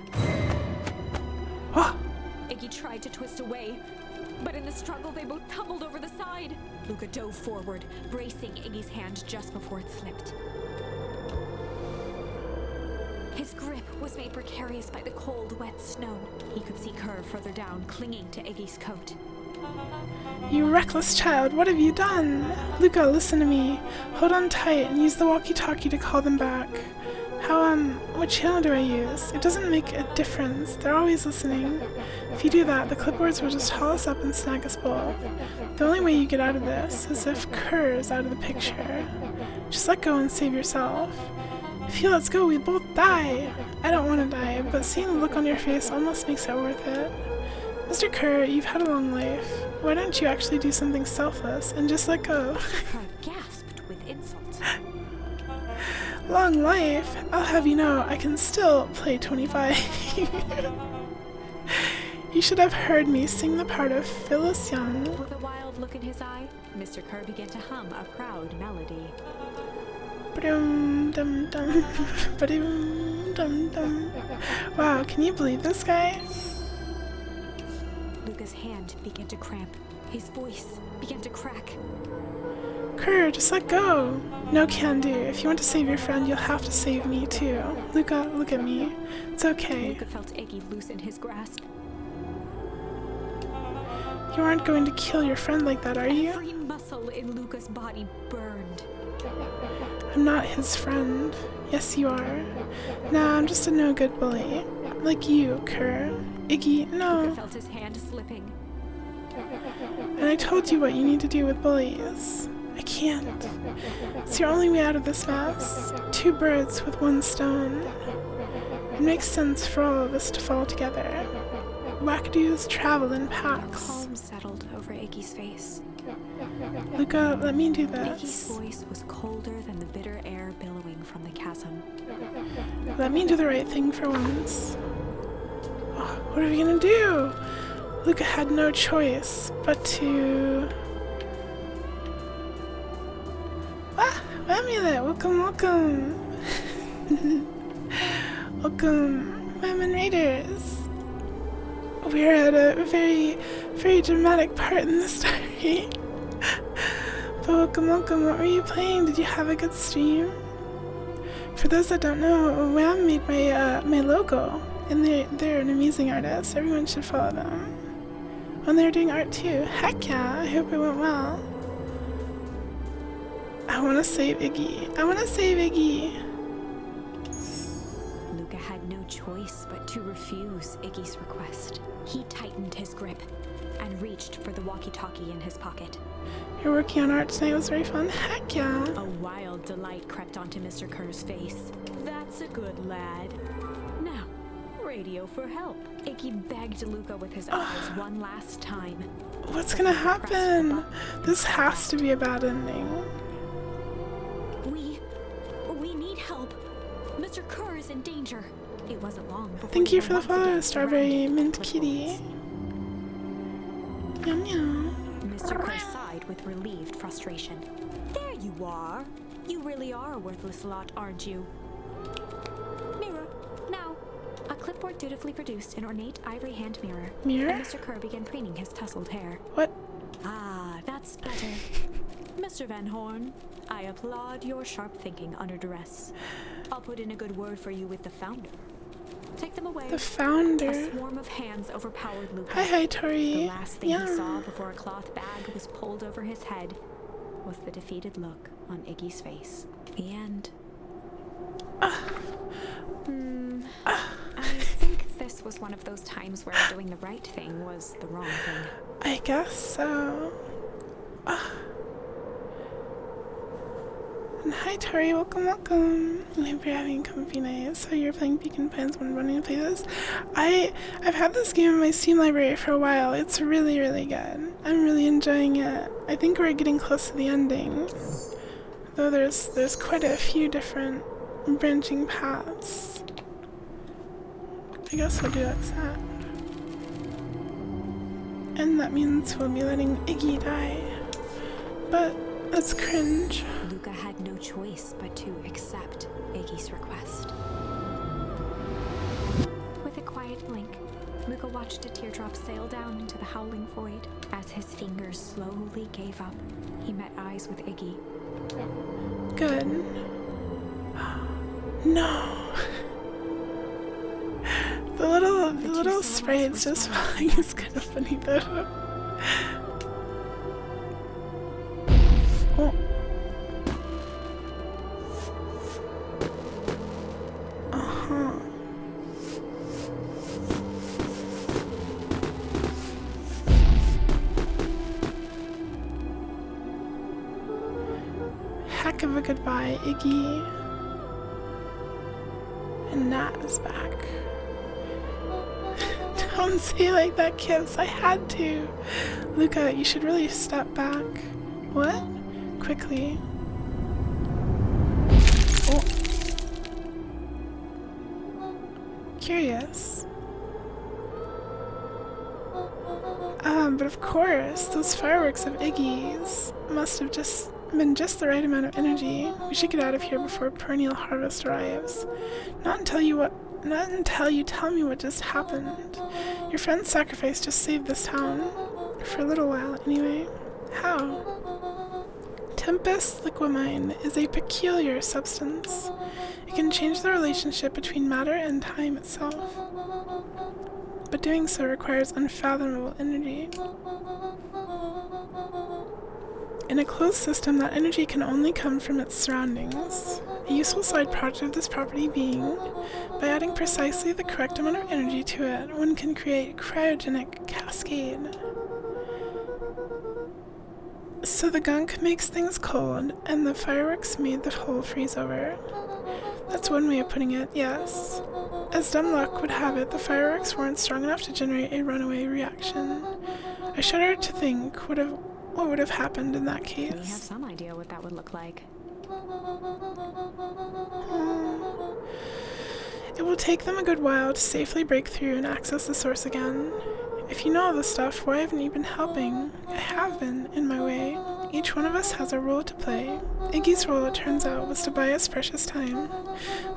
Oh. Iggy tried to twist away, but in the struggle they both tumbled over the side. Luca dove forward, bracing Iggy's hand just before it slipped. His grip was made precarious by the cold, wet snow. He could see Kerr further down, clinging to Iggy's coat. You reckless child, what have you done? Luca, listen to me. Hold on tight and use the walkie-talkie to call them back. What channel do I use? It doesn't make a difference. They're always listening. If you do that, the clipboards will just haul us up and snag us both. The only way you get out of this is if Kerr is out of the picture. Just let go and save yourself. If he lets go, we both die. I don't want to die, but seeing the look on your face almost makes it worth it. Mr. Kerr, you've had a long life. Why don't you actually do something selfless and just let go? Kerr gasped with insult. Long life? I'll have you know, I can still play 25. You should have heard me sing the part of Phyllis Young. With a wild look in his eye, Mr. Kerr began to hum a proud melody. Ba-dum, dum, dum. Ba-dum, dum, dum. Wow, can you believe this guy? Luca's hand began to cramp. His voice began to crack. Kerr, just let go. No can do. If you want to save your friend, you'll have to save me too. Luca, look at me. It's okay. Luca felt Iggy loosen his grasp. You aren't going to kill your friend like that, are you? Every muscle in Luca's body burned. I'm not his friend. Yes, you are. Nah, I'm just a no-good bully. Like you, Kerr. Iggy, no. Luca felt his hand slipping. And I told you what you need to do with bullies. I can't. It's your only way out of this mess. 2 birds with 1 stone. It makes sense for all of us to fall together. Wackadoos travel in packs. Calm settled over Iggy's face. Luca, let me do Iggy's this. voice was colder than the bitter air billowing from the chasm. Let me do the right thing for once. Oh, what are we gonna do? Luca had no choice but to... Ah, Amulet, welcome, welcome. Welcome, Women Raiders. We're at a very, very dramatic part in the story. But welcome, welcome. What were you playing? Did you have a good stream? For those that don't know, Wham made my logo, and they're an amazing artist. Everyone should follow them. And they're doing art too. Heck yeah! I hope it went well. I want to save Iggy. I want to save Iggy. Luca had no choice but to refuse Iggy's request. He tightened his grip and reached for the walkie-talkie in his pocket. You're working on art tonight. It was very fun. Heck yeah! A wild delight crept onto Mr. Kerr's face. That's a good lad. Now, radio for help. Iggy begged Luca with his eyes one last time. What's gonna happen? This has to be a bad ending. We need help. Mr. Kerr is in danger. It wasn't long before Thank you for the once follow, again Strawberry surrounded Mint with Kitty. wolves. Meow meow. Mr. Kerr sighed with relieved frustration. There you are. You really are a worthless lot, aren't you? Mirror, now. A clipboard dutifully produced an ornate ivory hand mirror. Mirror? And Mr. Kerr began preening his tousled hair. What? Ah, that's better. Mr. Van Horn, I applaud your sharp thinking under duress. I'll put in a good word for you with the founder. Take them away. The founder. A swarm of hands overpowered Luca. Hi, Tori. The last thing he saw before a cloth bag was pulled over his head was the defeated look on Iggy's face. The end. I think this was one of those times where doing the right thing was the wrong thing. I guess so. And hi, Tori. Welcome, welcome. I hope you're having a comfy night. So you're playing Beacon Pines when running to play this? I've had this game in my Steam library for a while. It's really, really good. I'm really enjoying it. I think we're getting close to the ending. Though there's quite a few different branching paths. I guess I'll do accept. And that means we'll be letting Iggy die. But that's cringe. Luca had no choice but to accept Iggy's request. With a quiet blink, Luca watched a teardrop sail down into the howling void. As his fingers slowly gave up, he met eyes with Iggy. Good. No. The little sprites just falling is kind of funny though. Oh. Heck of a goodbye, Iggy. And Nat is back. Don't say like that, Kips. I had to. Luca, you should really step back. What? Quickly. Oh. Curious. But of course, those fireworks of Iggy's must have just been just the right amount of energy. We should get out of here before perennial harvest arrives. Not until you tell me what just happened. Your friend's sacrifice just saved this town. For a little while, anyway. How? Tempest liquamine is a peculiar substance. It can change the relationship between matter and time itself. But doing so requires unfathomable energy. In a closed system, that energy can only come from its surroundings. A useful side project of this property being, by adding precisely the correct amount of energy to it, one can create a cryogenic cascade. So the gunk makes things cold, and the fireworks made the whole freeze over. That's one way of putting it, yes. As dumb luck would have it, the fireworks weren't strong enough to generate a runaway reaction. I shudder to think what would have happened in that case. We have some idea what that would look like. It will take them a good while to safely break through and access the source again. If you know all this stuff, why haven't you been helping? I have been, in my way. Each one of us has a role to play. Iggy's role, it turns out, was to buy us precious time.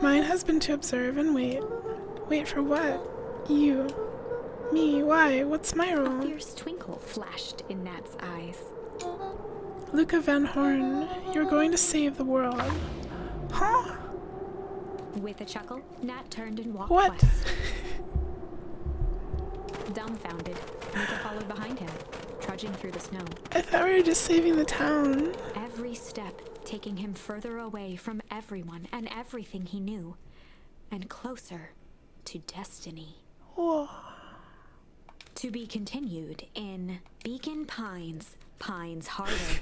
Mine has been to observe and wait. Wait for what? You. Me, why? What's my role? A fierce twinkle flashed in Nat's eyes. Luca Van Horn, you're going to save the world. Huh? With a chuckle, Nat turned and walked What? west. Dumbfounded, Luca followed behind him, trudging through the snow. I thought we were just saving the town. Every step taking him further away from everyone and everything he knew, and closer to destiny. Whoa. To be continued in Beacon Pines, Pines Harder.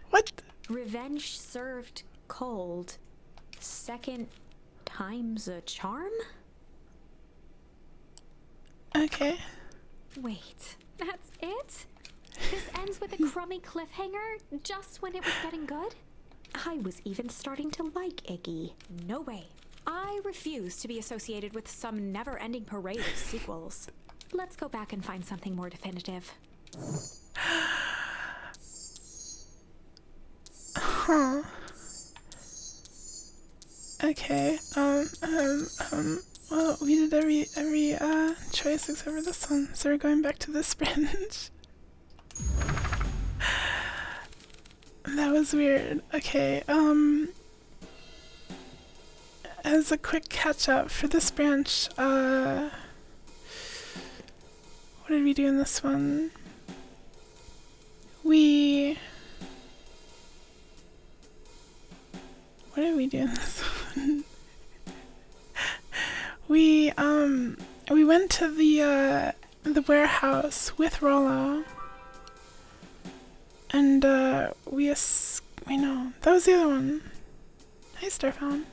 What? Revenge served cold. Second time's a charm? Okay. Wait, that's it? This ends with a crummy cliffhanger just when it was getting good? I was even starting to like Iggy. No way. I refuse to be associated with some never-ending parade of sequels. Let's go back and find something more definitive. Huh. Okay, Well, we did every choice except for this one, so we're going back to this branch. That was weird. Okay, as a quick catch up for this branch, what did we do in this one? What did we do in this one? We went to the warehouse with Rollo, and wait, no, that was the other one. Hi, Starfound.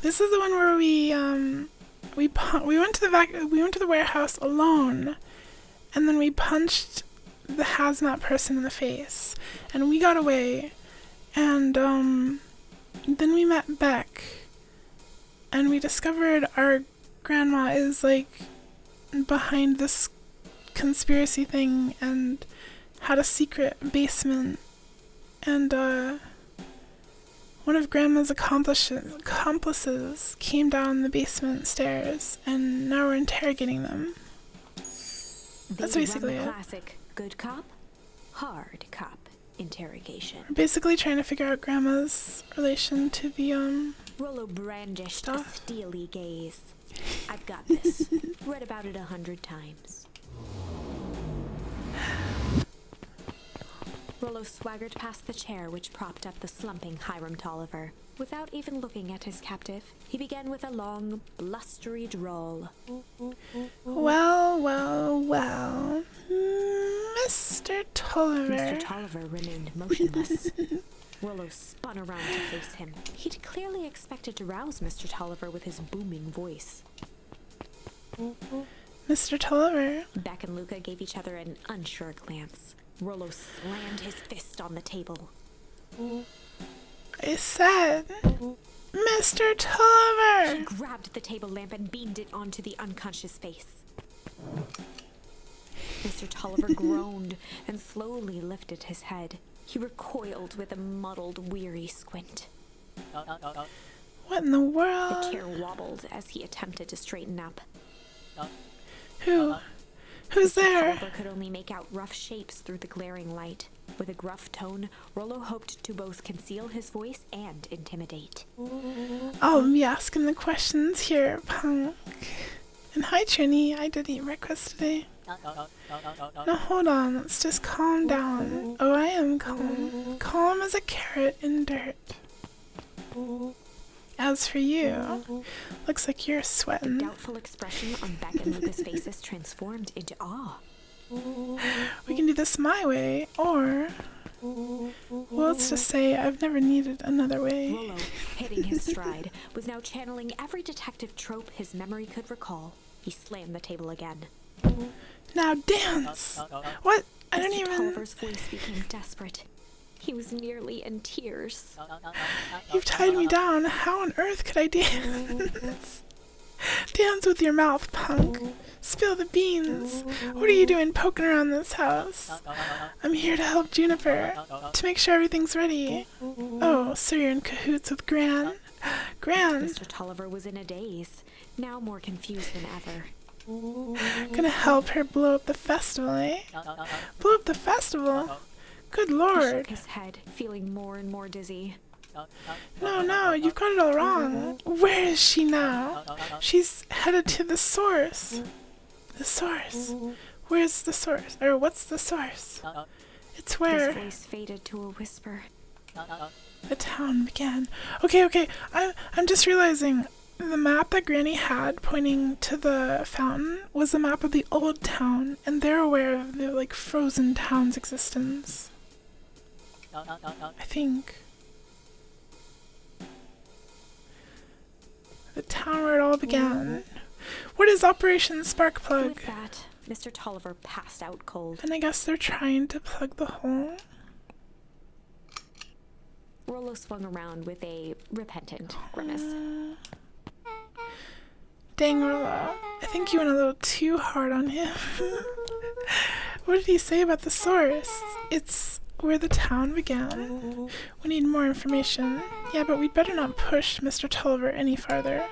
This is the one where we went to the warehouse alone, and then we punched the hazmat person in the face, and we got away, and then we met Beck, and we discovered our grandma is like behind this conspiracy thing and had a secret basement, and one of Grandma's accomplices came down the basement stairs, and now we're interrogating them. That's basically it. Classic good cop, hard cop interrogation. We're basically trying to figure out Grandma's relation to the Rollo brandished stuff. a steely gaze. I've got this. Read about it 100 times. Rollo swaggered past the chair which propped up the slumping Hiram Tolliver. Without even looking at his captive, he began with a long, blustery drawl. Well, Mr. Tolliver. Mr. Tolliver remained motionless. Rollo spun around to face him. He'd clearly expected to rouse Mr. Tolliver with his booming voice. Mr. Tolliver. Beck and Luca gave each other an unsure glance. Rollo slammed his fist on the table. I said, Mr. Tolliver! He grabbed the table lamp and beamed it onto the unconscious face. Mr. Tolliver groaned and slowly lifted his head. He recoiled with a muddled, weary squint. What in the world? The chair wobbled as he attempted to straighten up. Who's there? Tolliver could only make out rough shapes through the glaring light. With a gruff tone, Rollo hoped to both conceal his voice and intimidate. I'll be asking the questions here, punk. And hi, Trini. I did eat breakfast today. Now hold on, let's just calm down. Oh, I am calm. Calm as a carrot in dirt. As for you, looks like you're The sweating. doubtful expression on Beck and Luca's faces transformed into awe. We can do this my way, or... well, let's just say I've never needed another way. Rollo, hitting his stride, was now channeling every detective trope his memory could recall. He slammed the table again. Now dance! What? I don't Mr. even... Tolliver's voice became desperate. He was nearly in tears. You've tied me down. How on earth could I dance? Dance with your mouth, punk. Spill the beans. What are you doing poking around this house? I'm here to help Juniper, to make sure everything's ready. Oh, so you're in cahoots with Gran? Gran, Mr. Tolliver was in a daze, now more confused than ever. gonna help her blow up the festival, eh? Blow up the festival? Good He lord. shook his head, feeling more and more dizzy. No, you've got it all wrong. Where is she now? She's headed to the source. The source? Where's the source? Or what's the source? It's His where voice faded to a whisper. the town began. Okay, I'm just realizing the map that Granny had pointing to the fountain was a map of the old town, and they're aware of the, like, frozen town's existence. I think. The town where it all began. What is Operation Sparkplug? With that, Mr. Tolliver passed out cold. And I guess they're trying to plug the hole. Rollo swung around with a repentant grimace. Dang, Rollo. I think you went a little too hard on him. What did he say about the source? It's where the town began. We need more information. Yeah, but we'd better not push Mr. Tulliver any farther.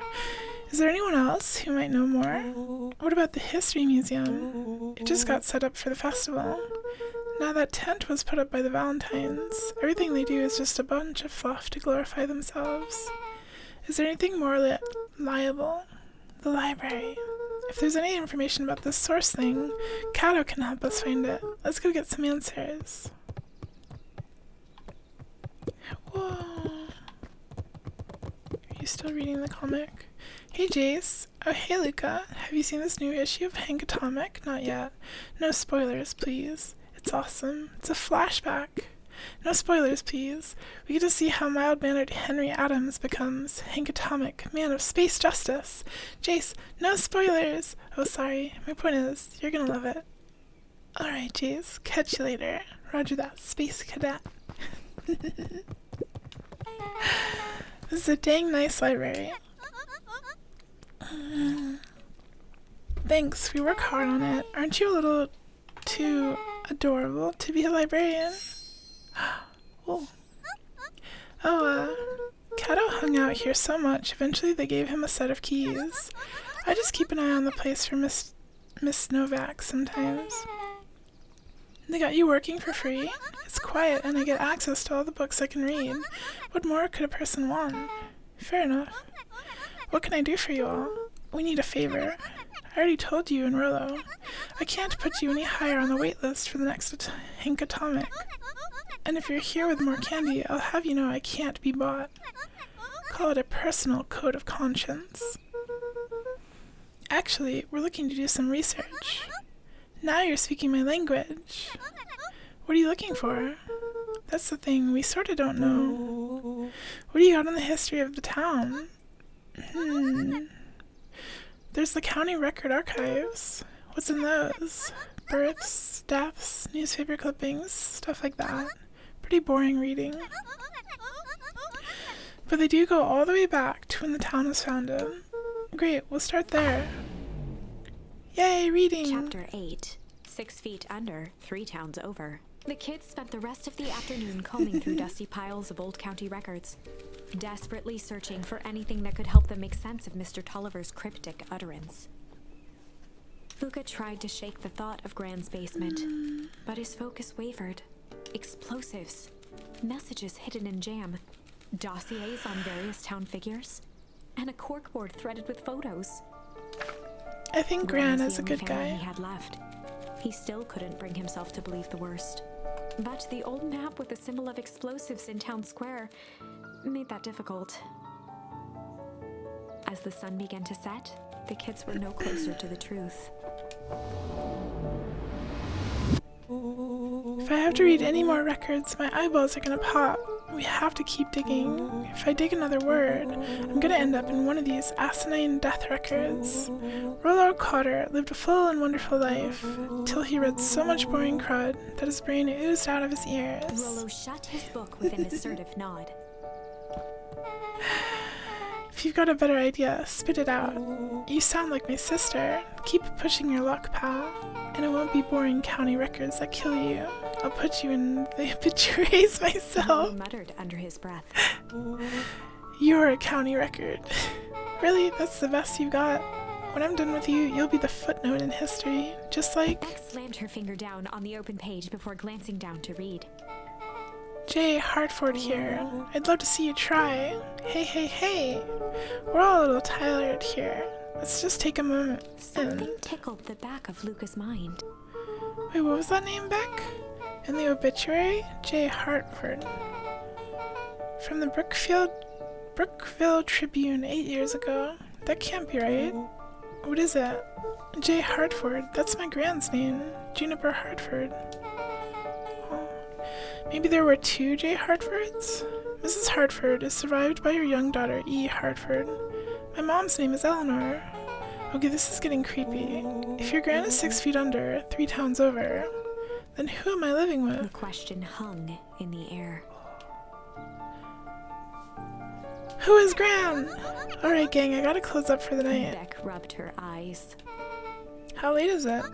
Is there anyone else who might know more? What about the History Museum? It just got set up for the festival. Now that tent was put up by the Valentines. Everything they do is just a bunch of fluff to glorify themselves. Is there anything more liable? The library. If there's any information about this source thing, Kato can help us find it. Let's go get some answers. Whoa. Are you still reading the comic? Hey Jace. Oh hey Luca. Have you seen this new issue of Hank Atomic? Not yet. No spoilers, please. It's awesome. It's a flashback. No spoilers, please. We get to see how mild-mannered Henry Adams becomes Hank Atomic, man of space justice. Jace, no spoilers! Oh, sorry. My point is, you're gonna love it. Alright, Jace. Catch you later. Roger that, space cadet. This is a dang nice library. Thanks, we work hard on it. Aren't you a little too adorable to be a librarian? Whoa. Kato hung out here so much, eventually they gave him a set of keys. I just keep an eye on the place for Miss Novak sometimes. They got you working for free? It's quiet and I get access to all the books I can read. What more could a person want? Fair enough. What can I do for you all? We need a favor. I already told you and Rolo. I can't put you any higher on the wait list for the next Hank Atomic. And if you're here with more candy, I'll have you know I can't be bought. Call it a personal code of conscience. Actually, we're looking to do some research. Now you're speaking my language. What are you looking for? That's the thing, we sorta don't know. What do you got on the history of the town? There's the county record archives. What's in those? Births, deaths, newspaper clippings, stuff like that. Pretty boring reading. But they do go all the way back to when the town was founded. Great, we'll start there. Yay, reading! Chapter 8. 6 feet under, 3 towns over. The kids spent the rest of the afternoon combing through dusty piles of old county records, desperately searching for anything that could help them make sense of Mr. Tulliver's cryptic utterance. Luca tried to shake the thought of Gran's basement, but his focus wavered. Explosives, messages hidden in jam, dossiers on various town figures, and a corkboard threaded with photos. I think Gran is a good guy. He had left. He still couldn't bring himself to believe the worst. But the old map with the symbol of explosives in town square made that difficult. As the sun began to set, the kids were no closer to the truth. If I have to read any more records, my eyeballs are gonna pop. We have to keep digging. If I dig another word, I'm gonna end up in one of these asinine death records. Rollo Cotter lived a full and wonderful life, till he read so much boring crud that his brain oozed out of his ears. Rollo shut his book with an assertive nod. If you've got a better idea, spit it out. You sound like my sister. Keep pushing your luck, pal. And it won't be boring county records that kill you. I'll put you in the obituaries myself. He muttered under his breath. You're a county record. Really? That's the best you've got? When I'm done with you, you'll be the footnote in history. Just like... Beck slammed her finger down on the open page before glancing down to read. Jay Hartford here. I'd love to see you try. Hey, hey, hey. We're all a little tired here. Let's just take a moment. Something tickled the back of Luca's mind. Wait, what was that name, Beck? In the obituary? Jay Hartford. From the Brookville Tribune 8 years ago. That can't be right. What is it? Jay Hartford. That's my grand's name. Juniper Hartford. Maybe there were 2 J. Hartfords? Mrs. Hartford is survived by her young daughter, E. Hartford. My mom's name is Eleanor. Okay, this is getting creepy. If your gran is 6 feet under, 3 towns over, then who am I living with? The question hung in the air. Who is Gran? Alright, gang, I gotta close up for the night. Beck rubbed her eyes. How late is it?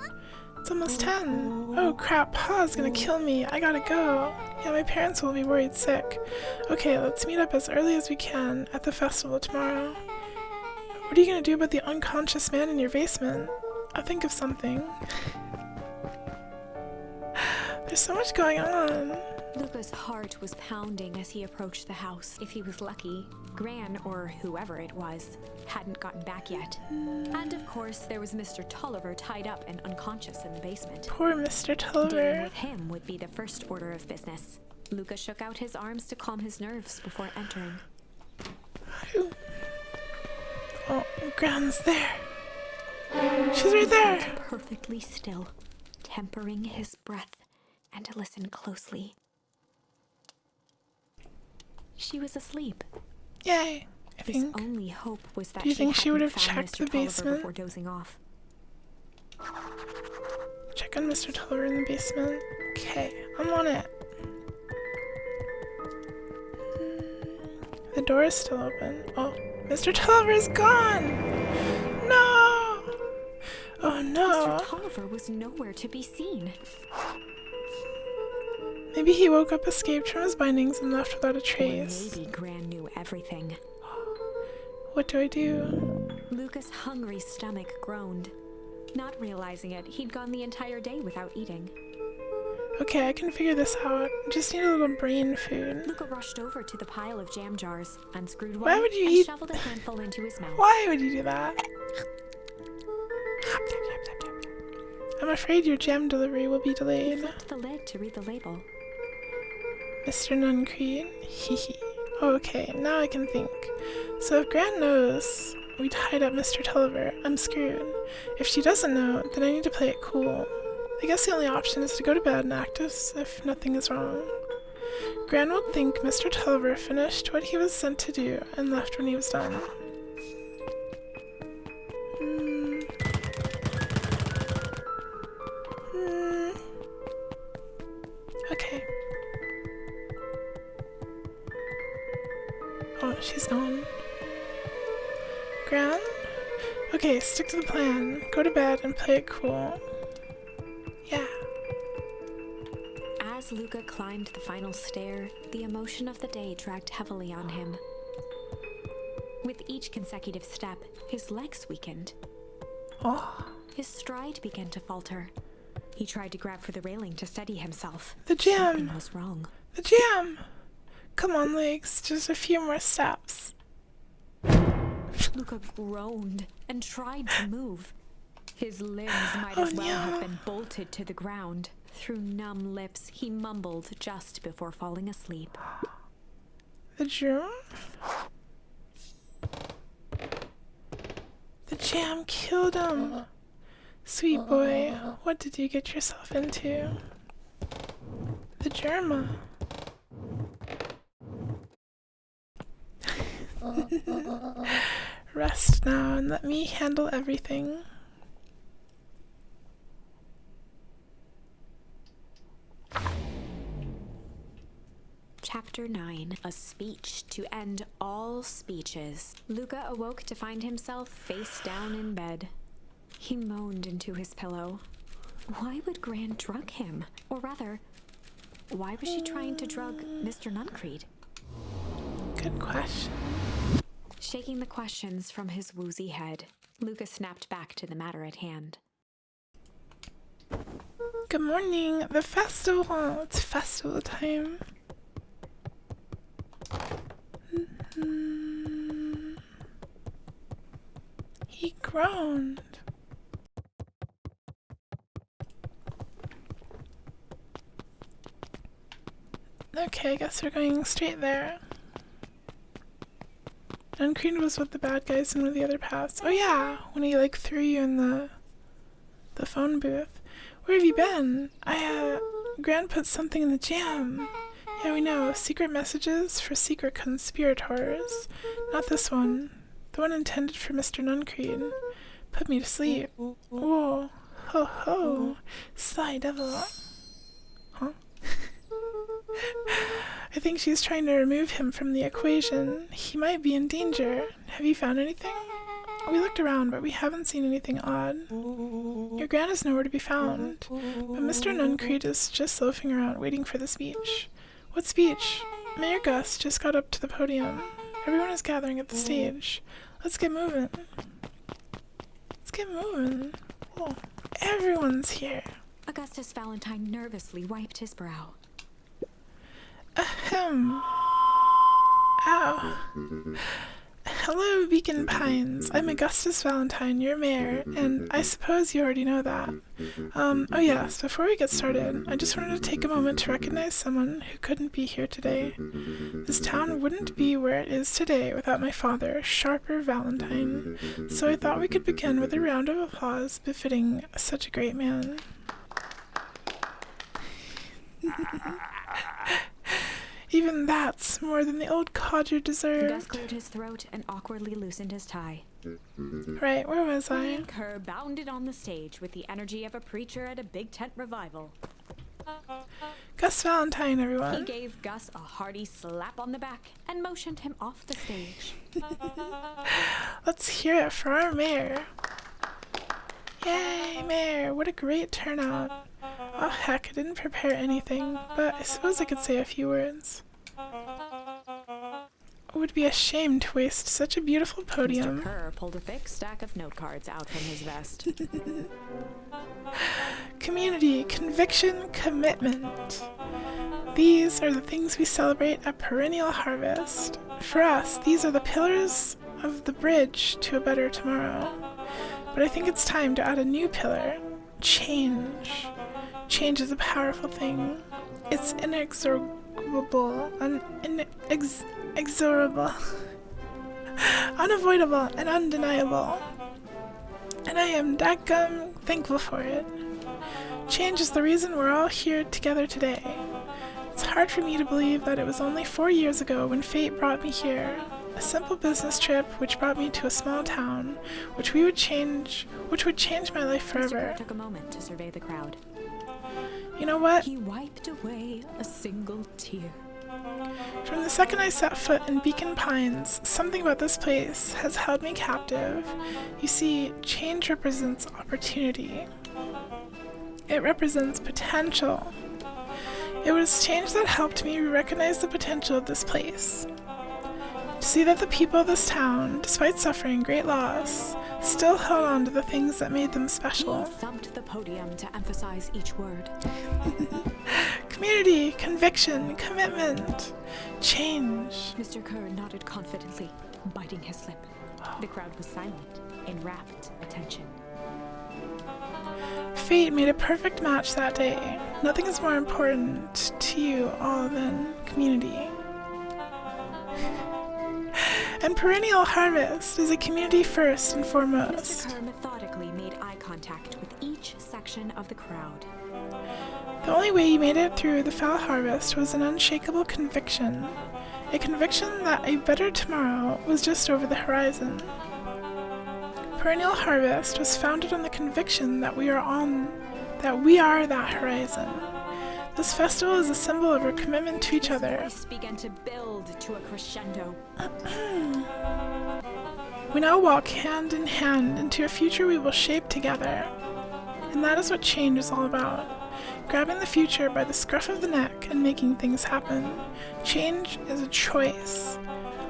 It's almost 10. Oh crap, Pa's gonna kill me. I gotta go. Yeah, my parents will be worried sick. Okay, let's meet up as early as we can at the festival tomorrow. What are you gonna do about the unconscious man in your basement? I'll think of something. There's so much going on. Luca's heart was pounding as he approached the house. If he was lucky, Gran, or whoever it was, hadn't gotten back yet. And of course, there was Mr. Tulliver tied up and unconscious in the basement. Poor Mr. Dealing Tulliver. with him would be the first order of business. Luca shook out his arms to calm his nerves before entering. Oh, Gran's there. She's right there. Perfectly still, tempering his breath, and to listen closely. She was asleep. Yay, I His think. only hope was that Do you think she would hadn't have found checked Mr. the Tulliver basement? before dozing off. Check on Mr. Tulliver in the basement. Okay, I'm on it. The door is still open. Oh, Mr. Tulliver is gone! No! Oh no! Mr. Tulliver was nowhere to be seen. Maybe he woke up, escaped from his bindings, and left without a Or trace. maybe Gran knew everything. What do I do? Luca's hungry stomach groaned. Not realizing it, he'd gone the entire day without eating. Okay, I can figure this out. Just need a little brain food. Luca rushed over to the pile of jam jars, unscrewed Why one, would you and eat- shoveled a handful into his mouth. Why would you do that? I'm afraid your jam delivery will be He delayed. flipped the lid to read the label. Mr. Nuncreed? Hehe. Okay, now I can think. So if Gran knows we tied up Mr. Tulliver, I'm screwed. If she doesn't know, then I need to play it cool. I guess the only option is to go to bed and act as if nothing is wrong. Gran will think Mr. Tulliver finished what he was sent to do and left when he was done. Okay. Oh, she's gone. Gran? Okay, stick to the plan. Go to bed and play it cool. Yeah. As Luca climbed the final stair, the emotion of the day dragged heavily on him. With each consecutive step, his legs weakened. Oh, His stride began to falter. He tried to grab for the railing to steady himself. the jam! Something was wrong. The jam! Come on, legs, just a few more steps. Luca groaned and tried to move. His limbs might Oh, as well no. have been bolted to the ground. Through numb lips, he mumbled just before falling asleep. The jam? The jam killed him. Sweet boy, what did you get yourself into? The Germa. Rest now and let me handle everything. Chapter 9. A speech to end all speeches. Luca awoke to find himself face down in bed. He moaned into his pillow. Why would Gran drug him? Or rather, why was she trying to drug Mr. Nuncreed? Good question. Shaking the questions from his woozy head, Luca snapped back to the matter at hand. Good morning. The festival. It's festival time. He groaned. Okay, I guess we're going straight there. Uncreed was with the bad guys in one of the other paths. Oh yeah, when he like threw you in the phone booth. Where have you been? Gran put something in the jam. Yeah, we know. Secret messages for secret conspirators. Not this one. The one intended for Mr. Nuncreed. Put me to sleep. Whoa. Ho ho. Sly devil. Huh? I think she's trying to remove him from the equation. He might be in danger. Have you found anything? We looked around, but we haven't seen anything odd. Your Gran is nowhere to be found, but Mr. Nuncreed is just loafing around waiting for the speech. What speech? Mayor Gus just got up to the podium. Everyone is gathering at the stage. Let's get moving. Let's get moving. Oh, everyone's here. Augustus Valentine nervously wiped his brow. Ahem. Ow. Hello, Beacon Pines. I'm Augustus Valentine, your mayor, and I suppose you already know that. Oh yes, before we get started, I just wanted to take a moment to recognize someone who couldn't be here today. This town wouldn't be where it is today without my father, Sharper Valentine, so I thought we could begin with a round of applause befitting such a great man. Even that's more than the old codger deserved. Gus cleared his throat and awkwardly loosened his tie. Right, where was I? William Kerr bounded on the stage with the energy of a preacher at a big tent revival. Gus Valentine, He everyone. gave Gus a hearty slap on the back and motioned him off the stage. Let's hear it for our mayor. Yay, mayor, what a great turnout. Oh heck, I didn't prepare anything, but I suppose I could say a few words. It would be a shame to waste such a beautiful podium. Mr. Kerr pulled a thick stack of note cards out from his vest. Community, conviction, commitment. These are the things we celebrate at Perennial Harvest. For us, these are the pillars of the bridge to a better tomorrow. But I think it's time to add a new pillar. Change. Change is a powerful thing. It's inexorable, inexorable, unavoidable, and undeniable. And I am dadgum thankful for it. Change is the reason we're all here together today. It's hard for me to believe that it was only 4 years ago when fate brought me here. A simple business trip which brought me to a small town, which would change my life Mr. forever. Kerr took a moment to survey the crowd. You know what? He wiped away a single tear. From the second I set foot in Beacon Pines, something about this place has held me captive. You see, change represents opportunity. It represents potential. It was change that helped me recognize the potential of this place. To see that the people of this town, despite suffering great loss, still held on to the things that made them He special. thumped the podium to emphasize each word. Community, conviction, commitment, change. Mr. Kerr nodded confidently, biting his lip. The crowd was silent, in rapt attention. Fate made a perfect match that day. Nothing is more important to you all than community. And Perennial Harvest is a community first and foremost. Mr. Kerr methodically made eye contact with each section of the crowd. The only way you made it through the foul harvest was an unshakable conviction. A conviction that a better tomorrow was just over the horizon. Perennial Harvest was founded on the conviction that we are that horizon. This festival is a symbol of our commitment to each other. His voice began to build to a crescendo. We now walk hand in hand into a future we will shape together. And that is what change is all about. Grabbing the future by the scruff of the neck and making things happen. Change is a choice.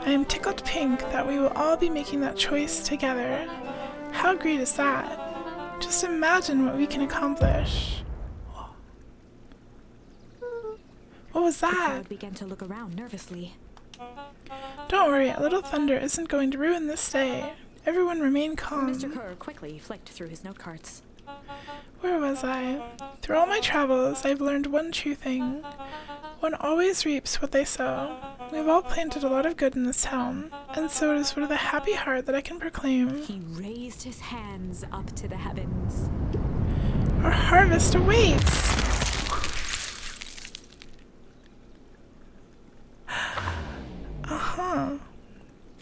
I am tickled pink that we will all be making that choice together. How great is that? Just imagine what we can accomplish. What was The that? crowd began to look around nervously. Don't worry, a little thunder isn't going to ruin this day. Everyone remain calm. Mr. Kerr quickly flicked through his note cards. Where was I? Through all my travels, I've learned one true thing. One always reaps what they sow. We've all planted a lot of good in this town, and so it is with a happy heart that I can proclaim He raised his hands up to the heavens. our harvest awaits! Uh-huh.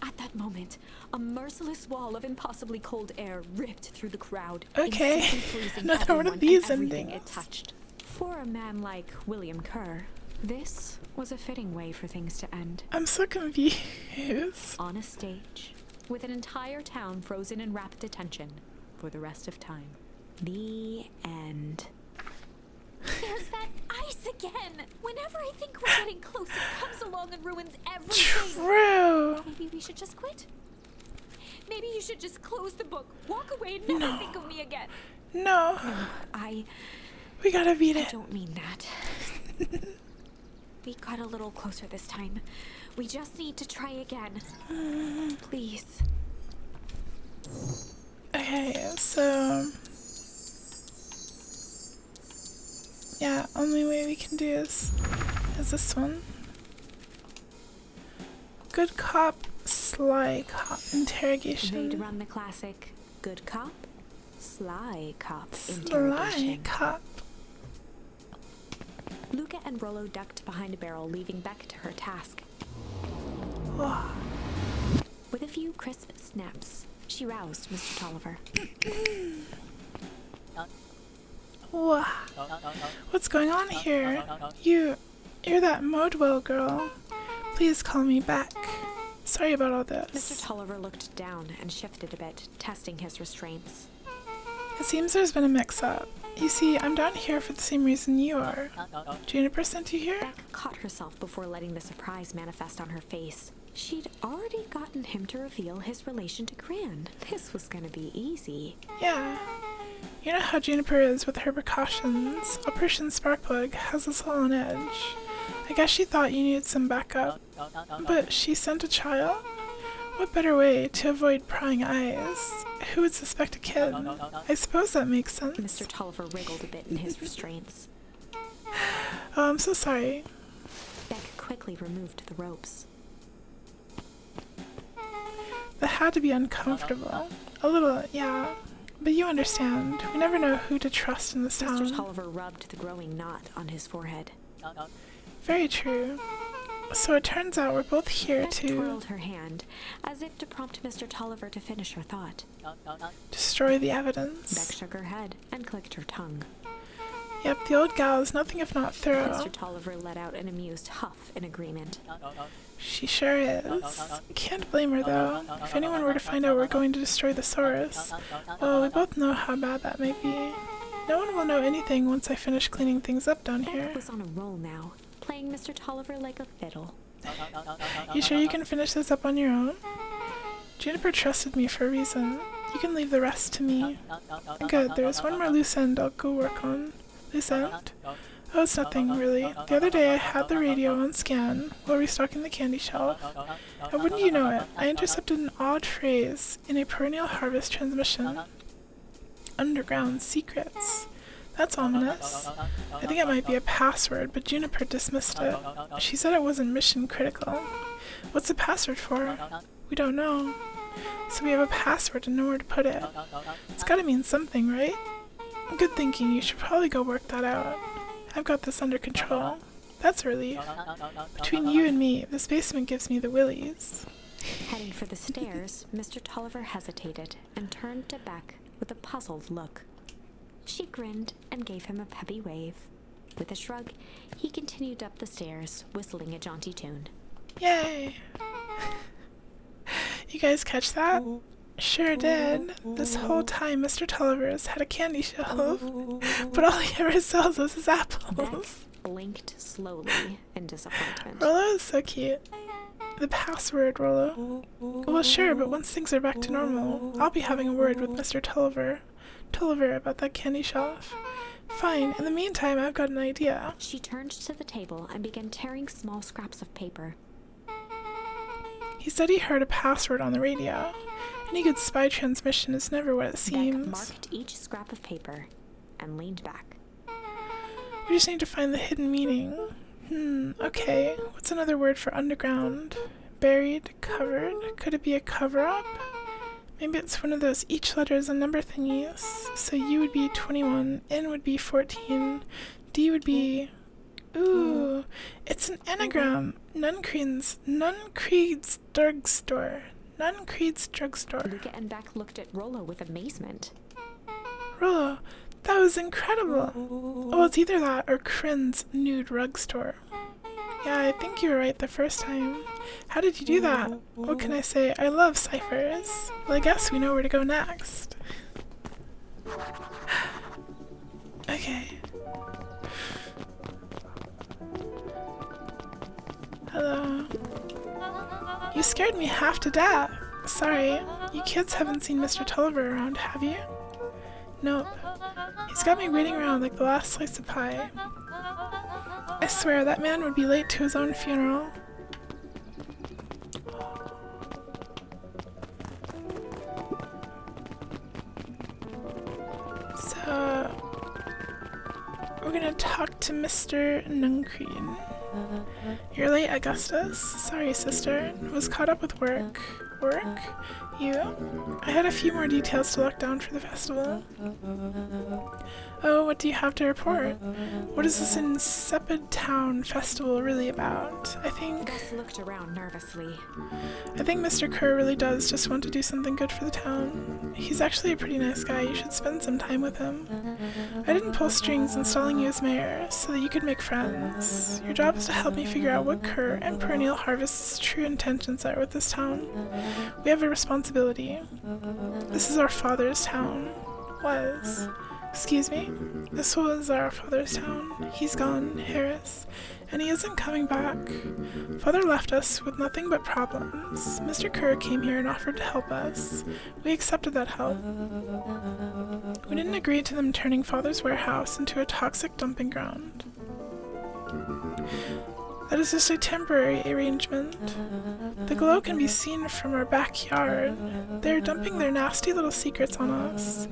At that moment, a merciless wall of impossibly cold air ripped through the crowd. Okay, instantly freezing another one of everyone these and everything endings. it touched. For a man like William Kerr, this was a fitting way for things to end. I'm so confused. On a stage, with an entire town frozen in rapt attention for the rest of time. The end. There's that ice again! Whenever I think we're getting close, it comes along and ruins everything. True. Maybe we should just quit? Maybe you should just close the book, walk away, and never think of me again. No. No, We gotta beat I it. don't mean that. We got a little closer this time. We just need to try again. Please. Okay, so yeah, only way we can do is this one. Good cop, sly cop interrogation. They'd run the classic good cop, sly cop Sly interrogation. cop. Luca and Rollo ducked behind a barrel, leaving Beck to her task. Whoa. With a few crisp snaps, she roused Mr. Tolliver. Whoa. What's going on here? You're that Modwell girl. Please call me back. Sorry about all Mr. this. Tolliver looked down and shifted a bit, testing his restraints. It seems there's been a mix-up. You see, I'm down here for the same reason you are. Juniper sent you here? Beck caught herself before letting the surprise manifest on her face. She'd already gotten him to reveal his relation to Gran. This was gonna be easy. Yeah. You know how Juniper is with her precautions. Operation Sparkplug has us all on edge. I guess she thought you needed some backup. But she sent a child? What better way to avoid prying eyes? Who would suspect a kid? I suppose that makes sense. Mr. Tolliver wriggled a bit in his restraints. Oh, I'm so sorry. Beck quickly removed the ropes. That had to be uncomfortable. A little, yeah. But you understand. We never know who to trust in this Mr. town. Tolliver rubbed the growing knot on his forehead. Very true. So it turns out we're both here Beck to twirled her hand, as if to prompt Mr. Tolliver to finish her thought. destroy the Beck evidence. shook her head and clicked her tongue. Yep, the old gal is nothing if not thorough. Mr. Tolliver let out an amused huff in agreement. She sure is. Can't blame her though. If anyone were to find out we're going to destroy the Saurus, well, we both know how bad that might be. No one will know anything once I finish cleaning things up down here. Beck was on a roll now, playing Mr. Tolliver like a fiddle. You sure you can finish this up on your own? Juniper trusted me for a reason. You can leave the rest to me. Good, there's one more loose end I'll go work on. Loose end? Oh, it's nothing, really. The other day I had the radio on scan while restocking the candy shelf. And wouldn't you know it, I intercepted an odd phrase in a perennial harvest transmission. Underground secrets. That's ominous. I think it might be a password, but Juniper dismissed it. She said it wasn't mission critical. What's the password for? We don't know. So we have a password and nowhere to put it. It's gotta mean something, right? Good thinking, you should probably go work that out. I've got this under control. That's a relief. Between you and me, this basement gives me the willies. Heading for the stairs, Mr. Tolliver hesitated and turned to Beck with a puzzled look. She grinned and gave him a peppy wave. With a shrug, he continued up the stairs, whistling a jaunty tune. Yay! You guys catch that? Sure did. This whole time Mr. Tolliver's had a candy shelf, but all he ever sells us is apples. Beck blinked slowly in disappointment. Rollo is so cute. The password, Rollo. Well, sure, but once things are back to normal, I'll be having a word with Mr. Tolliver about that candy shelf. Fine, in the meantime, I've got an idea. She turned to the table and began tearing small scraps of paper. He said he heard a password on the radio. Any good spy transmission is never what it Beck seems. marked each scrap of paper and leaned back. We just need to find the hidden meaning. Okay. What's another word for underground? Buried? Covered? Could it be a cover-up? Maybe it's one of those each letter is a number thingies. So U would be 21, N would be 14, D would be... Ooh, it's an anagram. Nuncreed's drugstore. Nuncreed's drugstore. Luca and Beck looked at Rollo with amazement. Rollo, that was incredible. Well, it's either that or Crin's nude rug store. Yeah, I think you were right the first time. How did you do that? What can I say? I love ciphers. Well, I guess we know where to go next. Okay. You scared me half to death. Sorry, you kids haven't seen Mr. Tulliver around, have you? Nope. He's got me waiting around like the last slice of pie. I swear, that man would be late to his own funeral. So, we're gonna talk to Mr. Nuncreed. You're late, Augustus. Sorry, sister. Was caught up with work. Work? You? I had a few more details to lock down for the festival. Oh, what do you have to report? What is this insipid town festival really about? Gus looked around nervously. I think Mr. Kerr really does just want to do something good for the town. He's actually a pretty nice guy. You should spend some time with him. I didn't pull strings installing you as mayor so that you could make friends. Your job is to help me figure out what Kerr and Perennial Harvest's true intentions are with this town. We have a responsibility. This is our father's town. Was. Excuse me? This was our father's town. He's gone, Harris, and he isn't coming back. Father left us with nothing but problems. Mr. Kerr came here and offered to help us. We accepted that help. We didn't agree to them turning Father's warehouse into a toxic dumping ground. That is just a temporary arrangement. The glow can be seen from our backyard. They're dumping their nasty little secrets on us.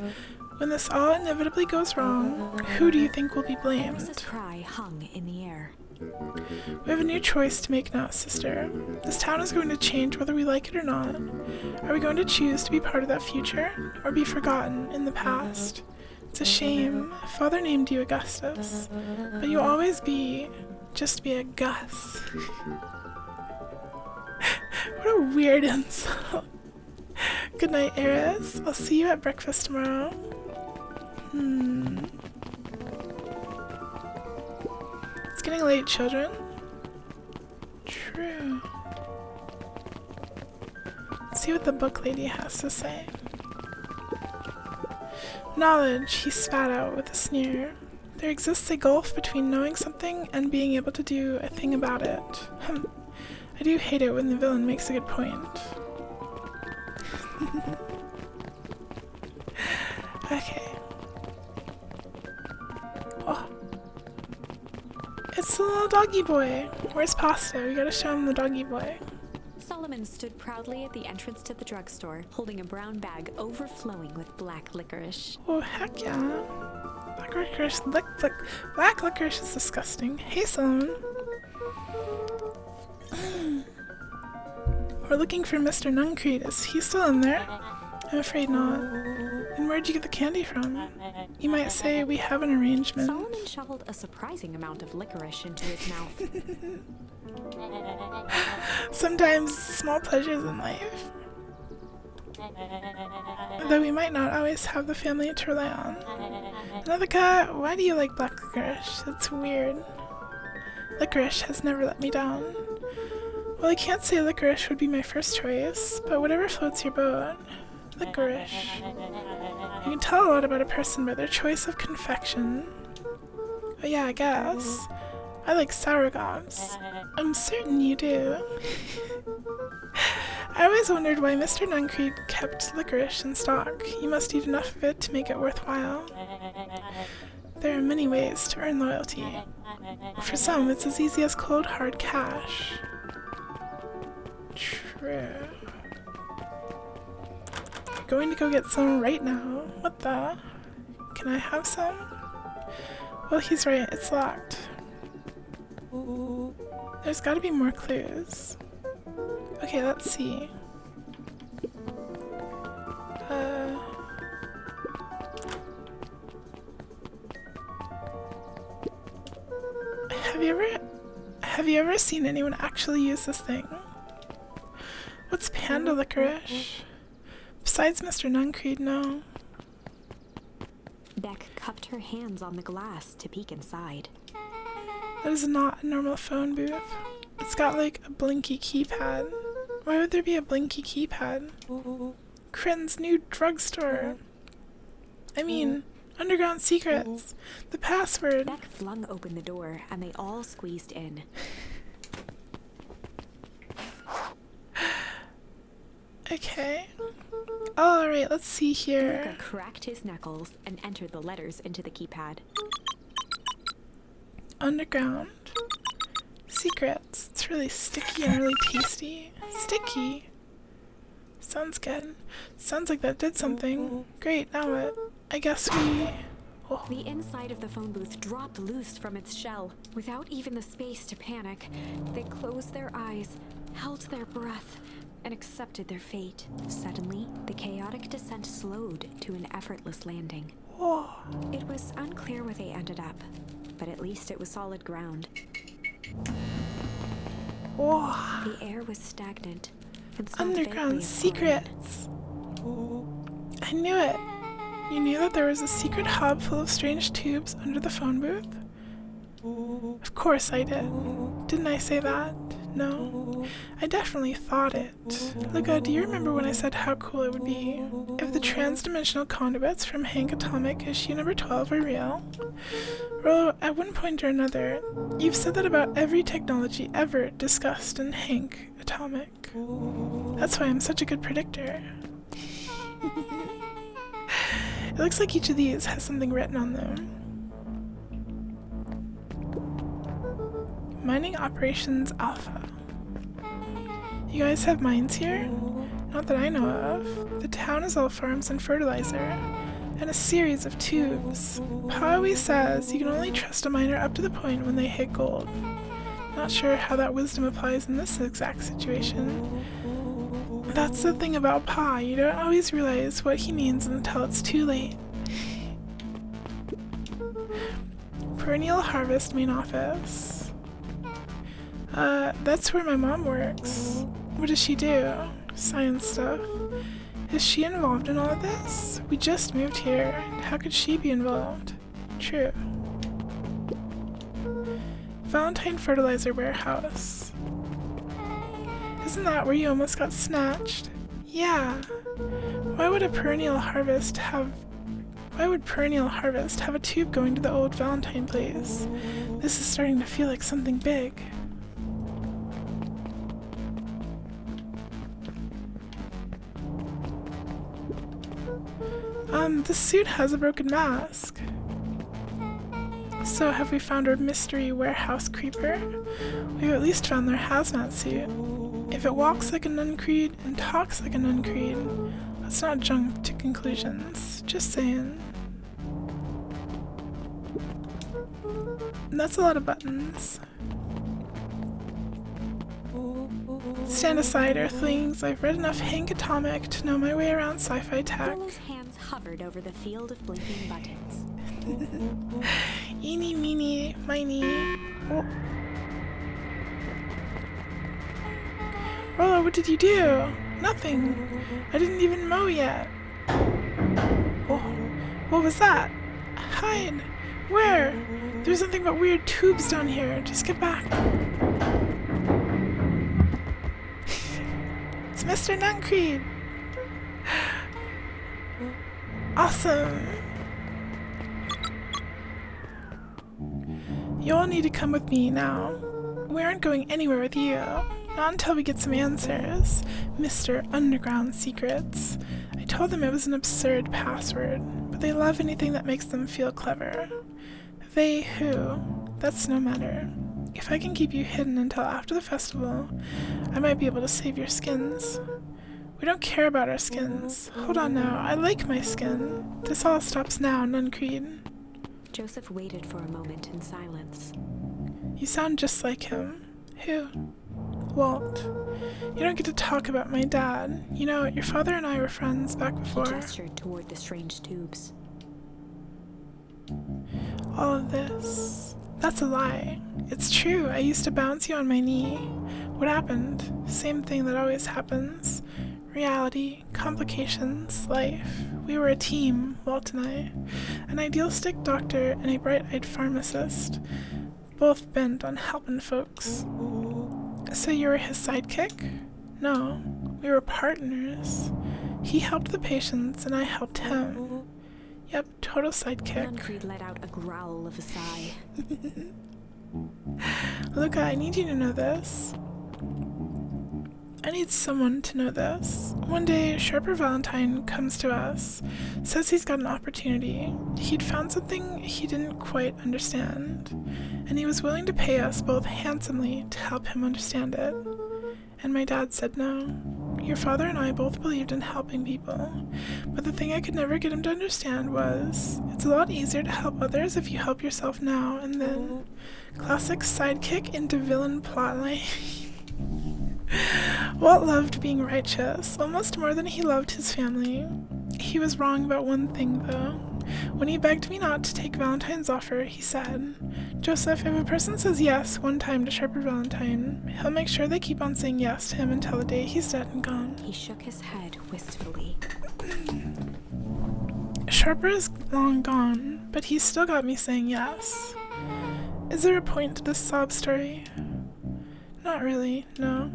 When this all inevitably goes wrong, who do you think will be blamed? Harris's cry hung in the air. We have a new choice to make now, sister. This town is going to change whether we like it or not. Are we going to choose to be part of that future, or be forgotten in the past? It's a shame. Father named you Augustus, but you'll always be... just be a Gus. What a weird insult. Good night, Eris. I'll see you at breakfast tomorrow. It's getting late, children. True. Let's see what the book lady has to say. Knowledge, he spat out with a sneer. There exists a gulf between knowing something and being able to do a thing about it. I do hate it when the villain makes a good point. Okay. Oh. It's the little doggy boy. Where's Pasta? We gotta show him the doggy boy. Solomon stood proudly at the entrance to the drugstore, holding a brown bag overflowing with black licorice. Oh, heck yeah. Black licorice, black licorice is disgusting. Hey, Solomon. We're looking for Mr. Nuncreed. Is he still in there? I'm afraid not. And where'd you get the candy from? You might say we have an arrangement. Solomon shoveled a surprising amount of licorice into his mouth. Sometimes small pleasures in life. Though we might not always have the family to rely on. Another cat, why do you like black licorice? It's weird. Licorice has never let me down. Well, I can't say licorice would be my first choice, but whatever floats your boat. Licorice. You can tell a lot about a person by their choice of confection. Oh yeah, I guess. I like sour gobs. I'm certain you do. I always wondered why Mr. Nuncreed kept licorice in stock. You must eat enough of it to make it worthwhile. There are many ways to earn loyalty. For some, it's as easy as cold, hard cash. True. Going to go get some right now. What the? Can I have some? Well, he's right. It's locked. There's gotta be more clues. Okay, let's see. Have you ever seen anyone actually use this thing? What's panda licorice? Besides Mr. Nuncreed, no. Beck cupped her hands on the glass to peek inside. That is not a normal phone booth. It's got like a blinky keypad. Why would there be a blinky keypad? Crin's new drugstore. I mean, underground secrets. The password. Beck flung open the door and they all squeezed in. Okay. Alright, let's see here. Luca cracked his knuckles and entered the letters into the keypad. Underground. Secrets. It's really sticky and really tasty. Sticky. Sounds good. Sounds like that did something. Great, now what? I guess we... Oh. The inside of the phone booth dropped loose from its shell. Without even the space to panic, they closed their eyes, held their breath, and accepted their fate. Suddenly, the chaotic descent slowed to an effortless landing. Whoa. It was unclear where they ended up, but at least it was solid ground. Whoa. The air was stagnant and smelled vaguely Underground of secrets. I knew it. You knew that there was a secret hub full of strange tubes under the phone booth? Of course I did. Didn't I say that? No. I definitely thought it. Luca, do you remember when I said how cool it would be if the trans-dimensional conduits from Hank Atomic issue number 12 were real? Well, at one point or another, you've said that about every technology ever discussed in Hank Atomic. That's why I'm such a good predictor. It looks like each of these has something written on them. Mining Operations Alpha. You guys have mines here? Not that I know of. The town is all farms and fertilizer, and a series of tubes. Pa always says you can only trust a miner up to the point when they hit gold. Not sure how that wisdom applies in this exact situation. That's the thing about Pa, you don't always realize what he means until it's too late. Perennial Harvest Main Office. That's where my mom works. What does she do? Science stuff. Is she involved in all of this? We just moved here. How could she be involved? True. Valentine Fertilizer Warehouse. Isn't that where you almost got snatched? Yeah. Why would Perennial Harvest have a tube going to the old Valentine place? This is starting to feel like something big. The suit has a broken mask. So have we found our mystery warehouse creeper? We've at least found their hazmat suit. If it walks like a nun-creed and talks like a nun-creed, let's not jump to conclusions. Just saying. That's a lot of buttons. Stand aside, Earthlings. I've read enough Hank Atomic to know my way around sci-fi tech. Willow's hands hovered over the field of blinking buttons. Eeny, meeny, miny. Oh. Rollo, what did you do? Nothing. I didn't even mow yet. Oh, what was that? Hide. Where? There's nothing but weird tubes down here. Just get back. It's Mr. Nuncreed. Awesome. You all need to come with me now. We aren't going anywhere with you. Not until we get some answers, Mr. Underground Secrets. I told them it was an absurd password, but they love anything that makes them feel clever. They who? That's no matter. If I can keep you hidden until after the festival, I might be able to save your skins. We don't care about our skins. Hold on now, I like my skin. This all stops now, Nuncreed. Joseph waited for a moment in silence. You sound just like him. Who? Walt. You don't get to talk about my dad. You know, your father and I were friends back before. He gestured toward the strange tubes. All of this. That's a lie. It's true, I used to bounce you on my knee. What happened? Same thing that always happens. Reality, complications, life. We were a team, Walt and I. An idealistic doctor and a bright-eyed pharmacist. Both bent on helping folks. So you were his sidekick? No, we were partners. He helped the patients and I helped him. Yep, total sidekick. Nuncreed let out a growl of a sigh. Luca, I need you to know this. I need someone to know this. One day, Sharper Valentine comes to us, says he's got an opportunity. He'd found something he didn't quite understand, and he was willing to pay us both handsomely to help him understand it. And my dad said no. Your father and I both believed in helping people, but the thing I could never get him to understand was, it's a lot easier to help others if you help yourself now and then. Classic sidekick into villain plotline. Walt loved being righteous, almost more than he loved his family. He was wrong about one thing, though. When he begged me not to take Valentine's offer, he said, Joseph, if a person says yes one time to Sharper Valentine, he'll make sure they keep on saying yes to him until the day he's dead and gone. He shook his head wistfully. Sharper is long gone, but he's still got me saying yes. Is there a point to this sob story? Not really, no.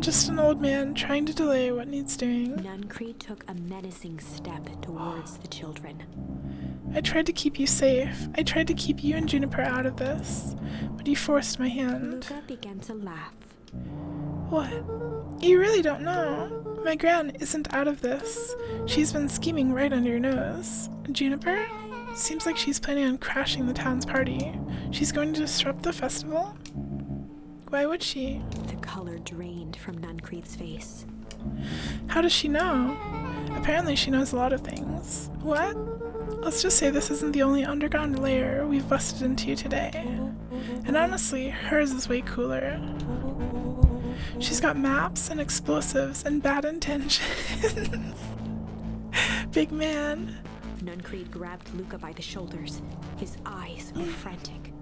Just an old man trying to delay what needs doing. Nuncreed took a menacing step towards the children. I tried to keep you safe. I tried to keep you and Juniper out of this, but you forced my hand. Luca began to laugh. What? You really don't know. My gran isn't out of this. She's been scheming right under your nose. Juniper? Seems like she's planning on crashing the town's party. She's going to disrupt the festival? Why would she? The color drained from Nuncreed's face. How does she know? Apparently she knows a lot of things. What? Let's just say this isn't the only underground layer we've busted into today. And honestly, hers is way cooler. She's got maps and explosives and bad intentions. Big man. Nuncreed grabbed Luca by the shoulders. His eyes were frantic.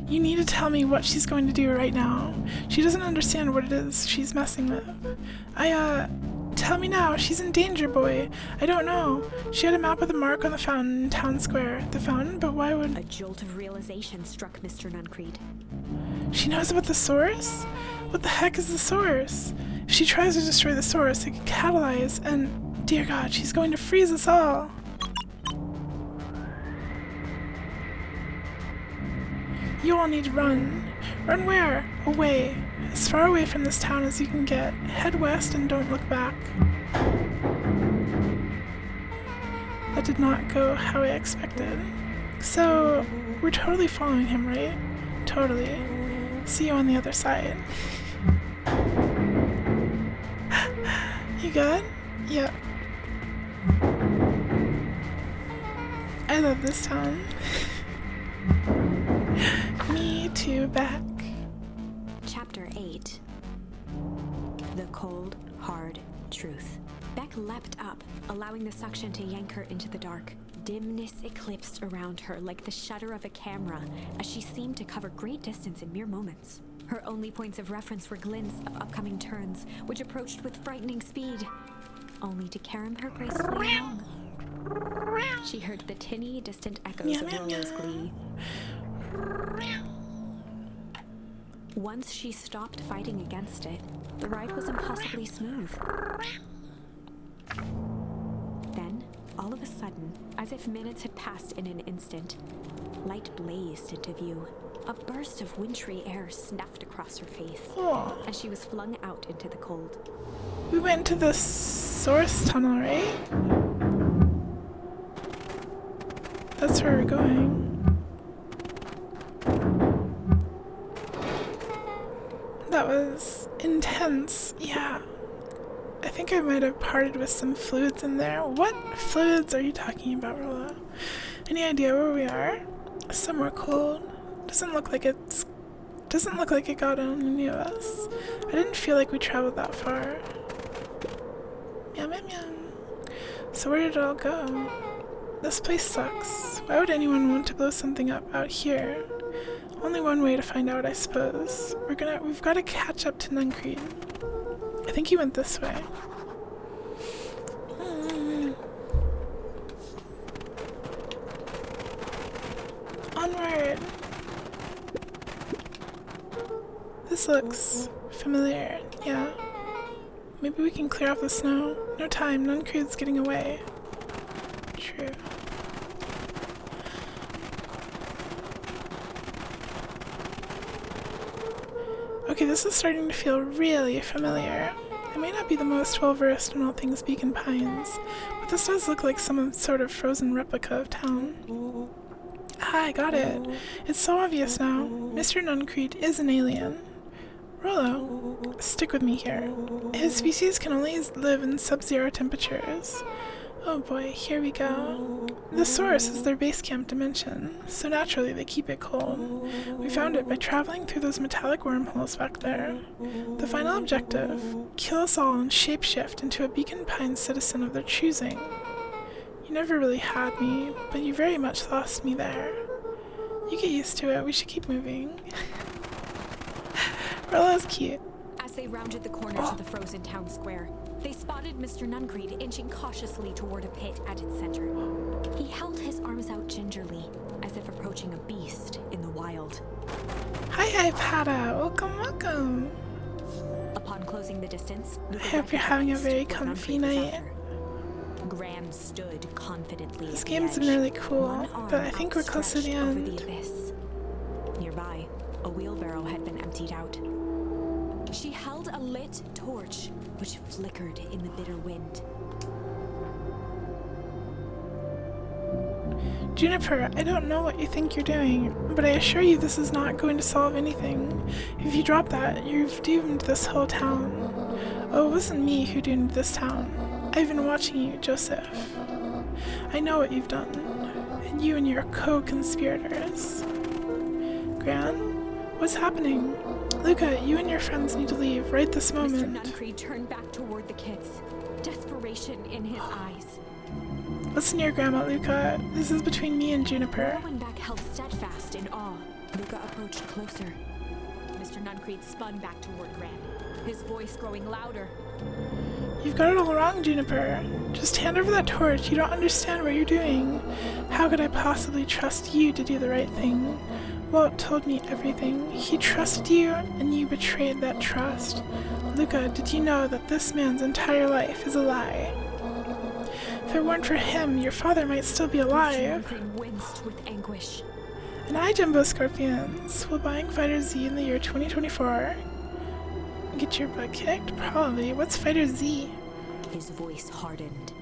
You need to tell me what she's going to do right now. She doesn't understand what it is she's messing with. Tell me now. She's in danger, boy. I don't know. She had a map with a mark on the fountain in town square. The fountain? But why would... A jolt of realization struck Mr. Nuncreed. She knows about the source? What the heck is the source? If she tries to destroy the source, it could catalyze, and... Dear God, she's going to freeze us all. You all need to run. Run where? Away. As far away from this town as you can get. Head west and don't look back. That did not go how I expected. So, we're totally following him, right? Totally. See you on the other side. You good? Yep. I love this town. Me too, back. Chapter 8. The Cold, Hard Truth. Beck leapt up, allowing the suction to yank her into the dark. Dimness eclipsed around her like the shutter of a camera, as she seemed to cover great distance in mere moments. Her only points of reference were glints of upcoming turns, which approached with frightening speed, only to carom her gracefully along. She heard the tinny, distant echoes of Rolo's glee. Once she stopped fighting against it, the ride was impossibly smooth. Then, all of a sudden, as if minutes had passed in an instant, light blazed into view. A burst of wintry air snuffed across her face as she was flung out into the cold. We went to the source tunnel, right? That's where we're going. That was intense, yeah. I think I might have parted with some fluids in there. What fluids are you talking about, Rolo? Any idea where we are? Somewhere cold. Doesn't look like it got on any of us. I didn't feel like we traveled that far. Yum yum yum. So where did it all go? This place sucks. Why would anyone want to blow something up out here? Only one way to find out, I suppose. We've got to catch up to Nuncreed. I think he went this way. Onward! This looks familiar, yeah. Maybe we can clear off the snow. No time, Nuncreed's getting away. True. Okay, this is starting to feel really familiar. I may not be the most well-versed in all things Beacon Pines, but this does look like some sort of frozen replica of town. Ah, I got it. It's so obvious now. Mr. Nuncreed is an alien. Rollo, stick with me here. His species can only live in sub-zero temperatures. Oh boy, here we go. The source is their base camp dimension, so naturally they keep it cold. We found it by traveling through those metallic wormholes back there. The final objective, kill us all and shapeshift into a Beacon Pines citizen of their choosing. You never really had me, but you very much lost me there. You get used to it, we should keep moving. Rollo's cute. As they rounded the corner to the frozen town square, they spotted Mr. Nuncreed inching cautiously toward a pit at its center. He held his arms out gingerly, as if approaching a beast in the wild. Hi, Pada. Welcome, welcome. Upon closing the distance, I hope you're having a very comfy night. Gran stood confidently. This game's been really cool, but I think we're close to the end. Nearby, a wheelbarrow had been emptied out. She held a lit torch, which flickered in the bitter wind. Juniper, I don't know what you think you're doing, but I assure you this is not going to solve anything. If you drop that, you've doomed this whole town. Oh, it wasn't me who doomed this town. I've been watching you, Joseph. I know what you've done, and you and your co-conspirators. Gran, what's happening? Luca, you and your friends need to leave right this moment. Mr. Nuncreed turned back toward the kids, desperation in his eyes. Listen to your grandma, Luca. This is between me and Juniper. Rowanback held steadfast in awe. Luca approached closer. Mr. Nuncreed spun back toward Gran, his voice growing louder. You've got it all wrong, Juniper. Just hand over that torch. You don't understand what you're doing. How could I possibly trust you to do the right thing? Walt told me everything. He trusted you, and you betrayed that trust. Luca, did you know that this man's entire life is a lie? If it weren't for him, your father might still be alive. Mr. winced with anguish. And I, Jumbo Scorpions, will buying Fighter Z in the year 2024. Get your butt kicked? Probably. What's Fighter Z? His voice hardened.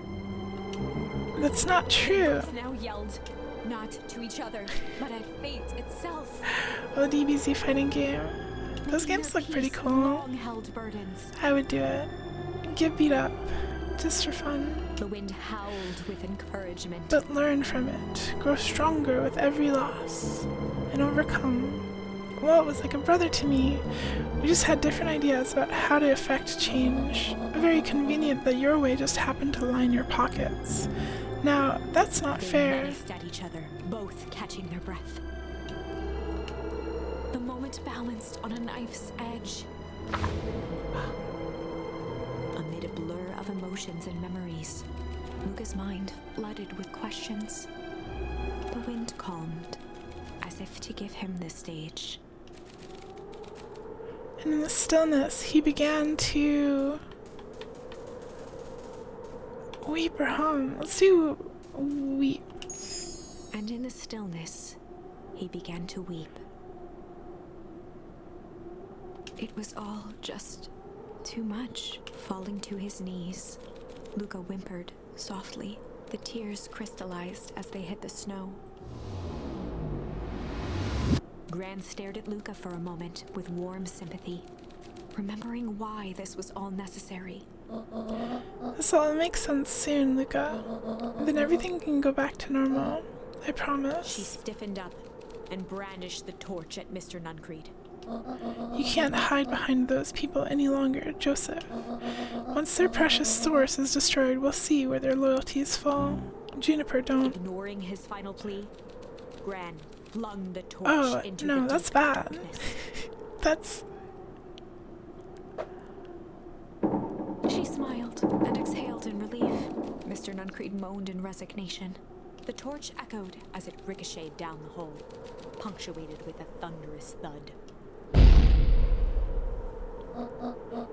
That's not true. Both now yelled, not to each other, but at fate itself. Oh, DBZ fighting game. Those games look pretty cool. Long-held burdens. I would do it. Get beat up. Just for fun. The wind howled with encouragement. But learn from it. Grow stronger with every loss. And overcome. Walt was like a brother to me. We just had different ideas about how to effect change. Very convenient that your way just happened to line your pockets. Now, that's not fair. They menaced at each other, both catching their breath. The moment balanced on a knife's edge. Amid a blur of emotions and memories, Luca's mind flooded with questions. The wind calmed, as if to give him the stage. And in the stillness, he began to weep or hum. Let's do weep. And in the stillness, he began to weep. It was all just too much. Falling to his knees, Luca whimpered softly. The tears crystallized as they hit the snow. Gran stared at Luca for a moment with warm sympathy, remembering why this was all necessary. This will all make sense soon, Luca. Then everything can go back to normal. I promise. She stiffened up and brandished the torch at Mr. Nuncreed. You can't hide behind those people any longer, Joseph. Once their precious source is destroyed, we'll see where their loyalties fall. Juniper, don't. Ignoring his final plea, Gran flung the torch into no, the that's deep bad. darkness. That's... She smiled and exhaled in relief. Mr. Nuncreed moaned in resignation. The torch echoed as it ricocheted down the hole, punctuated with a thunderous thud.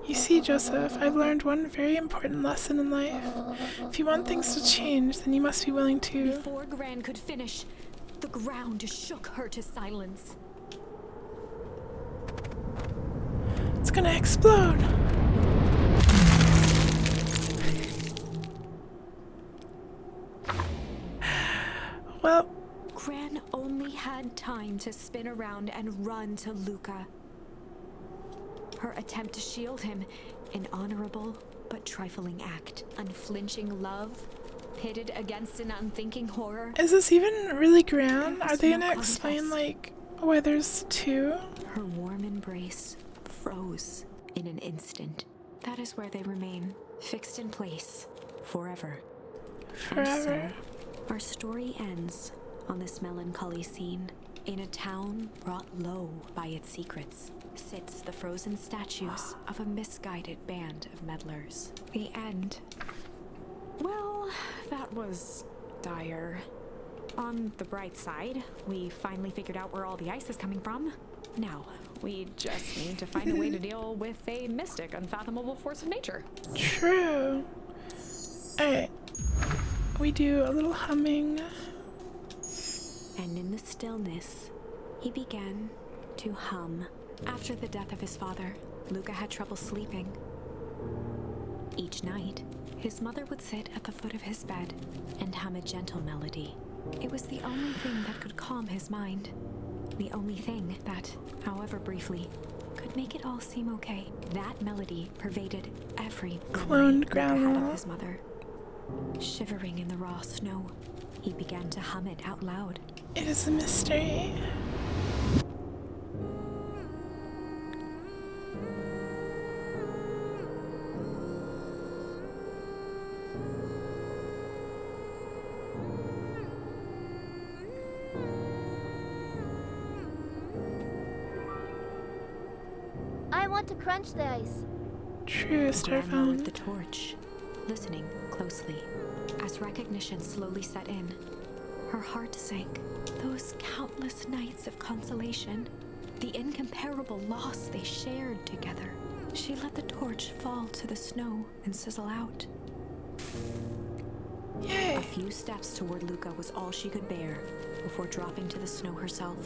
You see, Joseph, I've learned one very important lesson in life. If you want things to change, then you must be willing to... Before Gran could finish, the ground shook her to silence. It's gonna explode. Well, Gran only had time to spin around and run to Luca. Her attempt to shield him, an honorable but trifling act. Unflinching love, pitted against an unthinking horror. is this even really Gran? There Are was they no gonna explain, contest. like, why there's two? Her warm embrace froze in an instant. That is where they remain, fixed in place, forever. Forever. And so, our story ends on this melancholy scene. In a town brought low by its secrets, sits the frozen statues of a misguided band of meddlers. The end. Well, that was dire. On the bright side, we finally figured out where all the ice is coming from. Now, we just need to find a way to deal with a mystic, unfathomable force of nature. True. Alright. We do a little humming. And in the stillness, he began to hum. After the death of his father, Luca had trouble sleeping. Each night, his mother would sit at the foot of his bed and hum a gentle melody. It was the only thing that could calm his mind. The only thing that, however briefly, could make it all seem okay. That melody pervaded every memory Cloned Luca had grandma. of his mother. Shivering in the raw snow, he began to hum it out loud. It is a mystery. I want to crunch the ice. True, Gran lowered the Starfound. torch, listening closely. As recognition slowly set in, her heart sank. Those countless nights of consolation, the incomparable loss they shared together. She let the torch fall to the snow and sizzle out. Yay. A few steps toward Luca was all she could bear before dropping to the snow herself.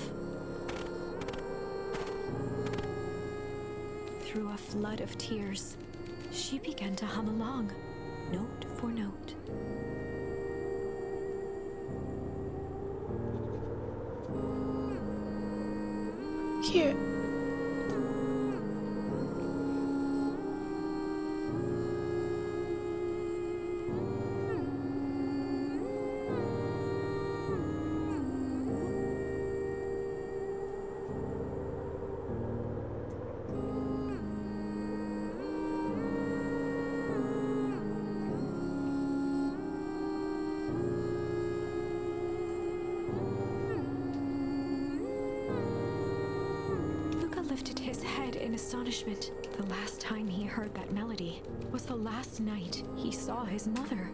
Through a flood of tears, she began to hum along, note for note. Cute. Luca lifted his head in astonishment. The last time he heard that melody was the last night he saw his mother.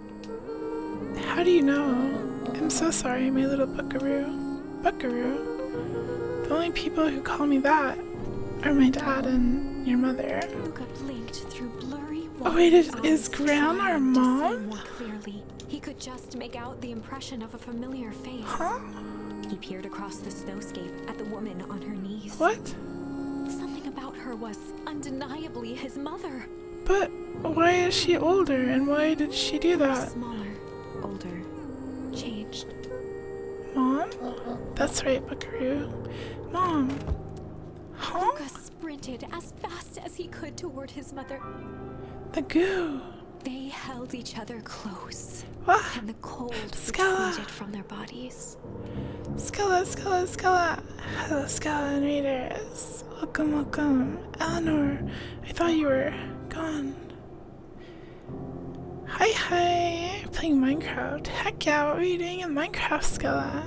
How do you know? I'm so sorry, my little buckaroo. Buckaroo? The only people who call me that are my dad and your mother. Luca blinked through blurry Oh wait, is eyes, Gran our trying to see mom? more clearly. He could just make out the impression of a familiar face. Huh? He peered across the snowscape at the woman on her knees. What? Something about her was undeniably his mother. But why is she older and why did she do that? Smaller, older, changed. Mom? That's right, buckaroo. Mom. Huh? Luca sprinted as fast as he could toward his mother. The goo. They held each other close, What? and the cold Scala. retreated from their bodies. Skella, Skella, Skella. Hello, Skella and Raiders. Welcome, welcome. Eleanor, I thought you were gone. Hi, hi. Playing Minecraft. Heck yeah, what were you doing in Minecraft, Skella?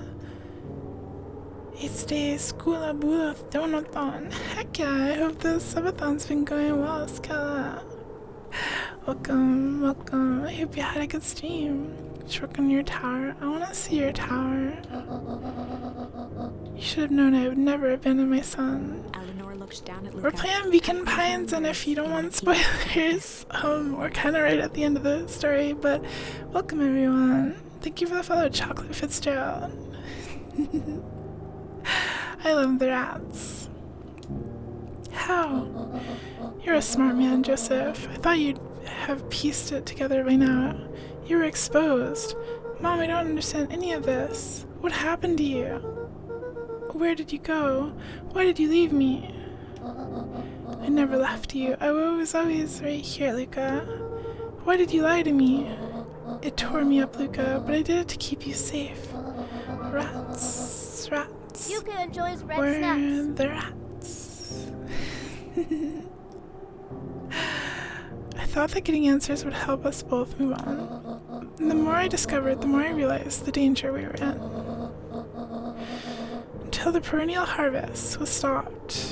It's the school of booth donathon. Heck yeah, I hope the subathon's been going well, Skella. Welcome, welcome. I hope you had a good stream. Did you work on your tower? I want to see your tower. You should have known I would never abandon my son. Eleanor looked down at Luca. We're playing Beacon Pines, and if you don't want spoilers, we're kind of right at the end of the story, but welcome everyone. Thank you for the follow, Chocolate Fitzgerald. I love the rats. How? You're a smart man, Joseph. I thought you'd have pieced it together by now. You were exposed. Mom, I don't understand any of this. What happened to you? Where did you go? Why did you leave me? I never left you. I was always right here, Luca. Why did you lie to me? It tore me up, Luca, but I did it to keep you safe. Rats. Yuka enjoys red Where snacks. are the rats? I thought that getting answers would help us both move on. And the more I discovered, the more I realized the danger we were in. Until the perennial harvest was stopped,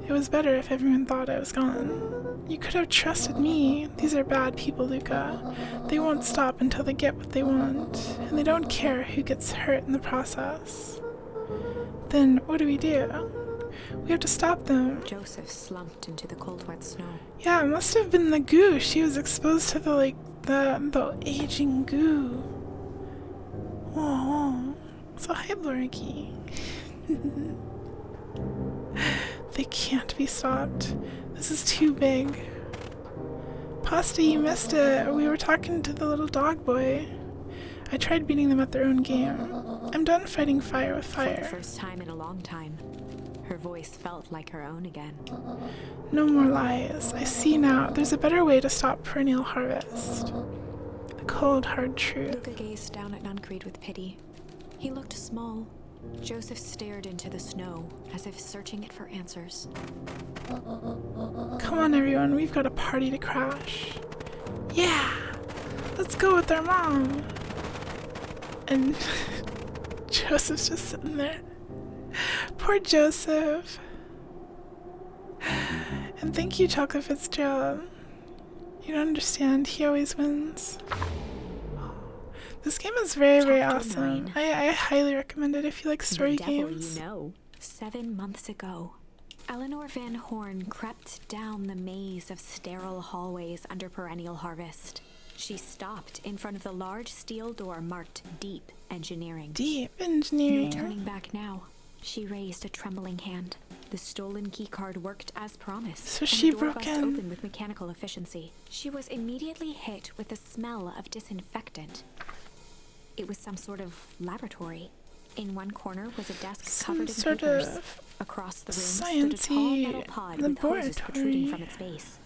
it was better if everyone thought I was gone. You could have trusted me. These are bad people, Luca. They won't stop until they get what they want, and they don't care who gets hurt in the process. Then what do? We have to stop them. Joseph slumped into the cold, wet snow. Yeah, it must have been the goo. She was exposed to the aging goo. Oh, so hi, Lorky. They can't be stopped. This is too big. Pasta, you missed it. We were talking to the little dog boy. I tried beating them at their own game. I'm done fighting fire with For the fire. first time in a long time, her voice felt like her own again. No more lies. I see now. There's a better way to stop perennial harvest. The cold, hard truth. Luca gazed down at Nuncreed with pity. He looked small. Joseph stared into the snow, as if searching it for answers. Come on, everyone. We've got a party to crash. Yeah! Let's go with our mom! And Joseph's just sitting there. Poor Joseph. And thank you, Chocolate Fitzgerald. You don't understand. He always wins. This game is very, very Chapter awesome. 9. I highly recommend it if you like story The devil games. you know. 7 months ago, Eleanor Van Horn crept down the maze of sterile hallways under perennial harvest. She stopped in front of the large steel door marked Deep Engineering. Deep No engineering. turning back now. She raised a trembling hand. The stolen keycard worked as promised. So and she the door broke bust in. open with mechanical efficiency. She was immediately hit with the smell of disinfectant. It was some sort of laboratory. In one corner was a desk Some covered in sort papers. of Across the room stood a tall sciencey metal pod with hoses laboratory. protruding from its base.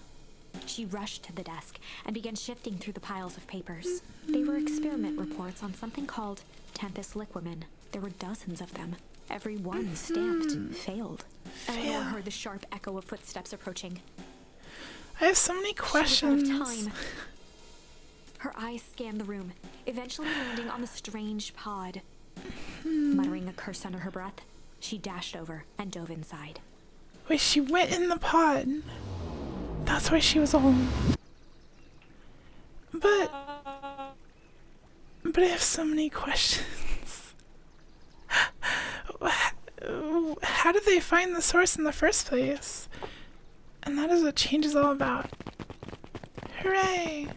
She rushed to the desk and began shifting through the piles of papers. They were experiment reports on something called Tempest Liquamen. There were dozens of them. Every one stamped failed. Eleanor heard the sharp echo of footsteps approaching. I have so many questions. She was out of time. Her eyes scanned the room, eventually landing on the strange pod. Muttering a curse under her breath, she dashed over and dove inside. Wait, she went in the pod. That's why she was alone. But I have so many questions. How did they find the source in the first place? And that is what change is all about. Hooray!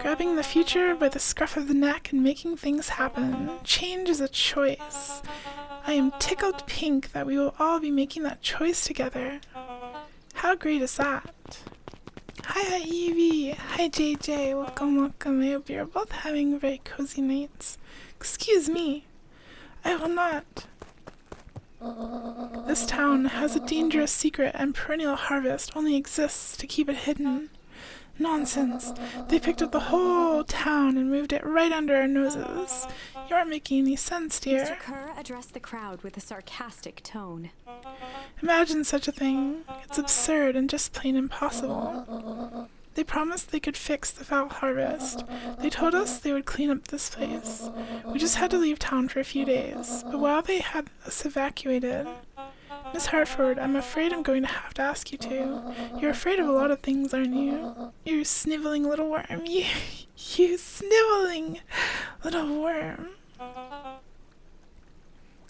Grabbing the future by the scruff of the neck and making things happen. Change is a choice. I am tickled pink that we will all be making that choice together. How great is that? Hi Evie! Hi JJ! Welcome. I hope you're both having very cozy nights. Excuse me. I will not. This town has a dangerous secret and perennial harvest only exists to keep it hidden. Nonsense. They picked up the whole town and moved it right under our noses. You aren't making any sense, dear. Mr. Kerr addressed the crowd with a sarcastic tone. Imagine such a thing. It's absurd and just plain impossible. They promised they could fix the foul harvest. They told us they would clean up this place. We just had to leave town for a few days. But while they had us evacuated... Miss Hartford, I'm afraid I'm going to have to ask you to. You're afraid of a lot of things, aren't you? You sniveling little worm. You sniveling little worm.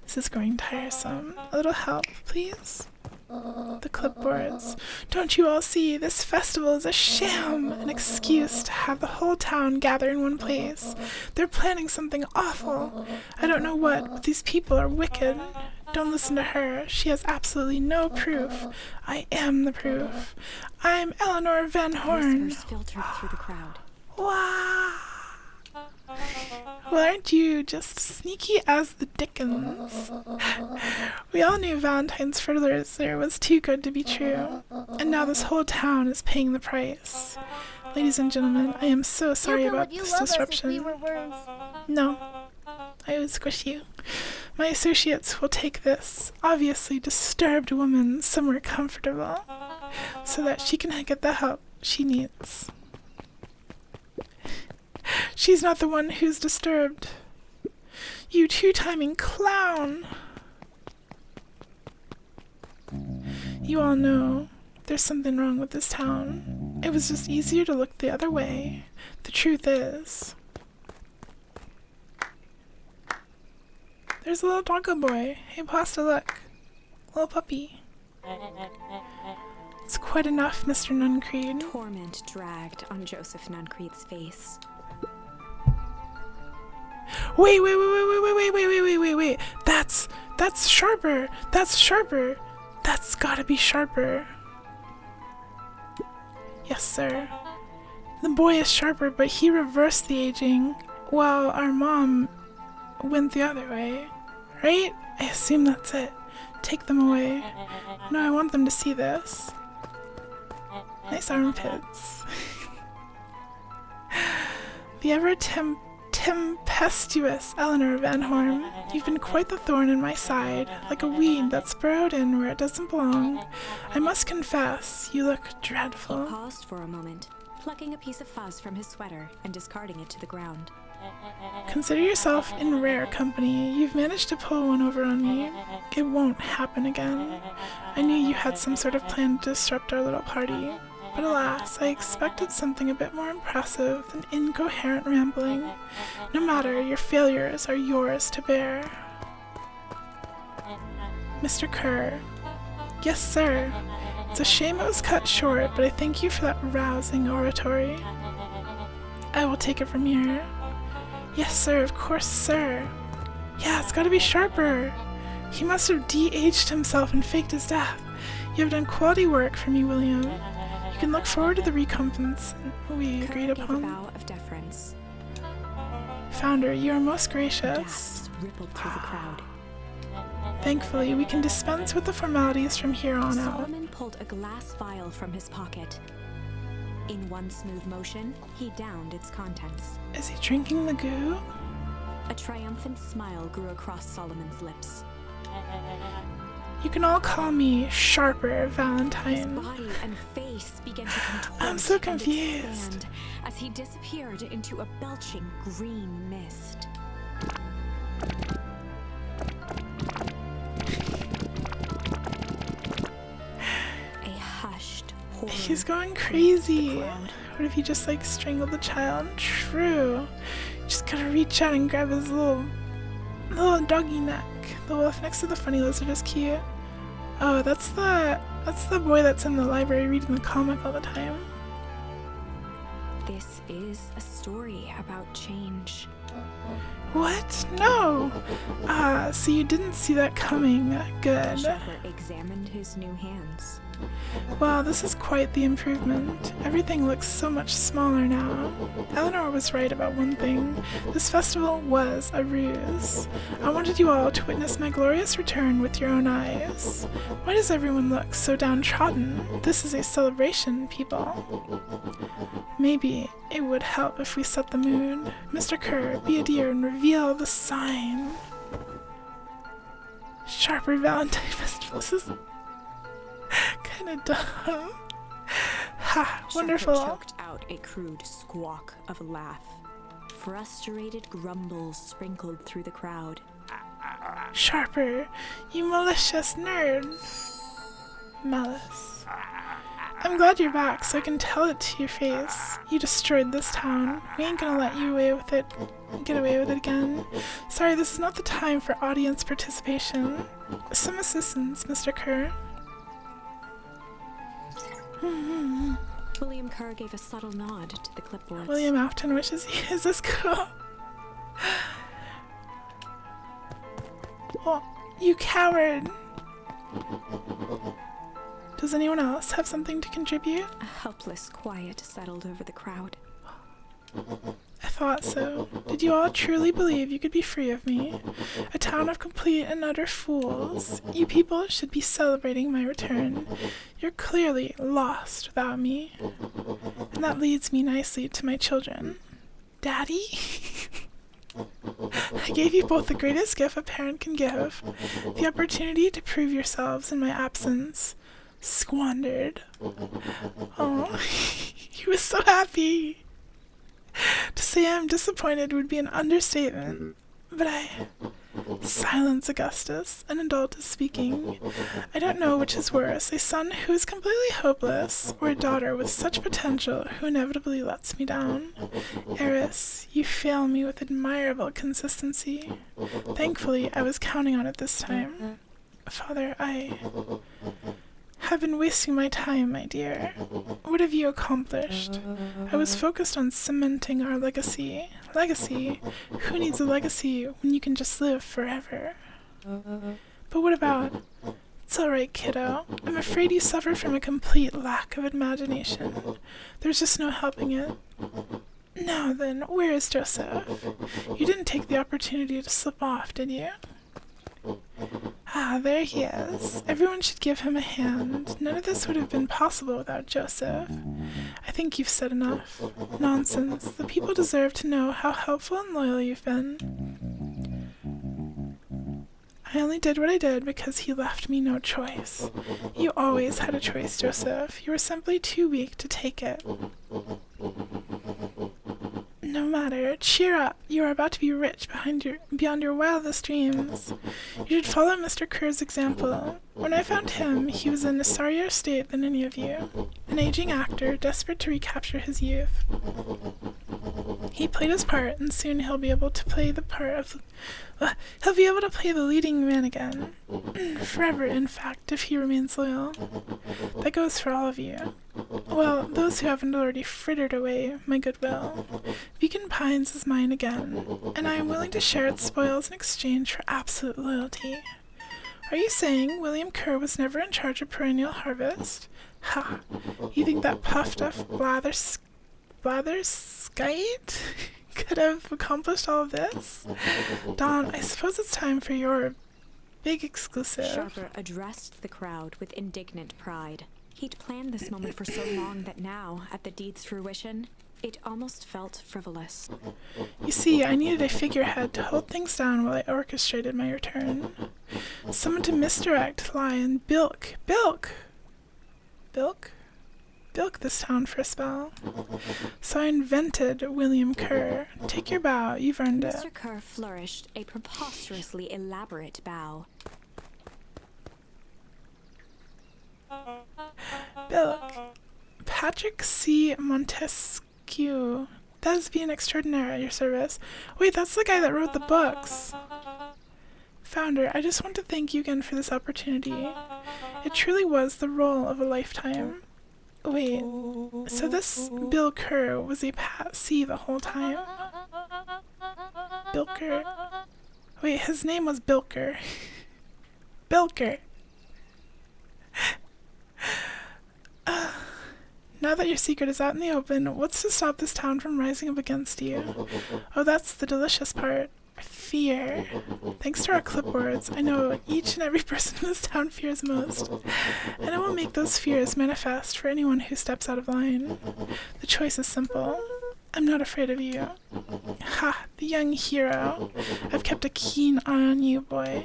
This is growing tiresome. A little help, please? The clipboards. Don't you all see? This festival is a sham, an excuse to have the whole town gather in one place. They're planning something awful. I don't know what, but these people are wicked. Don't listen to her. She has absolutely no proof. I am the proof. I'm Eleanor Van Horn. Whispers filtered through the crowd. Wow. Well, aren't you just sneaky as the dickens? We all knew Valentine's fertilizer was too good to be true, and now this whole town is paying the price. Ladies and gentlemen, I am so sorry about this disruption. We were worms. No, I would squish you. My associates will take this obviously disturbed woman somewhere comfortable so that she can get the help she needs. She's not the one who's disturbed. You two-timing clown! You all know there's something wrong with this town. It was just easier to look the other way. The truth is, there's a little doggo boy. Hey, Pasta, look. Little puppy. It's quite enough, Mr. Nuncreed. Torment dragged on Joseph Nuncreed's face. Wait. That's sharper. That's sharper. That's gotta be sharper. Yes, sir. The boy is sharper, but he reversed the aging while our mom went the other way. Right? I assume that's it. Take them away. No, I want them to see this. Nice armpits. The tempestuous Eleanor Van Horn, you've been quite the thorn in my side, like a weed that's burrowed in where it doesn't belong. I must confess, you look dreadful. He paused for a moment, plucking a piece of fuzz from his sweater and discarding it to the ground. Consider yourself in rare company. You've managed to pull one over on me. It won't happen again. I knew you had some sort of plan to disrupt our little party. But alas, I expected something a bit more impressive than incoherent rambling. No matter, your failures are yours to bear. Mr. Kerr. Yes, sir. It's a shame it was cut short, but I thank you for that rousing oratory. I will take it from here. Yes, sir, of course, sir. Yeah, it's gotta be sharper. He must have de-aged himself and faked his death. You have done quality work for me, William. You can look forward to the recompense we agreed Gave a upon. bow of deference. Founder, you are most gracious. Gasps rippled through the crowd. Thankfully, we can dispense with the formalities from here on out. Solomon pulled a glass vial from his pocket. In one smooth motion, he downed its contents. Is he drinking the goo? A triumphant smile grew across Solomon's lips. You can all call me Sharper His Valentine. body and face began to contort I'm so and confused. expand as he disappeared into a belching green mist. A hushed horror. He's going filled crazy. the crowd. What if he just like strangled the child? True. Just gotta reach out and grab his little doggy neck. The wolf next to the funny lizard is cute. Oh, that's the boy that's in the library reading the comic all the time. This is a story about change. What? No! So you didn't see that coming. Good. Sharper examined his new hands. Wow, this is quite the improvement. Everything looks so much smaller now. Eleanor was right about one thing. This festival was a ruse. I wanted you all to witness my glorious return with your own eyes. Why does everyone look so downtrodden? This is a celebration, people. Maybe it would help if we set the mood. Mr. Kerr, be a dear and reveal the sign. Sharper Valentine Festival. This is kind of dumb. Ha, wonderful. Sharper choked out a crude squawk of a laugh. Frustrated grumbles sprinkled through the crowd. Sharper, you malicious nerd. Malice. I'm glad you're back so I can tell it to your face. You destroyed this town. We ain't gonna let you get away with it again. Sorry, this is not the time for audience participation. Some assistance, Mr. Kerr. William Kerr gave a subtle nod to the clipboards. William Afton wishes he is this cool. Oh, You coward! Does anyone else have something to contribute? A helpless quiet settled over the crowd. I thought so. Did you all truly believe you could be free of me? A town of complete and utter fools. You people should be celebrating my return. You're clearly lost without me. And that leads me nicely to my children. Daddy? I gave you both the greatest gift a parent can give, the opportunity to prove yourselves in my absence. Squandered. Oh, he was so happy. To say I'm disappointed would be an understatement, but Silence, Augustus. An adult is speaking. I don't know which is worse, a son who is completely hopeless, or a daughter with such potential who inevitably lets me down. Eris, you fail me with admirable consistency. Thankfully, I was counting on it this time. Father, I have been wasting my time, my dear. What have you accomplished? I was focused on cementing our legacy. Legacy? Who needs a legacy when you can just live forever? But what about... It's all right, kiddo. I'm afraid you suffer from a complete lack of imagination. There's just no helping it. Now then, where is Joseph? You didn't take the opportunity to slip off, did you? Ah, there he is. Everyone should give him a hand. None of this would have been possible without Joseph. I think you've said enough. Nonsense. The people deserve to know how helpful and loyal you've been. I only did what I did because he left me no choice. You always had a choice, Joseph. You were simply too weak to take it. No matter. Cheer up. You are about to be rich beyond your wildest dreams. You should follow Mr. Kerr's example. When I found him, he was in a sorrier state than any of you. An aging actor, desperate to recapture his youth. He played his part, and soon he'll be able to play the leading man again. Forever, in fact, if he remains loyal. That goes for all of you. Well, those who haven't already frittered away my goodwill. Beacon Pines is mine again, and I am willing to share its spoils in exchange for absolute loyalty. Are you saying William Kerr was never in charge of perennial harvest? Ha! You think that puffed-up blatherskite could have accomplished all of this? Dawn, I suppose it's time for your big exclusive. Sharper addressed the crowd with indignant pride. He'd planned this moment for so long that now, at the deed's fruition, it almost felt frivolous. You see, I needed a figurehead to hold things down while I orchestrated my return. Someone to misdirect, lie, and bilk this town for a spell. So I invented William Kerr. Take your bow, you've earned it. Mr. Kerr flourished a preposterously elaborate bow. Bilk. Patrick C. Montesquieu. Thespian extraordinaire at your service. Wait, that's the guy that wrote the books. Founder, I just want to thank you again for this opportunity. It truly was the role of a lifetime. Wait, so this Bill Kerr was a Pat C the whole time? Bilker. Wait, his name was Bilker. Bilker. Now that your secret is out in the open, what's to stop this town from rising up against you? Oh, that's the delicious part. Fear. Thanks to our clipboards, I know what each and every person in this town fears most. And I will make those fears manifest for anyone who steps out of line. The choice is simple. I'm not afraid of you. Ha, the young hero. I've kept a keen eye on you, boy.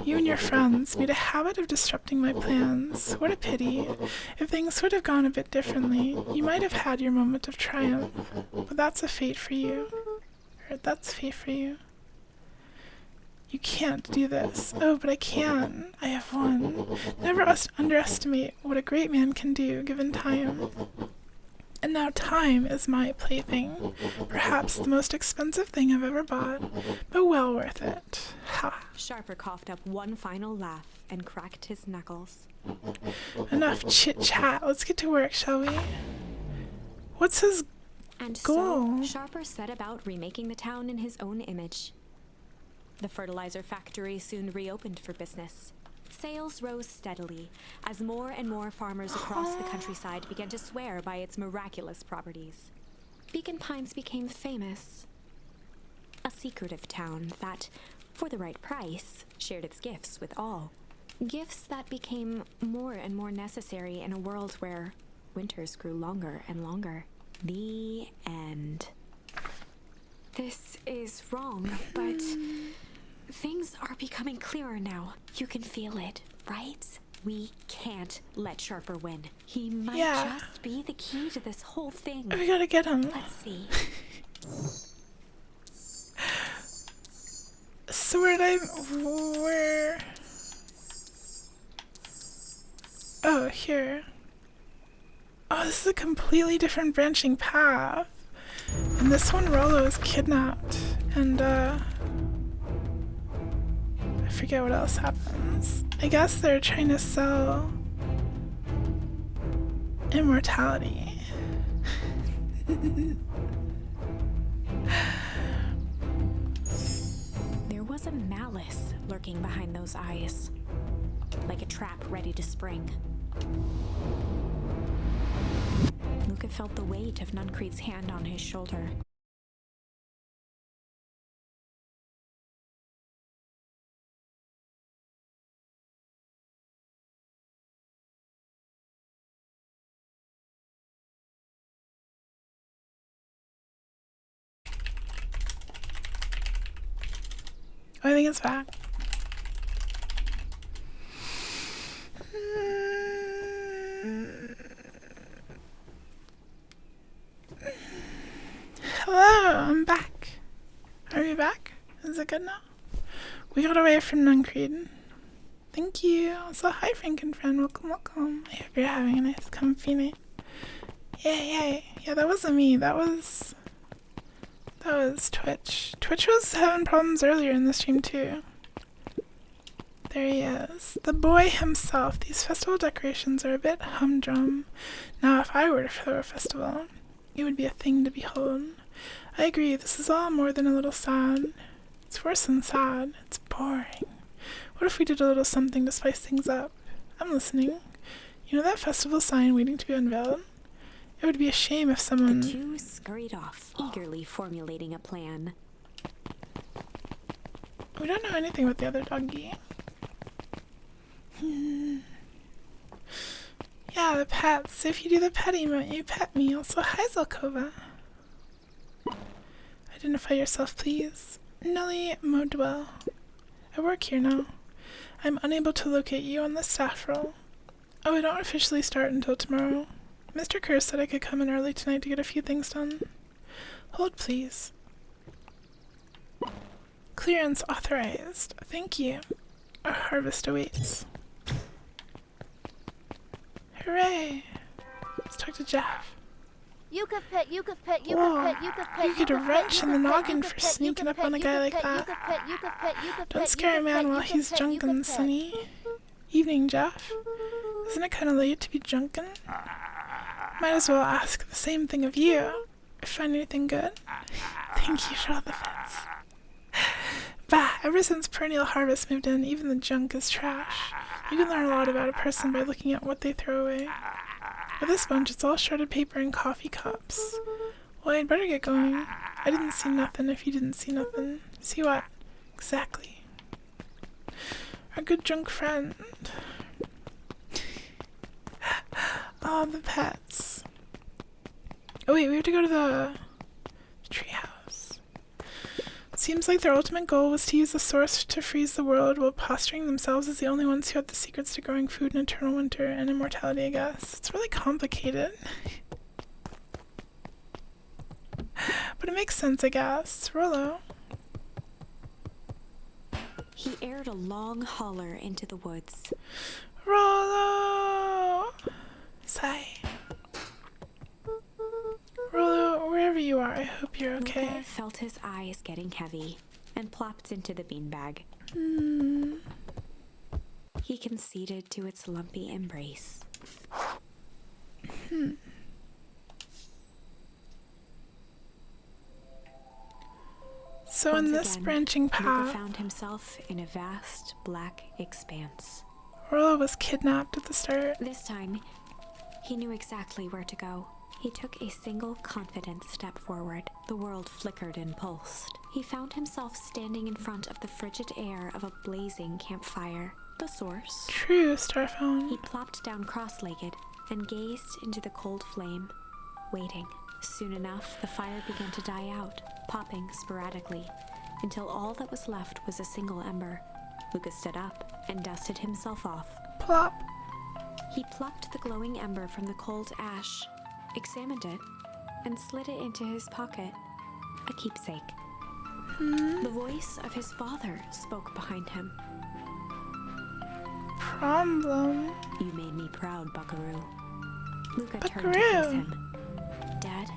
You and your friends made a habit of disrupting my plans. What a pity. If things would have gone a bit differently, you might have had your moment of triumph. But that's a fate for you. That's fate for you. You can't do this. Oh, but I can. I have won. Never underestimate what a great man can do given time. And now time is my plaything. Perhaps the most expensive thing I've ever bought, but well worth it. Ha. Sharper coughed up one final laugh and cracked his knuckles. Enough chit-chat. Let's get to work, shall we? What's his And goal? so, Sharper set about remaking the town in his own image. The fertilizer factory soon reopened for business. Sales rose steadily as more and more farmers across the countryside began to swear by its miraculous properties. Beacon Pines became famous. A secretive town that, for the right price, shared its gifts with all. Gifts that became more and more necessary in a world where winters grew longer and longer. The end. This is wrong, but things are becoming clearer now. You can feel it, right? We can't let Sharper win. He might just be the key to this whole thing. We gotta get him. Let's see. So where? Oh, here. Oh, this is a completely different branching path. And this one, Rollo is kidnapped. And, I forget what else happens. I guess they're trying to sell immortality. There was a malice lurking behind those eyes, like a trap ready to spring. Luca felt the weight of Nuncreed's hand on his shoulder. I think it's back. Hello, I'm back. Are we back? Is it good now? We got away from Nuncreed. Thank you. Also, hi, Frankenfriend. Welcome, welcome. I hope you're having a nice, comfy night. Yay. Yeah, that wasn't me. That was Twitch. Twitch was having problems earlier in the stream, too. There he is. The boy himself. These festival decorations are a bit humdrum. Now, if I were to throw a festival, it would be a thing to behold. I agree, this is all more than a little sad. It's worse than sad. It's boring. What if we did a little something to spice things up? I'm listening. You know that festival sign waiting to be unveiled? It would be a shame if someone... The two scurried off, eagerly formulating a plan. We don't know anything about the other doggy. Yeah, the pets. If you do the pet emote, you pet me. Also, hi, Zelkova. Identify yourself, please. Nelly Modwell. I work here now. I'm unable to locate you on the staff roll. Oh, we don't officially start until tomorrow. Mr. Kerr said I could come in early tonight to get a few things done. Hold, please. Clearance authorized. Thank you. Our harvest awaits. Hooray! Let's talk to Jeff. You could pet, you could pet, you Whoa. could pet, you could pet. You get a wrench in the noggin for sneaking up on a guy like that. Don't scare a man while he's junkin', Sonny. Evening, Jeff. Isn't it kind of late to be junkin'? Might as well ask the same thing of you. Find anything good? Thank you for all the fits. Bah, ever since Perennial Harvest moved in, even the junk is trash. You can learn a lot about a person by looking at what they throw away. With this bunch, it's all shredded paper and coffee cups. Well, I'd better get going. I didn't see nothing if you didn't see nothing. See what? Exactly. Our good junk friend. Oh, the pets. Oh wait, we have to go to the treehouse. Seems like their ultimate goal was to use the source to freeze the world while posturing themselves as the only ones who had the secrets to growing food in eternal winter and immortality, I guess. It's really complicated. But it makes sense, I guess. Rollo. He aired a long holler into the woods. Rollo! Sigh. Rollo, wherever you are, I hope you're okay. Luca felt his eyes getting heavy and plopped into the beanbag. He conceded to its lumpy embrace. So in Once this again, branching Luca path, found himself in a vast black expanse. Rollo was kidnapped at the start. This time, he knew exactly where to go. He took a single confident step forward. The world flickered and pulsed. He found himself standing in front of the frigid air of a blazing campfire. The source. True, Starphone. He plopped down cross-legged and gazed into the cold flame, waiting. Soon enough, the fire began to die out, popping sporadically, until all that was left was a single ember. Luca stood up and dusted himself off. Plop. He plucked the glowing ember from the cold ash, examined it, and slid it into his pocket. A keepsake. The voice of his father spoke behind him. Problem. You made me proud, Buckaroo. Luca turned to Buckaroo. face him. Dad,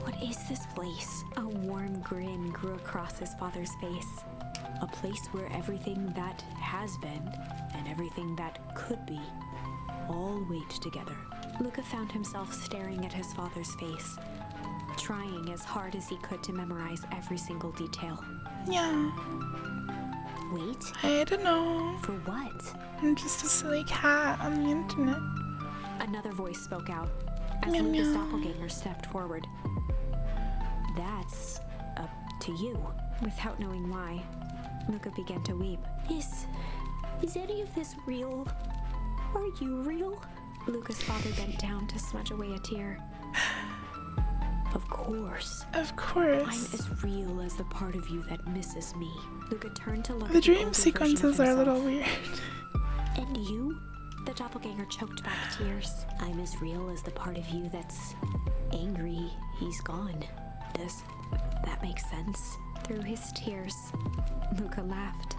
what is this place? A warm grin grew across his father's face. A place where everything that has been and everything that could be all wait together. Luca found himself staring at his father's face, trying as hard as he could to memorize every single detail. Yeah, Wait? I don't know. For what? I'm just a silly cat on the internet. Another voice spoke out as Meow, Luca's meow. doppelganger stepped forward. That's up to you. Without knowing why, Luca began to weep. Is any of this real? Are you real? Luca's father bent down to smudge away a tear. Of course. Of I'm course. as real as the part of you that misses me. Luca turned to look The at the dream older sequences version are a of little himself. weird. And you? The doppelganger choked back tears. I'm as real as the part of you that's angry he's gone. Does that make sense? Through his tears, Luca laughed.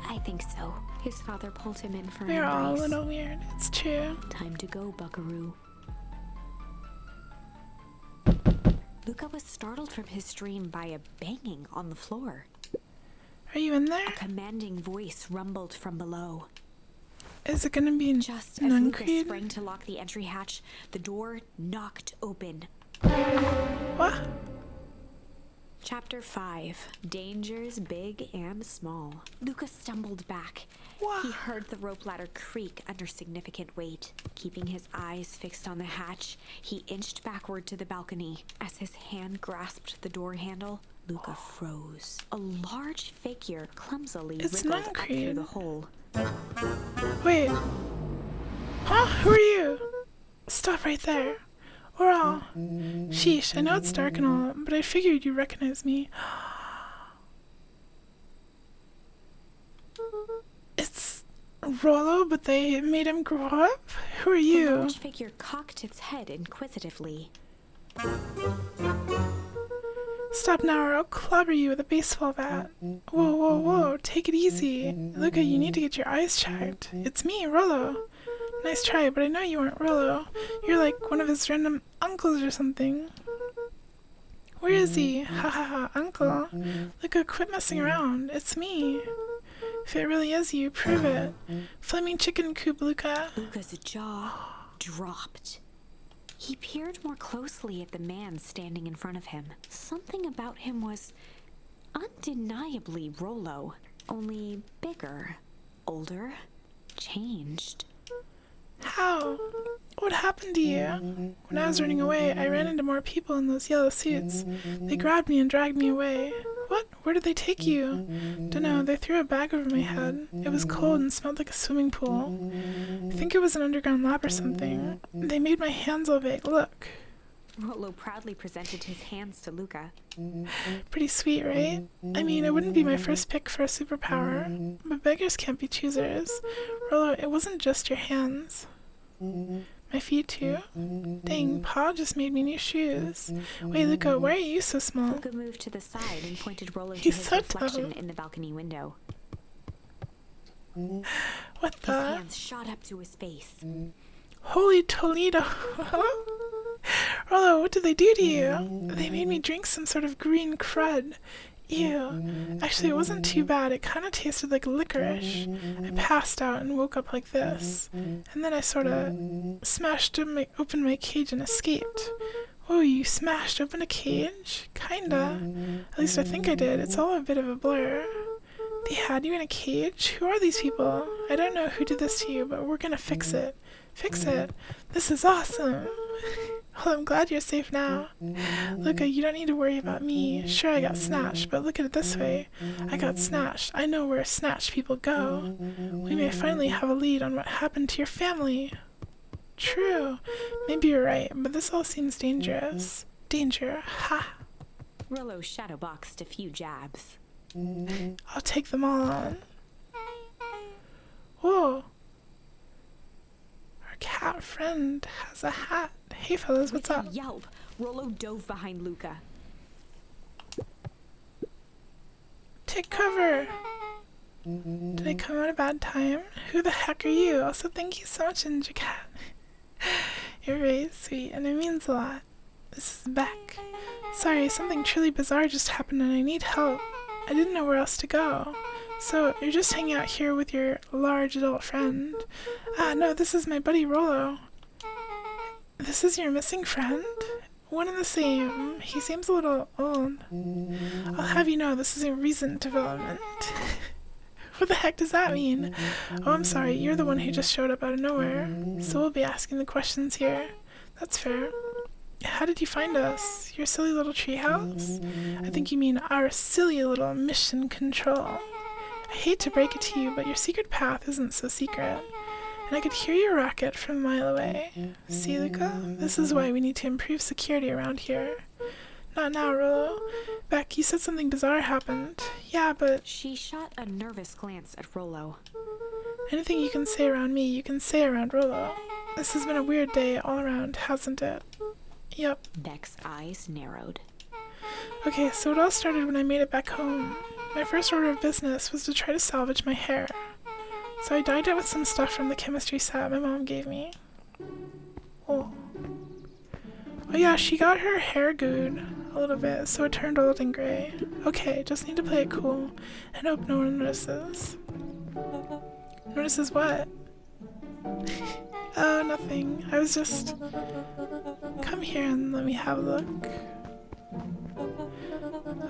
I think so. His father pulled him in for an We're all a embrace. little weird. It's true. Time to go, Buckaroo. Luca was startled from his dream by a banging on the floor. Are you in there? A commanding voice rumbled from below. Is it gonna be Just as Luca Nuncreed? sprang to lock the entry hatch, the door knocked open. What? Chapter 5. Dangers Big and Small. Luca stumbled back. What? He heard the rope ladder creak under significant weight. Keeping his eyes fixed on the hatch, he inched backward to the balcony. As his hand grasped the door handle, Luca froze. A large figure clumsily It's wriggled up through Nuncreed. the hole. Wait. Huh? Who are you? Stop right there. We're all. Sheesh, I know it's dark and all, but I figured you recognize me. It's Rollo, but they made him grow up? Who are The you? large figure cocked its head inquisitively. Stop now or I'll clobber you with a baseball bat. Whoa, whoa, whoa, take it easy. Luca, you need to get your eyes checked. It's me, Rollo. Nice try, but I know you aren't Rollo. You're like one of his random uncles or something. Where is he? Ha ha ha, uncle. Luca, quit messing around. It's me. If it really is you, prove it. Flaming chicken coop, Luca. Luca's jaw dropped. He peered more closely at the man standing in front of him. Something about him was undeniably Rollo, only bigger, older, changed. How? What happened to you? When I was running away, I ran into more people in those yellow suits. They grabbed me and dragged me away. What? Where did they take you? Dunno, they threw a bag over my head. It was cold and smelled like a swimming pool. I think it was an underground lab or something. They made my hands all big. Look. Rollo proudly presented his hands to Luca. Pretty sweet, right? I mean, it wouldn't be my first pick for a superpower, but beggars can't be choosers. Rollo, it wasn't just your hands. My feet too? Dang, Pa just made me new shoes. Wait, Luca, why are you so small? Luca moved to the side and pointed Rollo to He's his so reflection tall. in the balcony window. What His the? hands shot up to his face. Holy Toledo! Rollo, what did they do to you? They made me drink some sort of green crud. Ew. Actually, it wasn't too bad. It kind of tasted like licorice. I passed out and woke up like this. And then I sort of smashed open my cage and escaped. Oh, you smashed open a cage? Kinda. At least I think I did. It's all a bit of a blur. They had you in a cage? Who are these people? I don't know who did this to you, but we're gonna fix it. Fix it? This is awesome. Well, I'm glad you're safe now. Luca, you don't need to worry about me. Sure, I got snatched, but look at it this way. I got snatched. I know where snatched people go. We may finally have a lead on what happened to your family. True. Maybe you're right, but this all seems dangerous. Danger. Ha. Rollo shadowboxed a few jabs. I'll take them all on. Whoa. Our cat friend has a hat. Hey fellas, what's With up? a yelp, Rollo dove behind Luca. Take cover. Did I come at a bad time? Who the heck are you? Also, thank you so much, Ninja Cat. You're very sweet, and it means a lot. This is Beck. Sorry, something truly bizarre just happened and I need help. I didn't know where else to go. So, you're just hanging out here with your large adult friend? Ah, no, this is my buddy Rollo. This is your missing friend? One and the same. He seems a little old. I'll have you know this is a recent development. What the heck does that mean? Oh, I'm sorry, you're the one who just showed up out of nowhere. So we'll be asking the questions here. That's fair. How did you find us? Your silly little treehouse? I think you mean our silly little mission control. I hate to break it to you, but your secret path isn't so secret. And I could hear your racket from a mile away. See, Luca? This is why we need to improve security around here. Not now, Rollo. Beck, you said something bizarre happened. Yeah, but... She shot a nervous glance at Rollo. Anything you can say around me, you can say around Rollo. This has been a weird day all around, hasn't it? Yep. Beck's eyes narrowed. Okay, so it all started when I made it back home. My first order of business was to try to salvage my hair. So I dyed it with some stuff from the chemistry set my mom gave me. Oh. Oh yeah, she got her hair gooed a little bit, so it turned old and gray. Okay, just need to play it cool and hope no one notices. Notices what? Oh, nothing. I was just... Come here and let me have a look.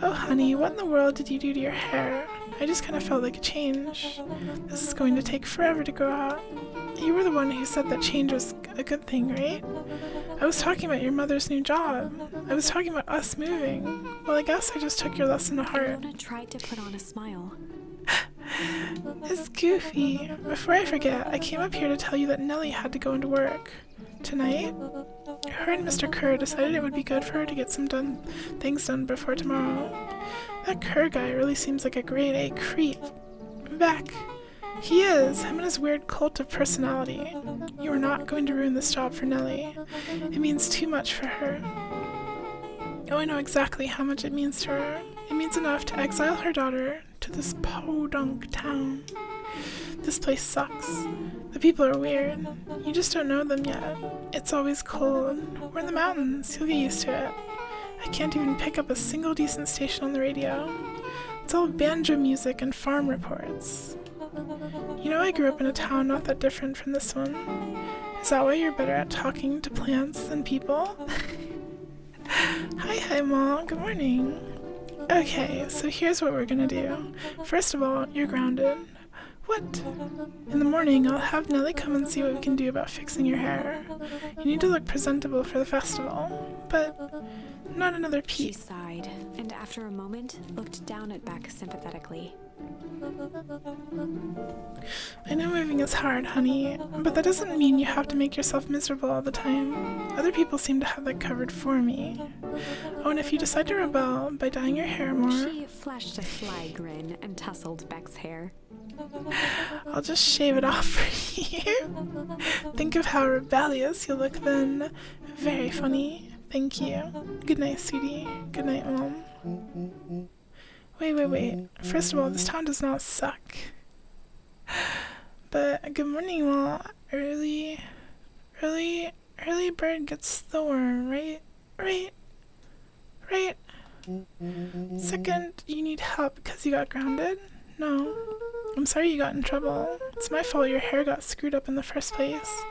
Oh, honey, what in the world did you do to your hair? I just kind of felt like a change. This is going to take forever to grow out. You were the one who said that change was a good thing, right? I was talking about your mother's new job. I was talking about us moving. Well, I guess I just took your lesson to heart. Ilona tried to put on a smile. It's goofy. Before I forget, I came up here to tell you that Nellie had to go into work. Tonight? Her and Mr. Kerr decided it would be good for her to get some things done before tomorrow. That Kerr guy really seems like a grade A creep. Beck. He is. Him and his weird cult of personality. You are not going to ruin this job for Nellie. It means too much for her. Oh, I know exactly how much it means to her. It means enough to exile her daughter to this podunk town. This place sucks. The people are weird. You just don't know them yet. It's always cold. We're in the mountains. You'll get used to it. I can't even pick up a single decent station on the radio. It's all banjo music and farm reports. You know, I grew up in a town not that different from this one. Is that why you're better at talking to plants than people? Hi, Mom. Good morning. Okay, so here's what we're gonna do. First of all, you're grounded. What? In the morning, I'll have Nellie come and see what we can do about fixing your hair. You need to look presentable for the festival, but not another She piece. sighed, and after a moment, looked down at Beck sympathetically. I know moving is hard, honey, but that doesn't mean you have to make yourself miserable all the time. Other people seem to have that covered for me. Oh, and if you decide to rebel by dyeing your hair more, She flashed a sly grin and tousled Beck's hair. I'll just shave it off for you. Think of how rebellious you'll look then. Very funny. Thank you. Good night, sweetie. Good night, Mom. Wait. First of all, this town does not suck. But good morning, Mom. Early bird gets the worm, right? Right. Second, you need help because you got grounded? No. I'm sorry you got in trouble. It's my fault your hair got screwed up in the first place.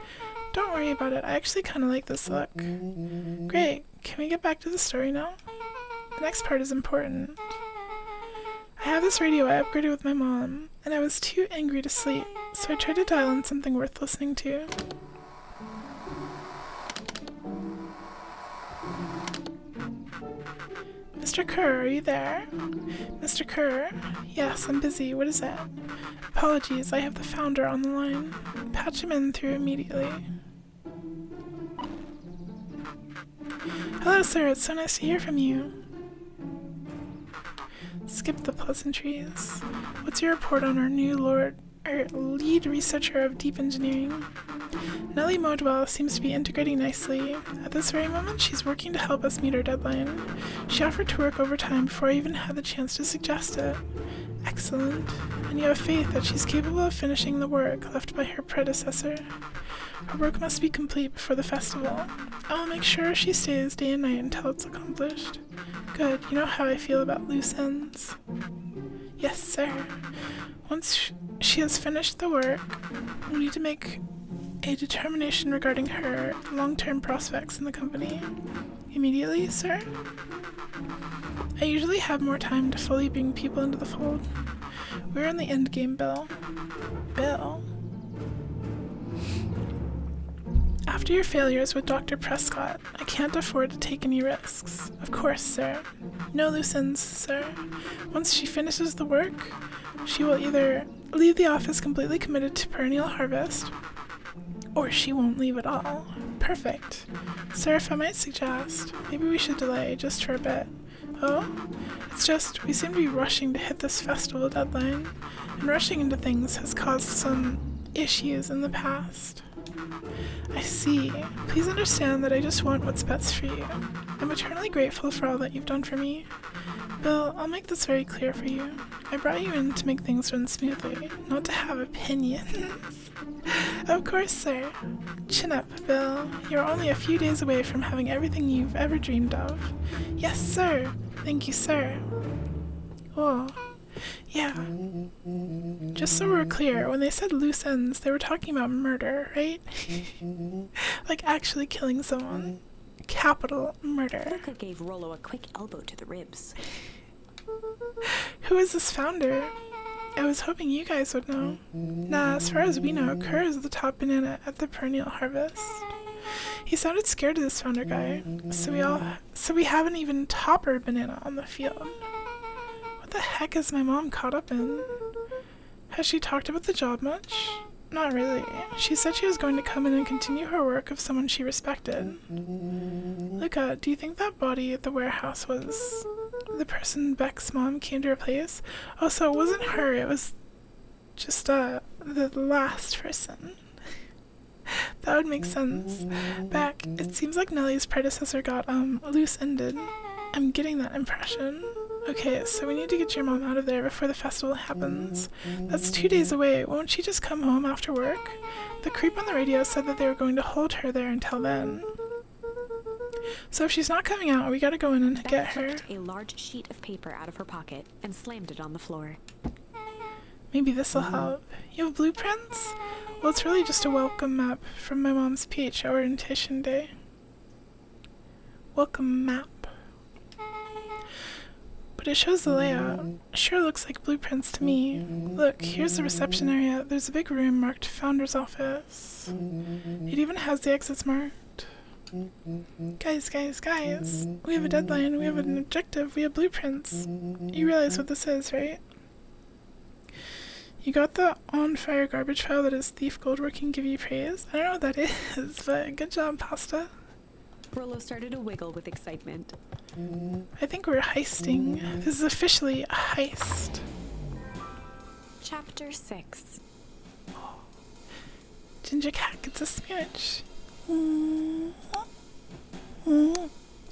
Don't worry about it. I actually kind of like this look. Great. can we get back to the story now? The next part is important. I have this radio I upgraded with my mom, and I was too angry to sleep, so I tried to dial in something worth listening to. Mr. Kerr, are you there? Mr. Kerr? Yes, I'm busy. What is it? Apologies, I have the founder on the line. Patch him in through immediately. Hello, sir. It's so nice to hear from you. Skip the pleasantries. What's your report on our new lead researcher of deep engineering? Nellie Modwell seems to be integrating nicely. At this very moment, she's working to help us meet our deadline. She offered to work overtime before I even had the chance to suggest it. Excellent. And you have faith that she's capable of finishing the work left by her predecessor. Her work must be complete before the festival. I will make sure she stays day and night until it's accomplished. Good. You know how I feel about loose ends. Yes, sir. Once she has finished the work, we need to make a determination regarding her long-term prospects in the company. Immediately, sir? I usually have more time to fully bring people into the fold. We're in the endgame, Bill. Bill? After your failures with Dr. Prescott, I can't afford to take any risks. Of course, sir. No loose ends, sir. Once she finishes the work, she will either leave the office completely committed to perennial harvest, or she won't leave at all. Perfect. Sir, if I might suggest, maybe we should delay just for a bit. Oh? It's just, we seem to be rushing to hit this festival deadline, and rushing into things has caused some issues in the past. I see. Please understand that I just want what's best for you. I'm eternally grateful for all that you've done for me. Bill, I'll make this very clear for you. I brought you in to make things run smoothly, not to have opinions. Of course, sir. Chin up, Bill. You're only a few days away from having everything you've ever dreamed of. Yes, sir. Thank you, sir. Oh, yeah. Just so we're clear, when they said loose ends, they were talking about murder, right? Like actually killing someone. Capital murder. Luca gave Rollo a quick elbow to the ribs. Who is this founder? I was hoping you guys would know. Nah, as far as we know, Kerr is the top banana at the perennial harvest. He sounded scared of this founder guy, so we have an even topper banana on the field. What the heck is my mom caught up in? Has she talked about the job much? Not really. She said she was going to come in and continue her work of someone she respected. Luca, do you think that body at the warehouse was the person Beck's mom came to replace? Oh, so it wasn't her, it was just the last person. That would make sense. Beck, it seems like Nellie's predecessor got loose-ended. I'm getting that impression. Okay, so we need to get your mom out of there before the festival happens. That's 2 days away. Won't she just come home after work? The creep on the radio said that they were going to hold her there until then. So if she's not coming out, we gotta go in and get her. Beck took a large sheet of paper out of her pocket and slammed it on the floor. Maybe this'll help. You have blueprints? Well, it's really just a welcome map from my mom's PH orientation day. Welcome map. But it shows the layout. Sure looks like blueprints to me. Look, here's the reception area. There's a big room marked Founder's Office. It even has the exits marked. Guys. We have a deadline, we have an objective, we have blueprints. You realize what this is, right? You got the on-fire garbage file that is Thief Goldworking give you praise? I don't know what that is, but good job, Pasta. Rollo started to wiggle with excitement. I think we're heisting. This is officially a heist. Chapter 6. Ginger Cat gets a smooch.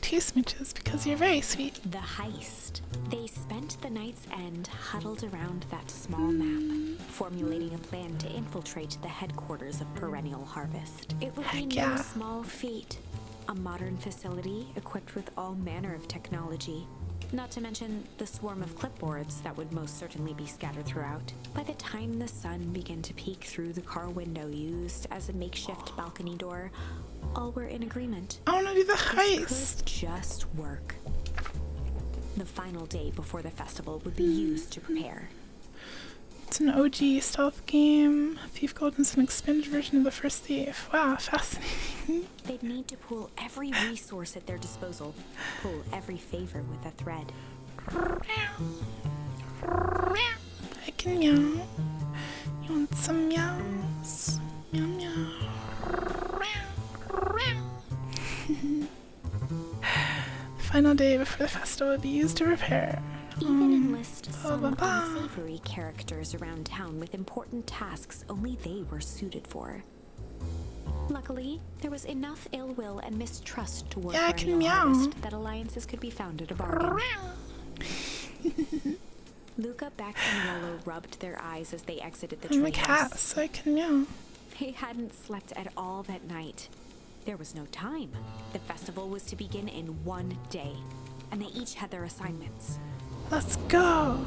Two smooches because you're very sweet. The heist. They spent the night's end huddled around that small map, formulating a plan to infiltrate the headquarters of Perennial Harvest. It would be no small feat. A modern facility equipped with all manner of technology. Not to mention the swarm of clipboards that would most certainly be scattered throughout. By the time the sun began to peek through the car window used as a makeshift balcony door, all were in agreement. I want to do the This heist. could just work. The final day before the festival would be used to prepare. It's an OG stealth game. Thief Gold is an expanded version of the first Thief. Wow, fascinating. They'd need to pool every resource at their disposal, pull every favor with a thread. I can meow. You want some meows? Meow meow. The final day before the festival would be used to prepare. Even enlist some blah, blah. unsavory characters around town with important tasks only they were suited for. Luckily, there was enough ill will and mistrust toward Yeah, I can perennial meow. harvest that alliances could be found at a bargain. Luca, Beck, and Rolo rubbed their eyes as they exited the I'm a cat, treehouse. so I can meow. They hadn't slept at all that night. There was no time. The festival was to begin in one day, and they each had their assignments. Let's go!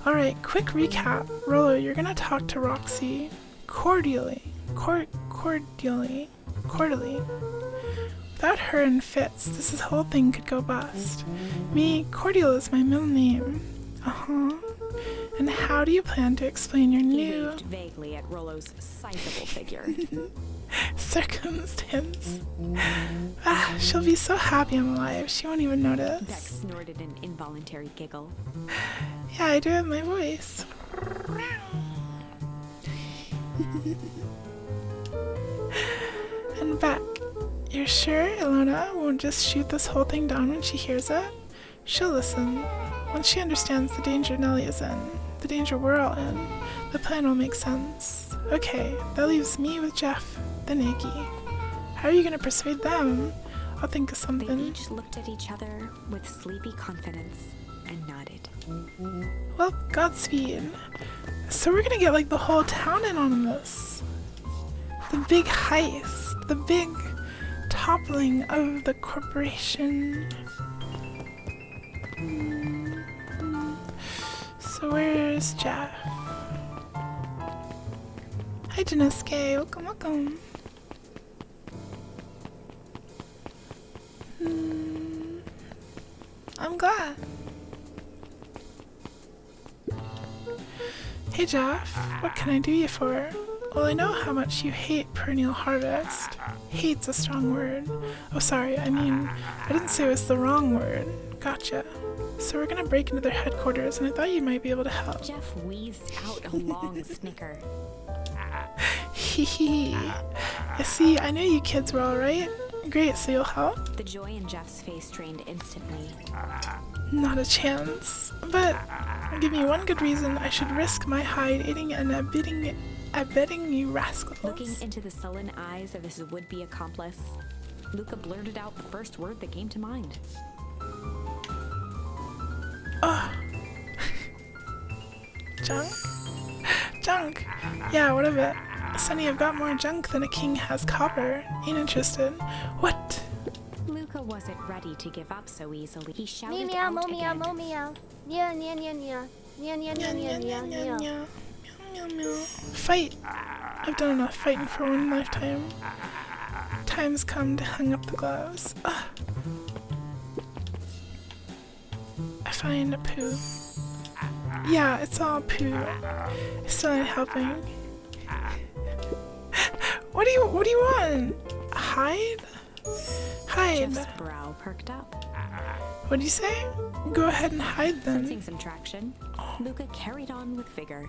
Alright, quick recap. Rolo, you're gonna talk to Roxy cordially. Cordially. Without her and Fitz, this whole thing could go bust. Me, Cordial is my middle name. Uh-huh. And how do you plan to explain your He new waved vaguely at Rolo's sizable figure. circumstance? Ah, she'll be so happy I'm alive, she won't even Beck notice. snorted an involuntary giggle. Yeah, I do have my voice. And Beck, you're sure Ilona won't just shoot this whole thing down when she hears it? She'll listen. Once she understands the danger Nellie is in, the danger we're all in, the plan will make sense. Okay, that leaves me with Jeff, then Iggy. How are you gonna persuade them? I'll think of They something. each looked at each other with sleepy confidence and nodded. Well, Godspeed. So we're gonna get like the whole town in on this. The big heist. The big toppling of the corporation. So where's Jeff? Hi Janiske, welcome. I'm glad. Hey Jeff, what can I do you for? Well, I know how much you hate perennial harvest. Hate's a strong word. Oh, sorry, I didn't say it was the wrong word. Gotcha. So we're gonna break into their headquarters, and I thought you might be able to help. Jeff wheezed out a long snicker. Hee hee. I see, I knew you kids were alright. Great, so you'll help? The joy in Jeff's face drained instantly. Not a chance. But give me one good reason I should risk my hide aiding and abetting you rascals. Looking into the sullen eyes of his would-be accomplice, Luca blurted out the first word that came to mind. Oh. Junk? Junk. Yeah, what of it? Sonny, I've got more junk than a king has copper. Ain't interested. What? Luca wasn't ready to give up so easily. He shouted Meow out meow meow again. meow meow. Nya nya nya nya. Nya nya nya nya nya nya. Meow, meow. Fight. I've done enough fighting for one lifetime. Time's come to hang up the gloves. Ugh. I find a poo. Yeah, it's all poo. I still ain't helping. What do you want? Hide? Hide. Jeff's brow perked up. What'd you say? Go ahead and hide Sensing then. some traction, Luca carried on with vigor.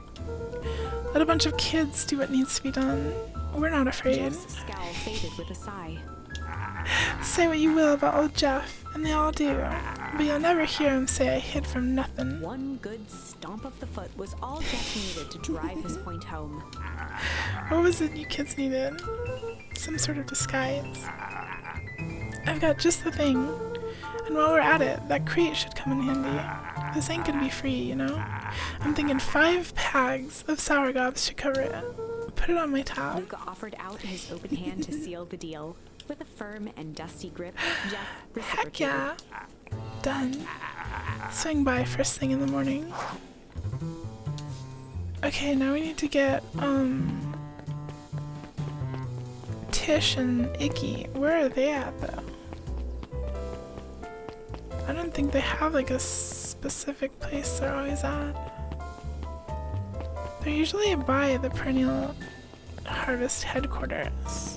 Let a bunch of kids do what needs to be done. We're not afraid. Jeff's scowl faded with a sigh. Say what you will about old Jeff, and they all do, but you'll never hear him say I hid from nothing. One good stomp of the foot was all Jeff needed to drive his point home. What was it you kids needed? Some sort of disguise. I've got just the thing. And while we're at it, that crate should come in handy. This ain't gonna be free, you know? I'm thinking 5 bags of sour gobs should cover it. Put it on my tab. Luca offered out his open hand to seal the deal. With a firm and dusty grip, Jeff Heck reciprocated. yeah. Done. Swing by first thing in the morning. Okay, now we need to get, Tish and Iggy. Where are they at, though? I don't think they have, like, a specific place they're always at. They're usually by the perennial harvest headquarters.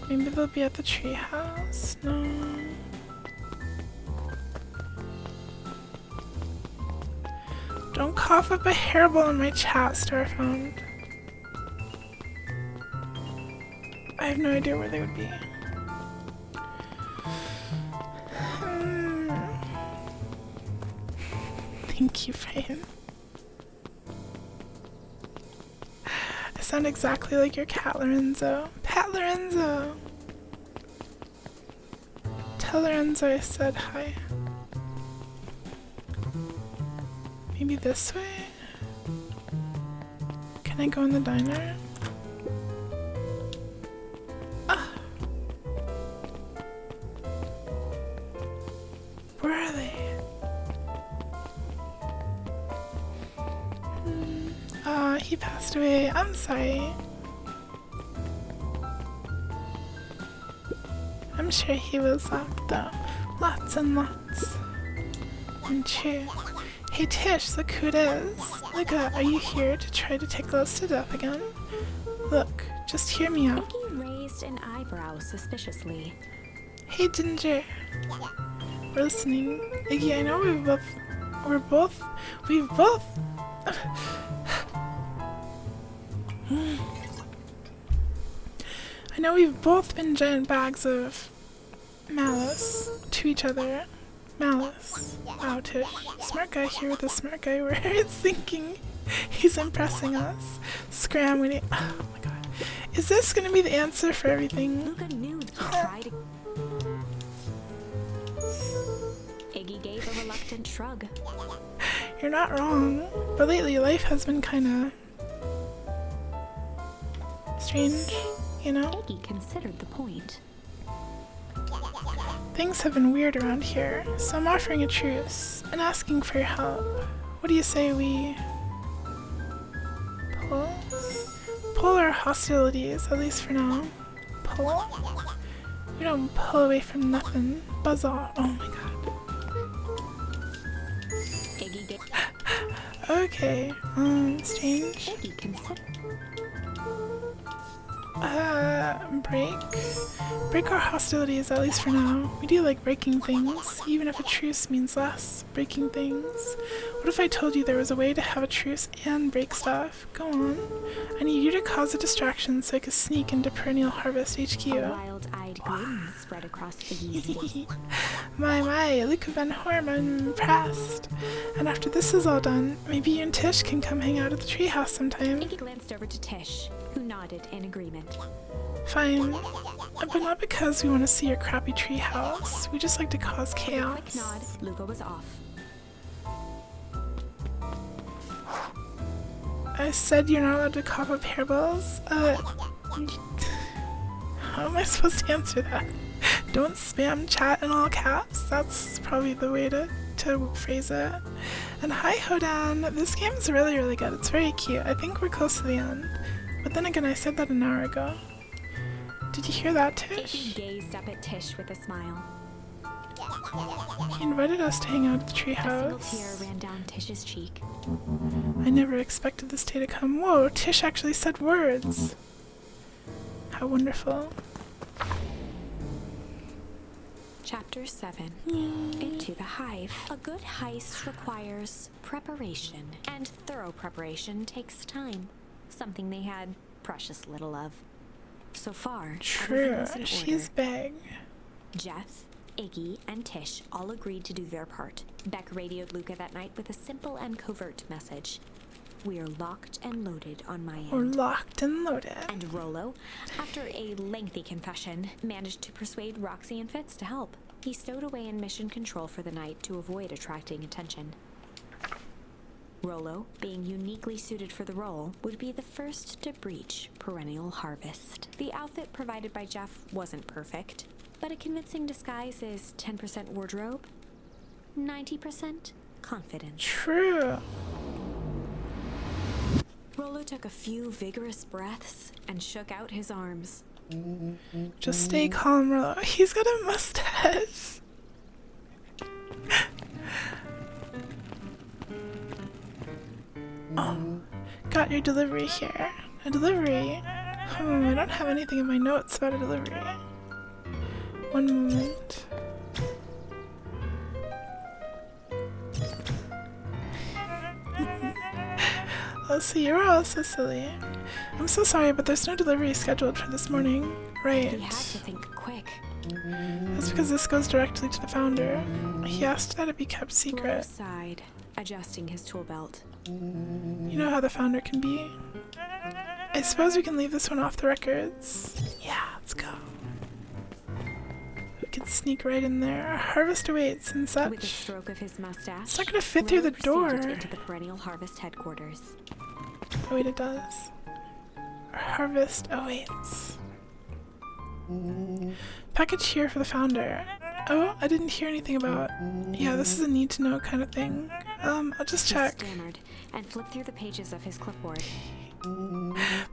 Maybe they'll be at the treehouse? No. Don't cough up a hairball in my chat, Starfound. I have no idea where they would be. Thank you, Brian. I sound exactly like your cat, Lorenzo. Pat Lorenzo! Tell Lorenzo I said hi. Maybe this way? Can I go in the diner? Ah! Where are they? He passed away. I'm sorry. I'm sure he was loved though. Lots and lots. And true. Hey Tish, look who it is. Look, are you here to try to tickle us to death again? Look, just hear me out. Iggy raised an eyebrow suspiciously. Hey Ginger. We're listening. Iggy, I know we've both I know we've both been giant bags of malice to each other. Malice. Wow, Tish. Smart guy here with a smart guy where it's thinking he's impressing us. Scram when he... Oh my god. Is this gonna be the answer for everything? Luca knew he tried to... Iggy gave a reluctant shrug. You're not wrong. But lately life has been kinda... strange, you know? Iggy considered the point. Things have been weird around here, so I'm offering a truce and asking for your help. What do you say we... pull? Pull our hostilities, at least for now. Pull? We don't pull away from nothing. Buzz off. Oh my god. Iggy did... Okay, strange. Iggy considered... Break our hostilities, at least for now. We do like breaking things, even if a truce means less breaking things. What if I told you there was a way to have a truce and break stuff? Go on. I need you to cause a distraction so I could sneak into Perennial Harvest HQ. A wild-eyed grin spread across Iggy's face. My, Luke Van Horn, I'm impressed. And after this is all done, maybe you and Tish can come hang out at the treehouse sometime. Iggy glanced over to Tish, who nodded in agreement. Fine. But not because we want to see your crappy treehouse. We just like to cause chaos. Quick nod, Luca was off. I said you're not allowed to cough up hairballs? How am I supposed to answer that? Don't spam chat in all caps? That's probably the way to phrase it. And hi Hodan, this game's really, really good. It's very cute. I think we're close to the end. But then again, I said that an hour ago. Did you hear that, Tish? Iggy gazed up at Tish with a smile. He invited us to hang out at the A single treehouse. tear ran down Tish's cheek. I never expected this day to come. Whoa, Tish actually said words. How wonderful. Chapter 7. Into the Hive. A good heist requires preparation, and thorough preparation takes time. Something they had precious little of. So far, True, everything was in she's order. big. Jeff, Iggy, and Tish all agreed to do their part. Beck radioed Luca that night with a simple and covert message. We are locked and loaded on my end. We're locked and loaded. And Rolo, after a lengthy confession, managed to persuade Roxy and Fitz to help. He stowed away in mission control for the night to avoid attracting attention. Rollo, being uniquely suited for the role, would be the first to breach perennial harvest. The outfit provided by Jeff wasn't perfect, but a convincing disguise is 10% wardrobe, 90% confidence. True. Rollo took a few vigorous breaths and shook out his arms. Just stay calm, Rollo. He's got a mustache. Oh, got your delivery here. A delivery? I don't have anything in my notes about a delivery. One moment. Oh, so you're all so silly. I'm so sorry, but there's no delivery scheduled for this morning. Right. He had to think quick. That's because this goes directly to the founder. He asked that it be kept Rollo secret. sighed, adjusting his tool belt. You know how the founder can be. I suppose we can leave this one off the records. Yeah, let's go. We can sneak right in there. Our harvest awaits and With a such. stroke of his mustache, It's not gonna fit through the Rollo proceeded door. into the perennial harvest headquarters. Oh wait, it does. Our harvest awaits. Package here for the founder. Oh, I didn't hear anything about. Yeah, this is a need to know kind of thing. I'll just He check. stammered and flipped through the pages of his clipboard.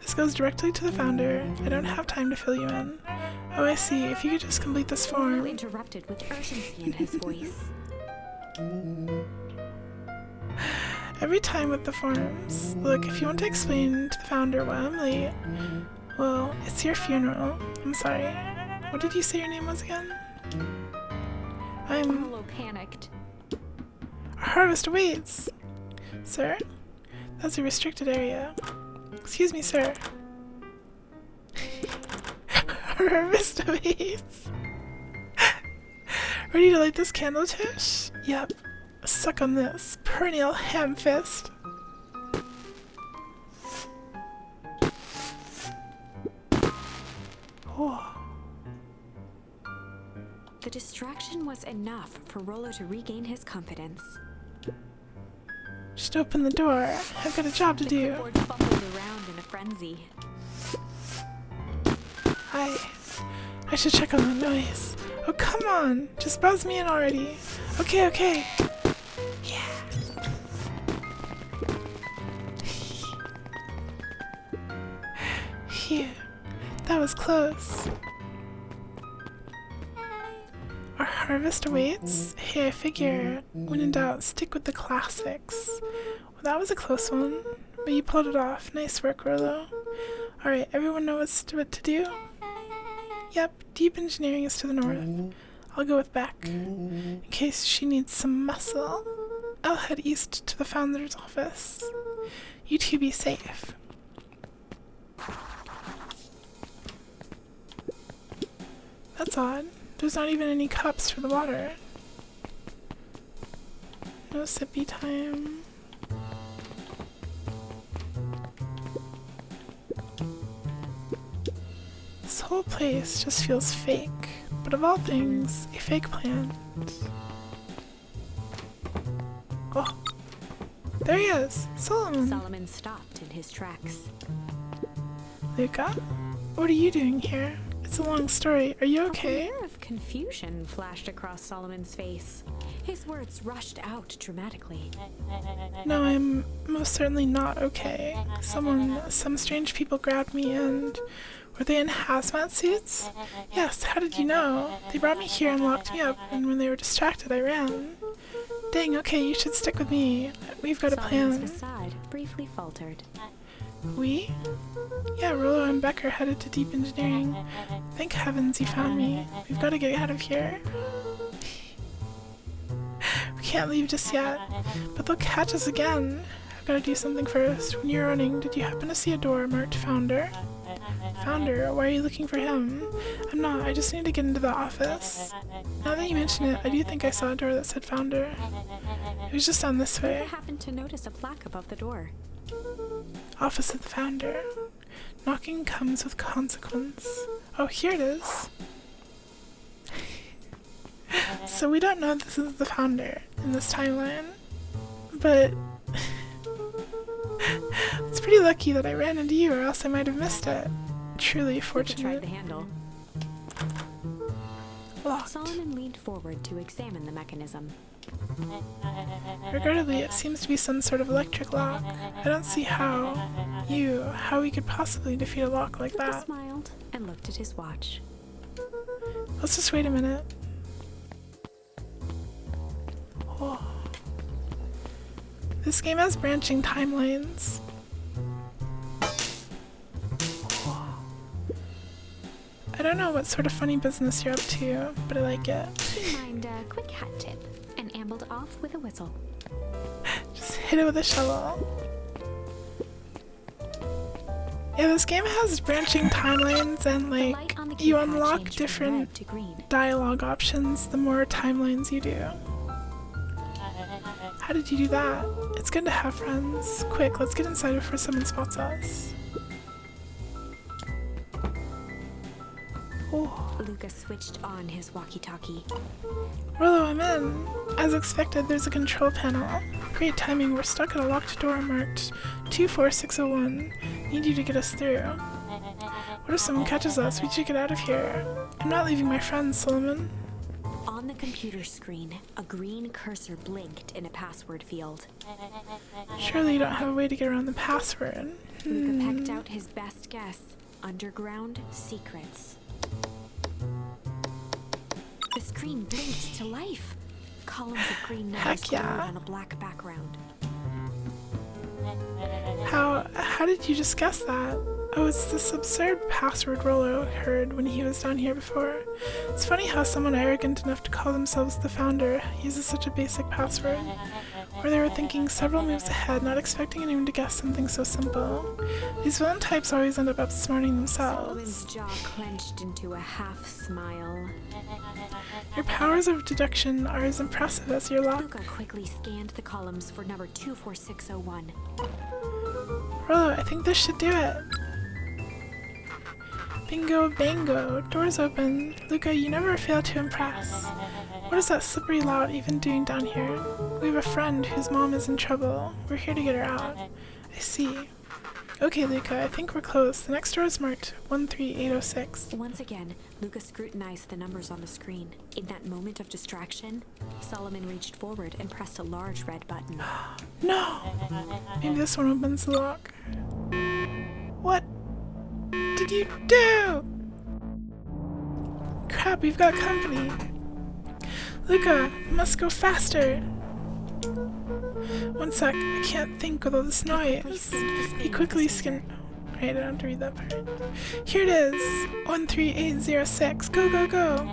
This goes directly to the founder. I don't have time to fill you in. Oh, I see. If you could just complete this Rollo form. interrupted with urgency in his voice. Every time with the forms. Look, if you want to explain to the founder why I'm late, well, it's your funeral. I'm sorry. What did you say your name was again? I'm... Rollo panicked. Our harvest awaits! Sir? That's a restricted area. Excuse me, sir. Our harvest awaits! Ready to light this candle, Tish? Yep. Suck on this. Perennial ham fist. Oh. The distraction was enough for Rollo to regain his confidence. Just open the door. I've got a job to The do. clipboard fumbled around in a frenzy. I should check on the noise. Oh, come on. Just buzz me in already. Okay, okay. Yeah. Phew. That was close. Our harvest awaits? Hey, I figure, when in doubt, stick with the classics. Well, that was a close one, but you pulled it off. Nice work, Rollo. Alright, everyone knows what to do? Yep, deep engineering is to the north. I'll go with Beck, in case she needs some muscle. I'll head east to the founder's office. You two be safe. That's odd. There's not even any cups for the water. No sippy time. This whole place just feels fake, but of all things, a fake plant. Oh, there he is, Solomon. Solomon stopped in his tracks. Luca, what are you doing here? It's a long story. Are you okay? A glare of confusion flashed across Solomon's face. His words rushed out dramatically. No, I'm most certainly not okay. Some strange people grabbed me and... Were they in hazmat suits? Yes, how did you know? They brought me here and locked me up, and when they were distracted, I ran. Dang, okay, you should stick with me. We've got a Solomon's plan. facade briefly faltered. We? Yeah, Rollo and Becker headed to deep engineering. Thank heavens you found me. We've got to get out of here. We can't leave just yet, but they'll catch us again. I've got to do something first. When you were running, did you happen to see a door marked Founder? Founder? Why are you looking for him? I'm not. I just need to get into the office. Now that you mention it, I do think I saw a door that said Founder. It was just down this I way. happened to notice a plaque above the door. Office of the Founder. Knocking comes with consequence. Oh, here it is. So we don't know this is the Founder in this timeline, but pretty lucky that I ran into you, or else I might have missed it. Truly Tried fortunate. the handle. Locked. Solomon leaned forward to examine the mechanism. Regrettably, it seems to be some sort of electric lock. I don't see how we could possibly defeat a lock like Luca that. smiled and looked at his watch. Let's just wait a minute. Oh. This game has branching timelines. Oh. I don't know what sort of funny business you're up to, but I like it. He mined a quick hat tip and ambled off with a whistle. Just hit it with a shovel. Yeah, this game has branching timelines and The light like on the you keypad unlock changed from different red to green. dialogue options the more timelines you do. How did you do that? It's good to have friends. Quick, let's get inside before someone spots us. Oh, Luca switched on his walkie-talkie. Rollo, I'm in. As expected, there's a control panel. Great timing, we're stuck at a locked door marked 24601. Need you to get us through. What if someone catches us? We should get out of here. I'm not leaving my friends, Solomon. On the computer screen, a green cursor blinked in a password field. Surely you don't have a way to get around the password. Luca pecked out his best guess. Underground secrets. The screen blinked to life. Columns of green numbers Heck yeah. glowed on a black background. How did you just guess that? Oh, it's this absurd password Rollo heard when he was down here before. It's funny how someone arrogant enough to call themselves the founder uses such a basic password. Or they were thinking several moves ahead, not expecting anyone to guess something so simple. These villain types always end up outsmarting Solomon's themselves. jaw clenched into a half smile. Your powers of deduction are as impressive as your luck. Luca quickly scanned the columns for number 24601. Rollo, I think this should do it. Bingo bango, doors open. Luca, you never fail to impress. What is that slippery lout even doing down here? We have a friend whose mom is in trouble. We're here to get her out. I see. Okay, Luca, I think we're close. The next door is marked 13806. Once again, Luca scrutinized the numbers on the screen. In that moment of distraction, Solomon reached forward and pressed a large red button. No! Maybe this one opens the lock. What did you do? Crap, we've got company. Luca, must go faster. One sec, I can't think with all this noise. He quickly skinned. Right, I don't have to read that part. Here it is, 13806. Go, go, go.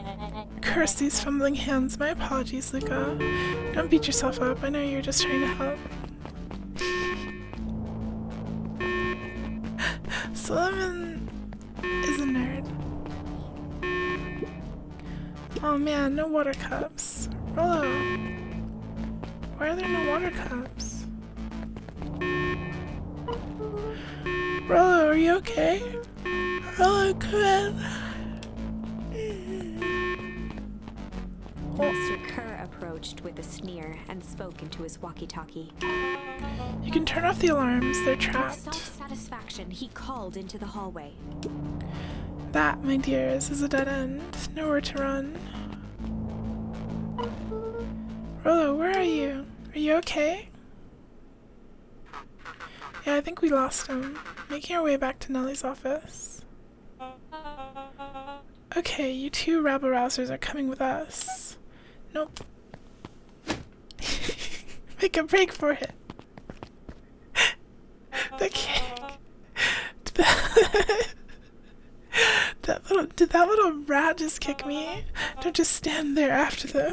Curse these fumbling hands. My apologies, Luca. Don't beat yourself up. I know you're just trying to help. Solomon is a nerd. Oh man, no water cups. Rollo. Why are there no water cups? Rollo, are you okay? Rollo, come Mr. Kerr approached with a sneer and spoke into his walkie-talkie. You can turn off the alarms, they're With trapped. self-satisfaction, he called into the hallway. That, my dears, is a dead end. Nowhere to run. Rollo, where are you? Are you okay? Yeah, I think we lost him. Making our way back to Nellie's office. Okay, you two rabble-rousers are coming with us. Nope. Make a break for it. The kick. Did that little rat just kick me? Don't just stand there after them.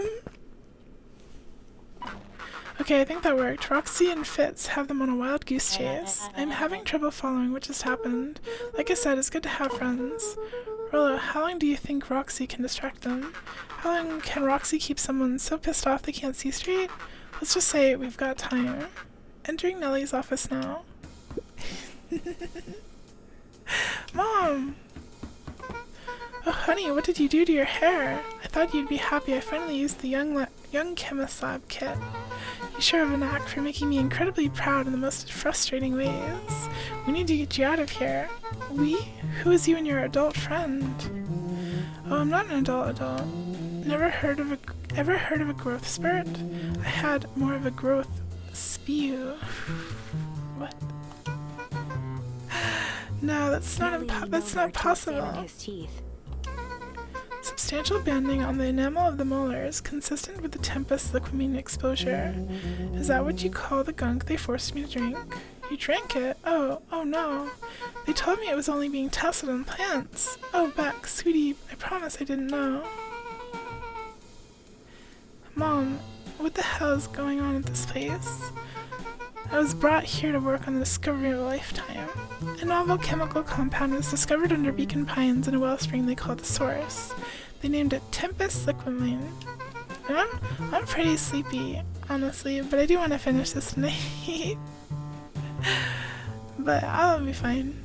Okay, I think that worked. Roxy and Fitz have them on a wild goose chase. I'm having trouble following what just happened. Like I said, it's good to have friends. Rollo, how long do you think Roxy can distract them? How long can Roxy keep someone so pissed off they can't see straight? Let's just say we've got time. Entering Nellie's office now. Mom! Oh, honey, what did you do to your hair? I thought you'd be happy I finally used the young chemist lab kit. You sure have a knack for making me incredibly proud in the most frustrating ways. We need to get you out of here. We? Who is you and your adult friend? Oh, I'm not an adult. Ever heard of a growth spurt? I had more of a growth spew. What? No, that's not possible. His teeth. Substantial banding on the enamel of the molars, consistent with the Tempest liquamine exposure. Is that what you call the gunk they forced me to drink? You drank it? Oh no. They told me it was only being tested on plants. Oh, Beck, sweetie, I promise I didn't know. Mom, what the hell is going on at this place? I was brought here to work on the discovery of a lifetime. A novel chemical compound was discovered under Beacon Pines in a wellspring they called the Source. They named it Tempest Liquamine. I'm pretty sleepy, honestly, but I do want to finish this tonight. But I'll be fine.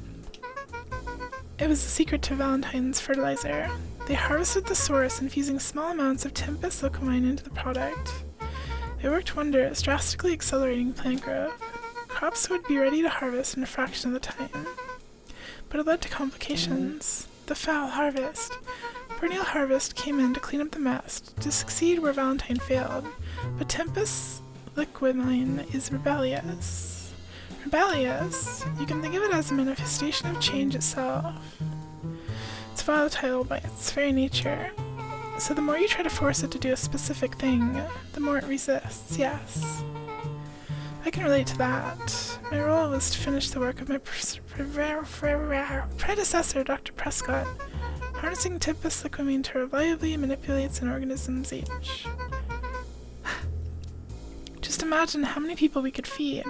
It was the secret to Valentine's fertilizer. They harvested the Source, infusing small amounts of Tempest Liquamine into the product. It worked wonders, drastically accelerating plant growth. Crops would be ready to harvest in a fraction of the time. But it led to complications. The foul harvest. Perennial Harvest came in to clean up the mess, to succeed where Valentine failed. But Tempest Liquamine is rebellious. Rebellious? You can think of it as a manifestation of change itself. It's volatile by its very nature. So the more you try to force it to do a specific thing, the more it resists, yes. I can relate to that. My role was to finish the work of my predecessor, Dr. Prescott, harnessing Tempest Liquamine to reliably manipulate an organism's age. Just imagine how many people we could feed.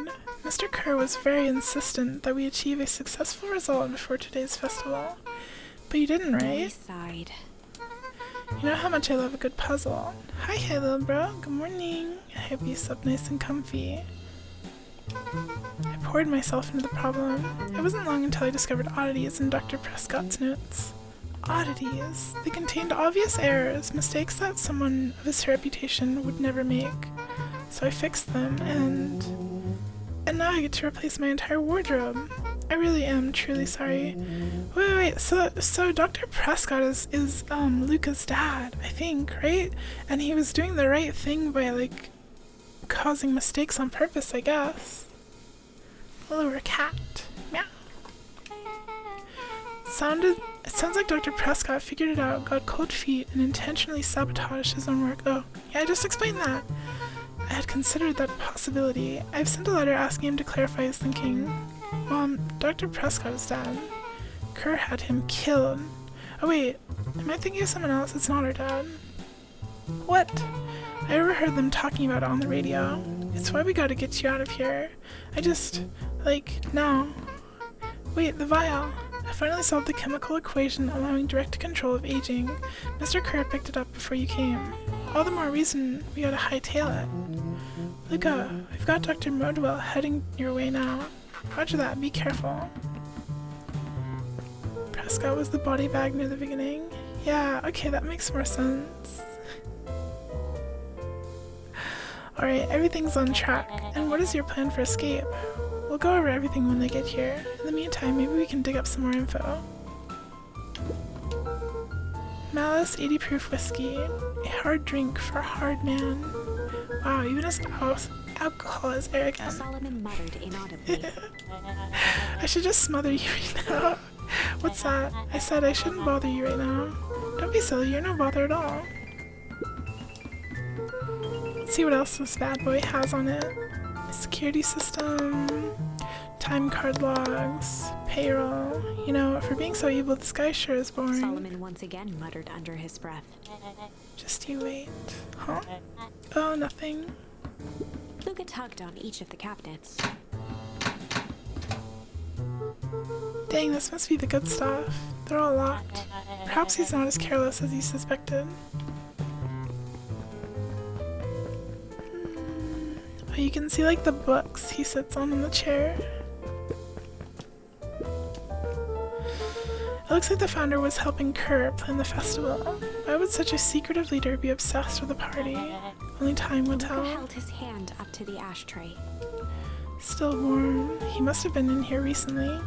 Mr. Kerr was very insistent that we achieve a successful result before today's festival. But you didn't, right? Sighed. You know how much I love a good puzzle. Hi, little bro. Good morning. I hope you slept nice and comfy. I poured myself into the problem. It wasn't long until I discovered oddities in Dr. Prescott's notes. Oddities. They contained obvious errors, mistakes that someone of his reputation would never make. So I fixed them, and now I get to replace my entire wardrobe. I really am truly sorry. Wait, so Dr. Prescott is Luca's dad, I think, right? And he was doing the right thing by, like, causing mistakes on purpose, I guess. Hello, we're a cat. Meow. It sounds like Dr. Prescott figured it out, got cold feet, and intentionally sabotaged his own work. Oh, yeah, I just explained that. I had considered that possibility. I've sent a letter asking him to clarify his thinking. Mom, Dr. Prescott is dead. Kerr had him killed. Oh wait, am I thinking of someone else? It's not our dad. What? I overheard them talking about it on the radio. It's why we gotta get you out of here. Now. Wait, the vial. I finally solved the chemical equation allowing direct control of aging. Mr. Kerr picked it up before you came. All the more reason we gotta hightail it. Luca, we've got Dr. Modwell heading your way now. Roger that, be careful. Prescott was the body bag near the beginning. Yeah, okay, that makes more sense. Alright, everything's on track. And what is your plan for escape? We'll go over everything when they get here. In the meantime, maybe we can dig up some more info. Malice 80 proof whiskey. A hard drink for a hard man. Wow, even his alcohol is arrogant. Solomon muttered inaudibly. I should just smother you right now. What's that? I said I shouldn't bother you right now. Don't be silly, you're no bother at all. Let's see what else this bad boy has on it. Security system, time card logs, payroll. You know, for being so evil, this guy sure is boring. Solomon once again muttered under his breath. Just you wait. Huh? Oh, nothing. Luca tugged on each of the cabinets. Dang, this must be the good stuff. They're all locked. Perhaps he's not as careless as he suspected. Oh, you can see like the books he sits on in the chair. It looks like the founder was helping Kerr plan the festival. Why would such a secretive leader be obsessed with a party? Only time will Luca tell. held his hand up to the ashtray. Still warm. He must have been in here recently.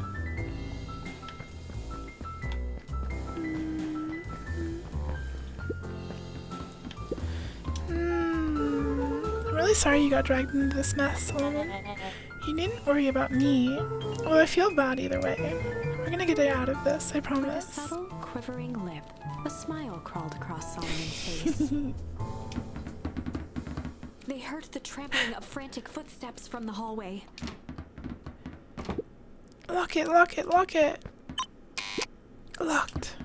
I'm really sorry you got dragged into this mess, Solomon. You needn't worry about me. Well, I feel bad either way. We're gonna get it out of this, I With a promise. subtle, quivering lip, a smile crawled across Solomon's face. They heard the trampling of frantic footsteps from the hallway. Lock it, lock it, lock it! Locked.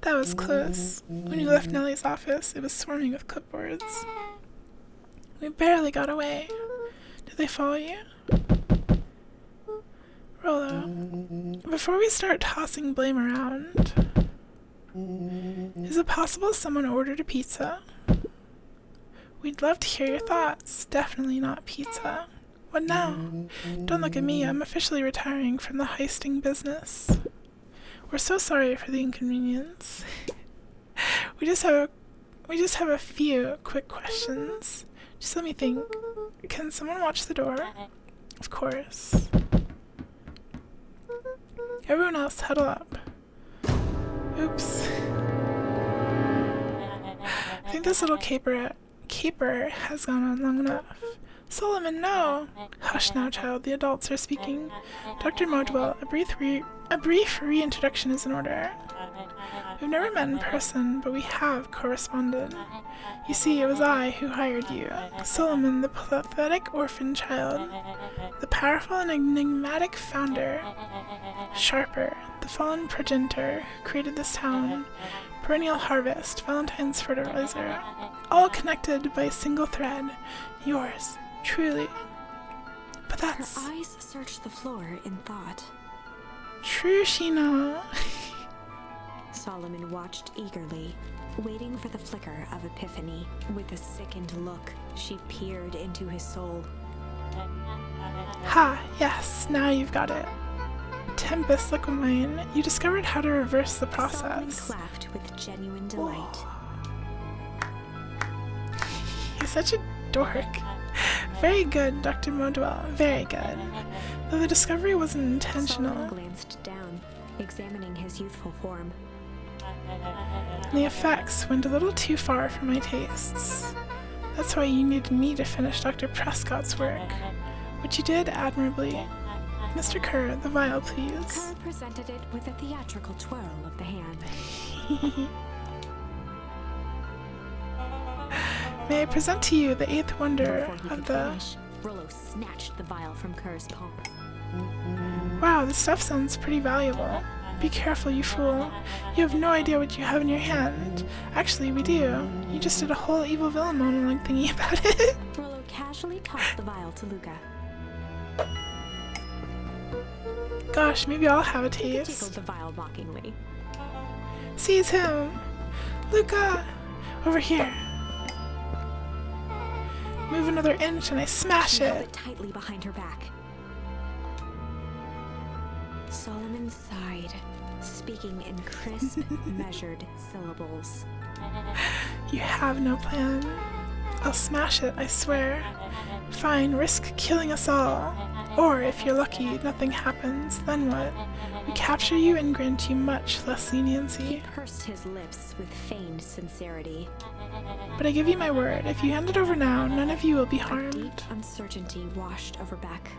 That was close. When you left Nellie's office, it was swarming with clipboards. We barely got away. Did they follow you? Rolo, before we start tossing blame around, is it possible someone ordered a pizza? We'd love to hear your thoughts. Definitely not pizza. What now? Don't look at me. I'm officially retiring from the heisting business. We're so sorry for the inconvenience. We just have a few quick questions. Just let me think. Can someone watch the door? Of course. Everyone else, huddle up. Oops. I think this little caper has gone on long enough. Solomon, no! Hush now, child. The adults are speaking. Dr. Modwell, a brief reintroduction is in order. We've never met in person, but we have corresponded. You see, it was I who hired you. Solomon, the pathetic orphan child. The powerful and enigmatic founder. Sharper, the fallen progenitor who created this town. Perennial harvest, Valentine's fertilizer. All connected by a single thread. Yours, truly. But that's... Her eyes searched the floor in thought. True, Sheena. Solomon watched eagerly, waiting for the flicker of epiphany. With a sickened look, she peered into his soul. Ha, yes, now you've got it. Tempest, liquid mine, you discovered how to reverse the Solomon process. clapped with genuine delight. He's such a dork. Very good, Dr. Modwell, very good. Though the discovery wasn't intentional. Solomon glanced down, examining his youthful form. The effects went a little too far for my tastes. That's why you needed me to finish Dr. Prescott's work, which you did admirably. Mr. Kerr, the vial, please. Kerr presented it with a theatrical twirl of the hand. May I present to you the eighth wonder Before he of could the... finish, Rollo snatched the vial from Kerr's palm. Wow, this stuff sounds pretty valuable. Be careful, you fool. You have no idea what you have in your hand. Actually, we do. You just did a whole evil villain monologue thingy about it. Rollo casually tossed the vial to Luca. Gosh, maybe I'll have a He tickled taste. the vial mockingly. Seize him! Luca! Over here. Move another inch and I smash She held it. it tightly behind her back. Solomon sighed, speaking in crisp, measured syllables. You have no plan. I'll smash it, I swear. Fine, risk killing us all. Or, if you're lucky, nothing happens, then what? We capture you and grant you much less He leniency. pursed his lips with feigned sincerity. But I give you my word, if you hand it over now, none of you will be A deep harmed. uncertainty washed over Beck.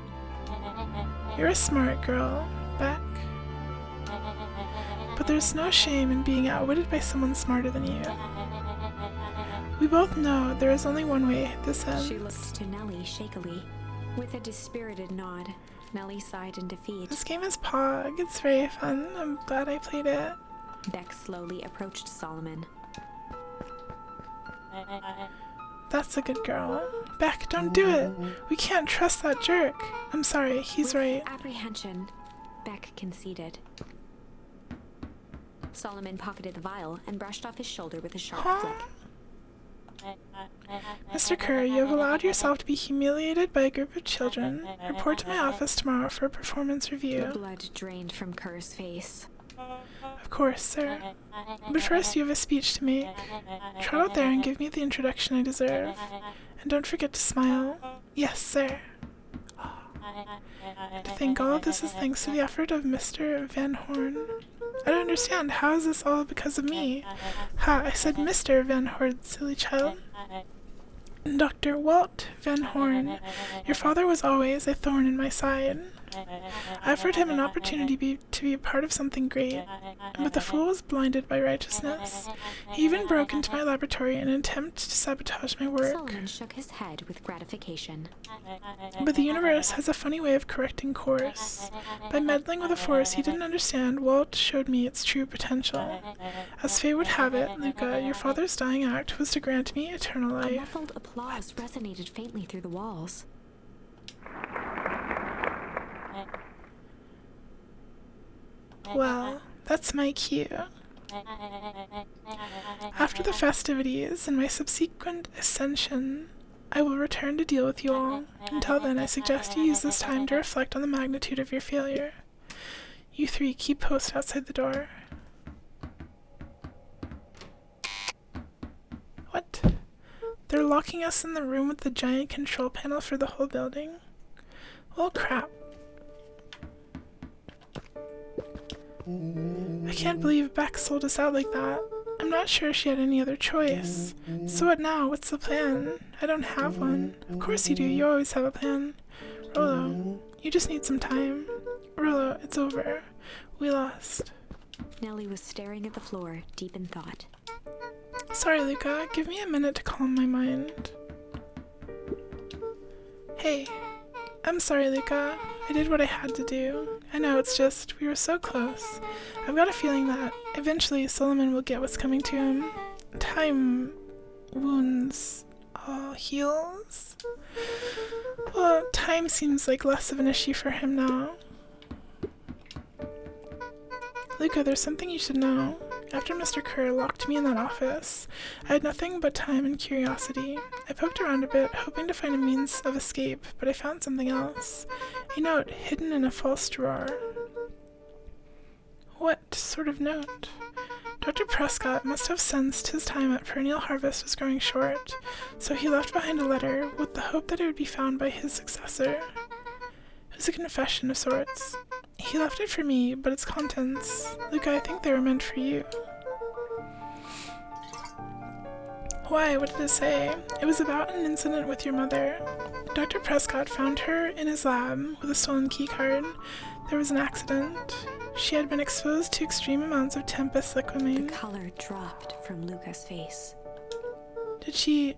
You're a smart girl, Beck. But there's no shame in being outwitted by someone smarter than you. We both know there is only one way this ends. She looked to Nellie shakily. With a dispirited nod, Nellie sighed in defeat. This game is Pog. It's very fun. I'm glad I played it. Beck slowly approached Solomon. That's a good girl. Beck, don't do it. We can't trust that jerk. I'm sorry, he's With right. apprehension, Beck conceded. Solomon pocketed the vial and brushed off his shoulder with a sharp Huh? flick. Mr. Kerr, you have allowed yourself to be humiliated by a group of children. Report to my office tomorrow for a performance The review. blood drained from Kerr's face. Of course, sir. But first you have a speech to make. Trot out there and give me the introduction I deserve. And don't forget to smile. Yes, sir. To think all of this is thanks to the effort of Mr. Van Horn. I don't understand. How is this all because of me? Ha, I said Mr. Van Horn, silly child. Dr. Walt Van Horn, your father was always a thorn in my side. I offered him an opportunity to be a part of something great, but the fool was blinded by righteousness. He even broke into my laboratory in an attempt to sabotage my work. Solomon shook his head with gratification. But the universe has a funny way of correcting course. By meddling with a force he didn't understand, Walt showed me its true potential. As fate would have it, Luca, your father's dying act was to grant me eternal A life. muffled applause resonated faintly through the walls. Well, that's my cue. After the festivities and my subsequent ascension, I will return to deal with you all. Until then, I suggest you use this time to reflect on the magnitude of your failure. You three keep post outside the door. What? They're locking us in the room with the giant control panel for the whole building? Well, crap. I can't believe Beck sold us out like that. I'm not sure she had any other choice. So what now? What's the plan? I don't have one. Of course you do. You always have a plan. Rolo, you just need some time. Rolo, it's over. We lost. Nellie was staring at the floor, deep in thought. Sorry, Luca. Give me a minute to calm my mind. Hey. I'm sorry, Luca. I did what I had to do. I know, it's just, we were so close. I've got a feeling that eventually Solomon will get what's coming to him. Time wounds all heals. Well, time seems like less of an issue for him now. Luca, there's something you should know. After Mr. Kerr locked me in that office, I had nothing but time and curiosity. I poked around a bit, hoping to find a means of escape, but I found something else. A note hidden in a false drawer. What sort of note? Dr. Prescott must have sensed his time at perennial harvest was growing short, so he left behind a letter with the hope that it would be found by his successor. It was a confession of sorts. He left it for me, but its contents, Luca, I think they were meant for you. Why? What did it say? It was about an incident with your mother. Dr. Prescott found her in his lab with a stolen keycard. There was an accident. She had been exposed to extreme amounts of Tempest liquamine. The color dropped from Luca's face. She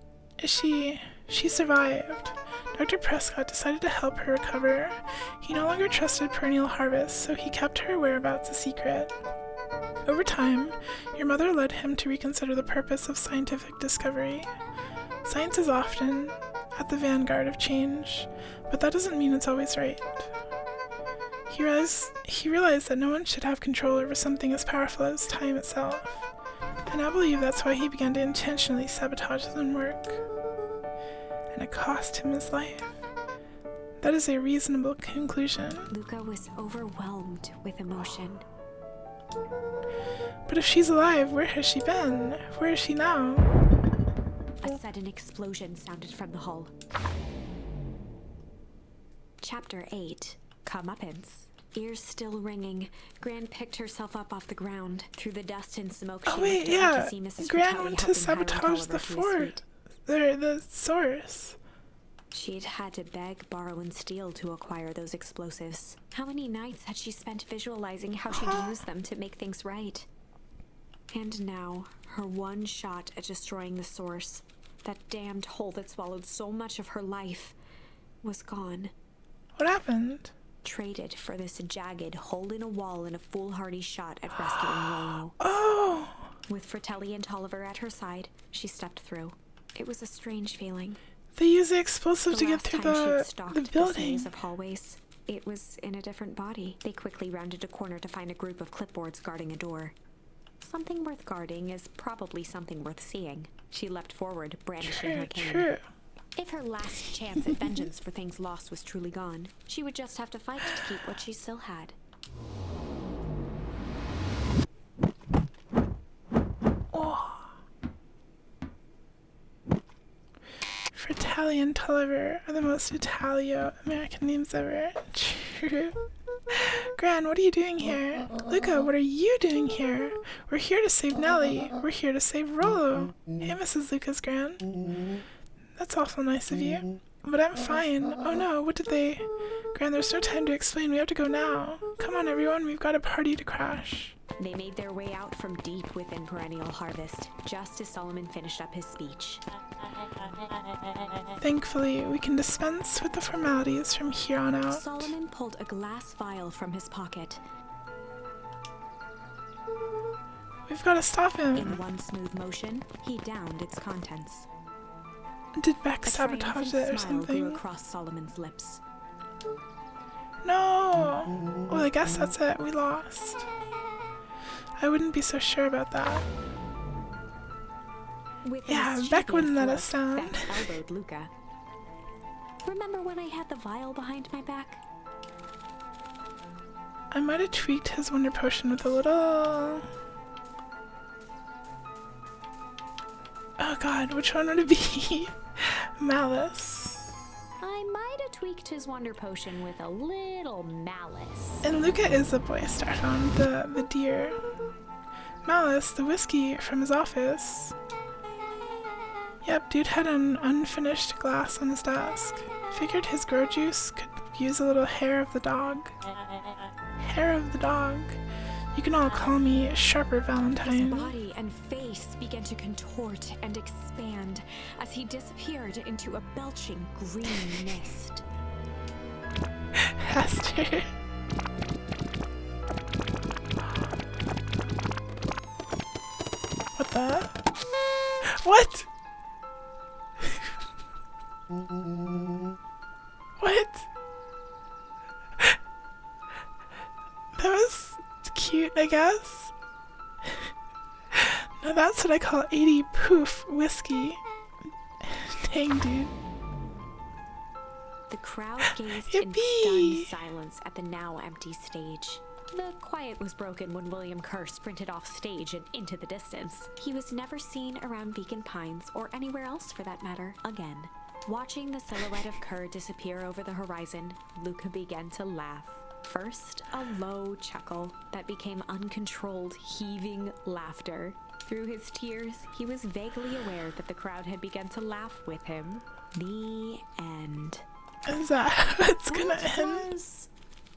survived. Dr. Prescott decided to help her recover. He no longer trusted perennial harvest, so he kept her whereabouts a secret. Over time, your mother led him to reconsider the purpose of scientific discovery. Science is often at the vanguard of change, but that doesn't mean it's always right. He realized that no one should have control over something as powerful as time itself. And I believe that's why he began to intentionally sabotage his own work. And it cost him his life. That is a reasonable conclusion. Luca was overwhelmed with emotion. But if she's alive, where has she been? Where is she now? A sudden explosion sounded from the hull. Chapter 8. Comeuppance. Ears still ringing, Gran picked herself up off the ground. Through the dust and smoke, she looked out to see Mrs. Gran Fratelli went to helping sabotage Hiram the Tolliver to his fort. feet. The source. She'd had to beg, borrow, and steal to acquire those explosives. How many nights had she spent visualizing how she'd use them to make things right? And now, her one shot at destroying the source, that damned hole that swallowed so much of her life, was gone. What happened? Traded for this jagged hole in a wall and a foolhardy shot at rescuing Rolo. Oh! With Fratelli and Tolliver at her side, she stepped through. It was a strange feeling. They use the explosive The to get last through time she'd the stalked building. series of hallways, it was in a different body. They quickly rounded a corner to find a group of clipboards guarding a door. Something worth guarding is probably something worth seeing. She leapt forward, brandishing her cane. True. If her last chance at vengeance for things lost was truly gone, she would just have to fight to keep what she still had. Callie and Tulliver are the most Italio-American names ever. True. Gran, what are you doing here? Luca, what are you doing here? We're here to save Nellie. We're here to save Rollo. Hey, Mrs. Lucas, Gran. That's awful nice of you. But I'm fine. Oh no, what did they... Gran, there's no time to explain. We have to go now. Come on, everyone. We've got a party to crash. They made their way out from deep within Perennial Harvest, just as Solomon finished up his speech. Thankfully, we can dispense with the formalities from here on out. Solomon pulled a glass vial from his pocket. We've got to stop him. In one smooth motion, he downed its contents. Did Beck A sabotage triumphant it or smile grew something? across Solomon's lips. No! Well, I guess that's it. We lost. I wouldn't be so sure about that. With Yeah, his Beck wouldn't let look, us down. Beck elbowed Luca. Remember when I had the vial behind my back? I might have tweaked his wonder potion with a little... Oh god, which one would it be? Malice. I might have tweaked his wonder potion with a little malice. And Luca is the boy star found, the deer. Malice, the whiskey from his office. Yep, dude had an unfinished glass on his desk. Figured his grow juice could use a little hair of the dog. Hair of the dog. You can all call me Sharper His Valentine. body and face began to contort and expand as he disappeared into a belching green mist. Hester. What the? What? What? That was cute, I guess. Now that's what I call 80 proof whiskey. Dang, dude. The crowd gazed in Yippee! stunned silence at the now empty stage. The quiet was broken when William Kerr sprinted off stage and into the distance. He was never seen around Beacon Pines, or anywhere else for that matter, again. Watching the silhouette of Kerr disappear over the horizon, Luca began to laugh. First, a low chuckle that became uncontrolled, heaving laughter. Through his tears, he was vaguely aware that the crowd had begun to laugh with him. The end. Is that how it's gonna That end? was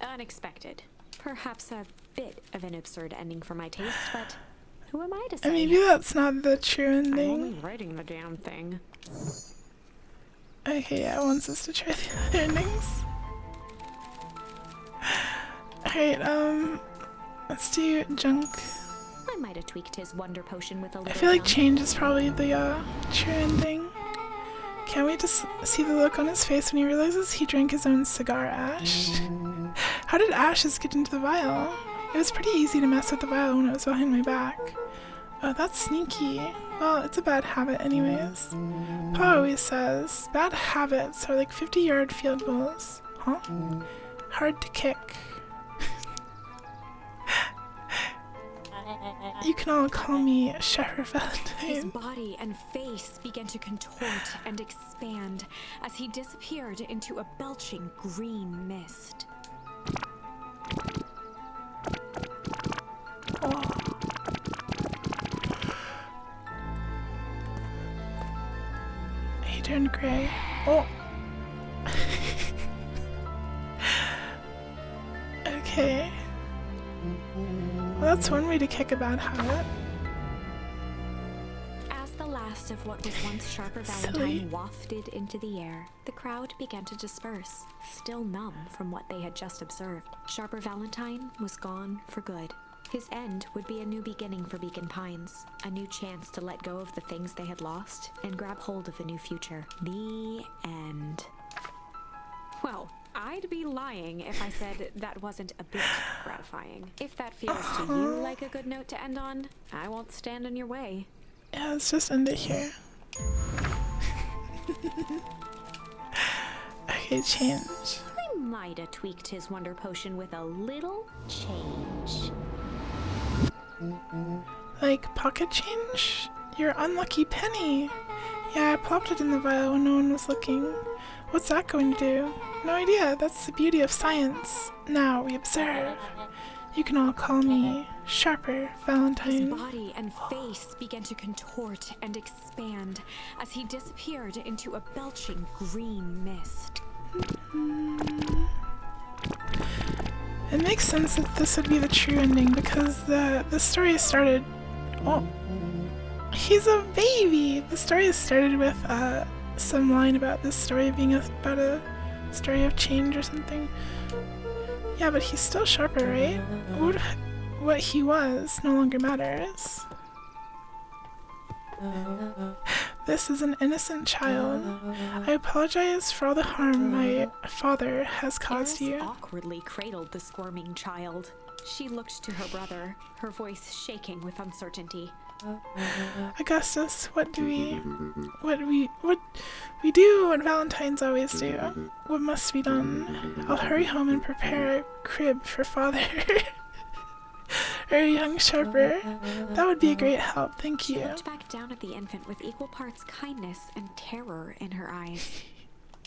unexpected. Perhaps a bit of an absurd ending for my taste, but who am I to say? Maybe that's not the true I'm only ending. writing the damn thing. Okay, yeah, it wants us to try the other endings. Alright, let's do junk. I might have tweaked his wonder potion with a little I feel like junk. change is probably the true ending. Can't wait to see the look on his face when he realizes he drank his own cigar ash. How did ashes get into the vial? It was pretty easy to mess with the vial when it was behind my back. Oh, that's sneaky. Well, it's a bad habit anyways. Pa always says, bad habits are like 50-yard field goals. Huh? Hard to kick. You can all call me Sheriff His Valentine. body and face began to contort and expand as he disappeared into a belching green mist. Oh. He turned gray. Oh. Okay. Well, that's one way to kick a bad habit. As the last of what was once Sharper Silly. Valentine wafted into the air, the crowd began to disperse, still numb from what they had just observed. Sharper Valentine was gone for good. His end would be a new beginning for Beacon Pines, a new chance to let go of the things they had lost and grab hold of a new future. The end. Well, I'd be lying if I said that wasn't a bit gratifying. If that feels to you like a good note to end on, I won't stand in your way. Yeah, let's just end it here. Okay, change. I might have tweaked his wonder potion with a little change. Like pocket change? Your unlucky penny. Yeah, I plopped it in the vial when no one was looking. What's that going to do? No idea. That's the beauty of science. Now we observe. You can all call me Sharper His Valentine. body and face began to contort and expand as he disappeared into a belching green mist. It makes sense that this would be the true ending because the story started. Oh, he's a baby. The story started with some line about this story being about a story of change or something. Yeah, but he's still Sharper, right? What he was no longer matters. This is an innocent child. I apologize for all the harm my father has caused Eris you. awkwardly cradled the squirming child. She looked to her brother, her voice shaking with uncertainty. Augustus, what we do what Valentines always do. What must be done? I'll hurry home and prepare a crib for father. Or a young Sharper. That would be a great help, thank She you. looked back down at the infant with equal parts kindness and terror in her eyes.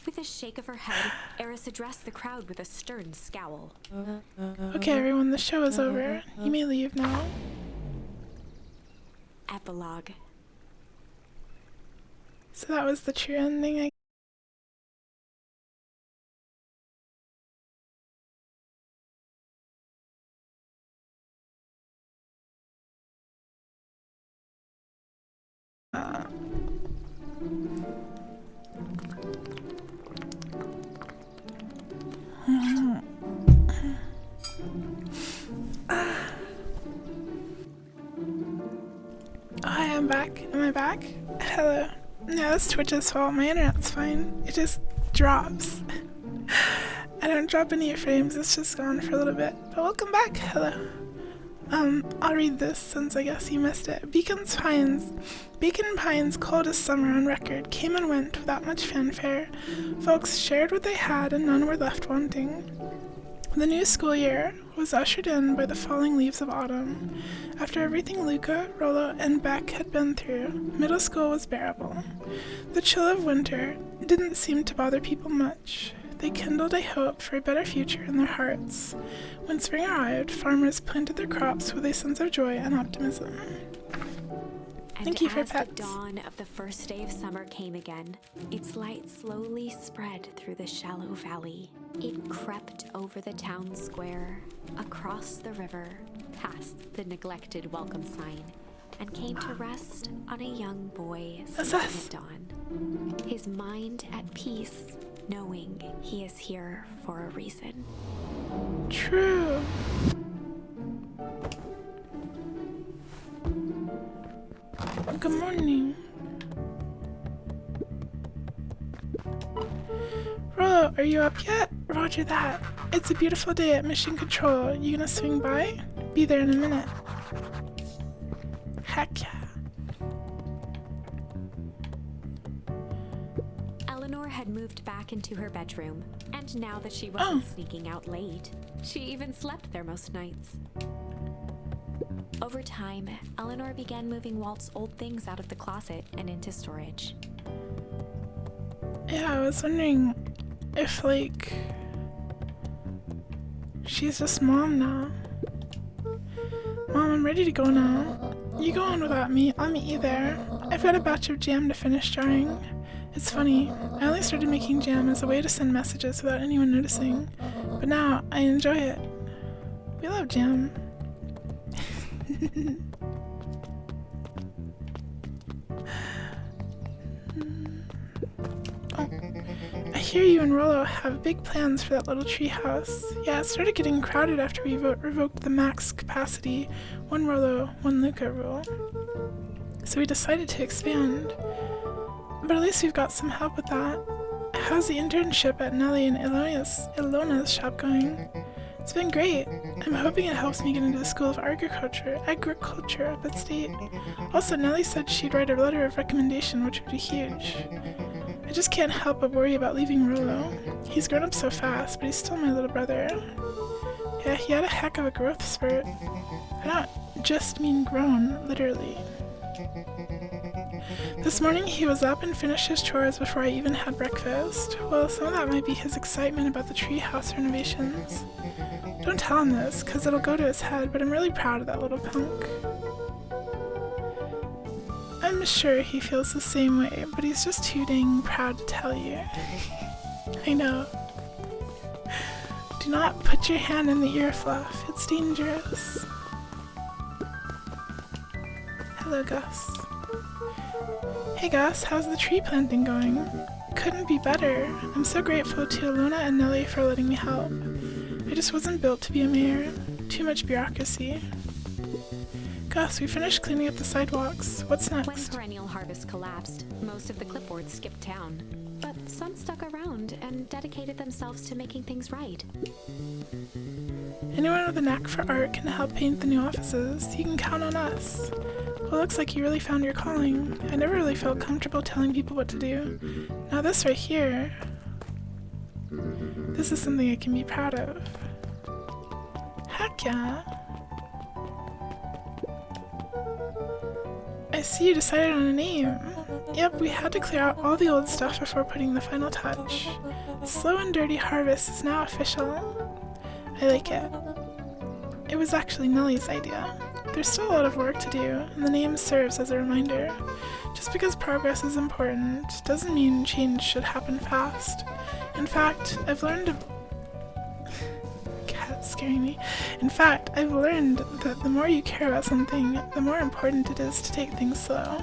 With a shake of her head, Eris addressed the crowd with a stern scowl. Okay, everyone, the show is over. You may leave now. Epilogue. So that was the true ending, Hi, I'm back. Am I back? Hello. No, that's Twitch's fault. My internet's fine. It just drops. I don't drop any frames. It's just gone for a little bit. But welcome back. Hello. I'll read this since I guess you missed it. Beacon Pines' coldest summer on record came and went without much fanfare. Folks shared what they had and none were left wanting. The new school year was ushered in by the falling leaves of autumn. After everything Luca, Rollo, and Beck had been through, middle school was bearable. The chill of winter didn't seem to bother people much. They kindled a hope for a better future in their hearts. When spring arrived, farmers planted their crops with a sense of joy and optimism. And Thank you for as pets. the dawn of the first day of summer came again, its light slowly spread through the shallow valley. It crept over the town square, across the river, past the neglected welcome sign, and came to rest on a young boy sleeping us. at dawn. His mind at peace, knowing he is here for a reason. True. Good morning. Rollo, are you up yet? Roger that. It's a beautiful day at Mission Control. You gonna swing by? Be there in a minute. Heck yeah. Eleanor had moved back into her bedroom, and now that she wasn't sneaking out late, she even slept there most nights. Over time, Eleanor began moving Walt's old things out of the closet and into storage. Yeah, I was wondering if, she's just mom now. Mom, I'm ready to go now. You go on without me. I'll meet you there. I've got a batch of jam to finish jarring. It's funny, I only started making jam as a way to send messages without anyone noticing, but now I enjoy it. We love jam. Oh, I hear you and Rollo have big plans for that little tree house. Yeah, it started getting crowded after we revoked the max capacity, one Rollo, one Luca rule. So we decided to expand. But at least we've got some help with that. How's the internship at Nellie and Ilona's shop going? It's been great. I'm hoping it helps me get into the School of Agriculture up at State. Also, Nellie said she'd write a letter of recommendation, which would be huge. I just can't help but worry about leaving Rollo. He's grown up so fast, but he's still my little brother. Yeah, he had a heck of a growth spurt. I don't just mean grown, literally. This morning he was up and finished his chores before I even had breakfast. Well, some of that might be his excitement about the treehouse renovations. Don't tell him this, cause it'll go to his head, but I'm really proud of that little punk. I'm sure he feels the same way, but he's just too dang proud to tell you. I know. Do not put your hand in the ear fluff, it's dangerous. Hello, Gus. Hey Gus, how's the tree planting going? Couldn't be better. I'm so grateful to Aluna and Nellie for letting me help. I just wasn't built to be a mayor. Too much bureaucracy. Gus, we finished cleaning up the sidewalks. What's When next? Perennial Harvest collapsed, most of the clipboards skipped town. But some stuck around and dedicated themselves to making things right. Anyone with a knack for art can help paint the new offices. You can count on us. Well, looks like you really found your calling. I never really felt comfortable telling people what to do. Now this right here. This is something I can be proud of. Heck yeah. I see you decided on a name. Yep, we had to clear out all the old stuff before putting the final touch. Slow and Dirty Harvest is now official. I like it. It was actually Nellie's idea. There's still a lot of work to do, and the name serves as a reminder. Just because progress is important doesn't mean change should happen fast. In fact, I've learned Cat's scaring me. In fact, I've learned that the more you care about something, the more important it is to take things slow.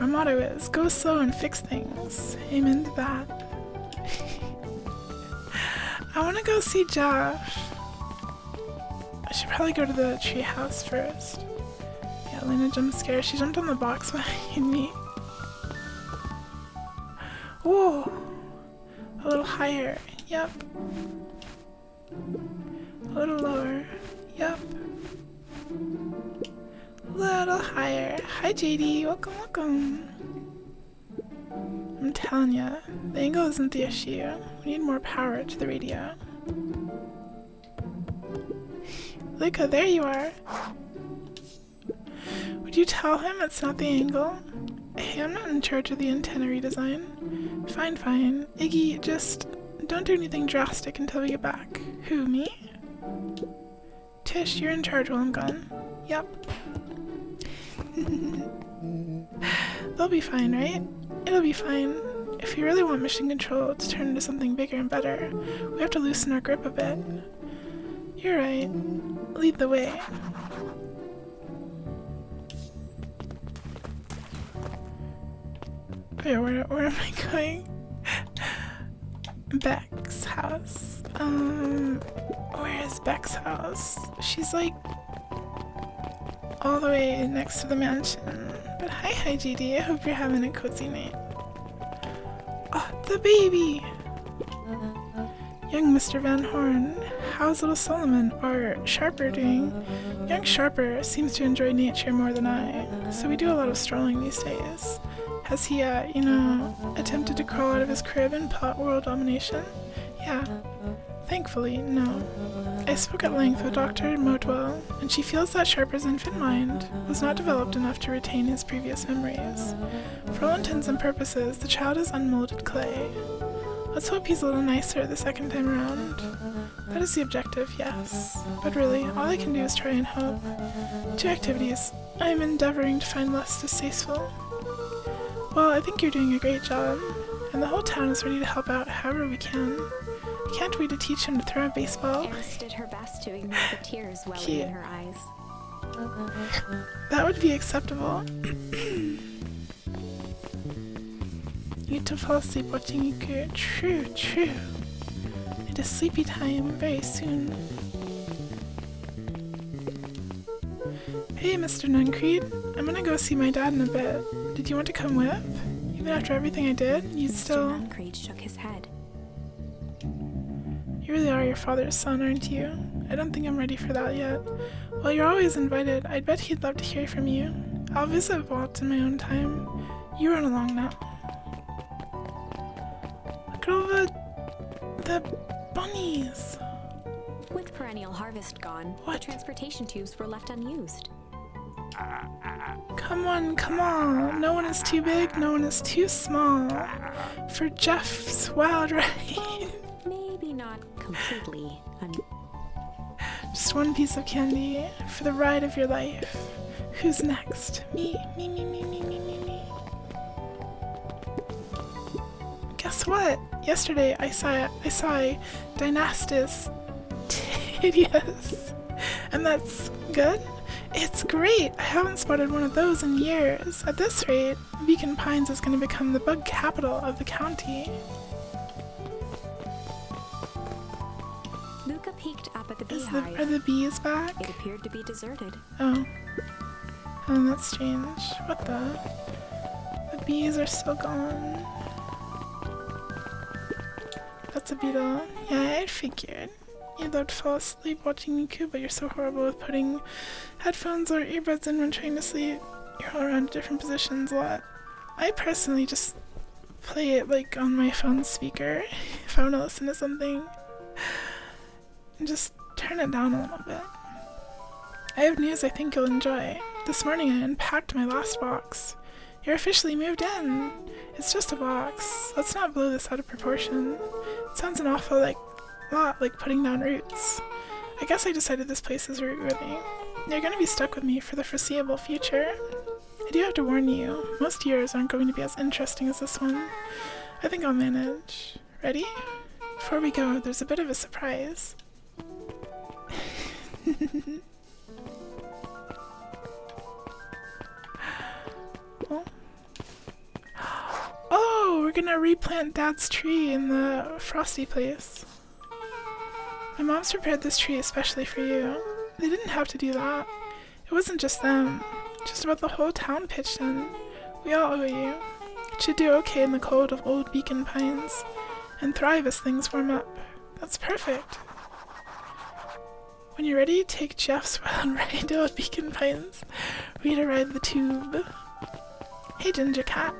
Our motto is, go slow and fix things. Amen to that. I want to go see Jeff. I should probably go to the treehouse first. Yeah, Lena jumped scared. She jumped on the box behind me. Whoa! A little higher. Yep. A little lower. Yep. A little higher. Hi, JD. Welcome, welcome. I'm telling ya, the angle isn't the issue. We need more power to the radio. Luca, there you are. Would you tell him it's not the angle? Hey, I'm not in charge of the antenna redesign. Fine, fine. Iggy, just don't do anything drastic until we get back. Who, me? Tish, you're in charge while I'm gone. Yep. They'll be fine, right? It'll be fine. If we really want mission control to turn into something bigger and better, we have to loosen our grip a bit. You're right. Lead the way. Wait, where am I going? Beck's house. Where is Beck's house? She's like all the way next to the mansion. But hi GD, I hope you're having a cozy night. Oh, the baby! Young Mr. Van Horn, how's little Solomon, or Sharper, doing? Young Sharper seems to enjoy nature more than I, so we do a lot of strolling these days. Has he, attempted to crawl out of his crib and plot world domination? Yeah. Thankfully, no. I spoke at length with Dr. Modwell, and she feels that Sharper's infant mind was not developed enough to retain his previous memories. For all intents and purposes, the child is unmolded clay. Let's hope he's a little nicer the second time around. That is the objective, yes. But really, all I can do is try and hope. 2 activities. I am endeavoring to find less distasteful. Well, I think you're doing a great job, and the whole town is ready to help out however we can. I can't wait to teach him to throw a baseball. Alice did her best to ignore the tears welling in her eyes. That would be acceptable. You need to fall asleep watching Yuku. True, true. It is sleepy time very soon. Hey, Mr. Nuncreed. I'm gonna go see my dad in a bit. Did you want to come with? Even after everything I did, you'd still... Mr. Nuncreed shook his head. You really are your father's son, aren't you? I don't think I'm ready for that yet. Well, you're always invited. I'd bet he'd love to hear from you. I'll visit Walt in my own time. You run along now. Look at all the bunnies. With Perennial Harvest gone, What? the transportation tubes were left unused. Come on. No one is too big, no one is too small for Jeff's wild ride. Maybe not completely. Just one piece of candy for the ride of your life. Who's next? Me. Guess what? Yesterday I saw Dynastis Tidius. And that's good? It's great! I haven't spotted one of those in years. At this rate, Beacon Pines is going to become the bug capital of the county. Luca peeked up at the beehive. Are the bees back? It appeared to be deserted. Oh. Oh, that's strange. What the? The bees are still gone. That's a beetle. Yeah, I figured. You'd love to fall asleep watching YouTube, but you're so horrible with putting headphones or earbuds in when trying to sleep. You're all around different positions a lot. I personally just play it like on my phone speaker if I want to listen to something. And just turn it down a little bit. I have news I think you'll enjoy. This morning I unpacked my last box. You're officially moved in. It's just a box. Let's not blow this out of proportion. It sounds an awful lot like putting down roots. I guess I decided this place is root-worthy. You're gonna be stuck with me for the foreseeable future. I do have to warn you, most years aren't going to be as interesting as this one. I think I'll manage. Ready? Before we go, there's a bit of a surprise. Oh, we're gonna replant Dad's tree in the frosty place. My mom's prepared this tree especially for you. They didn't have to do that. It wasn't just them. Just about the whole town pitched in. We all owe you. It should do okay in the cold of old Beacon Pines, and thrive as things warm up. That's perfect. When you're ready, take Jeff's wild ride to old Beacon Pines. We're gonna ride the tube. Hey, Ginger Cat.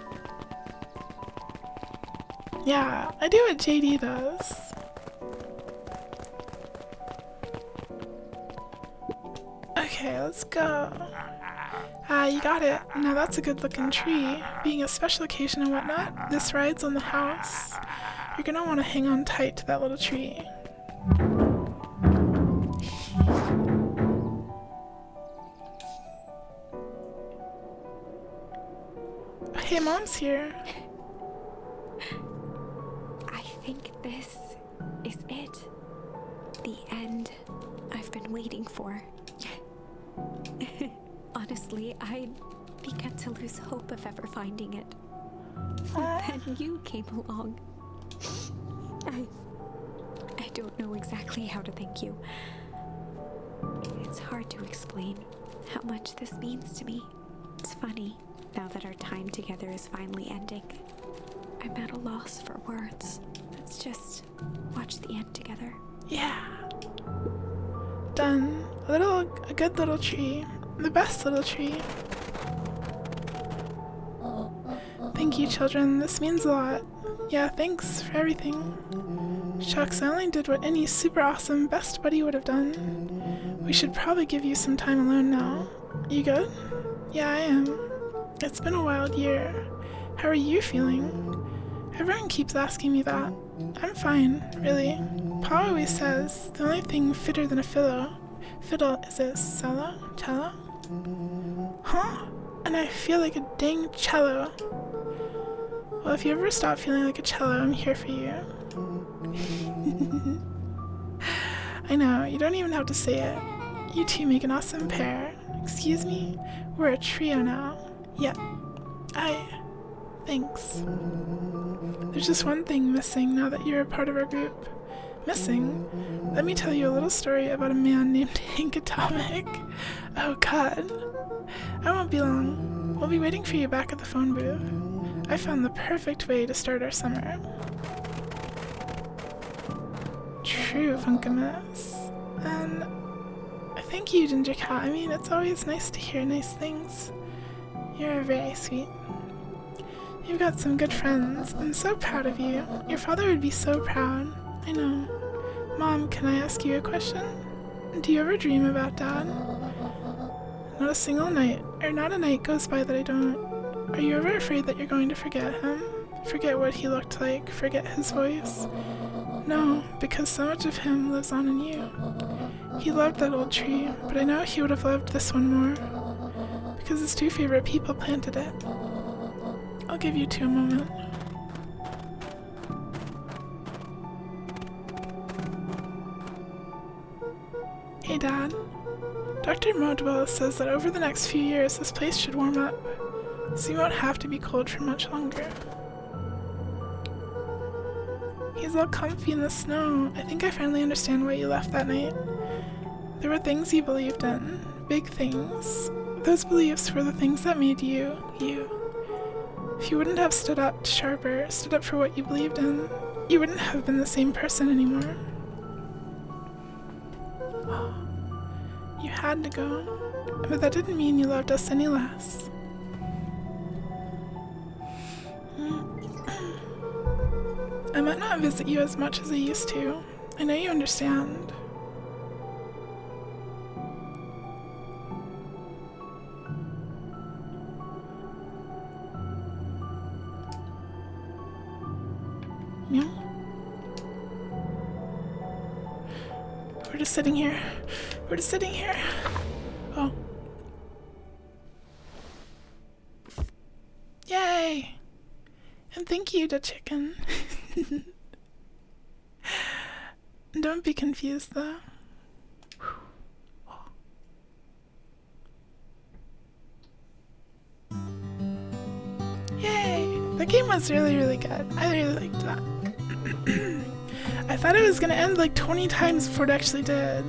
Yeah, I do what JD does. Okay, let's go. You got it. Now that's a good looking tree. Being a special occasion and whatnot, this ride's on the house. You're gonna want to hang on tight to that little tree. Hey, Mom's here. I think this is it. The end I've been waiting for. Honestly, I'd begun to lose hope of ever finding it. And you came along. I don't know exactly how to thank you. It's hard to explain how much this means to me. It's funny, now that our time together is finally ending. I'm at a loss for words. Let's just watch the end together. Yeah. Done. A good little tree. The best little tree. Thank you, children. This means a lot. Yeah, thanks for everything. Shucks, I only did what any super awesome best buddy would have done. We should probably give you some time alone now. You good? Yeah, I am. It's been a wild year. How are you feeling? Everyone keeps asking me that. I'm fine, really. Pa always says the only thing fitter than a fiddle is a cello? Huh? And I feel like a dang cello. Well, if you ever stop feeling like a cello, I'm here for you. I know, you don't even have to say it. You two make an awesome pair. Excuse me? We're a trio now. Yep. Thanks. There's just one thing missing now that you're a part of our group. Missing? Let me tell you a little story about a man named Hank Atomic. Oh god. I won't be long. We'll be waiting for you back at the phone booth. I found the perfect way to start our summer. True, Funkamus. And thank you, Ginger Cat. I mean, it's always nice to hear nice things. You're very sweet. You've got some good friends. I'm so proud of you. Your father would be so proud. I know. Mom, can I ask you a question? Do you ever dream about Dad? Not a single night. or not a night goes by that I don't. Are you ever afraid that you're going to forget him? Forget what he looked like? Forget his voice? No, because so much of him lives on in you. He loved that old tree, but I know he would have loved this one more, because his two favorite people planted it. I'll give you two a moment. Hey, Dad. Dr. Modwell says that over the next few years this place should warm up, so you won't have to be cold for much longer. He's all comfy in the snow. I think I finally understand why you left that night. There were things you believed in. Big things. Those beliefs were the things that made you, you. If you wouldn't have stood up to Sharper, stood up for what you believed in, you wouldn't have been the same person anymore. You had to go, but that didn't mean you loved us any less. I might not visit you as much as I used to. I know you understand. Yeah. We're just sitting here. We're just sitting here. Oh. Yay! And thank you to Chicken. Don't be confused though. Yay! The game was really, really good. I really liked that. I thought it was gonna end like 20 times before it actually did.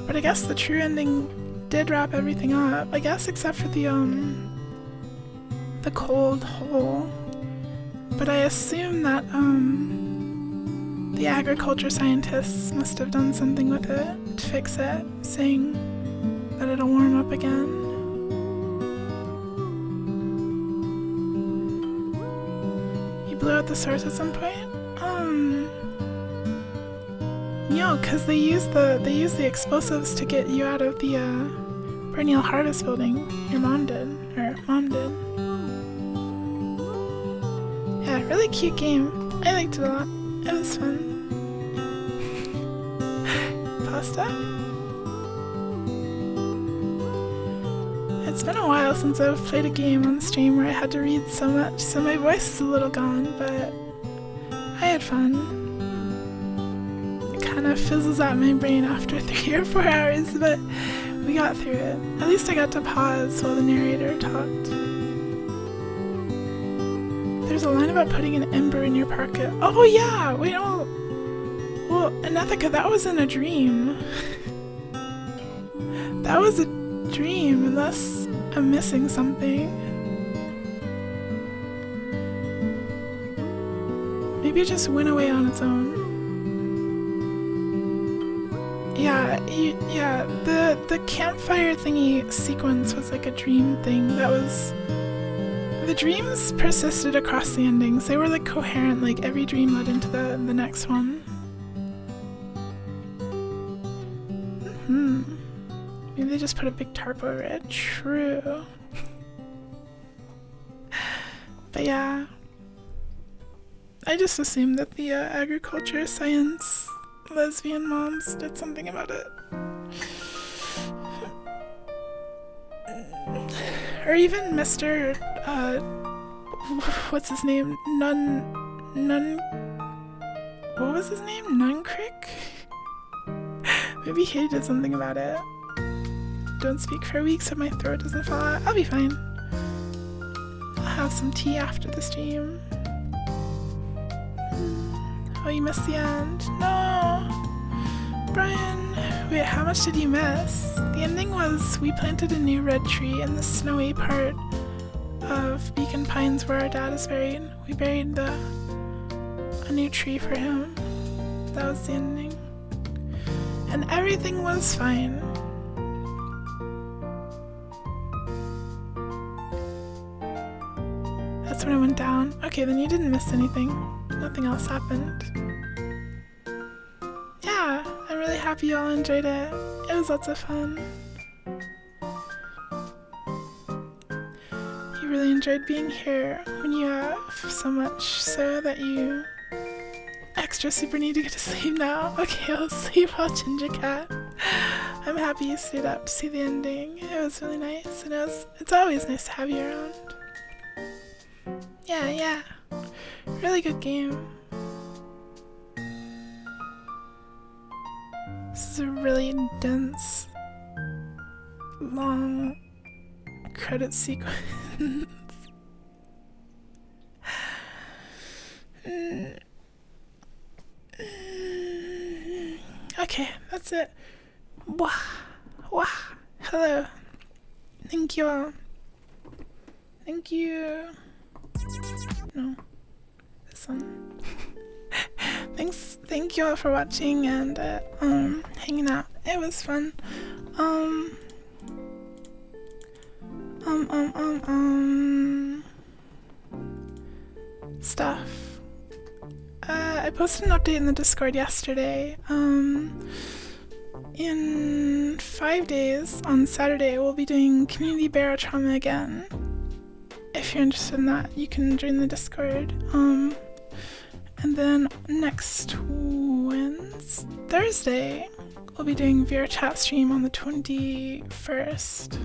But I guess the true ending did wrap everything up. I guess except for the cold hole. But I assume that, the agriculture scientists must have done something with it to fix it, saying that it'll warm up again. You blew out the source at some point? No, because they use the explosives to get you out of the, perennial harvest building. Your mom did. Or mom did. Yeah, really cute game. I liked it a lot. It was fun. Pasta? It's been a while since I've played a game on stream where I had to read so much, so my voice is a little gone, but I had fun. It kind of fizzles out my brain after 3 or 4 hours, but we got through it. At least I got to pause while the narrator talked. There's a line about putting an ember in your pocket. Oh yeah! Wait, oh! Well, Anethika, that was in a dream. That was a dream, unless I'm missing something. Maybe it just went away on its own. Yeah, the campfire thingy sequence was like a dream thing. That was... The dreams persisted across the endings. They were like coherent, like every dream led into the next one. Maybe they just put a big tarp over it. True. But yeah. I just assumed that the agriculture science lesbian moms did something about it. Or even Mr. What's his name? What was his name? Nuncrick? Maybe he did something about it. Don't speak for a week so my throat doesn't fall out. I'll be fine. I'll have some tea after the stream. Oh, you missed the end. No! Brian, wait, how much did you miss? The ending was we planted a new red tree in the snowy part of Beacon Pines where our dad is buried. We buried a new tree for him. That was the ending. And everything was fine. That's when I went down. Okay, then you didn't miss anything. Nothing else happened. Yeah, I'm really happy you all enjoyed it. It was lots of fun. really enjoyed being here when you have so much so that you extra super need to get to sleep now. Okay, I'll sleep well, Ginger Cat. I'm happy you stayed up to see the ending. It was really nice, and it's always nice to have you around. Yeah. Really good game. This is a really dense, long credit sequence. Okay, that's it. Wah. Hello. Thank you all. Thank you. No. This one. Thank you all for watching and hanging out. It was fun. Stuff. I posted an update in the Discord yesterday. In 5 days, on Saturday, we'll be doing Community Barotrauma again. If you're interested in that, you can join the Discord. And then next Thursday, we'll be doing VR chat stream on the 21st.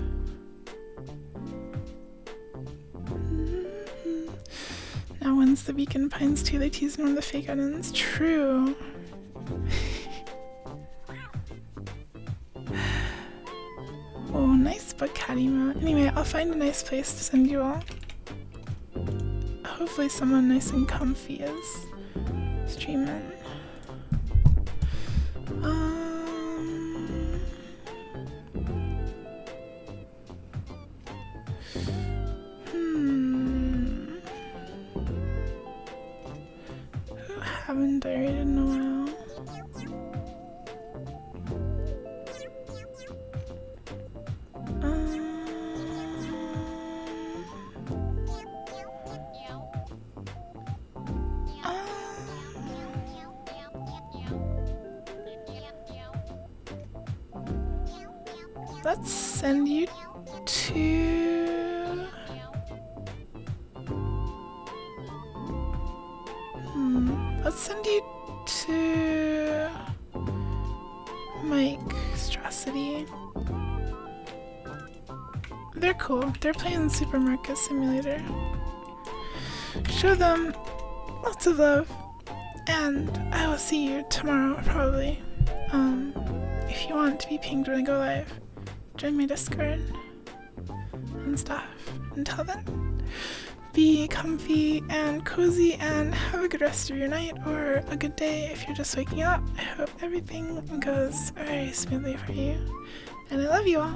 Now when's the Beacon Pines 2? They teased one of the fake onions. True. Oh, nice book, Kadima. Anyway, I'll find a nice place to send you all. Hopefully someone nice and comfy is streaming. Who haven't I read in a while? Let's send you to... Let's send you to... Mike Stracity. They're cool. They're playing Supermarket Simulator. Show them lots of love. And I will see you tomorrow, probably. If you want to be pinged when I go live, join my Discord and stuff. Until then, be comfy and cozy and have a good rest of your night or a good day if you're just waking up. I hope everything goes very smoothly for you. And I love you all.